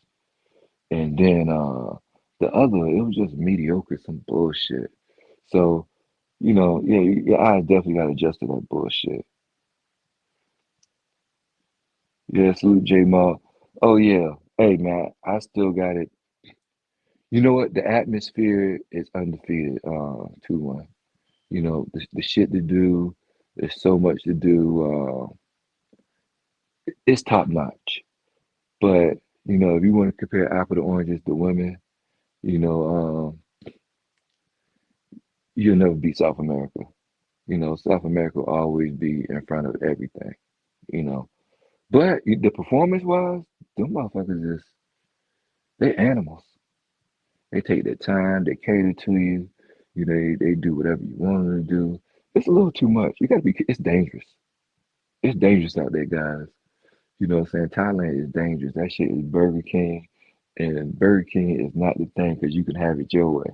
And then the other, it was just mediocre, some bullshit. So, yeah, your eyes definitely got to adjust to that bullshit. Yeah, salute J Ma. Oh yeah. Hey man, I still got it. You know what? The atmosphere is undefeated, 2-1. The shit to do, there's so much to do. It's top notch. But if you want to compare apple to oranges to women, you know, you'll never beat South America. South America will always be in front of everything. You know, but the performance wise, them motherfuckers just they animals. They take their time, they cater to you. They do whatever you want them to do. It's a little too much. You gotta be. It's dangerous. It's dangerous out there, guys. You know what I'm saying? Thailand is dangerous. That shit is Burger King, and Burger King is not the thing because you can have it your way.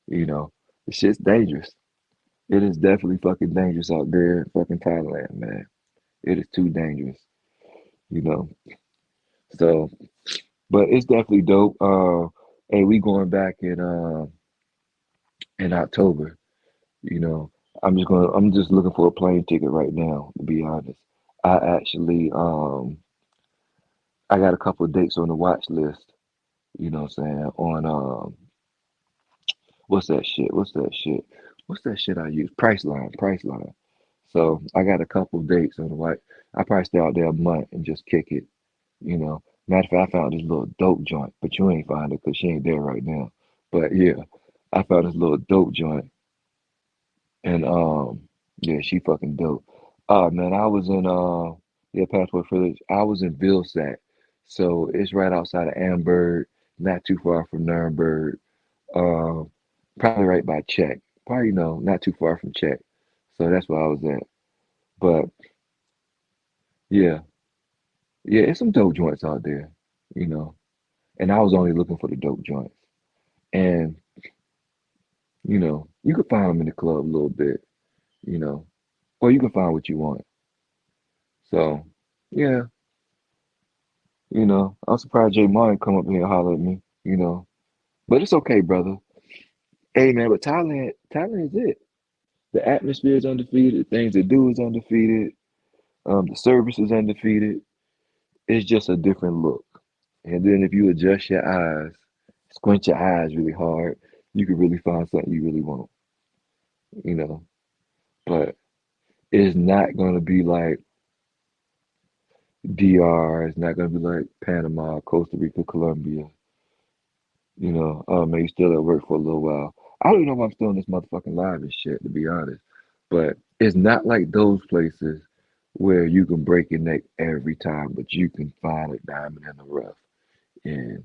You know, the shit's dangerous. It is definitely fucking dangerous out there in fucking Thailand, man. It is too dangerous. You know, so but it's definitely dope. Hey, we going back in October. You know, I'm just looking for a plane ticket right now, to be honest. I actually I got a couple of dates on the watch list, you know what I'm saying, on what's that shit? What's that shit? What's that shit I use? Priceline, Priceline. So I got a couple of dates on the watch. I probably stay out there a month and just kick it, you know. Matter of fact, I found this little dope joint, but you ain't find it because she ain't there right now. But yeah, I found this little dope joint. And yeah, she fucking dope. Man, I was in yeah, Passport Village. I was in Vilsack. So it's right outside of Amberg, not too far from Nuremberg. Um, Probably right by Czech. Probably not too far from Czech. So that's where I was at. But yeah, yeah, it's some dope joints out there, you know. And I was only looking for the dope joints. And you could find them in the club a little bit, you know, or you can find what you want. So yeah, I'm surprised Jay Martin come up here and holler at me. But it's okay, brother. Hey man, but Thailand is it. The atmosphere is undefeated, the things they do is undefeated, the service is undefeated. It's just a different look. And then if you adjust your eyes, squint your eyes really hard, you can really find something you really want, you know. But it's not gonna be like DR, it's not gonna be like Panama, Costa Rica, Colombia. Maybe still at work for a little while. I don't even know why I'm still in this motherfucking live and shit, to be honest. But it's not like those places where you can break your neck every time, but you can find a diamond in the rough. And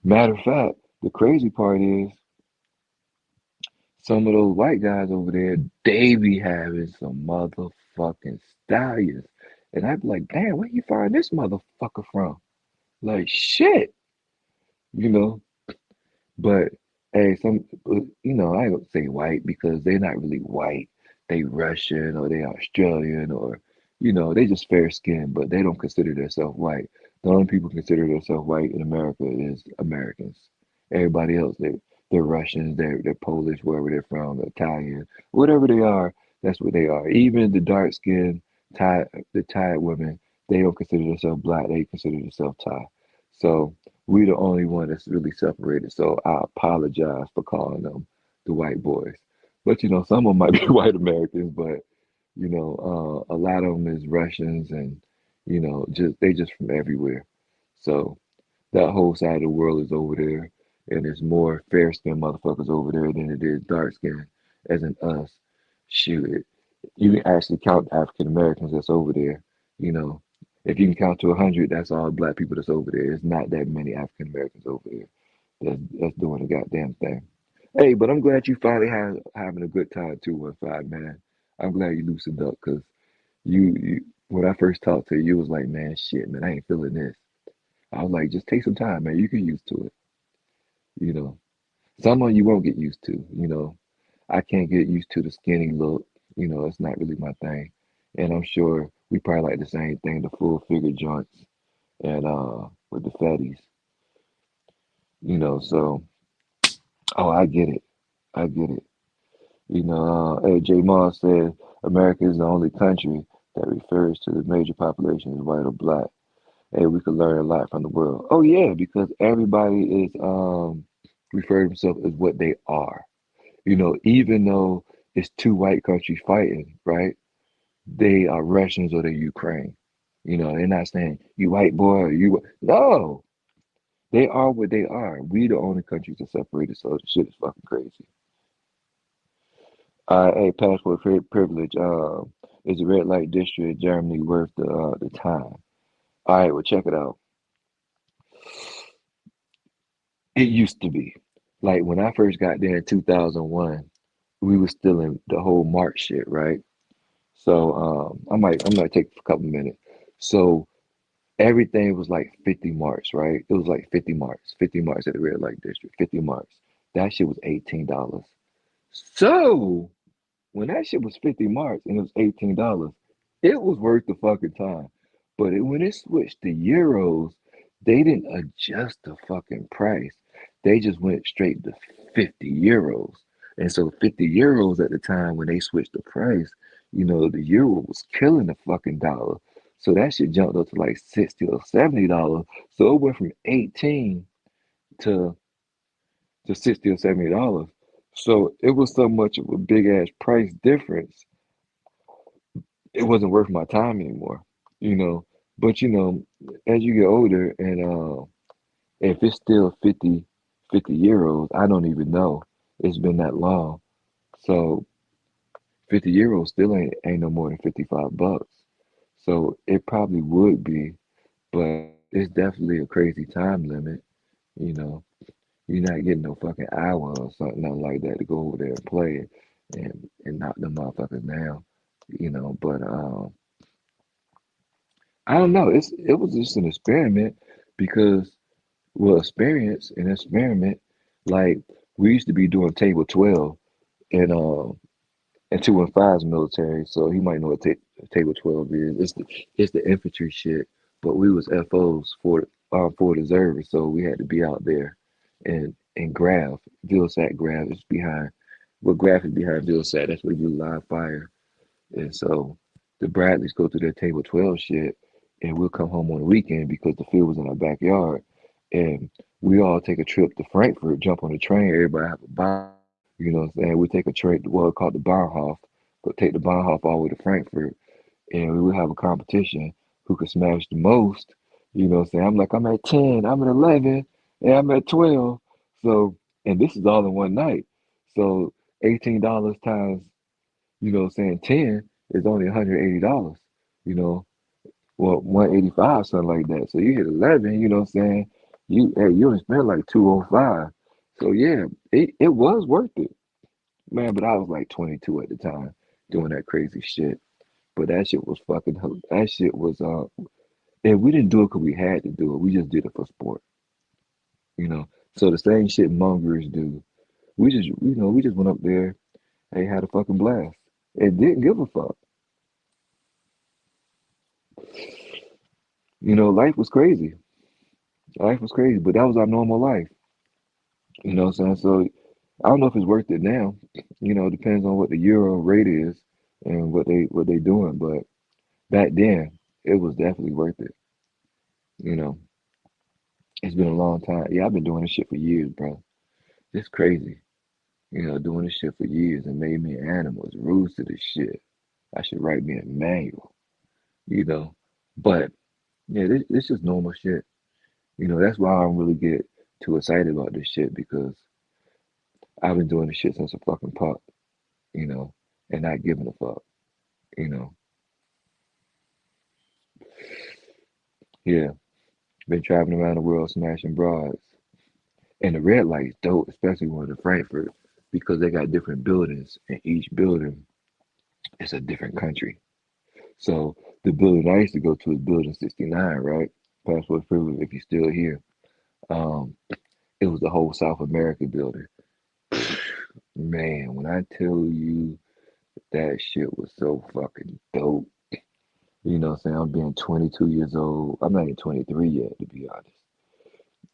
matter of fact, the crazy part is some of those white guys over there, they be having some motherfucking stallions. And I'd be like, damn, where you find this motherfucker from? Like shit, you know. But hey, I ain't gonna say white because they're not really white. They Russian or they Australian or, they just fair skinned, but they don't consider themselves white. The only people consider themselves white in America is Americans. Everybody else, they're Russians, they're Polish, wherever they're from, they're Italian, whatever they are, that's what they are. Even the dark skinned the Thai women, they don't consider themselves black, they consider themselves Thai. So we the only one that's really separated. So I apologize for calling them the white boys. But some of them might be white Americans, but a lot of them is Russians and just from everywhere. So that whole side of the world is over there, and there's more fair skinned motherfuckers over there than it is dark skinned, as in us. Shoot, you can actually count African Americans that's over there. You know, if you can count to 100, that's all black people that's over there. It's not that many African Americans over there that's doing the goddamn thing. Hey, but I'm glad you finally having a good time 215, man. I'm glad you loosened up because you when I first talked to you, you was like, man, shit, man, I ain't feeling this. I was like, just take some time, man. You get used to it. You know, some of you won't get used to. I can't get used to the skinny look. It's not really my thing. And I'm sure we probably like the same thing, the full figure joints and with the fatties. So oh, I get it. I get it. Hey, J. Moss said America is the only country that refers to the major population as white or black. Hey, we could learn a lot from the world. Oh yeah, because everybody is refer to themselves as what they are. Even though it's two white countries fighting, right? They are Russians or they're Ukraine. They're not saying you white boy, no. They are what they are. We the only countries that separated, so the shit is fucking crazy. Hey, passport privilege. Is the red light district in Germany worth the time? All right, well check it out. It used to be. Like when I first got there in 2001, we was still in the whole March shit, right? So I might take a couple minutes. So everything was like 50 marks, right? It was like 50 marks at the red light district, 50 marks. That shit was $18. So when that shit was 50 marks and it was $18, it was worth the fucking time. But when it switched to euros, they didn't adjust the fucking price. They just went straight to 50 euros. And so 50 euros at the time when they switched the price, the euro was killing the fucking dollar. So that shit jumped up to like 60 or $70. So it went from 18 to 60 or $70. So it was so much of a big ass price difference, it wasn't worth my time anymore, you know. But as you get older and if it's still 50 euros, I don't even know. It's been that long. So 50 euros still ain't no more than $55. So it probably would be, but it's definitely a crazy time limit, you know. You're not getting no fucking hour or something nothing like that to go over there and play and knock them motherfuckers down, But I don't know. It was just an experiment because experience an experiment. Like we used to be doing table 12 and and 215's military, so he might know what table 12 is. It's the infantry shit, but we was FOs for the reservists, so we had to be out there and graph. Vilsack graph is behind. What graph is behind Vilsack? That's where you do live fire. And so the Bradleys go through their table 12 shit, and we'll come home on the weekend because the field was in our backyard. And we all take a trip to Frankfurt, jump on the train, everybody have a bomb. You know what I'm saying? We take a train, well, called the Bahnhof, but take the Bahnhof all the way to Frankfurt, and we would have a competition who could smash the most. You know what I'm saying? I'm like, I'm at 10, I'm at 11, and I'm at 12. So, and this is all in one night. So $18 times, 10 is only $180, you know, well, 185, something like that. So you hit 11, you only spent like 205. So yeah, it was worth it, man. But I was like 22 at the time doing that crazy shit. But that shit was that shit was, and we didn't do it because we had to do it. We just did it for sport, you know. So the same shit mongers do. We just went up there and had a fucking blast. And didn't give a fuck. Life was crazy. Life was crazy, but that was our normal life. You know what I'm saying? So I don't know if it's worth it now. It depends on what the euro rate is and what they doing. But back then, it was definitely worth it. You know, it's been a long time. Yeah, I've been doing this shit for years, bro. It's crazy. Doing this shit for years and made me an animal. It's rules to this shit. I should write me a manual. You know, but yeah, this is normal shit. That's why I don't really get too excited about this shit because I've been doing this shit since a fucking pup. you know, and not giving a fuck, you know. Yeah, been traveling around the world smashing broads. And the red light's dope, especially one in Frankfurt, because they got different buildings, and each building is a different country. So the building I used to go to is Building 69, right? Passport privilege if you're still here. Um, it was the whole South America building. Man, when I tell you that shit was so fucking dope. What I'm saying? I'm being 22 years old. I'm not even 23 yet, to be honest.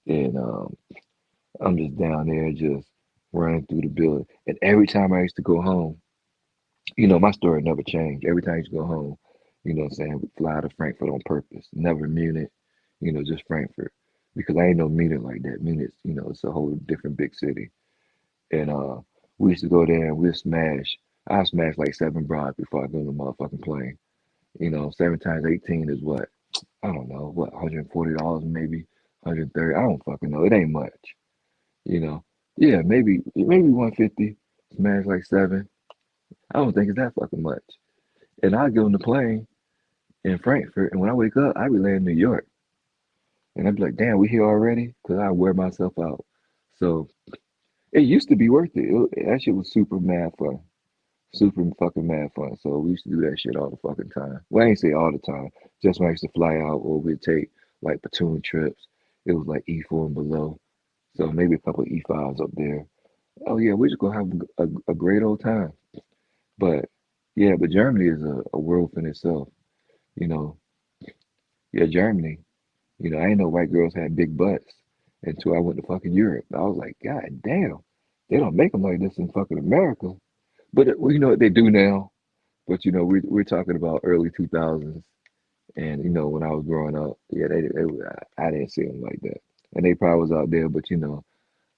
And I'm just down there just running through the building. And every time I used to go home, my story never changed. Every time I used to go home, what I'm saying, we fly to Frankfurt on purpose. Never Munich, just Frankfurt. Because I ain't no Munich like that. Munich, it's a whole different big city. And we used to go there and we'd smash. I smashed like seven broads before I go on the motherfucking plane. 7 times 18 is what? I don't know, what, $140 maybe, 130. I don't fucking know. It ain't much, you know. Yeah, maybe 150. Smash like seven. I don't think it's that fucking much. And I get on the plane in Frankfurt, and when I wake up, I be laying in New York, and I'd be like, damn, we here already? Cause I wear myself out. So it used to be worth it. That shit was super mad fun. Super fucking mad fun. So we used to do that shit all the fucking time. Well, I ain't say all the time. Just when I used to fly out or we'd take like platoon trips. It was like E4 and below. So maybe a couple of E5s up there. Oh yeah, we just gonna have a great old time. But yeah, but Germany is a world in itself. You know, yeah, Germany. You know, I didn't know white girls had big butts until I went to fucking Europe. I was like, God damn, they don't make them like this in fucking America. But well, you know what they do now? But you know, we're talking about early 2000s, and you know, when I was growing up, yeah, I didn't see them like that, and they probably was out there, but you know,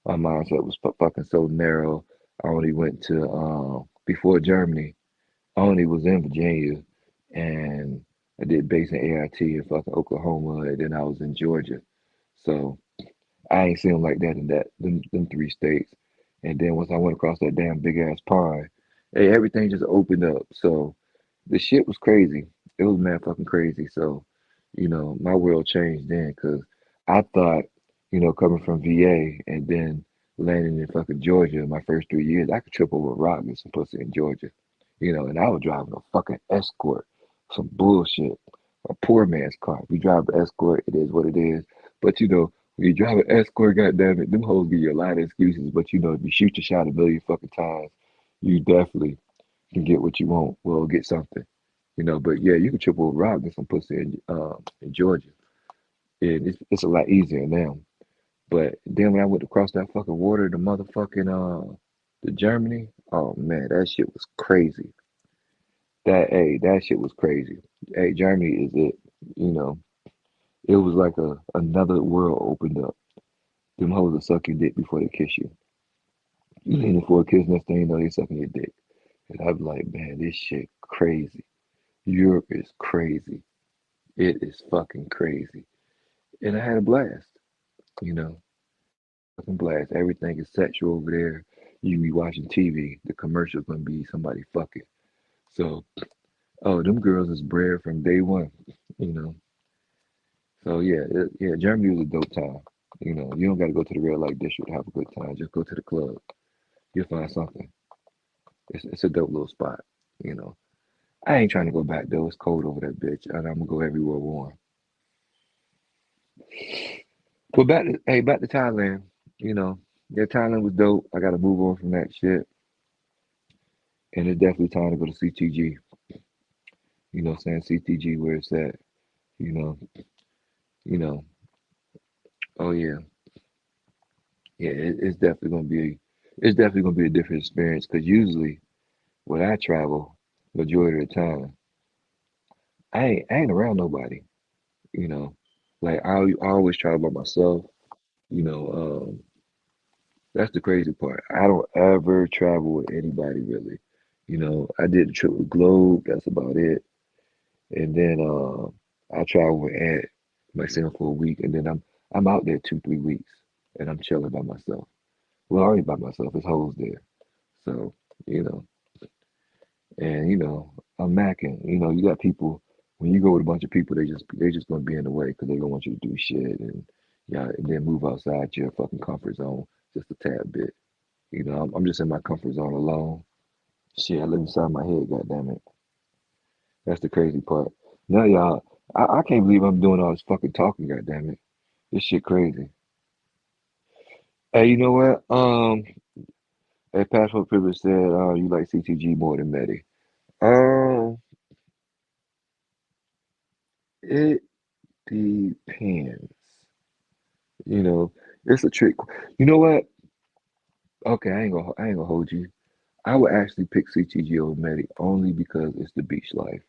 my mindset was fucking so narrow. I only went to before Germany. I only was in Virginia, and I did base in AIT in fucking Oklahoma, and then I was in Georgia. So I ain't seen them like that in them three states. And then once I went across that damn big ass pond, hey, everything just opened up. So the shit was crazy. It was mad fucking crazy. So, you know, my world changed then because I thought, you know, coming from VA and then landing in fucking Georgia my first 3 years, I could trip over a rock and some pussy in Georgia. You know, and I was driving a fucking escort, some bullshit, a poor man's car. If you drive an escort, it is what it is. But you know, when you drive an escort, goddamn it, them hoes give you a lot of excuses. But you know, if you shoot your shot a million fucking times, you definitely can get what you want. Well, get something, you know. But yeah, you can triple a rock and some pussy in Georgia, and it's a lot easier now. But then when I went across that fucking water, the motherfucking the Germany, oh man, that shit was crazy. That shit was crazy. Hey, Germany is it. You know, it was like another world opened up. Them hoes will suck your dick before they kiss you. You leaning for a kiss, next thing you know, they sucking your dick. And I'm like, man, this shit crazy. Europe is crazy. It is fucking crazy. And I had a blast, you know, fucking blast. Everything is sexual over there. You be watching TV, the commercial's gonna be somebody fucking. So, oh, them girls is bred from day one, you know. So yeah, yeah, Germany was a dope time. You know, you don't got to go to the red light district to have a good time. Just go to the club. You'll find something. It's a dope little spot. You know, I ain't trying to go back though. It's cold over that bitch, and I'm gonna go everywhere warm. But back to Thailand. You know, yeah, Thailand was dope. I got to move on from that shit, and it's definitely time to go to CTG. You know, saying CTG where it's at. You know, you know. Oh yeah, yeah. It's definitely gonna be a different experience because usually when I travel, majority of the time, I ain't around nobody. You know, like I always travel by myself. You know, that's the crazy part. I don't ever travel with anybody really. You know, I did the trip with Globe. That's about it. And then I travel with Ant myself for a week, and then I'm out there 2 3 weeks, and I'm chilling by myself. Well, already by myself. It's hoes there, so you know. And you know, I'm macking. You know, you got people when you go with a bunch of people, they just gonna be in the way because they don't want you to do shit and yeah, and then move outside your fucking comfort zone just a tad bit. You know, I'm just in my comfort zone alone. Shit, I live inside my head. God damn it, that's the crazy part. Now, y'all, I can't believe I'm doing all this fucking talking. God damn it, this shit crazy. Hey, you know what? Hey, Passport Privilege said, you like CTG more than Medi. Um, it depends. You know, it's a trick. You know what? Okay, I ain't gonna hold you. I would actually pick CTG over Medi only because it's the beach life.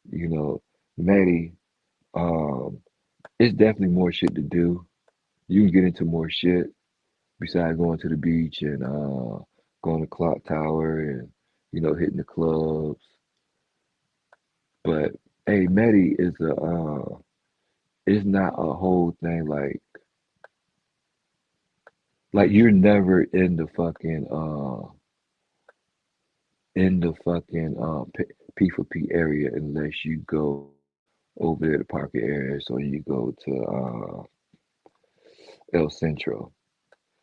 You know, Medi, um, it's definitely more shit to do. You can get into more shit besides going to the beach and going to Clock Tower and hitting the clubs. But hey, Medi is a it's not a whole thing like you're never in the fucking P for P area unless you go over there to Parker area, so you go to El Centro.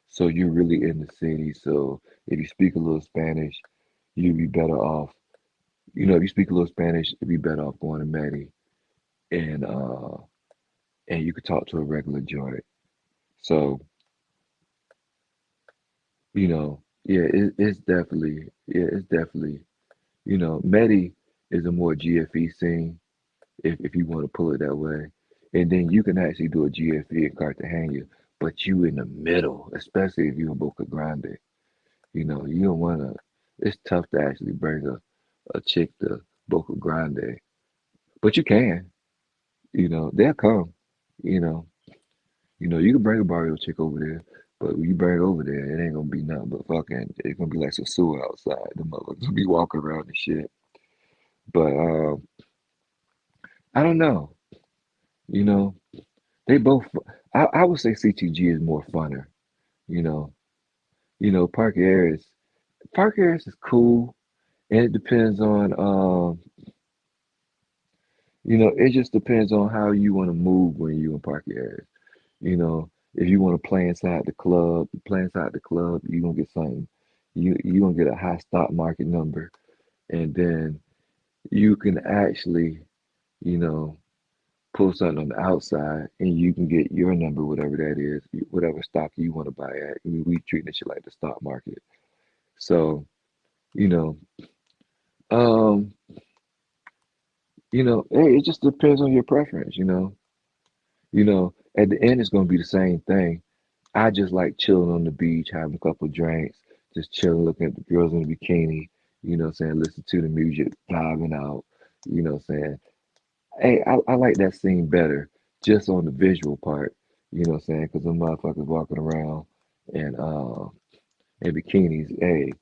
So you're really in the city. So if you speak a little Spanish, you'd be better off. You know, if you speak a little Spanish, you'd be better off going to Medi and you could talk to a regular joint. So, yeah, it's definitely, Medi is a more GFE scene if you want to pull it that way. And then you can actually do a GFE in Cartagena, but you in the middle, especially if you're in Boca Grande. You don't want to, it's tough to actually bring a chick to Boca Grande, but you can, they'll come, you know. You can bring a barrio chick over there, but when you bring it over there, it ain't gonna be nothing but fucking. It's gonna be like some sewer outside. The motherfuckers gonna be walking around and shit. But I don't know. You know, they both. I would say CTG is more funner. You know, Parker Harris. Parker Harris is cool, and it depends on. It just depends on how you want to move when you in Parker Harris. If you want to play inside the club, you're gonna get something. You gonna get a high stock market number, and then you can actually, you know, pull something on the outside, and you can get your number, whatever that is, whatever stock you want to buy at. I mean, we treat this shit like the stock market. So, you know, um, hey, it just depends on your preference. At the end, it's gonna be the same thing. I just like chilling on the beach, having a couple of drinks, just chilling, looking at the girls in the bikini, listen to the music, vibing out, saying. Hey, I like that scene better just on the visual part, because the motherfuckers walking around and in bikinis, hey,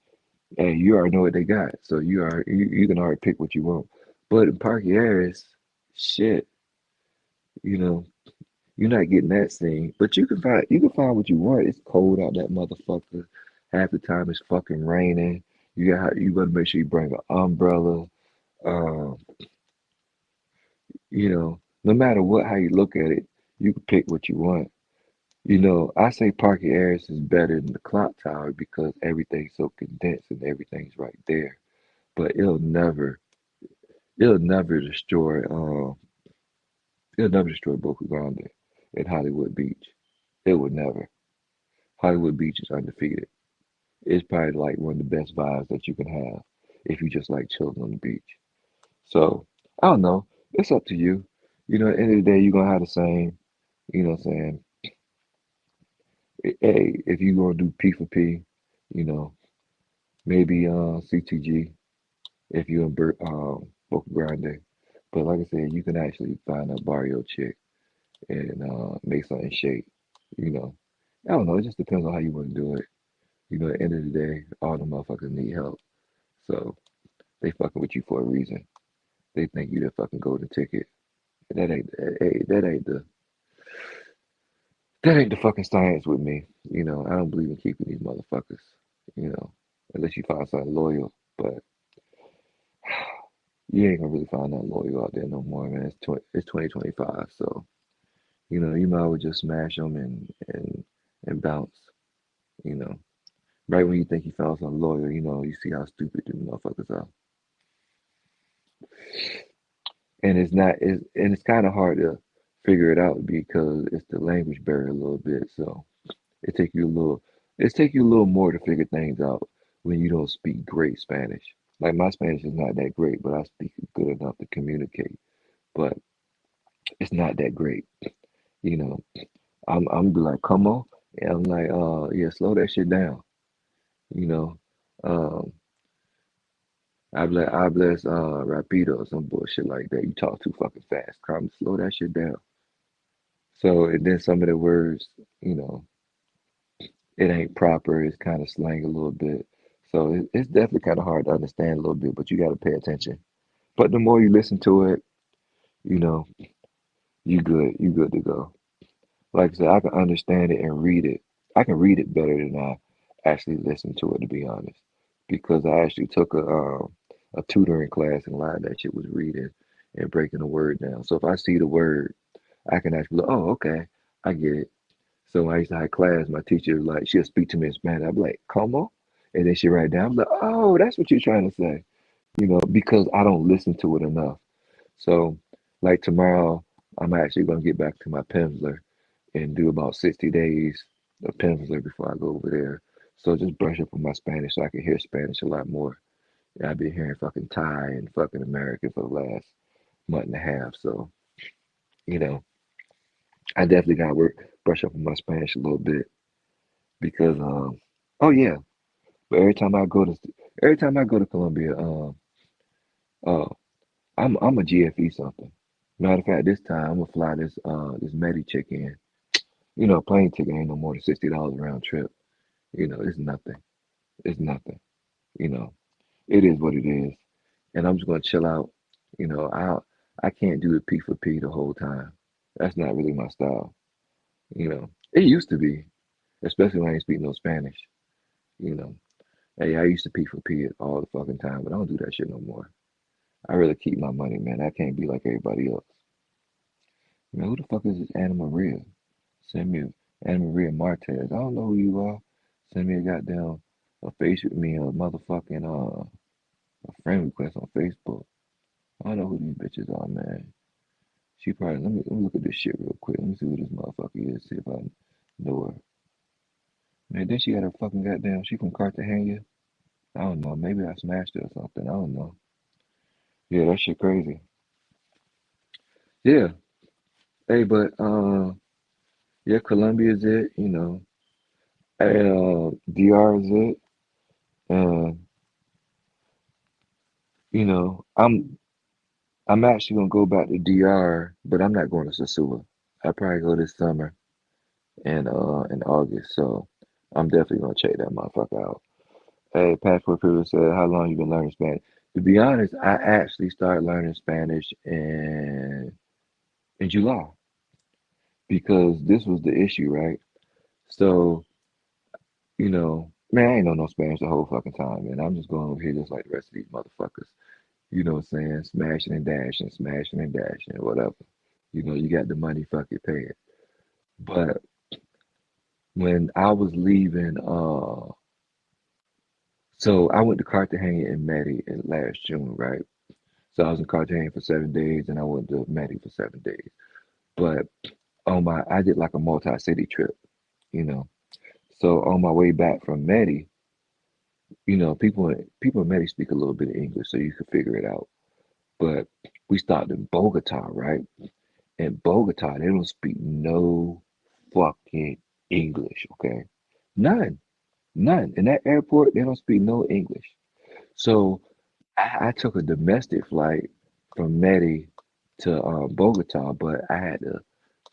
you already know what they got, so you can already pick what you want. But in Parky Harris, shit, you know, you're not getting that scene, but you can find what you want. It's cold out that motherfucker. Half the time it's fucking raining. You gotta make sure you bring an umbrella. Um, no matter what how you look at it, you can pick what you want. I say Parker Harris is better than the clock tower because everything's so condensed and everything's right there. But it'll never destroy Boca Grande at Hollywood Beach. It would never. Hollywood Beach is undefeated. It's probably like one of the best vibes that you can have if you just like chilling on the beach. So I don't know. It's up to you. At the end of the day, you're gonna have the same. What I'm saying? Hey, if you gonna do P for P, you know, maybe CTG if you're in Boca Grande. But like I said, you can actually find a barrio chick and make something shake. You know, I don't know. It just depends on how you want to do it. At the end of the day, all the motherfuckers need help, so they fucking with you for a reason. They think you the fucking golden ticket. That ain't, hey, that ain't the fucking science with me. I don't believe in keeping these motherfuckers. You know, unless you find something loyal, but. You ain't gonna really find that loyal out there no more, man. It's 2025, so you might as well just smash them and bounce. You know, right when you think you found something loyal, you see how stupid them motherfuckers are, and it's kind of hard to figure it out because it's the language barrier a little bit. So it take you a little, it take you a little more to figure things out when you don't speak great Spanish. Like my Spanish is not that great, but I speak it good enough to communicate. But it's not that great, you know. I'm be like, come on. And I'm like, yeah, slow that shit down. You know. Um, I bless rapido or some bullshit like that. You talk too fucking fast. Come slow that shit down. So and then some of the words, you know, it ain't proper. It's kind of slang a little bit. So it's definitely kind of hard to understand a little bit, but you got to pay attention. But the more you listen to it, you know, You good to go. Like I said, I can understand it and read it. I can read it better than I actually listen to it, to be honest, because I actually took a tutoring class and a lot of that shit was reading and breaking the word down. So if I see the word, I can actually, oh, okay, I get it. So when I used to have class, my teacher was like, she'll speak to me in Spanish. I'd be like, "Como?" And then she write it down. I'm like, oh, that's what you're trying to say, because I don't listen to it enough. So, like tomorrow, I'm actually gonna get back to my Pimsleur and do about 60 days of Pimsleur before I go over there. So just brush up on my Spanish so I can hear Spanish a lot more. Yeah, I've been hearing fucking Thai and fucking American for the last month and a half. So, you know, I definitely gotta brush up on my Spanish a little bit because oh yeah, but every time I go to Colombia, uh I'm a GFE something. Matter of fact, this time I'm gonna fly this Medi chick in. Plane ticket ain't no more than $60 round trip. It's nothing. It's nothing. You know, it is what it is. And I'm just gonna chill out. I can't do the P for P the whole time. That's not really my style. It used to be, especially when I ain't speak no Spanish. You know, hey, I used to P for P it all the fucking time, but I don't do that shit no more. I really keep my money, man. I can't be like everybody else. Man, who the fuck is this Anna Maria? Send me Anna Maria Martez. I don't know who you are. Send me a goddamn a face with me a motherfucking a friend request on Facebook. I don't know who these bitches are, man. She probably let me look at this shit real quick. Let me see who this motherfucker is. See if I know her. Man, then she got her fucking goddamn. She from Cartagena. I don't know. Maybe I smashed her or something. I don't know. Yeah, that shit crazy. Yeah. Hey, but yeah, Colombia's it. And DR is it. Uh, I'm actually gonna go back to DR, but I'm not going to Sasua. I probably go this summer and in August. So I'm definitely gonna check that motherfucker out. Hey, Passport People said, how long you been learning Spanish? To be honest, I actually started learning Spanish in July because this was the issue, right? So, man, I ain't know no Spanish the whole fucking time, man. I'm just going over here just like the rest of these motherfuckers. You know what I'm saying? Smashing and dashing, whatever. You got the money, fuck it, pay it. But when I was leaving, so I went to Cartagena and Medi in last June, right? So I was in Cartagena for 7 days and I went to Medi for 7 days. But I did like a multi-city trip, you know. So on my way back from Medi, people in Medi speak a little bit of English, so you could figure it out. But we stopped in Bogota, right? In Bogota, they don't speak no fucking English, okay? None, none. In that airport, they don't speak no English. So I took a domestic flight from Medi to Bogota, but I had to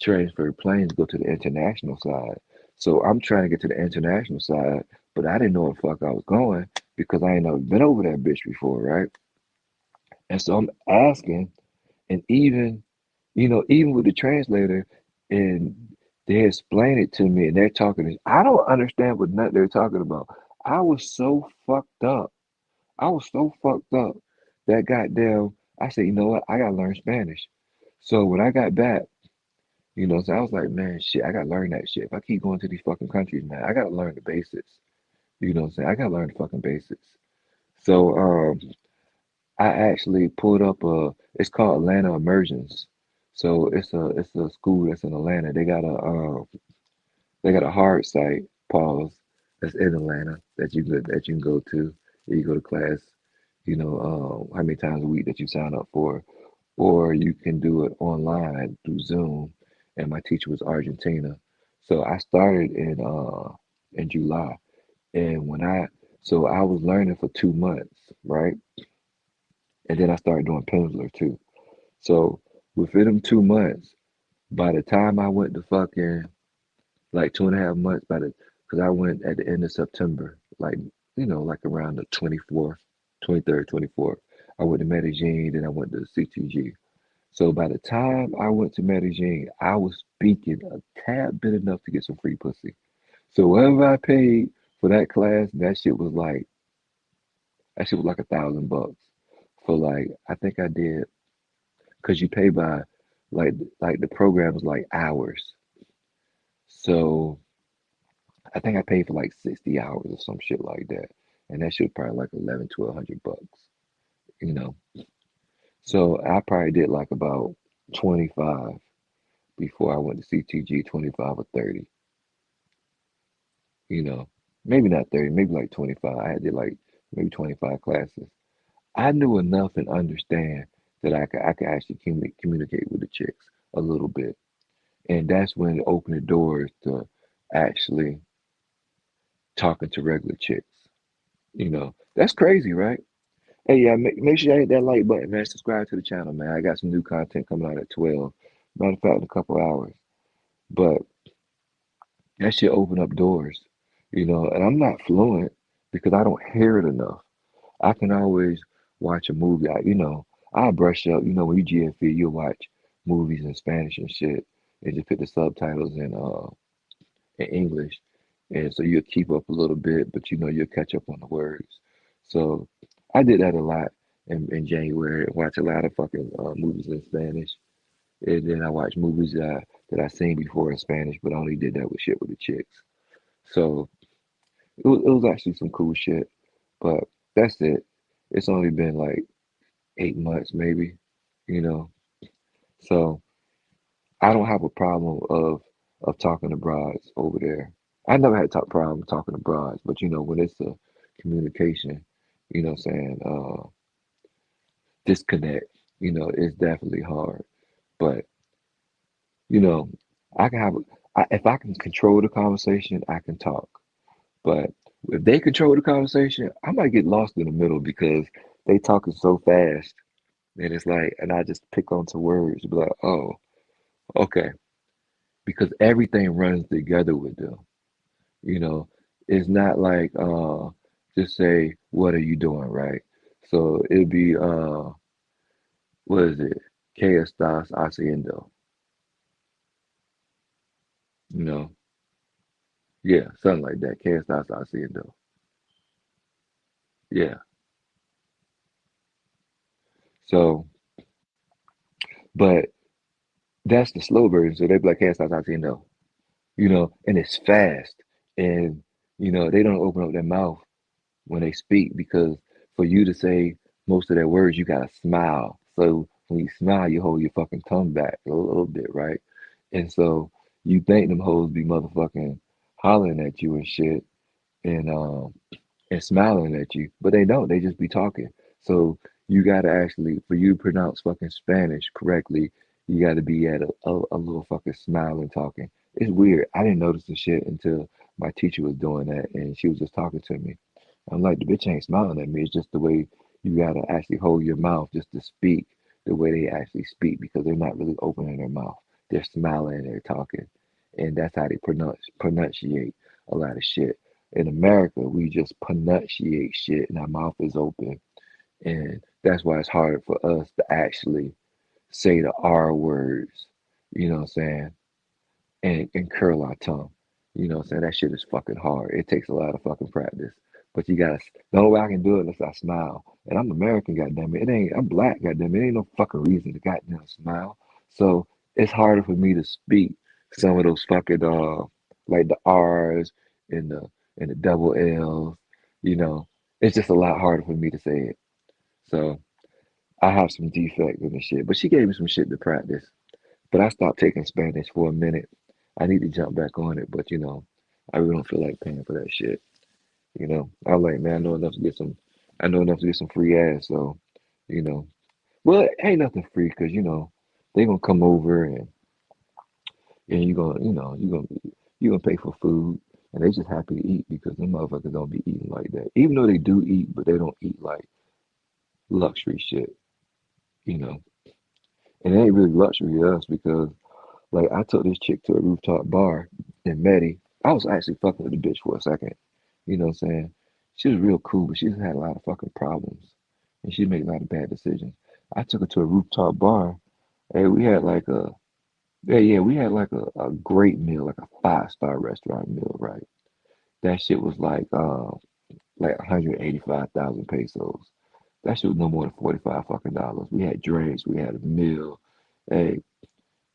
transfer planes to go to the international side. So I'm trying to get to the international side, but I didn't know where the fuck I was going because I ain't never been over that bitch before, right? And so I'm asking, and even with the translator, and they explain it to me, and they're talking. I don't understand what nut they're talking about. I was so fucked up. I was so fucked up that goddamn. I said, you know what? I gotta learn Spanish. So when I got back, so I was like, man, shit, I gotta learn that shit. If I keep going to these fucking countries, man, I gotta learn the basics. You know what I'm saying? I gotta learn the fucking basics. So I actually pulled up it's called Atlanta Immersions. So it's a school that's in Atlanta. They got a hard site, pause, that's in Atlanta that you can go to. You go to class, how many times a week that you sign up for, or you can do it online through Zoom. And my teacher was Argentina, so I started in July, and so I was learning for 2 months, right? And then I started doing Pimsleur too. So within them 2 months, by the time I went to fucking like 2.5 months, because I went at the end of September, like like around the 24th, 23rd, 24th. I went to Medellin, then I went to CTG. So by the time I went to Medellin, I was speaking a tad bit enough to get some free pussy. So whatever I paid for that class, that shit was like $1,000 for like I think I did because you pay by like the program was like hours. So I think I paid for like 60 hours or some shit like that. And that shit was probably like 11, 1200 bucks, you know. So I probably did like about 25 before I went to CTG, 25 or 30, you know. Maybe not 30, maybe like 25. I did like maybe 25 classes. I knew enough and understand that I could actually communicate with the chicks a little bit. And that's when it opened the doors to actually talking to regular chicks. That's crazy, right? Hey, yeah, make sure you hit that like button, man. Subscribe to the channel, man. I got some new content coming out at 12. Matter of fact, in a couple hours. But that shit open up doors, and I'm not fluent because I don't hear it enough. I can always watch a movie. I brush up. When you GFE, you'll watch movies in Spanish and shit and just put the subtitles in English. And so you'll keep up a little bit, but you'll catch up on the words. So I did that a lot in January. Watch a lot of fucking movies in Spanish. And then I watch movies that I seen before in Spanish, but I only did that with shit with the chicks. So it was actually some cool shit. But that's it. It's only been like 8 months maybe, you know. So I don't have a problem of talking to brides over there. I never had a problem talking to brides, but when it's a communication, what I'm saying, disconnect, it's definitely hard. But you know, I can have if I can control the conversation, I can talk. But if they control the conversation, I might get lost in the middle because they talking so fast, and it's like, and I just pick onto words, be like, oh, okay, because everything runs together with them. You know, it's not like just say, what are you doing, right? So it'd be what is it? ¿Qué estás haciendo? You know, yeah, something like that. ¿Qué estás haciendo? Yeah. So, but that's the slow version. So they'd be like, ¿Qué estás haciendo? And it's fast. And, they don't open up their mouth when they speak because for you to say most of their words, you gotta smile. So when you smile, you hold your fucking tongue back a little bit, right? And so you think them hoes be motherfucking hollering at you and shit, and smiling at you, but they don't. They just be talking. So you gotta actually, for you to pronounce fucking Spanish correctly, you gotta be at a little fucking smile and talking. It's weird. I didn't notice the shit until my teacher was doing that, and she was just talking to me. I'm like, the bitch ain't smiling at me. It's just the way you gotta actually hold your mouth just to speak the way they actually speak because they're not really opening their mouth. They're smiling and they're talking, and that's how they pronunciate a lot of shit. In America, we just pronunciate shit and our mouth is open. And that's why it's harder for us to actually say the R words, you know what I'm saying? And curl our tongue. You know what I'm saying? That shit is fucking hard. It takes a lot of fucking practice. But you gotta, the only way I can do it is I smile. And I'm American, goddamn it. I'm black, goddamn it. Ain't no fucking reason to goddamn smile. So it's harder for me to speak some of those fucking like the R's and the double L's, you know. It's just a lot harder for me to say it. So I have some defect in the shit. But she gave me some shit to practice. But I stopped taking Spanish for a minute. I need to jump back on it, but I really don't feel like paying for that shit. I'm like, man, I know enough to get some free ass. So, you know, well, it ain't nothing free because they gonna come over and you gonna pay for food, and they just happy to eat because them motherfuckers don't be eating like that. Even though they do eat, but they don't eat like luxury shit, you know. And it ain't really luxury to us because like I took this chick to a rooftop bar in Medi. I was actually fucking with the bitch for a second. You know what I'm saying? She was real cool, but she's had a lot of fucking problems. And she made a lot of bad decisions. I took her to a rooftop bar Hey, we had like a yeah, we had like a great meal, like a 5-star restaurant meal, right? That shit was like 185,000 pesos. That shit was no more than 45 fucking dollars. We had drinks, we had a meal. Hey,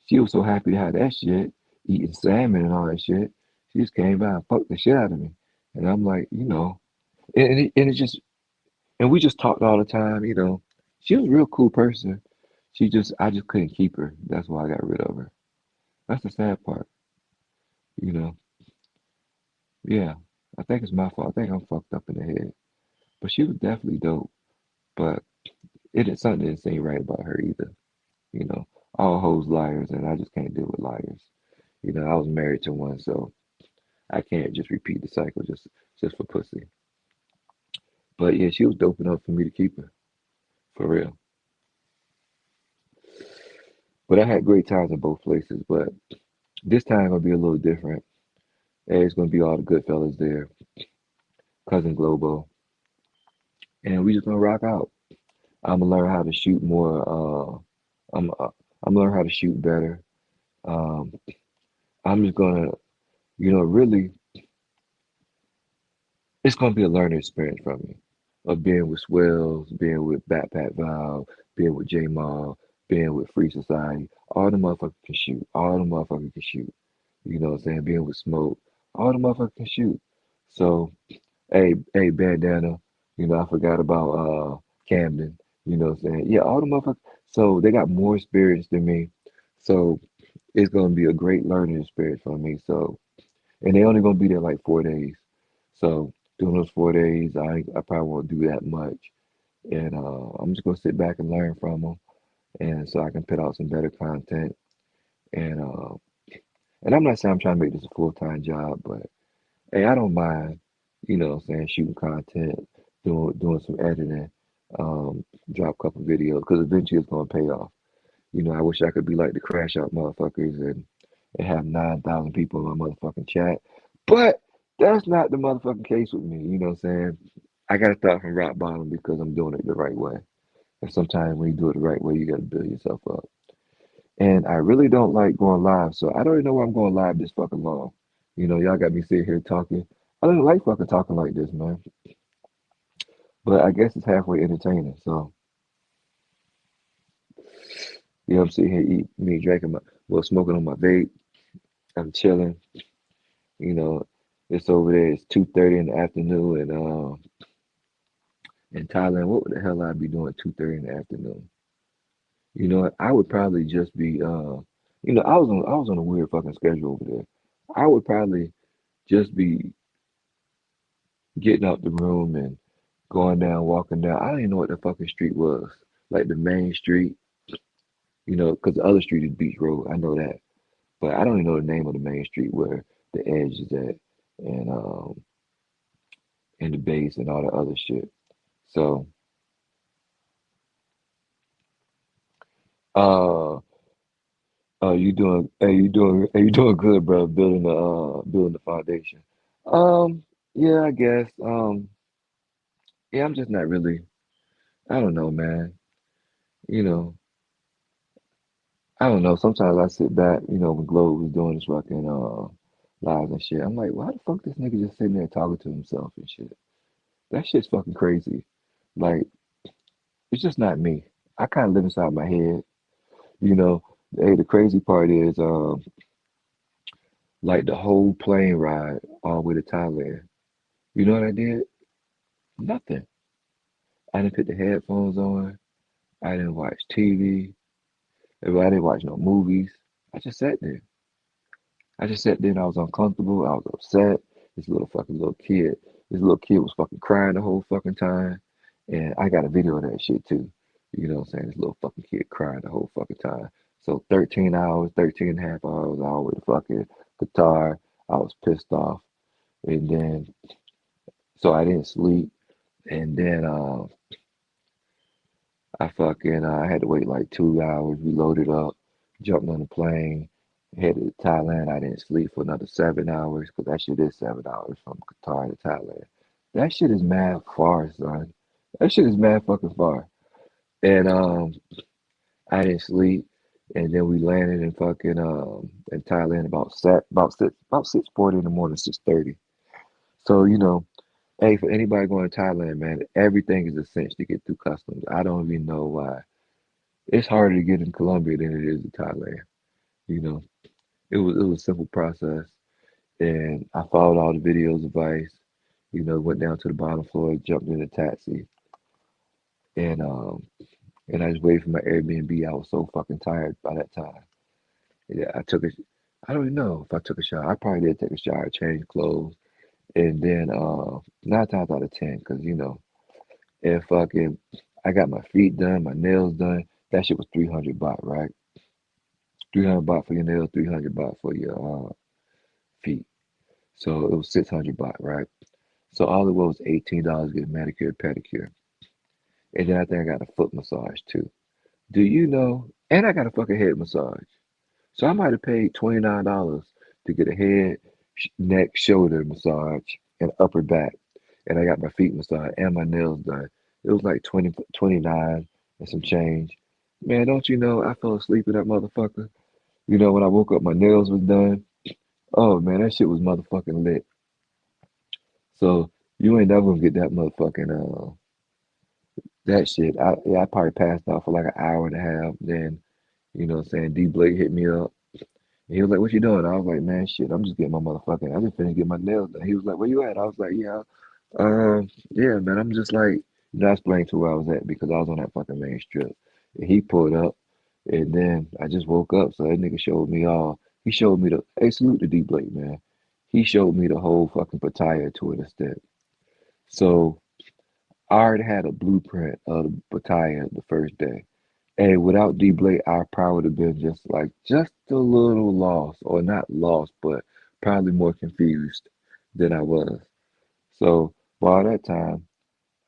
she was so happy to have that shit, eating salmon and all that shit. She just came by and fucked the shit out of me. And I'm like, and it just, and we just talked all the time. She was a real cool person. I just couldn't keep her. That's why I got rid of her. That's the sad part, you know. Yeah, I think it's my fault. I think I'm fucked up in the head. But she was definitely dope. But something didn't seem right about her either. You know, all hoes liars, and I just can't deal with liars. I was married to one, so I can't just repeat the cycle just for pussy. But yeah, she was dope enough for me to keep her for real. But I had great times in both places. But this time gonna be a little different. Hey, it's gonna be all the good fellas there, cousin Globo, and we just gonna rock out. I'm gonna learn how to shoot more. I'm gonna learn how to shoot better. Um, I'm just gonna, really, it's gonna be a learning experience for me of being with Swells, being with Backpack Val, being with J Mall, being with Free Society. All the motherfuckers can shoot. All the motherfuckers can shoot. You know what I'm saying? Being with Smoke. All the motherfuckers can shoot. So, hey, Bandana. I forgot about Camden. You know what I'm saying? Yeah, all the motherfuckers. So they got more experience than me. So it's gonna be a great learning experience for me. So, and they only gonna be there like 4 days. So during those 4 days, I probably won't do that much, and I'm just gonna sit back and learn from them, and so I can put out some better content. And I'm not saying I'm trying to make this a full-time job, but hey, I don't mind, what I'm saying, shooting content, doing some editing, drop a couple videos, because eventually it's gonna pay off. I wish I could be like the crash out motherfuckers and have 9,000 people in my motherfucking chat. But that's not the motherfucking case with me. You know what I'm saying? I got to start from rock bottom because I'm doing it the right way. And sometimes when you do it the right way, you got to build yourself up. And I really don't like going live. So I don't even know why I'm going live this fucking long. Y'all got me sitting here talking. I don't like fucking talking like this, man. But I guess it's halfway entertaining. So, I'm sitting here eating, me drinking smoking on my vape. I'm chilling. You know, it's over there. It's 2:30 in the afternoon, and in Thailand, what would the hell I be doing 2:30 in the afternoon? I would probably just be I was on a weird fucking schedule over there. I would probably just be getting out the room and going down, walking down. I don't even know what the fucking street was, like the main street. Because the other street is Beach Road. I know that, but I don't even know the name of the main street where the edge is at, and and the base and all the other shit. So, uh, you doing good, bro. Building the foundation. Um, yeah, I guess. Yeah, I'm just not really. I don't know, man. You know, I don't know. Sometimes I sit back, when Globe was doing this fucking lives and shit. I'm like, why the fuck this nigga just sitting there talking to himself and shit? That shit's fucking crazy. Like, it's just not me. I kind of live inside my head. You know, hey, the crazy part is, like the whole plane ride all the way to Thailand. You know what I did? Nothing. I didn't put the headphones on. I didn't watch TV. I didn't watch no movies. I just sat there. I just sat there and I was uncomfortable. I was upset. This little kid was fucking crying the whole fucking time. And I got a video of that shit too. You know what I'm saying? This little fucking kid crying the whole fucking time. So 13 hours, 13 and a half hours, all with the fucking guitar. I was pissed off. And then, so I didn't sleep. And then, I had to wait like 2 hours. We loaded up, jumped on the plane, headed to Thailand. I didn't sleep for another 7 hours because that shit is 7 hours from Qatar to Thailand. That shit is mad far, son. That shit is mad fucking far. And I didn't sleep. and then we landed in fucking in Thailand about 6:40 in the morning, 6:30. So hey, for anybody going to Thailand, man, everything is a cinch to get through customs. I don't even know why. It's harder to get in Colombia than it is in Thailand. You know, it was a simple process, and I followed all the videos advice. Went down to the bottom floor, jumped in a taxi, and I just waited for my Airbnb. I was so fucking tired by that time. Yeah, I don't even know if I took a shower. I probably did take a shower, change clothes, and then 9 times out of 10, because if fucking I got my feet done, my nails done, that shit was 300 baht, right? 300 baht for your nails, 300 baht for your feet. So it was 600 baht, right? So all it was $18 to get a manicure, pedicure, and then I think I got a foot massage too. Do you know? And I got a fucking head massage. So I might have paid $29 to get a head, neck, shoulder massage, and upper back. And I got my feet massaged and my nails done. It was like 29 and some change. Man, don't you know I fell asleep in that motherfucker? When I woke up, my nails was done. Oh man, that shit was motherfucking lit. So you ain't never gonna get that motherfucking that shit. I probably passed out for like an hour and a half. Then, what I'm saying, D Blake hit me up. He was like, "What you doing?" I was like, "Man, shit, I'm just getting my motherfucking. I just finna get my nails done." He was like, "Where you at?" I was like, "Yeah, yeah, man. I'm just like, I explained to where I was at because I was on that fucking main strip." And he pulled up, and then I just woke up. So that nigga showed me all. He showed me the. Hey, salute to D Blake, man. He showed me the whole fucking Pattaya to an extent. So I already had a blueprint of the Pattaya the first day. And without D Blake, I probably would have been just a little lost, or not lost, but probably more confused than I was. So by that time,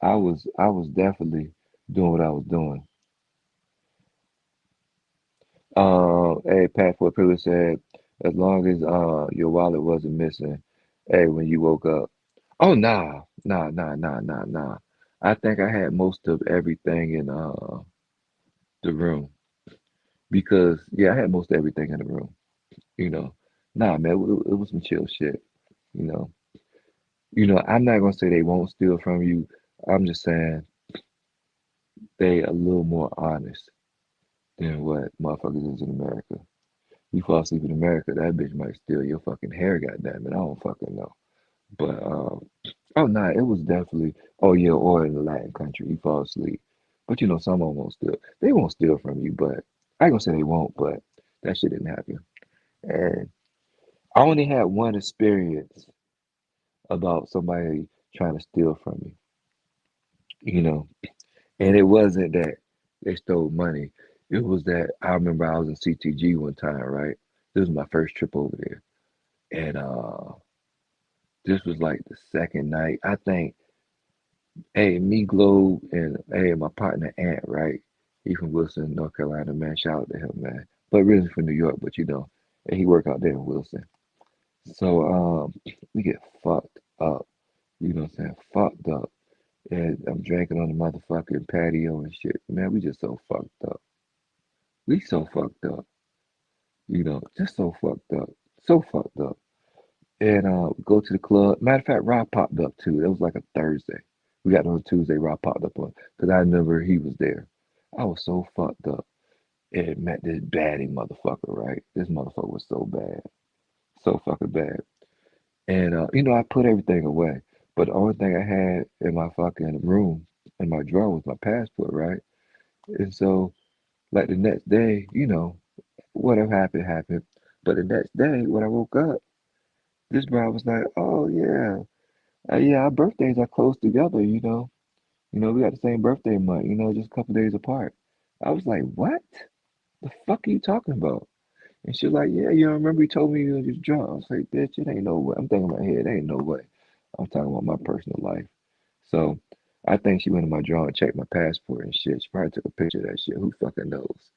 I was definitely doing what I was doing. Hey, Pat for Pillar said, as long as your wallet wasn't missing, hey, when you woke up. Oh nah. I think I had most of everything in the room because yeah, I had most of everything in the room. You know, nah, man, it was some chill shit. You know, I'm not gonna say they won't steal from you. I'm just saying they a little more honest than what motherfuckers is in America. You fall asleep in America, that bitch might steal your fucking hair. Goddamn it, I don't fucking know. But oh nah, it was definitely. Oh yeah, or in the Latin country, you fall asleep. But some of them won't steal. They won't steal from you, but I ain't gonna say they won't. But that shit didn't happen. And I only had one experience about somebody trying to steal from me, you know. And it wasn't that they stole money. It was that I remember I was in CTG one time, right? This was my first trip over there. And this was like the second night. I think, hey, me, Globe, and hey, my partner Ant, right? He from Wilson, North Carolina, man. Shout out to him, man. But really from New York, but and he work out there in Wilson. So we get fucked up. You know what I'm saying? Fucked up. And I'm drinking on the motherfucking patio and shit. Man, we just so fucked up. We so fucked up. Just so fucked up. So fucked up. And go to the club. Matter of fact, Rob popped up too. It was like a Thursday. We got on a Tuesday. Rob popped up on because I remember he was there. I was so fucked up and met this baddie motherfucker. Right, this motherfucker was so bad, so fucking bad. And I put everything away, but the only thing I had in my fucking room in my drawer was my passport. Right, and so like the next day, whatever happened happened. But the next day when I woke up, this bro was like, "Oh yeah." Yeah, our birthdays are close together, we got the same birthday month, just a couple days apart. I was like, what? The fuck are you talking about? And she was like, yeah, you don't remember you told me you were just drunk. I was like, bitch, it ain't no way. I'm thinking in my head, ain't no way. I'm talking about my personal life. So I think she went in my drawer and checked my passport and shit. She probably took a picture of that shit. Who fucking knows?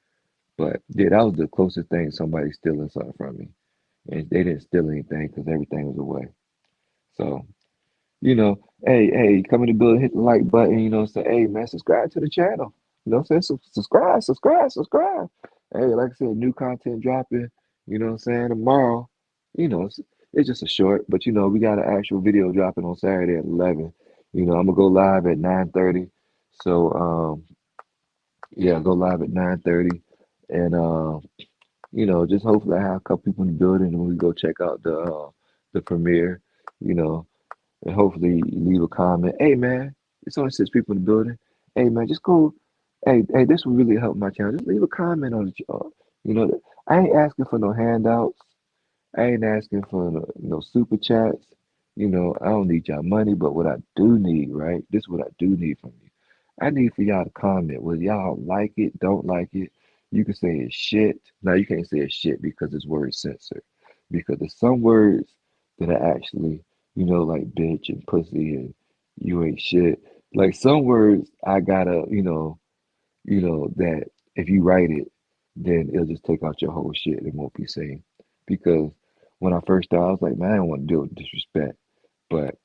But yeah, that was the closest thing somebody stealing something from me. And they didn't steal anything because everything was away. So hey, come in the building, hit the like button, say, hey, man, subscribe to the channel. Say, subscribe. Hey, like I said, new content dropping, you know what I'm saying, tomorrow. You know, it's just a short, but we got an actual video dropping on Saturday at 11. I'm gonna go live at 9:30. So, yeah, go live at 9:30. And just hopefully I have a couple people in the building and we go check out the premiere, you know, and hopefully leave a comment. Hey man, it's only 6 people in the building. Hey man, just go. Hey, this will really help my channel. Just leave a comment on it. You know, I ain't asking for no handouts. I ain't asking for no super chats. I don't need y'all money, but what I do need, right? This is what I do need from you. I need for y'all to comment. Whether y'all like it, don't like it. You can say it's shit. Now you can't say it's shit because it's word censored. Because there's some words that are actually, like bitch and pussy and you ain't shit. Like some words I gotta, that if you write it, then it'll just take out your whole shit. It won't be safe. Because when I first started, I was like, man, I don't want to deal with disrespect. But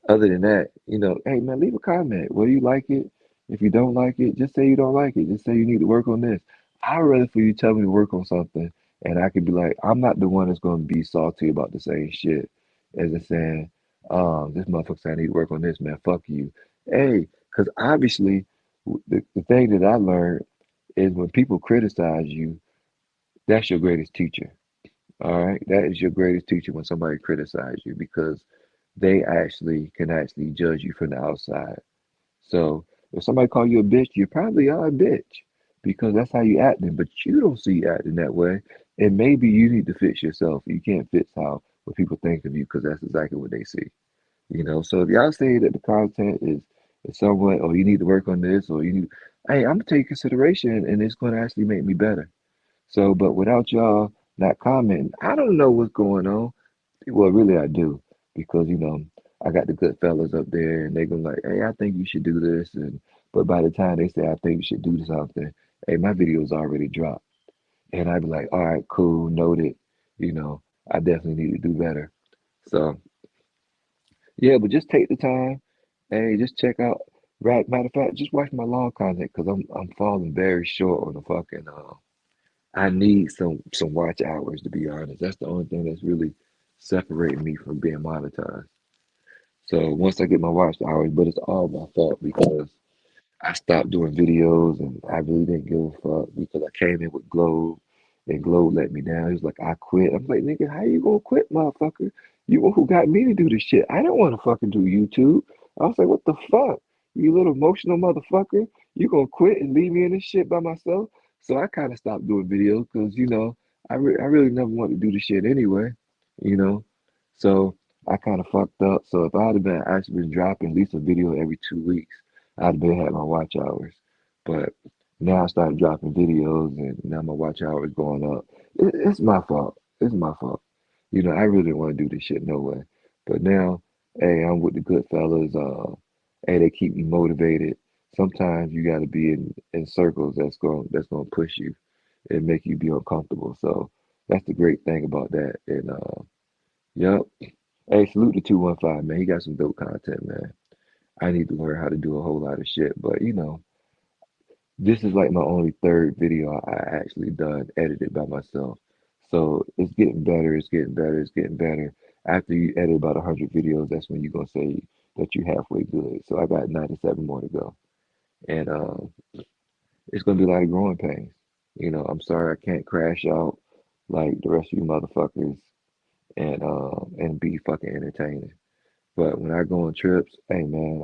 other than that, hey man, leave a comment. Whether you like it, if you don't like it, just say you don't like it. Just say you need to work on this. I'd rather for you tell me to work on something and I could be like, I'm not the one that's gonna be salty about the same shit as in saying, this motherfucker said I need to work on this, man. Fuck you. Hey, because obviously the thing that I learned is when people criticize you, that's your greatest teacher. All right. That is your greatest teacher when somebody criticizes you because they actually can actually judge you from the outside. So if somebody call you a bitch, you probably are a bitch because that's how you acting, but you don't see you acting that way. And maybe you need to fix yourself. You can't fix how what people think of you because that's exactly what they see. So if y'all say that the content is somewhat, or you need to work on this, or you need, hey, I'm gonna take consideration, and it's gonna actually make me better. So, but without y'all not commenting, I don't know what's going on. Well, really, I do because I got the good fellas up there, and they're gonna like, hey, I think you should do this, and but by the time they say I think you should do something, hey, my video's already dropped, and I'd be like, all right, cool, noted. You know, I definitely need to do better. So yeah, but just take the time. Hey, just check out. Right, matter of fact, just watch my long content because I'm falling very short on the fucking. I need some watch hours to be honest. That's the only thing that's really separating me from being monetized. So once I get my watch hours, but it's all my fault because I stopped doing videos and I really didn't give a fuck because I came in with Globe and Globe let me down. He was like, I quit. I'm like, nigga, how you gonna quit, motherfucker? You who got me to do this shit. I didn't want to fucking do YouTube. I was like, what the fuck? You little emotional motherfucker. You gonna quit and leave me in this shit by myself? So I kind of stopped doing videos because, I really never wanted to do this shit anyway, you know? So I kind of fucked up. So if I'd have been actually been dropping at least a video every 2 weeks, I'd been had my watch hours. But now I started dropping videos and now my watch hours going up. It's my fault. It's my fault. I really didn't want to do this shit no way. But now, hey, I'm with the good fellas. Hey, they keep me motivated. Sometimes you gotta be in circles that's gonna push you and make you be uncomfortable. So that's the great thing about that. And yep. Hey, salute to 215, man. He got some dope content, man. I need to learn how to do a whole lot of shit, but this is like my only third video I actually done edited by myself. So it's getting better, it's getting better, it's getting better. After you edit about 100 videos, that's when you're gonna say that you're halfway good. So I got 97 more to go. And it's gonna be a lot of growing pains. I'm sorry I can't crash out like the rest of you motherfuckers and be fucking entertaining. But when I go on trips, hey man,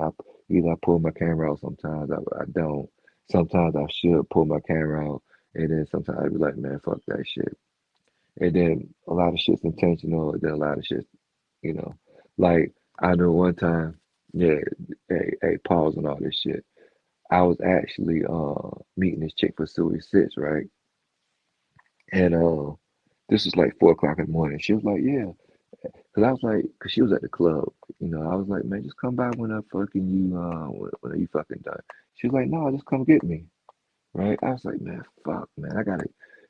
either I pull my camera out sometimes, I don't. Sometimes I should pull my camera out, and then sometimes I be like, man, fuck that shit. And then a lot of shit's intentional, and then a lot of shit, you know. Like I know one time, yeah, hey, pause on all this shit. I was actually meeting this chick for Series 6, right? And this was like 4 o'clock in the morning. She was like, yeah. Cause I was like, cause she was at the club, I was like, man, just come by when I fucking you, when you fucking done. She was like, no, just come get me, right? I was like, man, fuck, man,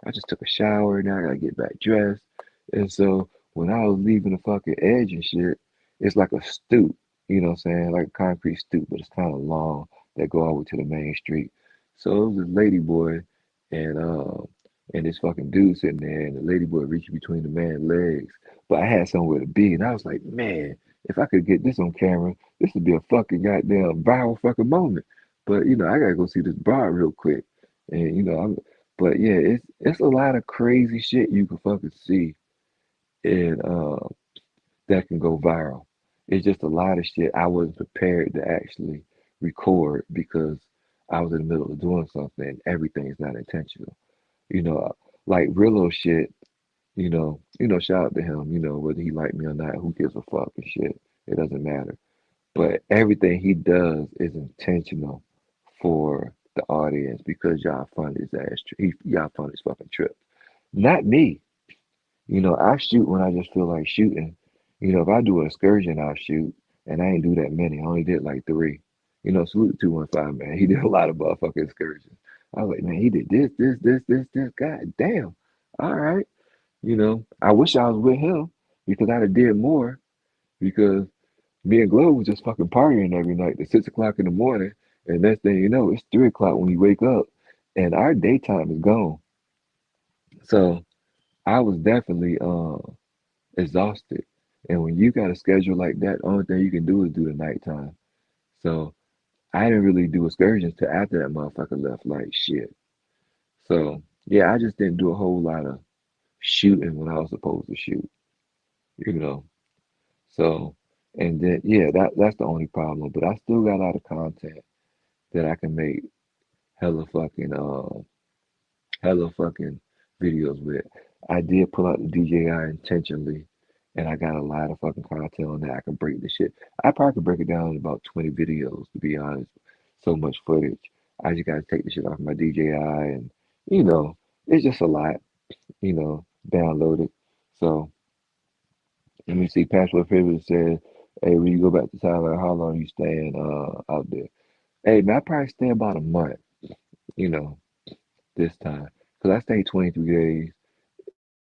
I just took a shower, now I gotta get back dressed. And so when I was leaving the fucking edge and shit, it's like a stoop, you know what I'm saying? Like a concrete stoop, but it's kind of long that go all the way to the main street. So it was this lady boy, and and this fucking dude sitting there, and the lady boy reaching between the man's legs. But I had somewhere to be, and I was like, man, if I could get this on camera, this would be a fucking goddamn viral fucking moment. But I gotta go see this broad real quick, and but yeah, it's a lot of crazy shit you can fucking see, and that can go viral. It's just a lot of shit I wasn't prepared to actually record because I was in the middle of doing something, and everything's not intentional. You know, like Rillo shit, shout out to him, whether he like me or not, who gives a fuck and shit. It doesn't matter. But everything he does is intentional for the audience because y'all fund his ass. Y'all fund his fucking trip. Not me. I shoot when I just feel like shooting. If I do an excursion, I'll shoot, and I ain't do that many. I only did like three. Salute to 215, man. He did a lot of motherfucking excursions. I was like, man, he did this. God damn. All right. I wish I was with him because I'd have did more because me and Glow was just fucking partying every night at 6 o'clock in the morning. And next thing you know, it's 3 o'clock when you wake up and our daytime is gone. So I was definitely exhausted. And when you got a schedule like that, the only thing you can do is do the nighttime. So I didn't really do excursions till after that motherfucker left like shit. So yeah, I just didn't do a whole lot of shooting when I was supposed to shoot, you know. So and then yeah, that's the only problem. But I still got a lot of content that I can make hella fucking hella fucking videos with. I did pull out the DJI intentionally, and I got a lot of fucking content on that. I can break the shit. I probably could break it down in about 20 videos, to be honest. So much footage. I just gotta take the shit off my DJI, and you know, it's just a lot, download it. So let me see. Passport Privilege says, "Hey, when you go back to Thailand, how long you staying out there?" Hey, man, I probably stay about a month. You know, this time because I stayed 23 days.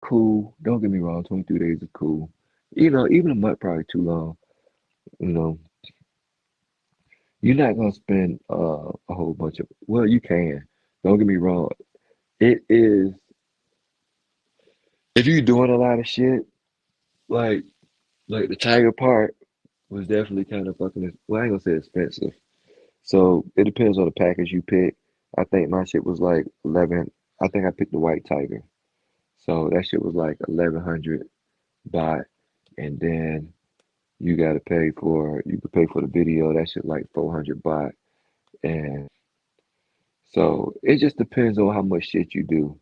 Cool. Don't get me wrong. 23 days is cool. Even a month probably too long. You know, you're not gonna spend a whole bunch of. Well, you can. Don't get me wrong. It is if you're doing a lot of shit like the tiger part was definitely kind of fucking. Well, I ain't gonna say expensive. So it depends on the package you pick. I think my shit was like 11. I think I picked the white tiger. So that shit was like 1100 baht, and then you could pay for the video. That shit like 400 baht, and so it just depends on how much shit you do.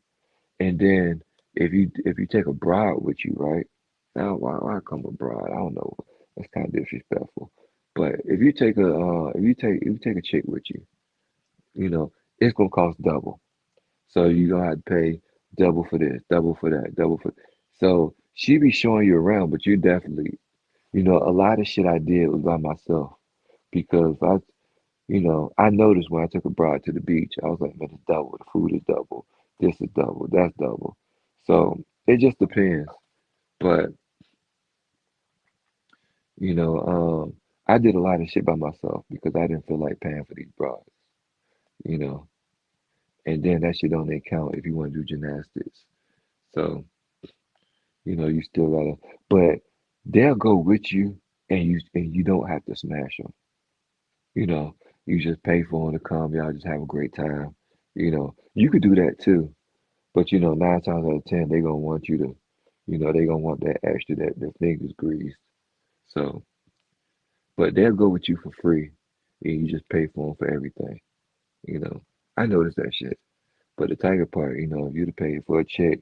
And then if you take a bride with you, right? Now why come a bride? I don't know. That's kind of disrespectful. But if you take a chick with you, you know it's gonna cost double. So you gonna have to pay double for this, double for that, double for. So she be showing you around, but you definitely, a lot of shit I did was by myself because I noticed when I took a bride to the beach, I was like, man, it's double. The food is double. This is double. That's double. So it just depends. But you know, I did a lot of shit by myself because I didn't feel like paying for these brides. You know, and then that shit don't even count if you want to do gymnastics. So you still gotta. But they'll go with you, and you don't have to smash them. You know, you just pay for them to come. Y'all just have a great time. You could do that too. But 9 times out of 10, they gonna want you to, they gonna want that extra that their fingers greased. So, but they'll go with you for free, and you just pay for them for everything. You know, I noticed that shit. But the tiger part, if you'd have paid for a check,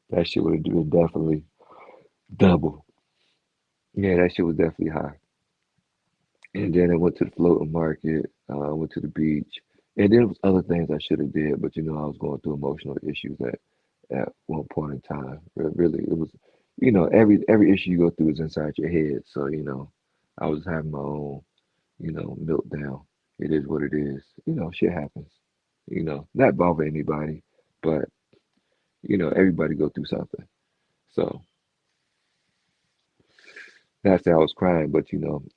that shit would have been definitely double. Yeah, that shit was definitely high. And then I went to the floating market. I went to the beach, and there was other things I should have did, but I was going through emotional issues at one point in time. Really, it was, every issue you go through is inside your head. So I was having my own, meltdown. It is what it is. Shit happens. Not bother anybody, but everybody go through something. So that's how I was crying, but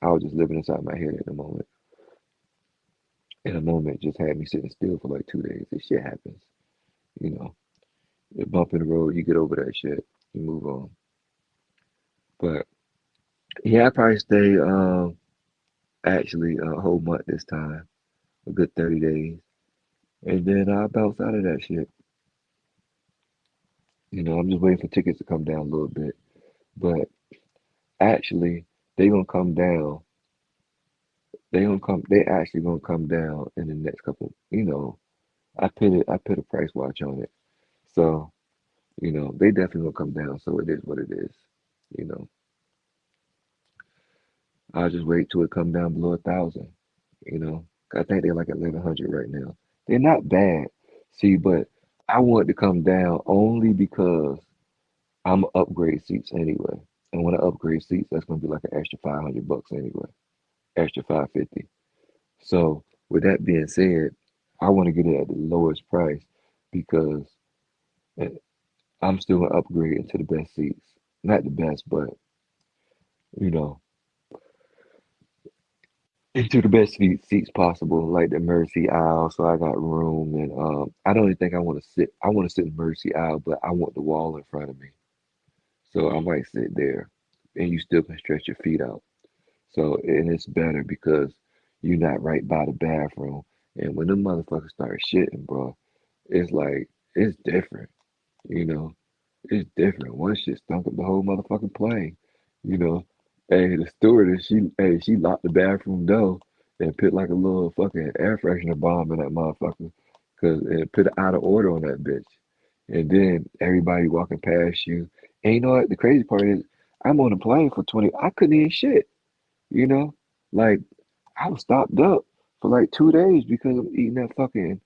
I was just living inside my head at the moment. And a moment just had me sitting still for like 2 days. This shit happens, you know. A bump in the road, you get over that shit. You move on. But yeah, I probably stay actually a whole month this time, a good 30 days, and then I'll bounce out of that shit. I'm just waiting for tickets to come down a little bit, but actually they gonna come down. They actually gonna come down in the next couple. I put a price watch on it, so they definitely gonna come down. So it is what it is. You know, I'll just wait till it come down below 1,000. You know, I think they're like at 1,100 right now. They're not bad. See, but I want to come down only because I'm gonna upgrade seats anyway. And when I upgrade seats, that's gonna be like an extra $500 anyway, extra 550. So with that being said, I want to get it at the lowest price because eh, I'm still gonna upgrade into the best seats. Not the best, but you know, into the best seats possible, like the Mercy aisle. So I got room, and I don't even think I want to sit. I want to sit in Mercy aisle, but I want the wall in front of me, so I might sit there, and you still can stretch your feet out. So and it's better because you're not right by the bathroom, and when them motherfuckers start shitting, bro, it's like it's different. You know, it's different. One shit stunk up the whole motherfucking plane. You know, hey, the stewardess, she locked the bathroom door and put like a little fucking air freshener bomb in that motherfucker, cause it put it out of order on that bitch. And then everybody walking past you. And you know what? The crazy part is, I'm on a plane for 20. I couldn't eat shit. You know, like I was stopped up for like 2 days because of eating that fucking,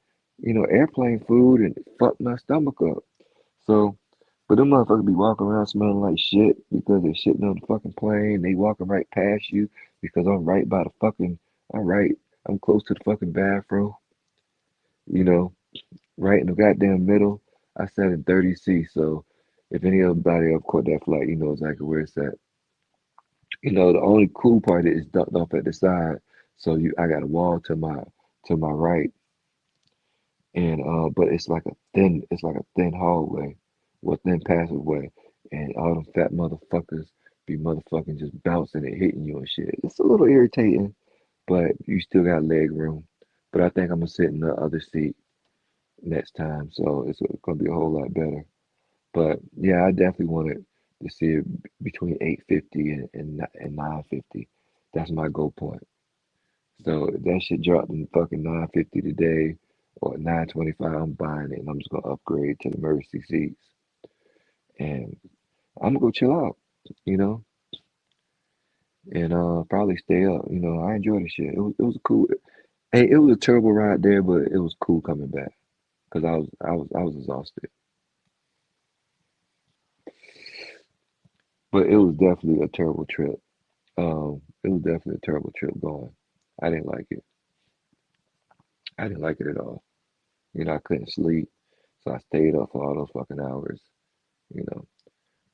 airplane food and it fucked my stomach up. So, but them motherfuckers be walking around smelling like shit because they're shitting on the fucking plane. They walking right past you because I'm right by the fucking, I'm right, I'm close to the fucking bathroom, you know, right in the goddamn middle. I sat in 30C, so if anybody ever caught that flight, you know exactly where it's at. The only cool part is ducked off at the side, so I got a wall to my right, and but it's like a thin hallway, well, thin passageway, and all them fat motherfuckers be motherfucking just bouncing and hitting you and shit. It's a little irritating, but you still got leg room. But I think I'm gonna sit in the other seat next time, so it's gonna be a whole lot better. But yeah, I definitely wanted to see it between 850 and 950. That's my goal point. So if that shit dropped in fucking 950 today or 925, I'm buying it and I'm just gonna upgrade to the emergency seats and I'm gonna go chill out, you know, and probably stay up. I enjoyed the shit. It was cool. Hey, it was a terrible ride there, but it was cool coming back because I was exhausted. But it was definitely a terrible trip. It was definitely a terrible trip going. I didn't like it. I didn't like it at all. I couldn't sleep, so I stayed up for all those fucking hours. You know,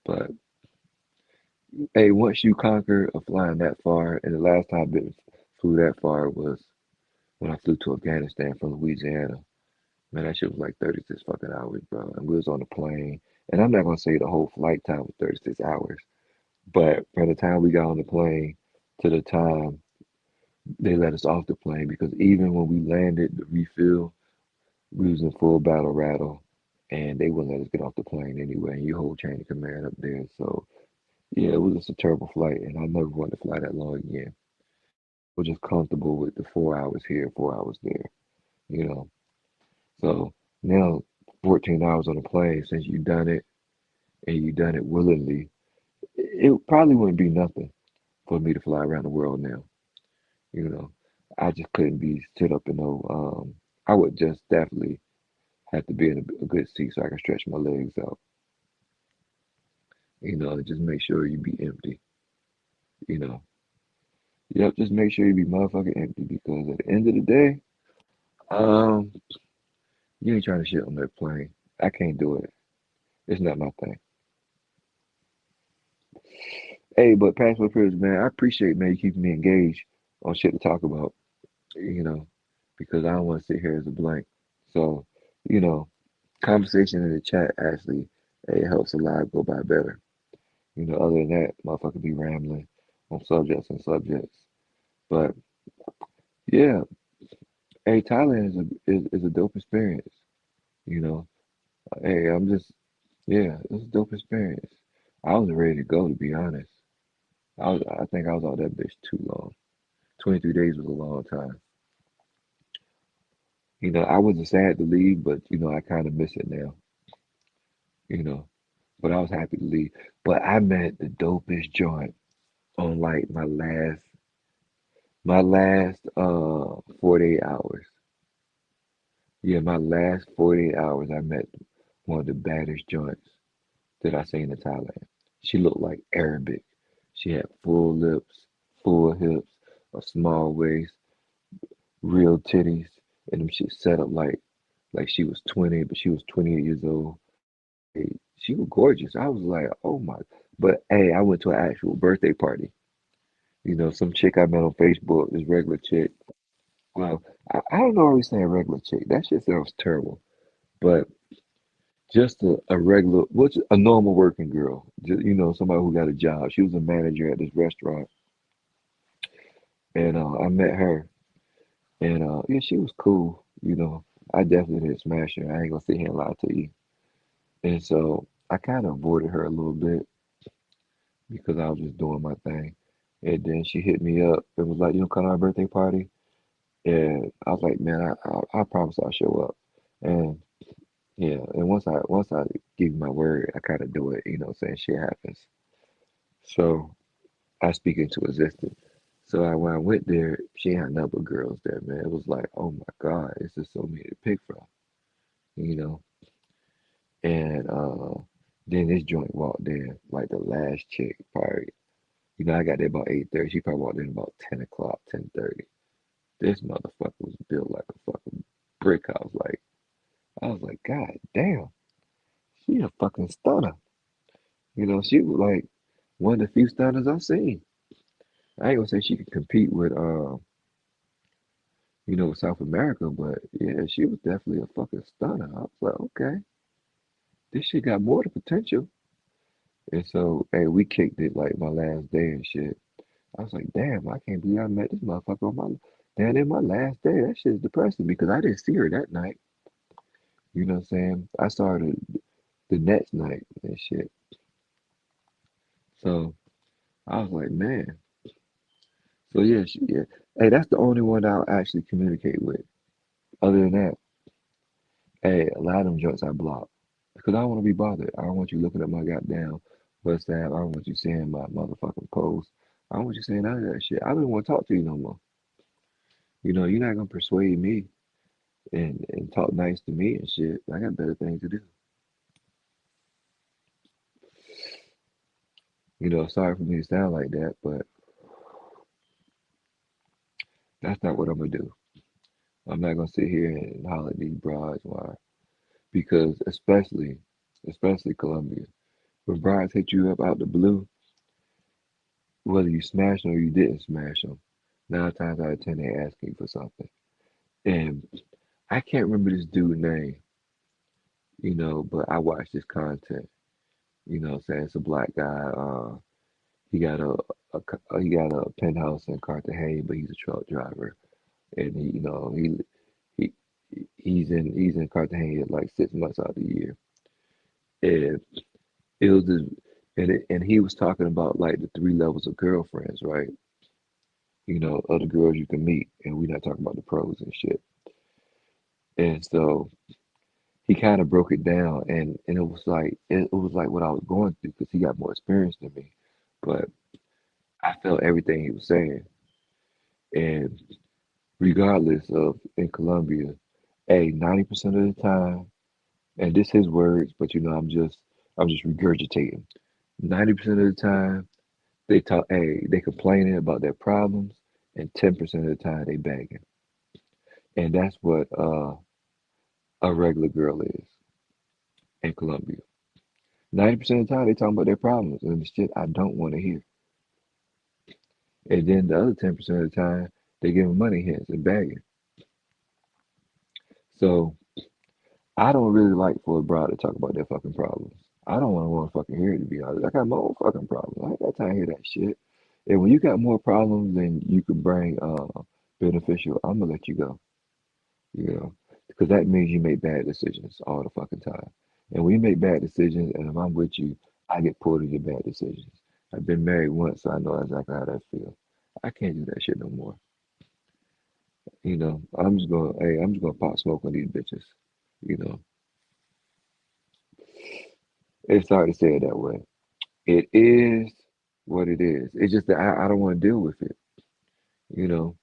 but hey, once you conquer a flying that far, and the last time I flew that far was when I flew to Afghanistan from Louisiana. Man, that shit was like 36 fucking hours, bro. And we was on the plane, and I'm not gonna say the whole flight time was 36 hours, but from the time we got on the plane to the time they let us off the plane, because even when we landed the refill, we was in full battle rattle, and they wouldn't let us get off the plane anyway. And you hold chain of command up there, so yeah, it was just a terrible flight, and I never want to fly that long again. I was just comfortable with the 4 hours here, 4 hours there, you know. So now, 14 hours on a plane, since you done it and you done it willingly, it probably wouldn't be nothing for me to fly around the world now. You know, I just couldn't be stood up in no. I would just definitely have to be in a good seat so I can stretch my legs out. And just make sure you be empty. You know, yep, just make sure you be motherfucking empty because at the end of the day, um, you ain't trying to shit on that plane. I can't do it. It's not my thing. Hey, but passport privilege, man, I appreciate, man, you keeping me engaged on shit to talk about, you know, because I don't want to sit here as a blank. So, you know, Conversation in the chat actually, it helps a lot go by better. Other than that, motherfucker be rambling on subjects and subjects. But yeah, hey, Thailand is a dope experience. You know, hey, I'm just yeah, it's a dope experience. I wasn't ready to go to be honest. I think I was out that bitch too long. 23 days was a long time. I wasn't sad to leave, but I kind of miss it now. You know, but I was happy to leave. But I met the dopest joint on like my last 48 hours. Yeah, my last 48 hours I met one of the baddest joints that I seen in Thailand. She looked like Arabic. She had full lips, full hips, a small waist, real titties, and them shit set up like she was 20, but she was 28 years old. Hey, she was gorgeous. I was like, oh my. But hey, I went to an actual birthday party. Some chick I met on Facebook, this regular chick. Well, I don't know why we saying regular chick. That shit sounds terrible. But just a regular, what's a normal working girl? Just, somebody who got a job. She was a manager at this restaurant, and I met her, and yeah, she was cool. I definitely didn't smash her. I ain't gonna sit here and lie to you. And so I kind of avoided her a little bit because I was just doing my thing. And then she hit me up and was like, "You know, come to our birthday party." And I was like, "Man, I promise I'll show up." And yeah, and once I give you my word, I kind of do it. Saying shit happens. So I speak into existence. So when I went there, she had a number of girls there, man. It was like, oh my God, it's just so many to pick from, you know. And then this joint walked in, like the last chick, probably. I got there about 8:30. She probably walked in about 10 o'clock, 10:30. This motherfucker was built like a fucking brick house. I was like, God damn, she a fucking stunner. She was like one of the few stunners I've seen. I ain't gonna say she could compete with South America, but yeah, she was definitely a fucking stunner. I was like, okay, this shit got more the potential. And so, hey, we kicked it like my last day and shit. I was like, damn, I can't believe I met this motherfucker on my damn in my last day. That shit's depressing because I didn't see her that night. You know what I'm saying? I saw her the next night and shit. So I was like, man. So yeah, yeah. Hey, that's the only one I'll actually communicate with. Other than that, hey, a lot of them joints I block because I don't want to be bothered. I don't want you looking at my goddamn WhatsApp. I don't want you seeing my motherfucking posts. I don't want you saying none of that shit. I don't want to talk to you no more. You're not gonna persuade me and talk nice to me and shit. I got better things to do. Sorry for me to sound like that, but that's not what I'm gonna do. I'm not gonna sit here and holler at these broads why because especially Colombia. When brides hit you up out the blue, whether you smash them or you didn't smash them, 9 times out of 10 they asking you for something. And I can't remember this dude's name, but I watch this content. Saying it's a black guy. He got he got a penthouse in Cartagena, but he's a truck driver, and he he's in Cartagena like 6 months out of the year, and it was this, and he was talking about like the 3 levels of girlfriends, right? Other girls you can meet, and we're not talking about the pros and shit. And so he kind of broke it down, and it was like what I was going through because he got more experience than me, but I felt everything he was saying, and regardless of in Colombia, hey, 90% of the time, and this his words, but I'm just regurgitating. 90% of the time, they complaining about their problems, and 10% of the time they begging, and that's what a regular girl is in Colombia. 90% of the time they talking about their problems and the shit I don't want to hear, and then the other 10% of the time they giving money hints and begging. So I don't really like for a bride to talk about their fucking problems. I don't want to fucking hear it, to be honest. I got my own fucking problems. I ain't got time to hear that shit. And when you got more problems than you can bring beneficial, I'm gonna let you go. You know, because that means you make bad decisions all the fucking time. And when you make bad decisions, and if I'm with you, I get pulled into your bad decisions. I've been married once, so I know exactly how that feels. I can't do that shit no more. I'm just gonna pop smoke on these bitches. You know, it's hard to say it that way. It is what it is. It's just that I don't want to deal with it. You know,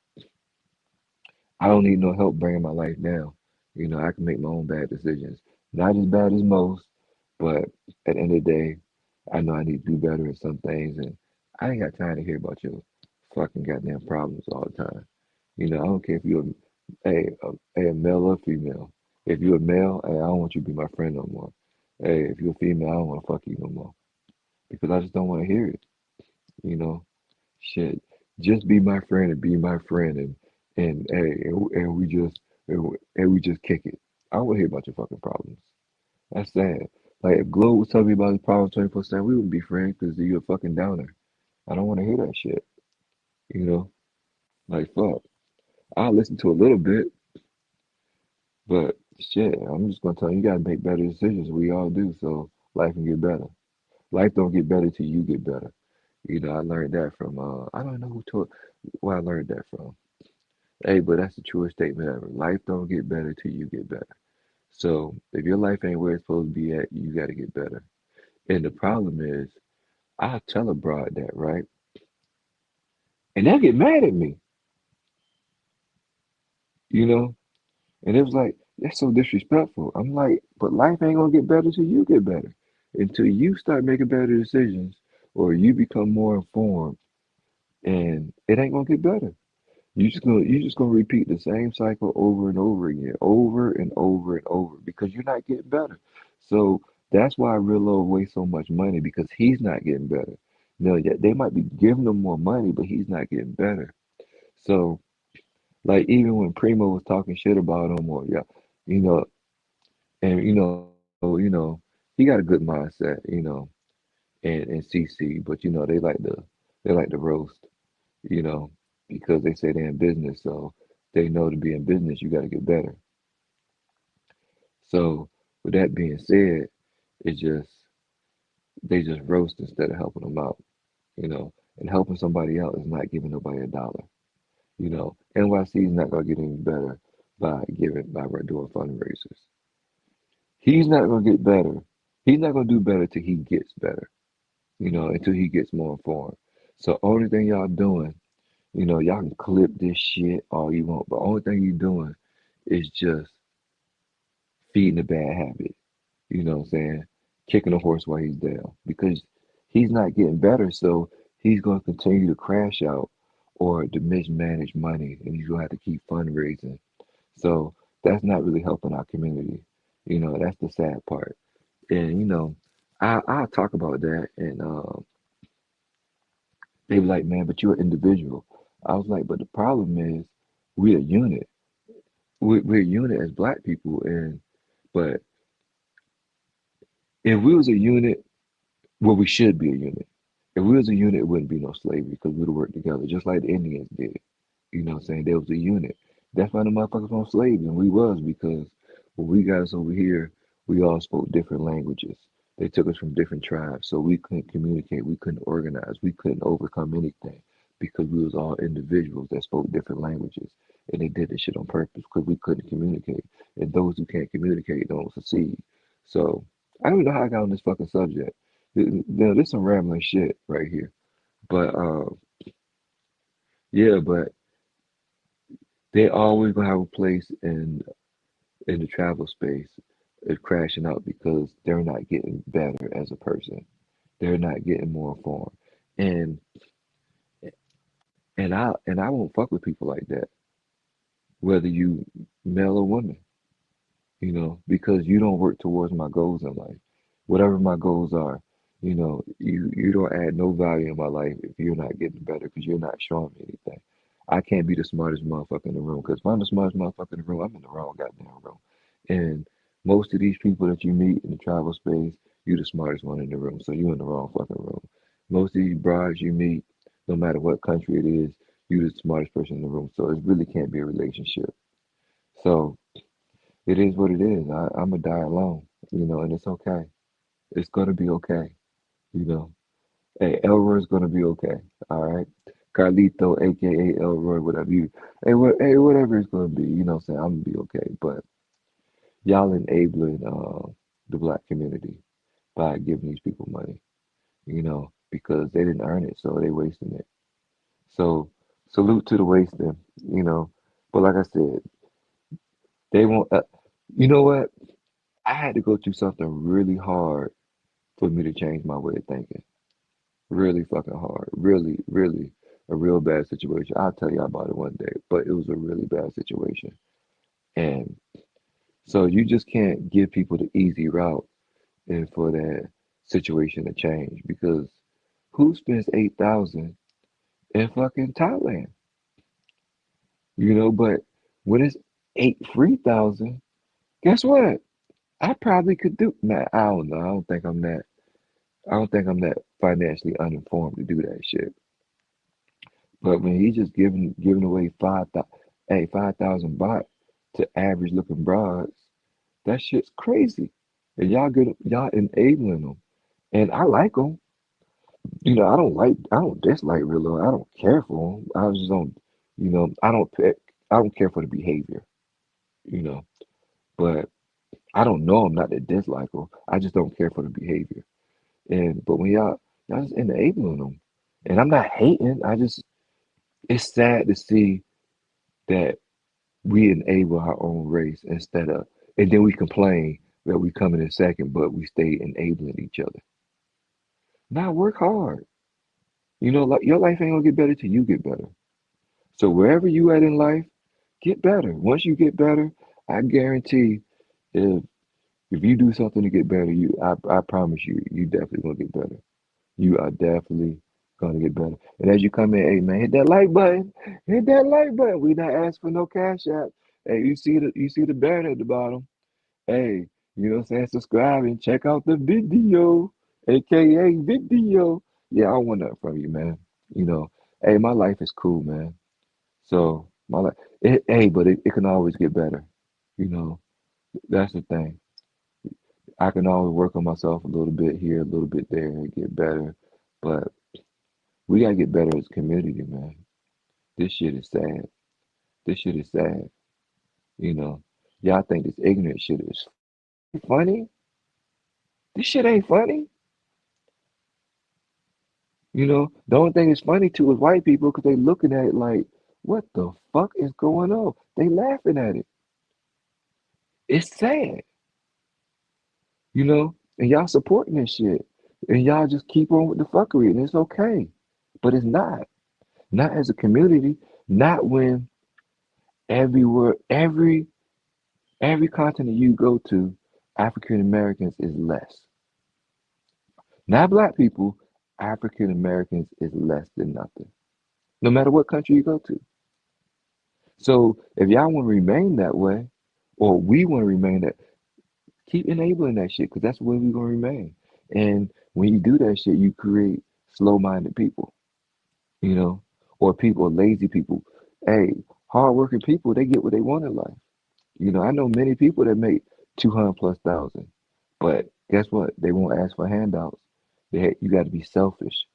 I don't need no help bringing my life down. I can make my own bad decisions. Not as bad as most, but at the end of the day, I know I need to do better in some things, and I ain't got time to hear about your fucking goddamn problems all the time. I don't care if you're a male or female. If you're a male, hey, I don't want you to be my friend no more. Hey, if you're a female, I don't want to fuck you no more because I just don't want to hear it. You know, shit. Just be my friend and be my friend, and hey, and we just kick it. I don't want to hear about your fucking problems. That's sad. Like if Glow was telling me about his problems 24/7, we wouldn't be friends because you're a fucking downer. I don't want to hear that shit. You know, like fuck. I'll listen to a little bit, but shit, I'm just gonna tell you, you gotta make better decisions. We all do, so life can get better. Life don't get better till you get better. I learned that from I don't know who told where I learned that from. Hey, but that's the truest statement ever. Life don't get better till you get better. So if your life ain't where it's supposed to be at, you gotta get better. And the problem is, I'll tell a broad that, right? And they'll get mad at me, you know? And it was like, that's so disrespectful. I'm like, but life ain't gonna get better till you get better. Until you start making better decisions or you become more informed and it ain't gonna get better. You just gonna repeat the same cycle over and over again, over and over and over because you're not getting better. So that's why Rillo wastes so much money because he's not getting better. Yeah, they might be giving him more money, but he's not getting better. So like even when Primo was talking shit about him or yeah, you know, and he got a good mindset, and CC, but they like to roast, you know, because they say they're in business, so they know to be in business you got to get better. So with that being said, it's just they just roast instead of helping them out, and helping somebody out is not giving nobody a dollar. NYC is not gonna get any better by doing fundraisers. He's not gonna get better. He's not gonna do better till he gets better. Until he gets more informed. So only thing y'all doing, y'all can clip this shit all you want, but only thing you doing is just feeding a bad habit. You know what I'm saying? Kicking a horse while he's down because he's not getting better. So he's going to continue to crash out or to mismanage money and he's going to have to keep fundraising. So that's not really helping our community. That's the sad part. And, I'll talk about that and they were like, man, but you're an individual. I was like, but the problem is we're a unit. We're a unit as black people. But if we was a unit, well, we should be a unit. If we was a unit, it wouldn't be no slavery because we'd have worked together, just like the Indians did. You know what I'm saying? There was a unit. That's why the motherfuckers were slaves, and we was because when we got us over here, we all spoke different languages. They took us from different tribes, so we couldn't communicate, we couldn't organize, we couldn't overcome anything because we was all individuals that spoke different languages, and they did this shit on purpose because we couldn't communicate, and those who can't communicate don't succeed. So I don't even know how I got on this fucking subject. There's some rambling shit right here, but yeah, but they always gonna have a place in the travel space is crashing out because they're not getting better as a person. They're not getting more informed. And and I won't fuck with people like that, whether you male or woman, because you don't work towards my goals in life. Whatever my goals are, you don't add no value in my life if you're not getting better because you're not showing me anything. I can't be the smartest motherfucker in the room because if I'm the smartest motherfucker in the room, I'm in the wrong goddamn room. Most of these people that you meet in the travel space, you the smartest one in the room, so you in the wrong fucking room. Most of these brides you meet, no matter what country it is, you the smartest person in the room. So it really can't be a relationship. So it is what it is. I'm gonna die alone, and it's okay. It's gonna be okay, you know. Hey, Elroy's gonna be okay. All right. Carlito, aka Elroy, whatever you, hey, whatever it's gonna be, what I'm saying, I'm gonna be okay. But y'all enabling the black community by giving these people money, because they didn't earn it, so they wasting it. So salute to the wasting, you know. But like I said, they won't. You know what? I had to go through something really hard for me to change my way of thinking. Really fucking hard. Really, really a real bad situation. I'll tell y'all about it one day, but it was a really bad situation. And so you just can't give people the easy route and for that situation to change because who spends 8,000 in fucking Thailand? But when it's 3,000, guess what? I probably could do. Man, I don't know. I don't think I'm that. I don't think I'm that financially uninformed to do that shit. But when he's just giving away 5,000 baht to average looking broads, that shit's crazy. And y'all enabling them. And I like them. I don't dislike Rillo. I don't care for him. I just don't, I don't care for the behavior, you know. But I don't know him not to dislike him. I just don't care for the behavior. But when y'all just enabling them, and I'm not hating. It's sad to see that we enable our own race and then we complain that we coming in second, but we stay enabling each other. Now work hard. Like your life ain't gonna get better till you get better. So wherever you at in life, get better. Once you get better, I guarantee if if you do something to get better, I promise you, you definitely gonna get better. You are definitely gonna get better. And as you come in, hey man, hit that like button. Hit that like button. We not asking for no cash app. Hey, you see the banner at the bottom. Hey, you know what I'm saying? Subscribe and check out the video, aka video. Yeah, I want that from you, man. You know, hey, my life is cool, man. So my life, hey, but it can always get better. You know, that's the thing. I can always work on myself a little bit here, a little bit there, and get better. But we gotta get better as a community, man. This shit is sad. This shit is sad. You know, y'all think this ignorant shit is funny? This shit ain't funny. The only thing that's funny too is white people because they looking at it like, what the fuck is going on? They laughing at it. It's sad, and y'all supporting this shit. And y'all just keep on with the fuckery, and it's okay. But it's not. Not as a community, not when everywhere, every continent you go to, African Americans is less. Not black people, African Americans is less than nothing. No matter what country you go to. So if y'all want to remain that way, or we want to remain that, keep enabling that shit because that's where we're gonna remain. And when you do that shit, you create slow-minded people, you know, or lazy people. Hey, hardworking people, they get what they want in life. I know many people that make 200 plus thousand, but guess what? They won't ask for handouts. You got to be selfish.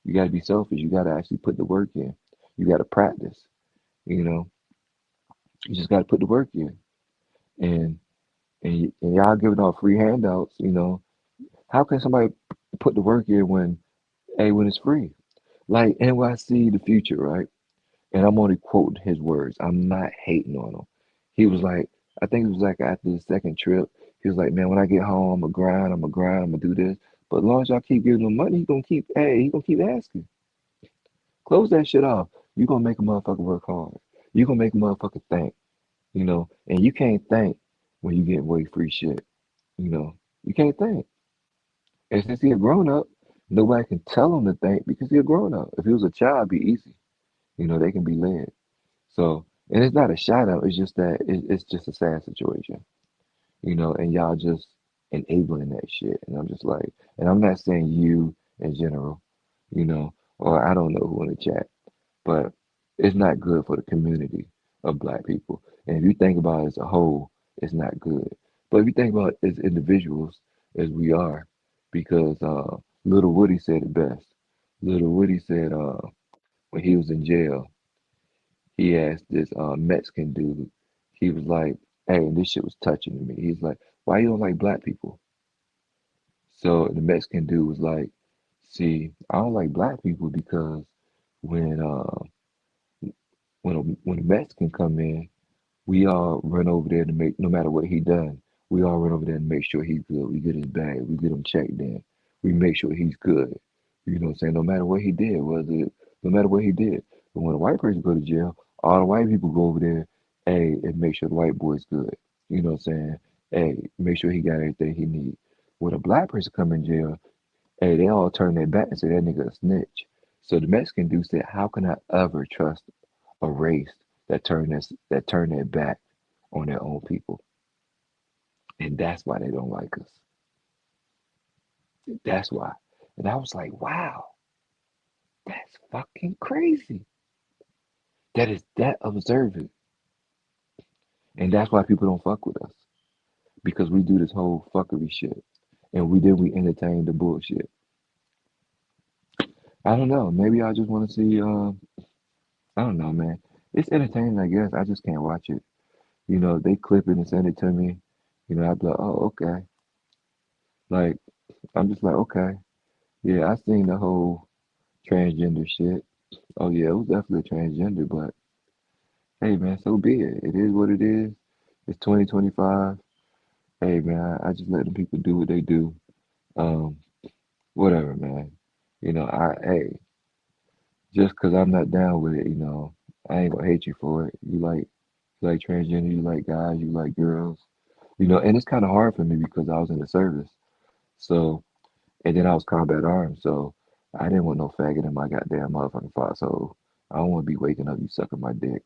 You got to be selfish. You got to actually put the work in. You got to practice. You know, you just got to put the work in. And and y'all giving out free handouts. How can somebody put the work in when it's free? Like NYC, the future, right? And I'm only quoting his words. I'm not hating on him. He was like, I think it was like after the second trip, he was like, man, when I get home, I'm gonna grind, I'm gonna do this. But as long as y'all keep giving him money, he gonna keep asking. Close that shit off. You gonna make a motherfucker work hard. You gonna make a motherfucker think, and you can't think when you get away free shit. You can't think. And since he a grown up, nobody can tell him to think because he a grown up. If he was a child, it'd be easy. They can be led. So, and it's not a shout out. It's just that it's just a sad situation. and y'all just enabling that shit. And I'm just like, and I'm not saying you in general, you know, or I don't know who in the chat, but it's not good for the community of black people. And if you think about it as a whole, it's not good. But if you think about it as individuals, as we are, because Little Woody said it best. Little Woody said when he was in jail, he asked this Mexican dude, he was like, hey, and this shit was touching to me. He's like, why you don't like black people? So the Mexican dude was like, see, I don't like black people because when when a Mexican come in, we all run over there to make no matter what he done, we all run over there to make sure he's good. We get his bag, we get him checked in, we make sure he's good. You know what I'm saying? No matter what he did, no matter what he did. But when a white person go to jail, all the white people go over there, hey, and make sure the white boy's good. You know what I'm saying? Hey, make sure he got everything he need. When a black person come in jail, hey, they all turn their back and say that nigga a snitch. So the Mexican dude said, how can I ever trust a race that turn their back on their own people? And that's why they don't like us. That's why. And I was like, wow, that's fucking crazy. That is that observant. And that's why people don't fuck with us. Because we do this whole fuckery shit. And we entertain the bullshit. I don't know. Maybe I just want to see I don't know, man. It's entertaining, I guess. I just can't watch it. They clip it and send it to me. I'd be like, oh, okay. Like, I'm just like, okay. Yeah, I seen the whole transgender shit. Oh yeah, it was definitely transgender, but hey man, so be it. It is what it is. It's 2025. Hey man, I just let the people do what they do. Um, whatever, man. Just cause I'm not down with it, I ain't gonna hate you for it. You like transgender, you like guys, you like girls. And it's kind of hard for me because I was in the service. So, and then I was combat armed, so I didn't want no faggot in my goddamn motherfucking foxhole. I don't want to be waking up you sucking my dick.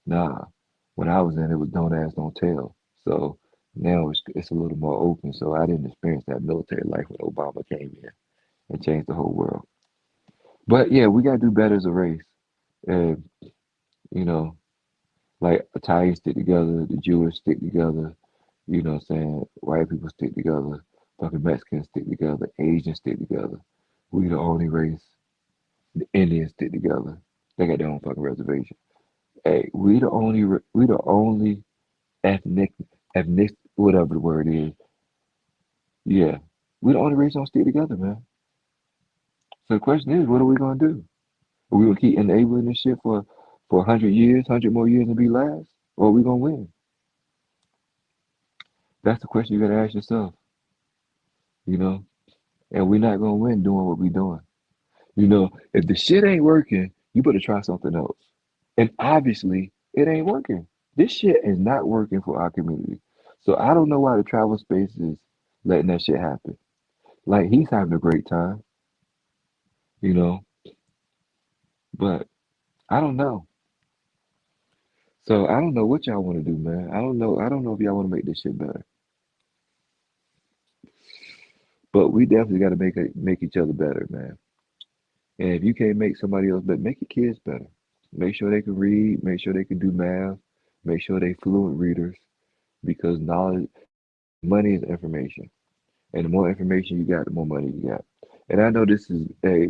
Nah. When I was in, it was don't ask, don't tell. So now it's a little more open. So I didn't experience that military life when Obama came in and changed the whole world. But yeah, we gotta do better as a race. And you know, like Italians stick together, the Jewish stick together. You know what I'm saying? White people stick together. Fucking Mexicans stick together. Asians stick together. We the only race. The Indians stick together. They got their own fucking reservation. Hey, we the only ethnic, whatever the word is. Yeah, we the only race don't stick together, man. So the question is, what are we gonna do? Are we gonna keep enabling this shit for 100 years, 100 more years, and be last, or are we gonna win? That's the question you gotta ask yourself. You know, and we're not gonna win doing what we doing. If the shit ain't working, you better try something else. And obviously, it ain't working. This shit is not working for our community. So I don't know why the travel space is letting that shit happen. Like he's having a great time, you know, but I don't know. So I don't know what y'all want to do, man. I don't know. I don't know if y'all want to make this shit better. But we definitely got to make each other better, man. And if you can't make somebody else better, make your kids better. Make sure they can read. Make sure they can do math. Make sure they fluent readers because knowledge, money is information. And the more information you got, the more money you got. And I know this is a,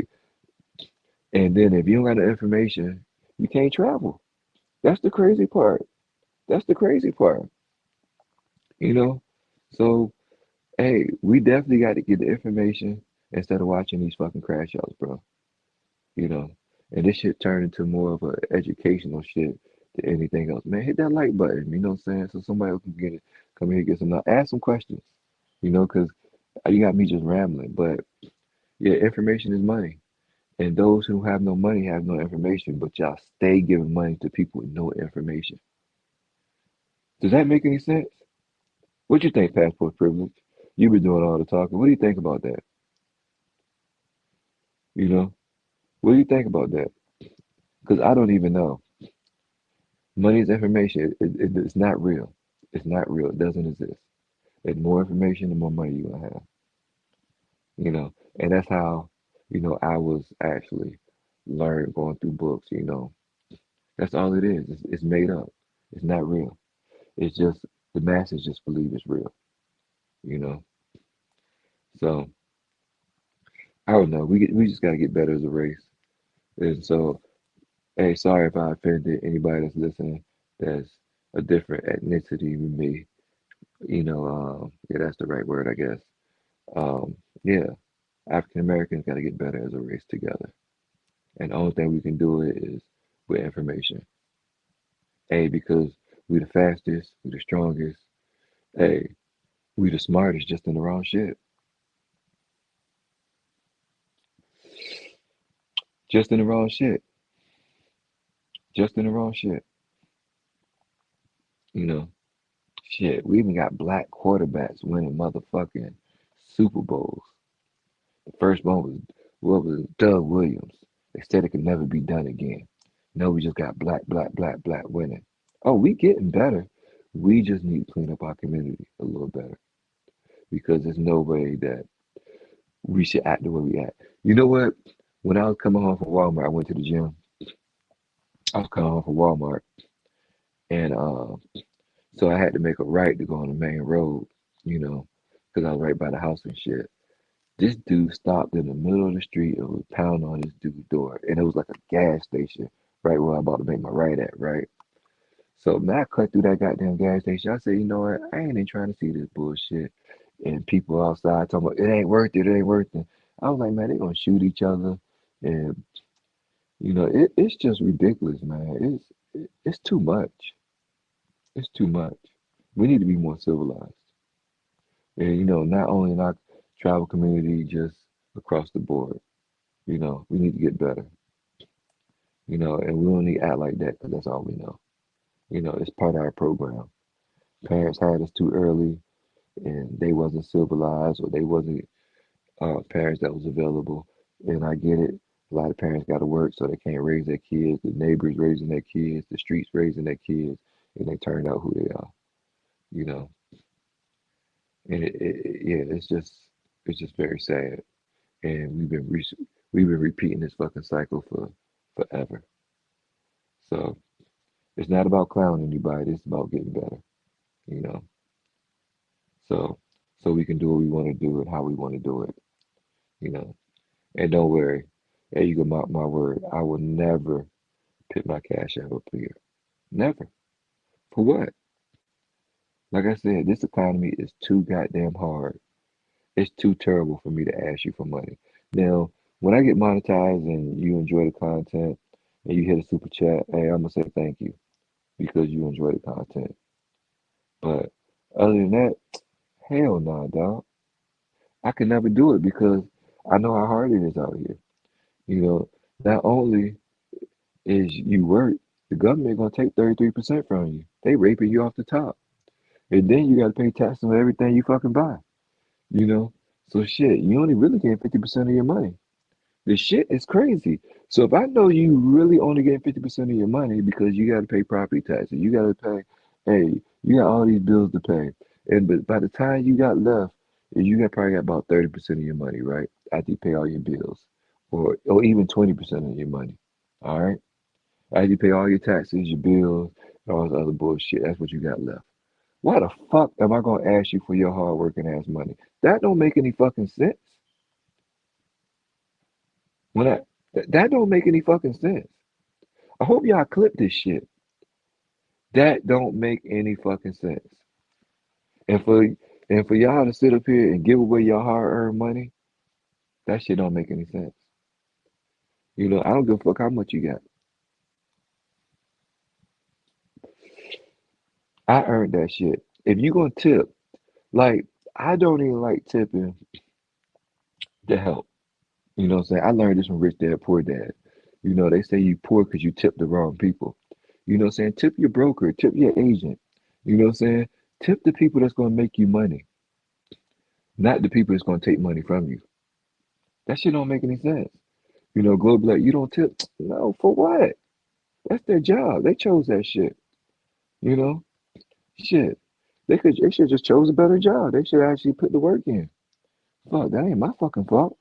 and then if you don't got the information, you can't travel. That's the crazy part. That's the crazy part, you know? So, hey, we definitely got to get the information instead of watching these fucking crash outs, bro. You know? And this shit turned into more of a educational shit than anything else. Man, hit that like button, you know what I'm saying? So somebody else can get it, come here and get some, ask some questions, because you got me just rambling. But yeah, information is money. And those who have no money have no information, but y'all stay giving money to people with no information. Does that make any sense? What you think, passport privilege? You've been doing all the talking. What do you think about that? You know, what do you think about that? Because I don't even know. Money is information. It's not real. It's not real. It doesn't exist. And more information, the more money you're gonna have. You know, and that's how, I was actually learned going through books. That's all it is. It's made up. It's not real. It's just the masses just believe it's real. You know, so I don't know. We just got to get better as a race. And so, hey, sorry if I offended anybody that's listening. That's a different ethnicity than me. Yeah, that's the right word, I guess. Yeah, African Americans got to get better as a race together. And the only thing we can do it is with information. Hey, because we the fastest, we the strongest. Hey, we the smartest, just in the wrong shit. Just in the wrong shit. Just in the wrong shit. You know, shit. We even got black quarterbacks winning motherfucking Super Bowls. The first one was what was it? Doug Williams. They said it could never be done again. No, we just got black, black, black, black winning. Oh, we getting better. We just need to clean up our community a little better because there's no way that we should act the way we act. You know what? When I was coming home from Walmart, I went to the gym. I was coming home from Walmart, and so I had to make a right to go on the main road, because I was right by the house and shit. This dude stopped in the middle of the street and was pounding on this dude's door, and it was like a gas station right where I'm about to make my right at, right? So man, I cut through that goddamn gas station. I said, you know what? I ain't even trying to see this bullshit. And people outside talking about it ain't worth it, it ain't worth it. I was like, man, they gonna shoot each other, and it's just ridiculous, man. It's too much. It's too much. We need to be more civilized, and not only in our travel community, just across the board. We need to get better. And we don't need to act like that because that's all we know. It's part of our program. Parents had us too early, and they wasn't civilized or they wasn't parents that was available. And I get it. A lot of parents got to work, so they can't raise their kids. The neighbors raising their kids, the streets raising their kids, and they turned out who they are. You know, and yeah, it's just very sad. And we've been repeating this fucking cycle for forever. So it's not about clowning anybody. It's about getting better. You know, so we can do what we want to do and how we want to do it. You know, and don't worry. Hey, you can mark my word. I will never put my cash app up here. Never. For what? Like I said, this economy is too goddamn hard. It's too terrible for me to ask you for money. Now, when I get monetized and you enjoy the content and you hit a super chat, hey, I'm gonna say thank you because you enjoy the content. But other than that, hell no, dog. I can never do it because I know how hard it is out here. Not only is you work, the government gonna take 33% from you. They raping you off the top. And then you gotta pay taxes on everything you fucking buy. You know? So shit, you only really get 50% of your money. The shit is crazy. So if I know you really only get 50% of your money because you gotta pay property taxes, you gotta pay, hey, you got all these bills to pay. And but by the time you got left, you got probably got about 30% of your money, right? After you pay all your bills. Or even 20% of your money. All right? After you pay all your taxes, your bills, and all this other bullshit, that's what you got left. Why the fuck am I gonna ask you for your hard working ass money? That don't make any fucking sense. When that don't make any fucking sense. I hope y'all clip this shit. That don't make any fucking sense. And for y'all to sit up here and give away your hard earned money, that shit don't make any sense. I don't give a fuck how much you got. I earned that shit. If you gonna tip, like I don't even like tipping to help. You know what I'm saying? I learned this from Rich Dad Poor Dad. They say you poor because you tip the wrong people. You know what I'm saying? Tip your broker, tip your agent. You know what I'm saying? Tip the people that's gonna make you money, not the people that's gonna take money from you. That shit don't make any sense. Globe like you don't tip. No, for what? That's their job. They chose that shit. You know? Shit. They should just chose a better job. They should actually put the work in. Fuck, that ain't my fucking fault.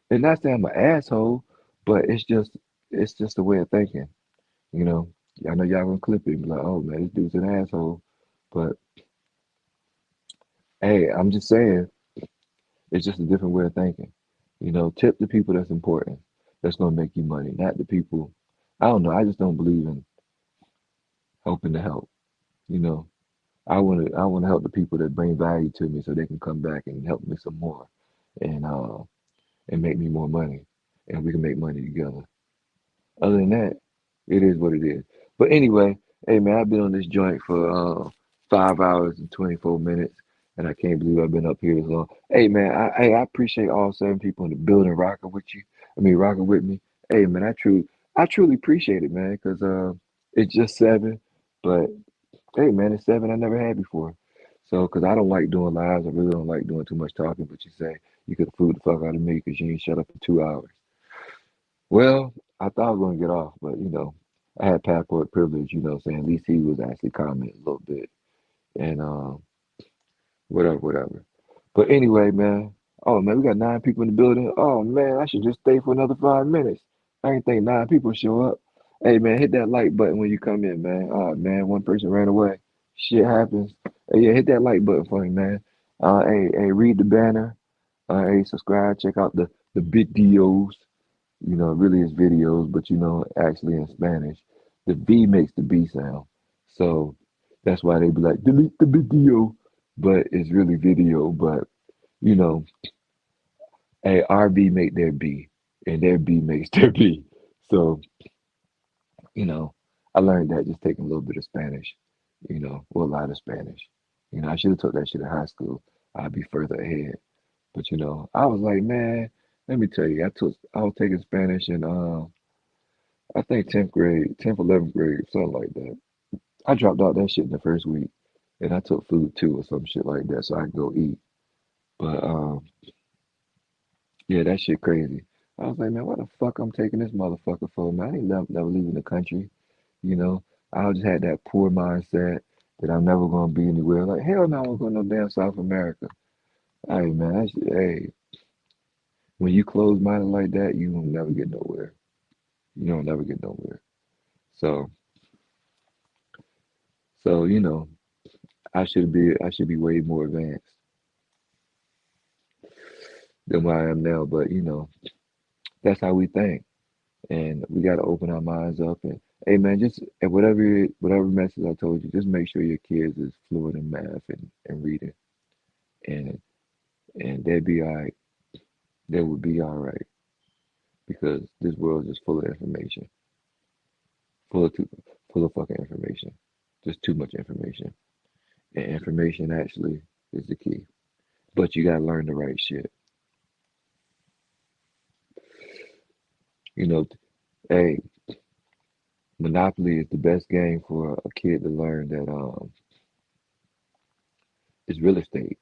And not saying I'm an asshole, but it's just a way of thinking. You know, I know y'all gonna clip it and be like, oh man, this dude's an asshole. But hey, I'm just saying, it's just a different way of thinking. You know, tip the people that's important, that's gonna make you money, not the people. I don't know. I just don't believe in helping to help. You know, I wanna help the people that bring value to me so they can come back and help me some more, and uh and make me more money, and we can make money together. Other than that, it is what it is. But anyway, hey man, I've been on this joint for 5 hours and 24 minutes, and I can't believe I've been up here this long. Hey man, I appreciate all 7 people in the building rocking with you. I mean, rocking with me. Hey man, I truly appreciate it, man, because it's just 7, but hey man, it's 7 I never had before. So, because I don't like doing lives, I really don't like doing too much talking. But you say you could have fooled the fuck out of me because you ain't shut up for 2 hours. Well, I thought I was gonna get off, but I had passport privilege, saying at least he was actually commenting a little bit and whatever, whatever. But anyway, man. Oh man, we got 9 people in the building. Oh man, I should just stay for another 5 minutes. I didn't think 9 people show up. Hey man, hit that like button when you come in, man. Oh man, one person ran away. Shit happens. Hey, yeah, hit that like button for me, man. Hey, read the banner. Hey, subscribe. Check out the videos. It really is videos, but actually in Spanish, the V makes the B sound. So that's why they be like, delete the video, but it's really video. But, you know, a RB make their B, and their B makes their B. So, you know, I learned that just taking a little bit of Spanish, or a lot of Spanish. I should have took that shit in high school. I'd be further ahead. But, I was like, man, let me tell you, I was taking Spanish in I think 10th grade, 10th, 11th grade, something like that. I dropped out that shit in the first week, and I took food too, or some shit like that, so I could go eat. But yeah, that shit crazy. I was like, man, what the fuck I'm taking this motherfucker for, man? I ain't never leaving the country, you know. I just had that poor mindset that I'm never gonna be anywhere. Like, hell no, I'm going to no damn South America. Hey man, hey, when you close minded like that, you will never get nowhere. You don't never get nowhere. So, so I should be way more advanced than where I am now. But that's how we think, and we got to open our minds up. And hey, man, just and whatever message I told you, just make sure your kids is fluent in math and reading, and they'd be all right. They would be all right because this world is full of information, full of too, full of fucking information, just too much information. And information actually is the key. But you gotta learn the right shit. You know, hey, Monopoly is the best game for a kid to learn that it's real estate.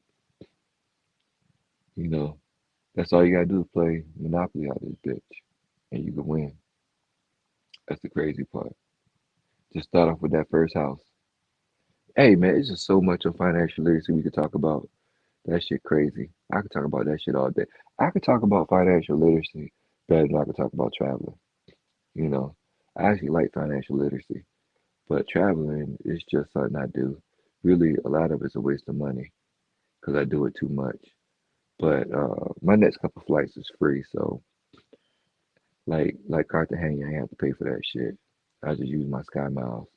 You know, that's all you gotta do is play Monopoly out this bitch, and you can win. That's the crazy part. Just start off with that first house. Hey man, it's just so much of financial literacy we could talk about. That shit crazy. I could talk about that shit all day. I could talk about financial literacy better than I could talk about traveling. You know, I actually like financial literacy, but traveling is just something I do. Really, a lot of it's a waste of money because I do it too much. But my next couple flights is free, so like Cartagena, I ain't have to pay for that shit. I just use my Sky Miles,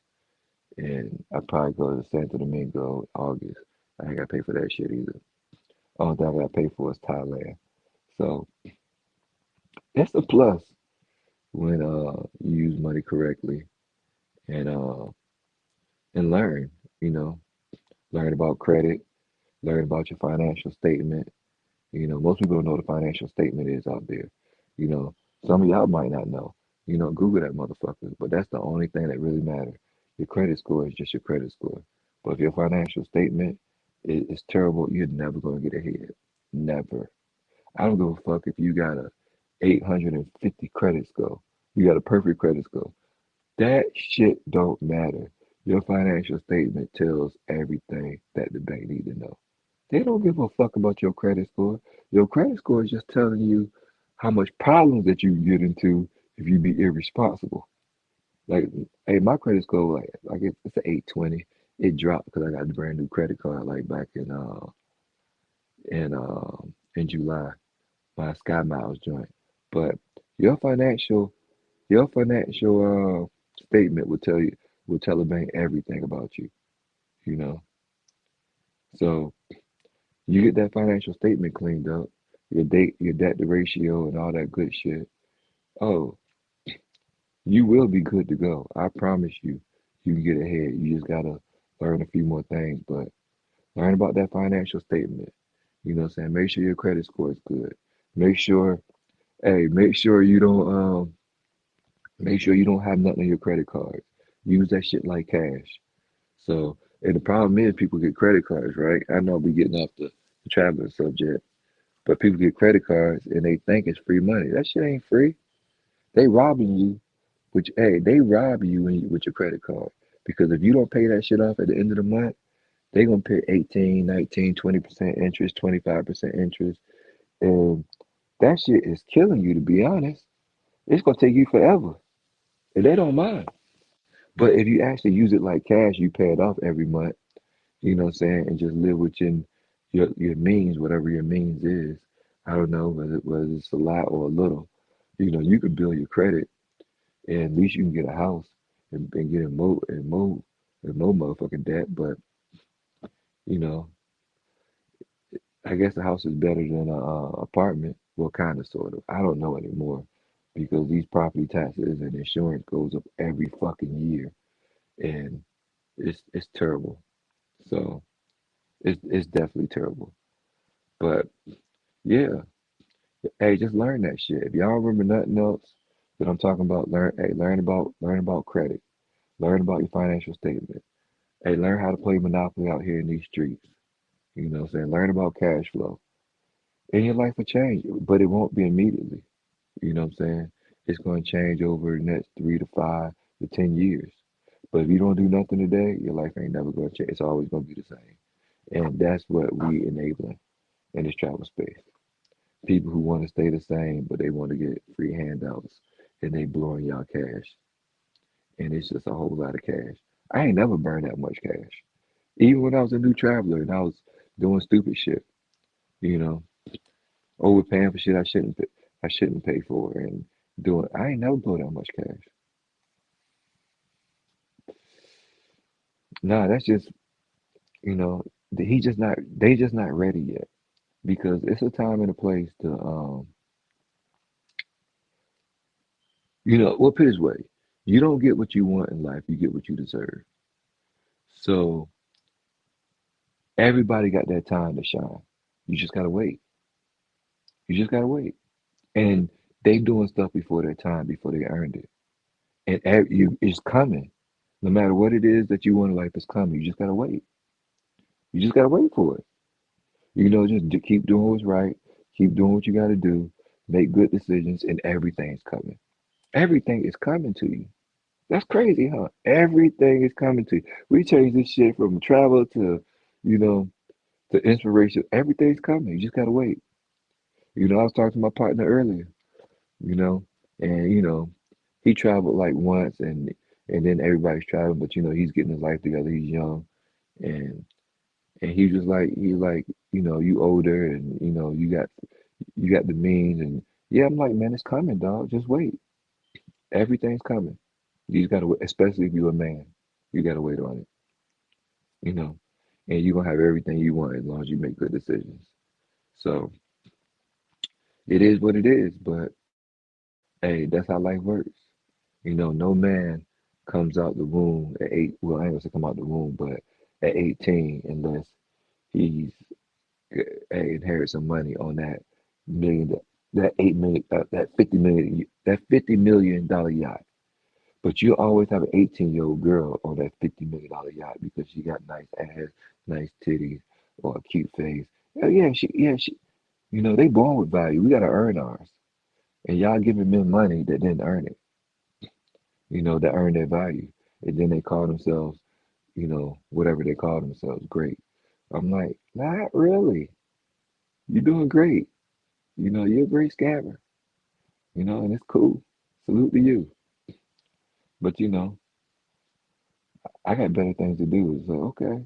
and I probably go to Santo Domingo August. I ain't got to pay for that shit either. Only thing I got to pay for is Thailand. So that's a plus when you use money correctly and learn. You know, learn about credit, learn about your financial statement. Most people don't know what a financial statement is out there. You know, some of y'all might not know. Google that motherfucker. But that's the only thing that really matters. Your credit score is just your credit score. But if your financial statement is terrible, you're never gonna get ahead. Never. I don't give a fuck if you got a 850 credit score. You got a perfect credit score. That shit don't matter. Your financial statement tells everything that the bank need to know. They don't give a fuck about your credit score. Your credit score is just telling you how much problems that you get into if you be irresponsible. Like, hey, my credit score like it's an 820. It dropped because I got a brand new credit card like back in July. My Sky Miles joint. But your financial your financial statement will tell the bank everything about you. You know, so you get that financial statement cleaned up, your debt to ratio, and all that good shit. Oh, you will be good to go. I promise you. You can get ahead. You just gotta learn a few more things, but learn about that financial statement. You know what I'm saying? Make sure your credit score is good. Make sure, hey, make sure you don't have nothing on your credit card. Use that shit like cash. So, and the problem is people get credit cards, right? I know we getting off the traveling subject, but people get credit cards and they think it's free money. That shit ain't free. They robbing you, which hey, they rob you with your credit card because if you don't pay that shit off at the end of the month, they gonna pay 18, 19, 20% interest, 25% interest, and that shit is killing you. To be honest, it's gonna take you forever, and they don't mind. But if you actually use it like cash, you pay it off every month. You know what I'm saying, and just live within your means, whatever your means is. I don't know whether it's a lot or a little. You know, you can build your credit, and at least you can get a house and get a no motherfucking debt. But you know, I guess the house is better than a apartment. Well, kind of, sort of. I don't know anymore because these property taxes and insurance goes up every fucking year, and it's terrible. So it's definitely terrible. But yeah, hey, just learn that shit. If y'all remember nothing else that I'm talking about, learn about credit. Learn about your financial statement. Hey, learn how to play Monopoly out here in these streets. You know what I'm saying? Learn about cash flow. And your life will change, but it won't be immediately. You know what I'm saying? It's going to change over the next 3 to 5 to 10 years. But if you don't do nothing today, your life ain't never going to change. It's always going to be the same. And that's what we enabling in this travel space. People who want to stay the same, but they want to get free handouts and they blowing y'all cash. And it's just a whole lot of cash. I ain't never burned that much cash. Even when I was a new traveler and I was doing stupid shit, you know, overpaying for shit I shouldn't pay for and doing I ain't never blow that much cash. Nah, that's just you know, they just not ready yet. Because it's a time and a place to well put it this way. You don't get what you want in life, you get what you deserve. So everybody got that time to shine. You just gotta wait. You just gotta wait. And they doing stuff before their time, before they earned it. And it's coming. No matter what it is that you want in life, it's coming. You just gotta wait. You just gotta wait for it. Keep doing what's right. Keep doing what you gotta do. Make good decisions, and everything's coming. Everything is coming to you. That's crazy, huh? Everything is coming to you. We changed this shit from travel to, you know, to inspiration. Everything's coming. You just gotta wait. I was talking to my partner earlier. You know, and he traveled like once, and then everybody's traveling, but he's getting his life together. He's young, and he's like, you older, and you got the means, and yeah, I'm like, man, it's coming, dog. Just wait. Everything's coming. You just gotta wait, especially if you're a man. You gotta wait on it, you know, and you're gonna have everything you want as long as you make good decisions. So it is what it is, but hey, that's how life works. No man comes out the womb at eight. Well, I ain't gonna say come out the womb, but at 18, unless he's inherit some money on that million, that 8 million, that $50 million yacht. But you always have an 18-year-old girl on that $50 million yacht because she got nice ass, nice titties, or a cute face. Yeah, she. They born with value. We gotta earn ours, and y'all giving men money that didn't earn it. That earn their value, and then they call themselves. whatever they call themselves, great. I'm like, not really. You're doing great. You're a great scammer, and it's cool. Salute to you. But I got better things to do. So okay.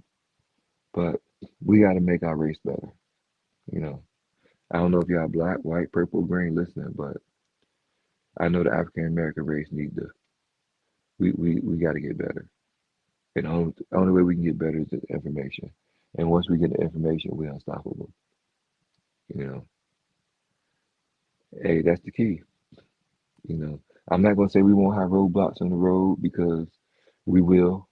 But we gotta make our race better. You know. I don't know if y'all black, white, purple, green listening, but I know the African American race need to we gotta get better. And the only way we can get better is the information. And once we get the information, we're unstoppable. You know. Hey, that's the key. You know. I'm not gonna say we won't have roadblocks on the road because we will.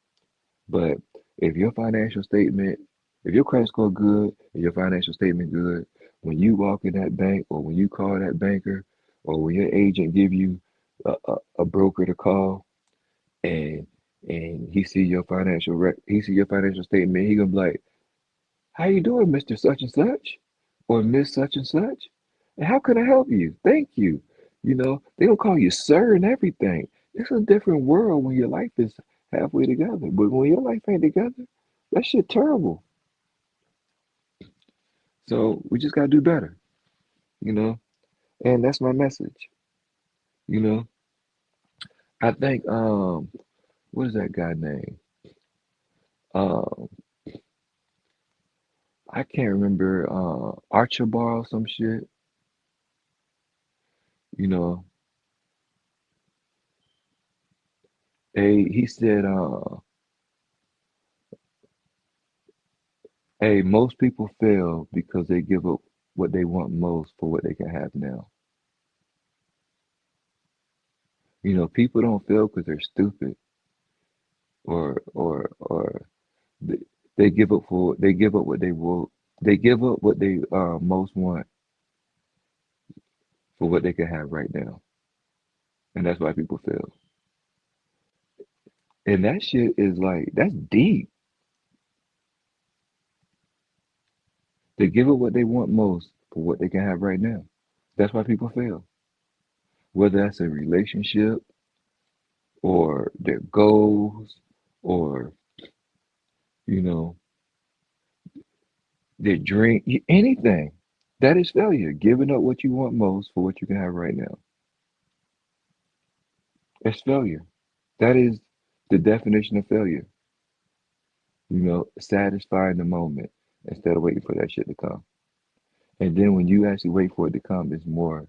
But if your financial statement, if your credit score good and your financial statement good, when you walk in that bank or when you call that banker or when your agent give you a broker to call and he see your he see your financial statement, he gonna be like, "How you doing, Mister Such and Such, or Miss Such and Such? And how can I help you? Thank you." They don't call you sir and everything. It's a different world when your life is halfway together. But when your life ain't together, that shit terrible. So we just gotta do better, you know. And that's my message. You know, I think what is that guy name? Um, I can't remember Archibald or some shit. You know, he said hey, most people fail because they give up what they want most for what they can have now. People don't fail because they're stupid or they, they give up what they will they give up what they most want for what they can have right now, and that's why people fail. And that shit is like that's deep. They give up what they want most for what they can have right now. That's why people fail. Whether that's a relationship or their goals or you know their dream, anything. That is failure. Giving up what you want most for what you can have right now. That's failure. That is the definition of failure. Satisfying the moment instead of waiting for that shit to come. And then when you actually wait for it to come, it's more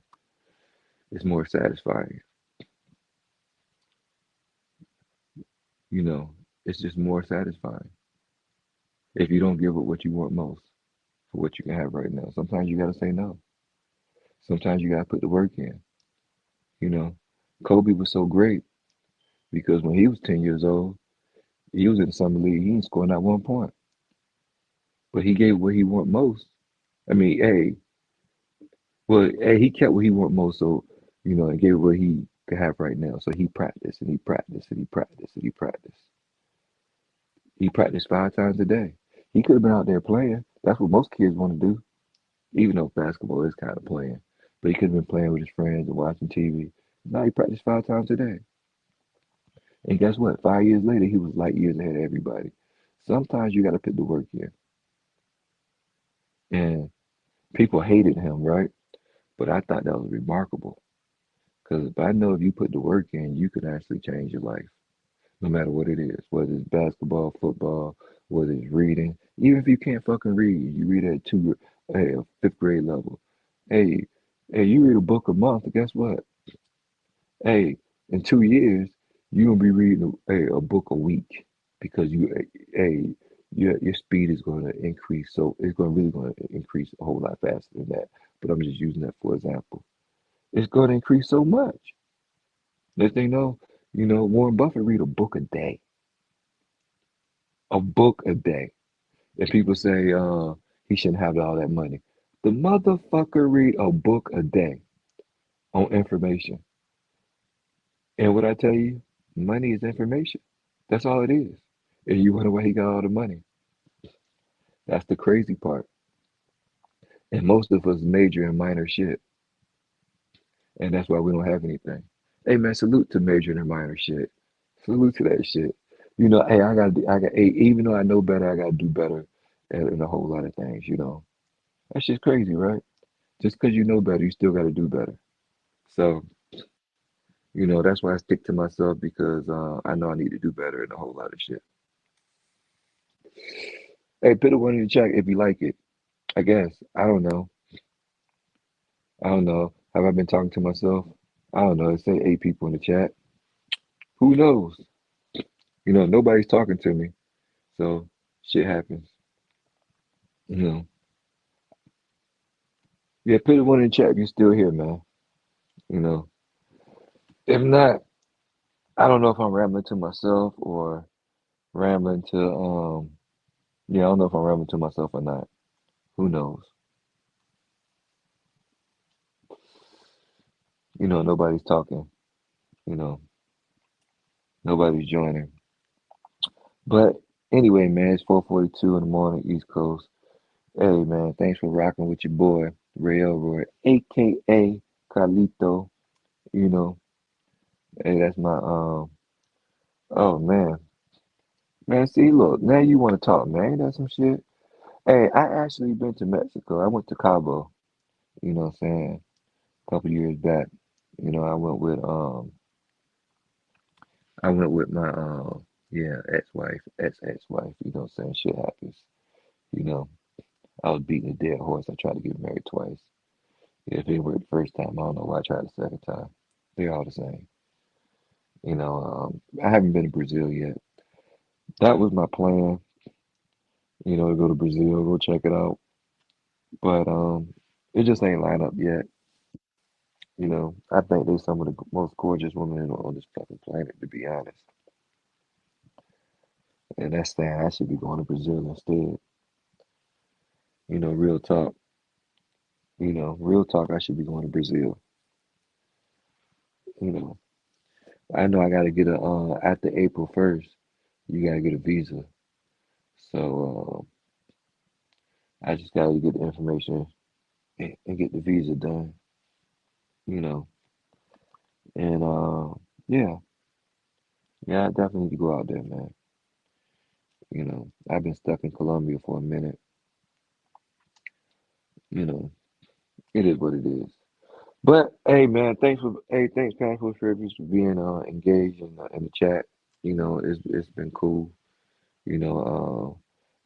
satisfying. You know, it's just more satisfying if you don't give up what you want most for what you can have right now. Sometimes you gotta say no. Sometimes you gotta put the work in. You know, Kobe was so great because when he was 10 years old, he was in the summer league. He ain't scoring not 1 point, but he gave what he want most. I mean, hey, well, hey, he kept what he want most, so and gave what he could have right now. So he practiced and he practiced and he practiced and he practiced. He practiced 5 times a day. He could have been out there playing. That's what most kids want to do, even though basketball is kind of playing. But he could have been playing with his friends and watching TV. Now he practiced 5 times a day. And guess what? 5 years later, he was light years ahead of everybody. Sometimes you got to put the work in. And people hated him, right? But I thought that was remarkable. Because if I know if you put the work in, you can actually change your life, no matter what it is, whether it's basketball, football, whether it's reading. Even if you can't fucking read, you read at a fifth grade level. Hey, hey, you read a book a month. Guess what? Hey, in 2 years, you're gonna be reading a book a week because hey, your speed is going to increase. So it's going to increase a whole lot faster than that. But I'm just using that for example. It's going to increase so much. Next thing Warren Buffett read a book a day, a book a day. And people say he shouldn't have all that money. The motherfucker read a book a day on information. And what I tell you, money is information. That's all it is. And you wonder why he got all the money. That's the crazy part. And most of us major in minor shit. And that's why we don't have anything. Hey man, salute to majoring in minor shit. Salute to that shit. Hey, hey, even though I know better, I gotta do better in a whole lot of things. That's just crazy, right? Just because you know better, you still gotta do better. So, that's why I stick to myself because I know I need to do better in a whole lot of shit. Hey, put a one in the chat if you like it. I guess. I don't know. I don't know. Have I been talking to myself? I don't know. It say 8 people in the chat. Who knows? Nobody's talking to me. So shit happens. You know. Yeah, put a one in the chat if you're still here, man. You know. If not, I don't know if I'm rambling to myself or rambling to yeah, I don't know if I'm rambling to myself or not. Who knows? Nobody's talking. You know, nobody's joining. But anyway, man, it's 4:42 in the morning, East Coast. Hey, man, thanks for rocking with your boy, Ray Elroy, aka Carlito. You know, hey, that's my oh man, see, look, now you want to talk, man. Ain't that some shit? Hey, I actually been to Mexico. I went to Cabo. You know what I'm saying? A couple years back. I went with my yeah, ex-wife, ex-wife. You know what I'm saying? Shit happens. You know, I was beating a dead horse. I tried to get married twice. Yeah, if it worked the first time, I don't know why I tried the second time. They're all the same. I haven't been to Brazil yet. That was my plan, to go to Brazil, go check it out. But it just ain't lined up yet. I think they some of the most gorgeous women on this fucking planet, to be honest. And that's saying I should be going to Brazil instead. Real talk. Real talk. I should be going to Brazil. You know, I know I got to get a after April 1st. You got to get a visa. So I just got to get the information and get the visa done. You know, and yeah, yeah, I definitely need to go out there, man. I've been stuck in Colombia for a minute. You know, it is what it is. But hey, man, thanks, Passport Service, for being engaged in the chat. It's been cool.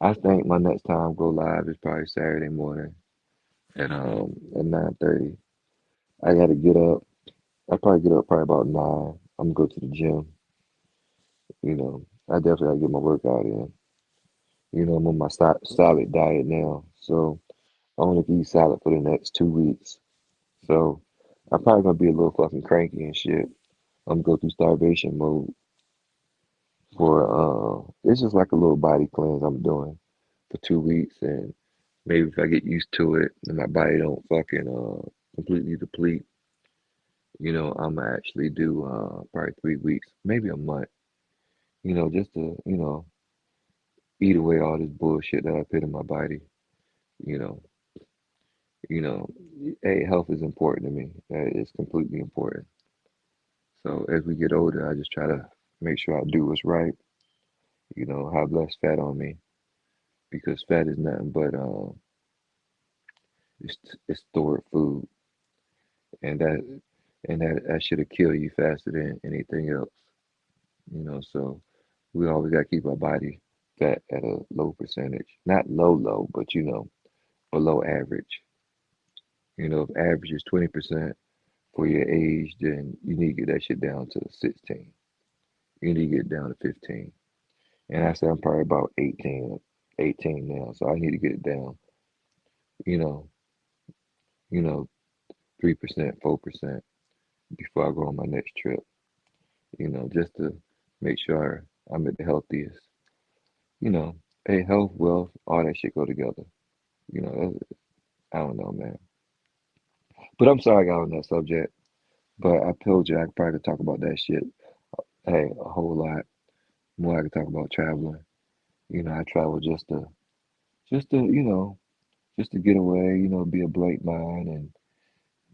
I think my next time go live is probably Saturday morning at 9:30. I gotta get up. I probably get up probably about 9. I'm gonna go to the gym. I definitely gotta get my workout in. I'm on my solid diet now, so I only can eat salad for the next 2 weeks. So I'm probably gonna be a little fucking cranky and shit. I'm gonna go through starvation mode for it's just like a little body cleanse I'm doing for 2 weeks, and maybe if I get used to it and my body don't fucking completely deplete, I'm gonna actually do probably 3 weeks, maybe a month, just to eat away all this bullshit that I put in my body. You know, you know, hey, health is important to me. It's completely important. So as we get older, I just try to make sure I do what's right. Have less fat on me because fat is nothing but it's stored food, and that should kill you faster than anything else. So we always got to keep our body fat at a low percentage, not low, but below average. If average is 20% for your age, then you need to get that shit down to 16. You need to get down to 15. And I say I'm probably about 18 now, so I need to get it down. You know, you know, 3%, 4% before I go on my next trip. Just to make sure I'm at the healthiest. You know, hey, health, wealth, all that shit go together. I don't know, man. But I'm sorry I got on that subject. But I told you I probably could talk about that shit. Hey, a whole lot more I could talk about traveling. I travel just to just to get away, be a blank mind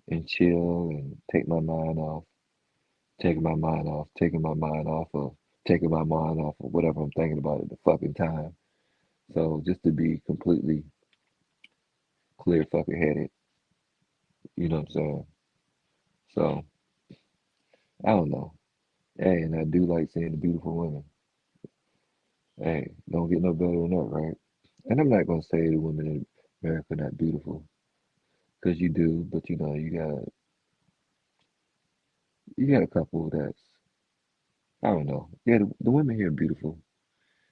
and chill and take my mind off, taking my mind off of taking my mind off of whatever I'm thinking about at the fucking time. So just to be completely clear fucking headed, you know what I'm saying? So I don't know. Hey, and I do like seeing the beautiful women. Hey, don't get no better than that, right? And I'm not gonna say the women in America not beautiful, because you do, but you know, you got a couple that's I don't know. Yeah, the women here are beautiful.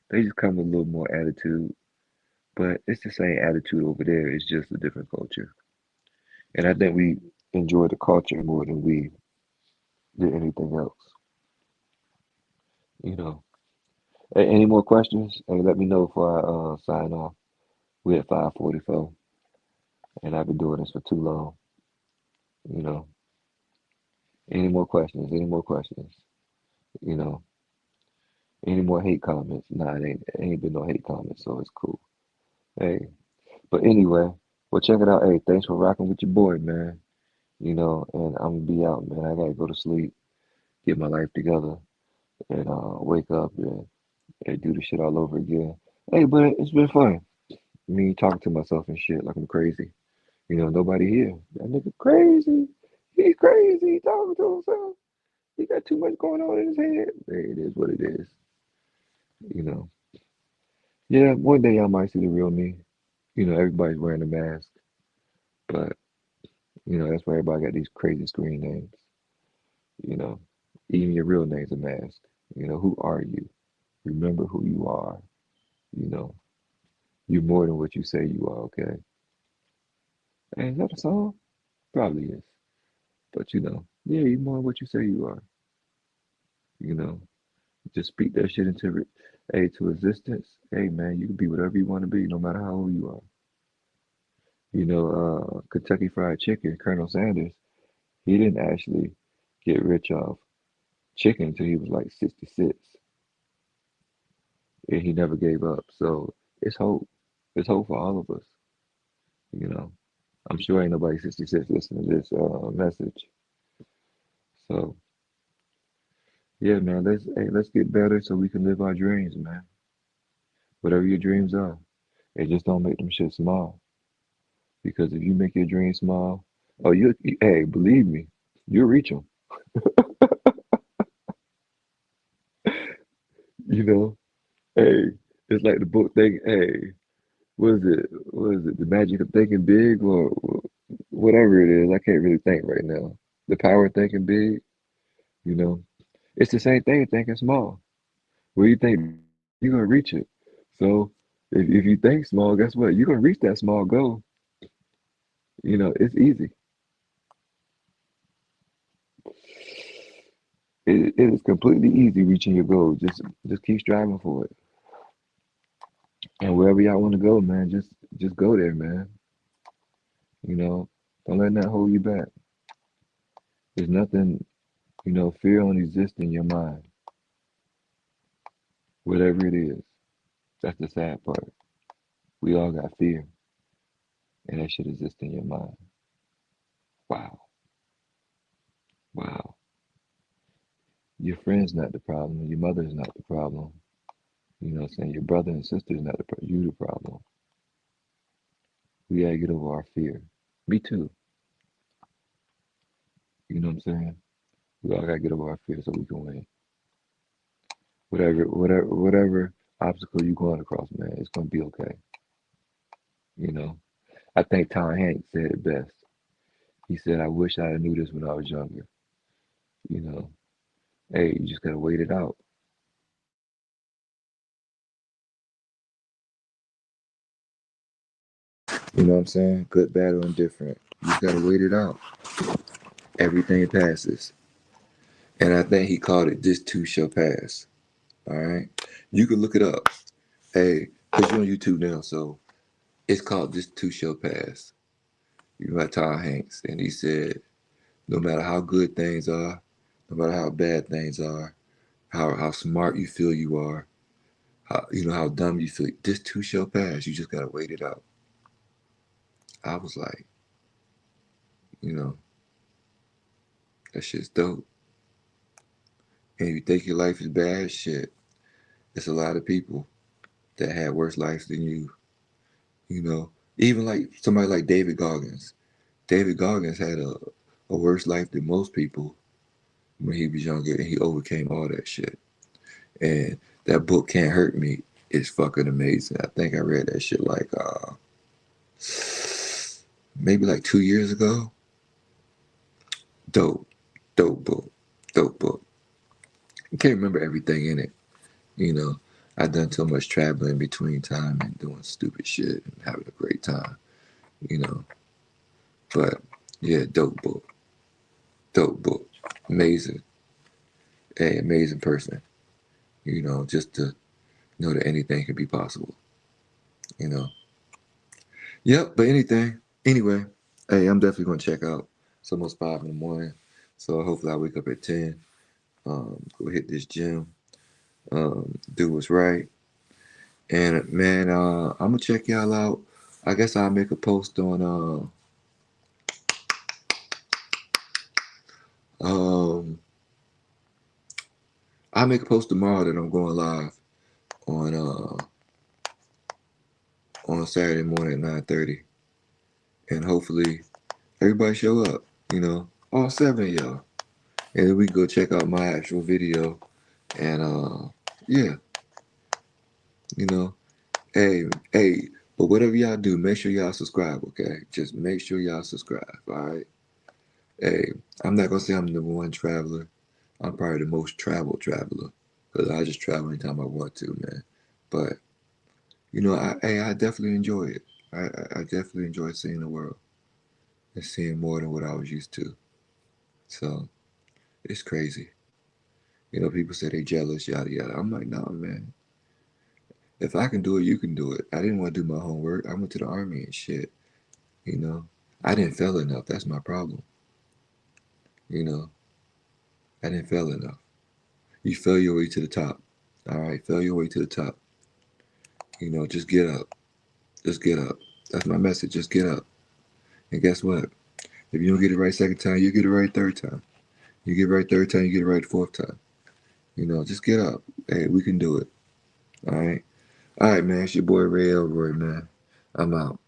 They just come with a little more attitude, but it's the same attitude over there. It's just a different culture. And I think we enjoy the culture more than we did anything else. You know. Any more questions? Hey, let me know before I sign off. We're at 5:44, and I've been doing this for too long. You know. Any more questions? Any more questions? You know. Any more hate comments? Nah, it ain't been no hate comments, so it's cool. Hey, but anyway, well, check it out. Hey, thanks for rocking with your boy, man. You know, and I'm gonna be out, man. I gotta go to sleep, get my life together, and wake up and do the shit all over again. Hey, but it's been fun. Me talking to myself and shit like I'm crazy. You know, nobody here. That nigga crazy. He's crazy. He talking to himself. He got too much going on in his head. Hey, it is what it is. You know. Yeah, one day y'all might see the real me. You know, everybody's wearing a mask, but you know that's why everybody got these crazy screen names. You know, even your real name's a mask. You know, who are you? Remember who you are. You know, you're more than what you say you are. Okay. Hey, is that a song? Probably is. But you know, yeah, you're more than what you say you are. You know, just speak that shit into to existence. Hey, man, you can be whatever you want to be, no matter how old you are. You know, Kentucky Fried Chicken, Colonel Sanders, he didn't actually get rich off chicken until he was like 66, and he never gave up. So it's hope. It's hope for all of us. You know, I'm sure ain't nobody 66 listening to this message. So yeah, man, let's get better so we can live our dreams, man. Whatever your dreams are, and just don't make them shit small. Because if you make your dreams small, oh, hey, believe me, you'll reach them. You know, hey, it's like the book thing. Hey, what is it? What is it? The magic of thinking big, or whatever it is. I can't really think right now. The power of thinking big. You know, it's the same thing as thinking small. Where you think big, you're gonna reach it. So if you think small, guess what? You're gonna reach that small goal. You know, it's easy. It is completely easy reaching your goal. Just keep striving for it. And wherever y'all want to go, man, just go there, man. You know, don't let that hold you back. There's nothing, fear don't exist in your mind. Whatever it is. That's the sad part. We all got fear, and that should exist in your mind. Wow. Wow. Your friend's not the problem. Your mother's not the problem. You know what I'm saying? Your brother and sister's not the problem. You the problem. We gotta get over our fear. Me too. You know what I'm saying? We all gotta get over our fear so we can win. Whatever obstacle you're going across, man, it's gonna be okay. You know, I think Tom Hanks said it best. He said, "I wish I knew this when I was younger." You know, hey, you just gotta wait it out. You know what I'm saying? Good, bad, or indifferent. You just gotta wait it out. Everything passes, and I think he called it "This Too Shall Pass." All right, you can look it up. Hey, cause you're on YouTube now, so it's called "This Too Shall Pass." You got Tom Hanks, and he said, "No matter how good things are, no matter how bad things are, how smart you feel you are, how dumb you feel, this too shall pass. You just gotta wait it out." I was like, you know, that shit's dope. And if you think your life is bad, shit, it's a lot of people that had worse lives than you. You know, even like somebody like David Goggins. David Goggins had a worse life than most people when he was younger, and he overcame all that shit. And that book Can't Hurt Me is fucking amazing. I think I read that shit like maybe like 2 years ago. Dope, dope book, dope book. I can't remember everything in it. You know, I've done so much traveling between time and doing stupid shit and having a great time. You know, but yeah, dope book, amazing, a amazing person. You know, just to know that anything can be possible. You know. Yep, but anything. Anyway, hey, I'm definitely gonna check out. It's almost 5 in the morning, so hopefully I wake up at 10. Go hit this gym. Do what's right, and man, I'm gonna check y'all out. I guess I'll make a post on I'll make a post tomorrow that I'm going live on on Saturday morning at 9:30, and hopefully everybody show up. You know, all seven of y'all, and then we can go check out my actual video. And yeah, you know, hey, hey, but whatever y'all do, make sure y'all subscribe, okay? Just make sure y'all subscribe, all right? Hey, I'm not gonna say I'm the number one traveler. I'm probably the most traveled traveler because I just travel anytime I want to, man. But you know, I definitely enjoy it. I definitely enjoy seeing the world and seeing more than what I was used to. So it's crazy. You know, people say they jealous, yada yada. I'm like, nah, man. If I can do it, you can do it. I didn't want to do my homework. I went to the army and shit. You know, I didn't fail enough. That's my problem. You know, I didn't fail enough. You fail your way to the top. All right, fail your way to the top. You know, just get up. Just get up. That's my message. Just get up. And guess what? If you don't get it right second time, you get it right third time. You get it right third time, you get it right fourth time. You know, just get up. Hey, we can do it. All right. All right, man. It's your boy Ray Elroy, man. I'm out.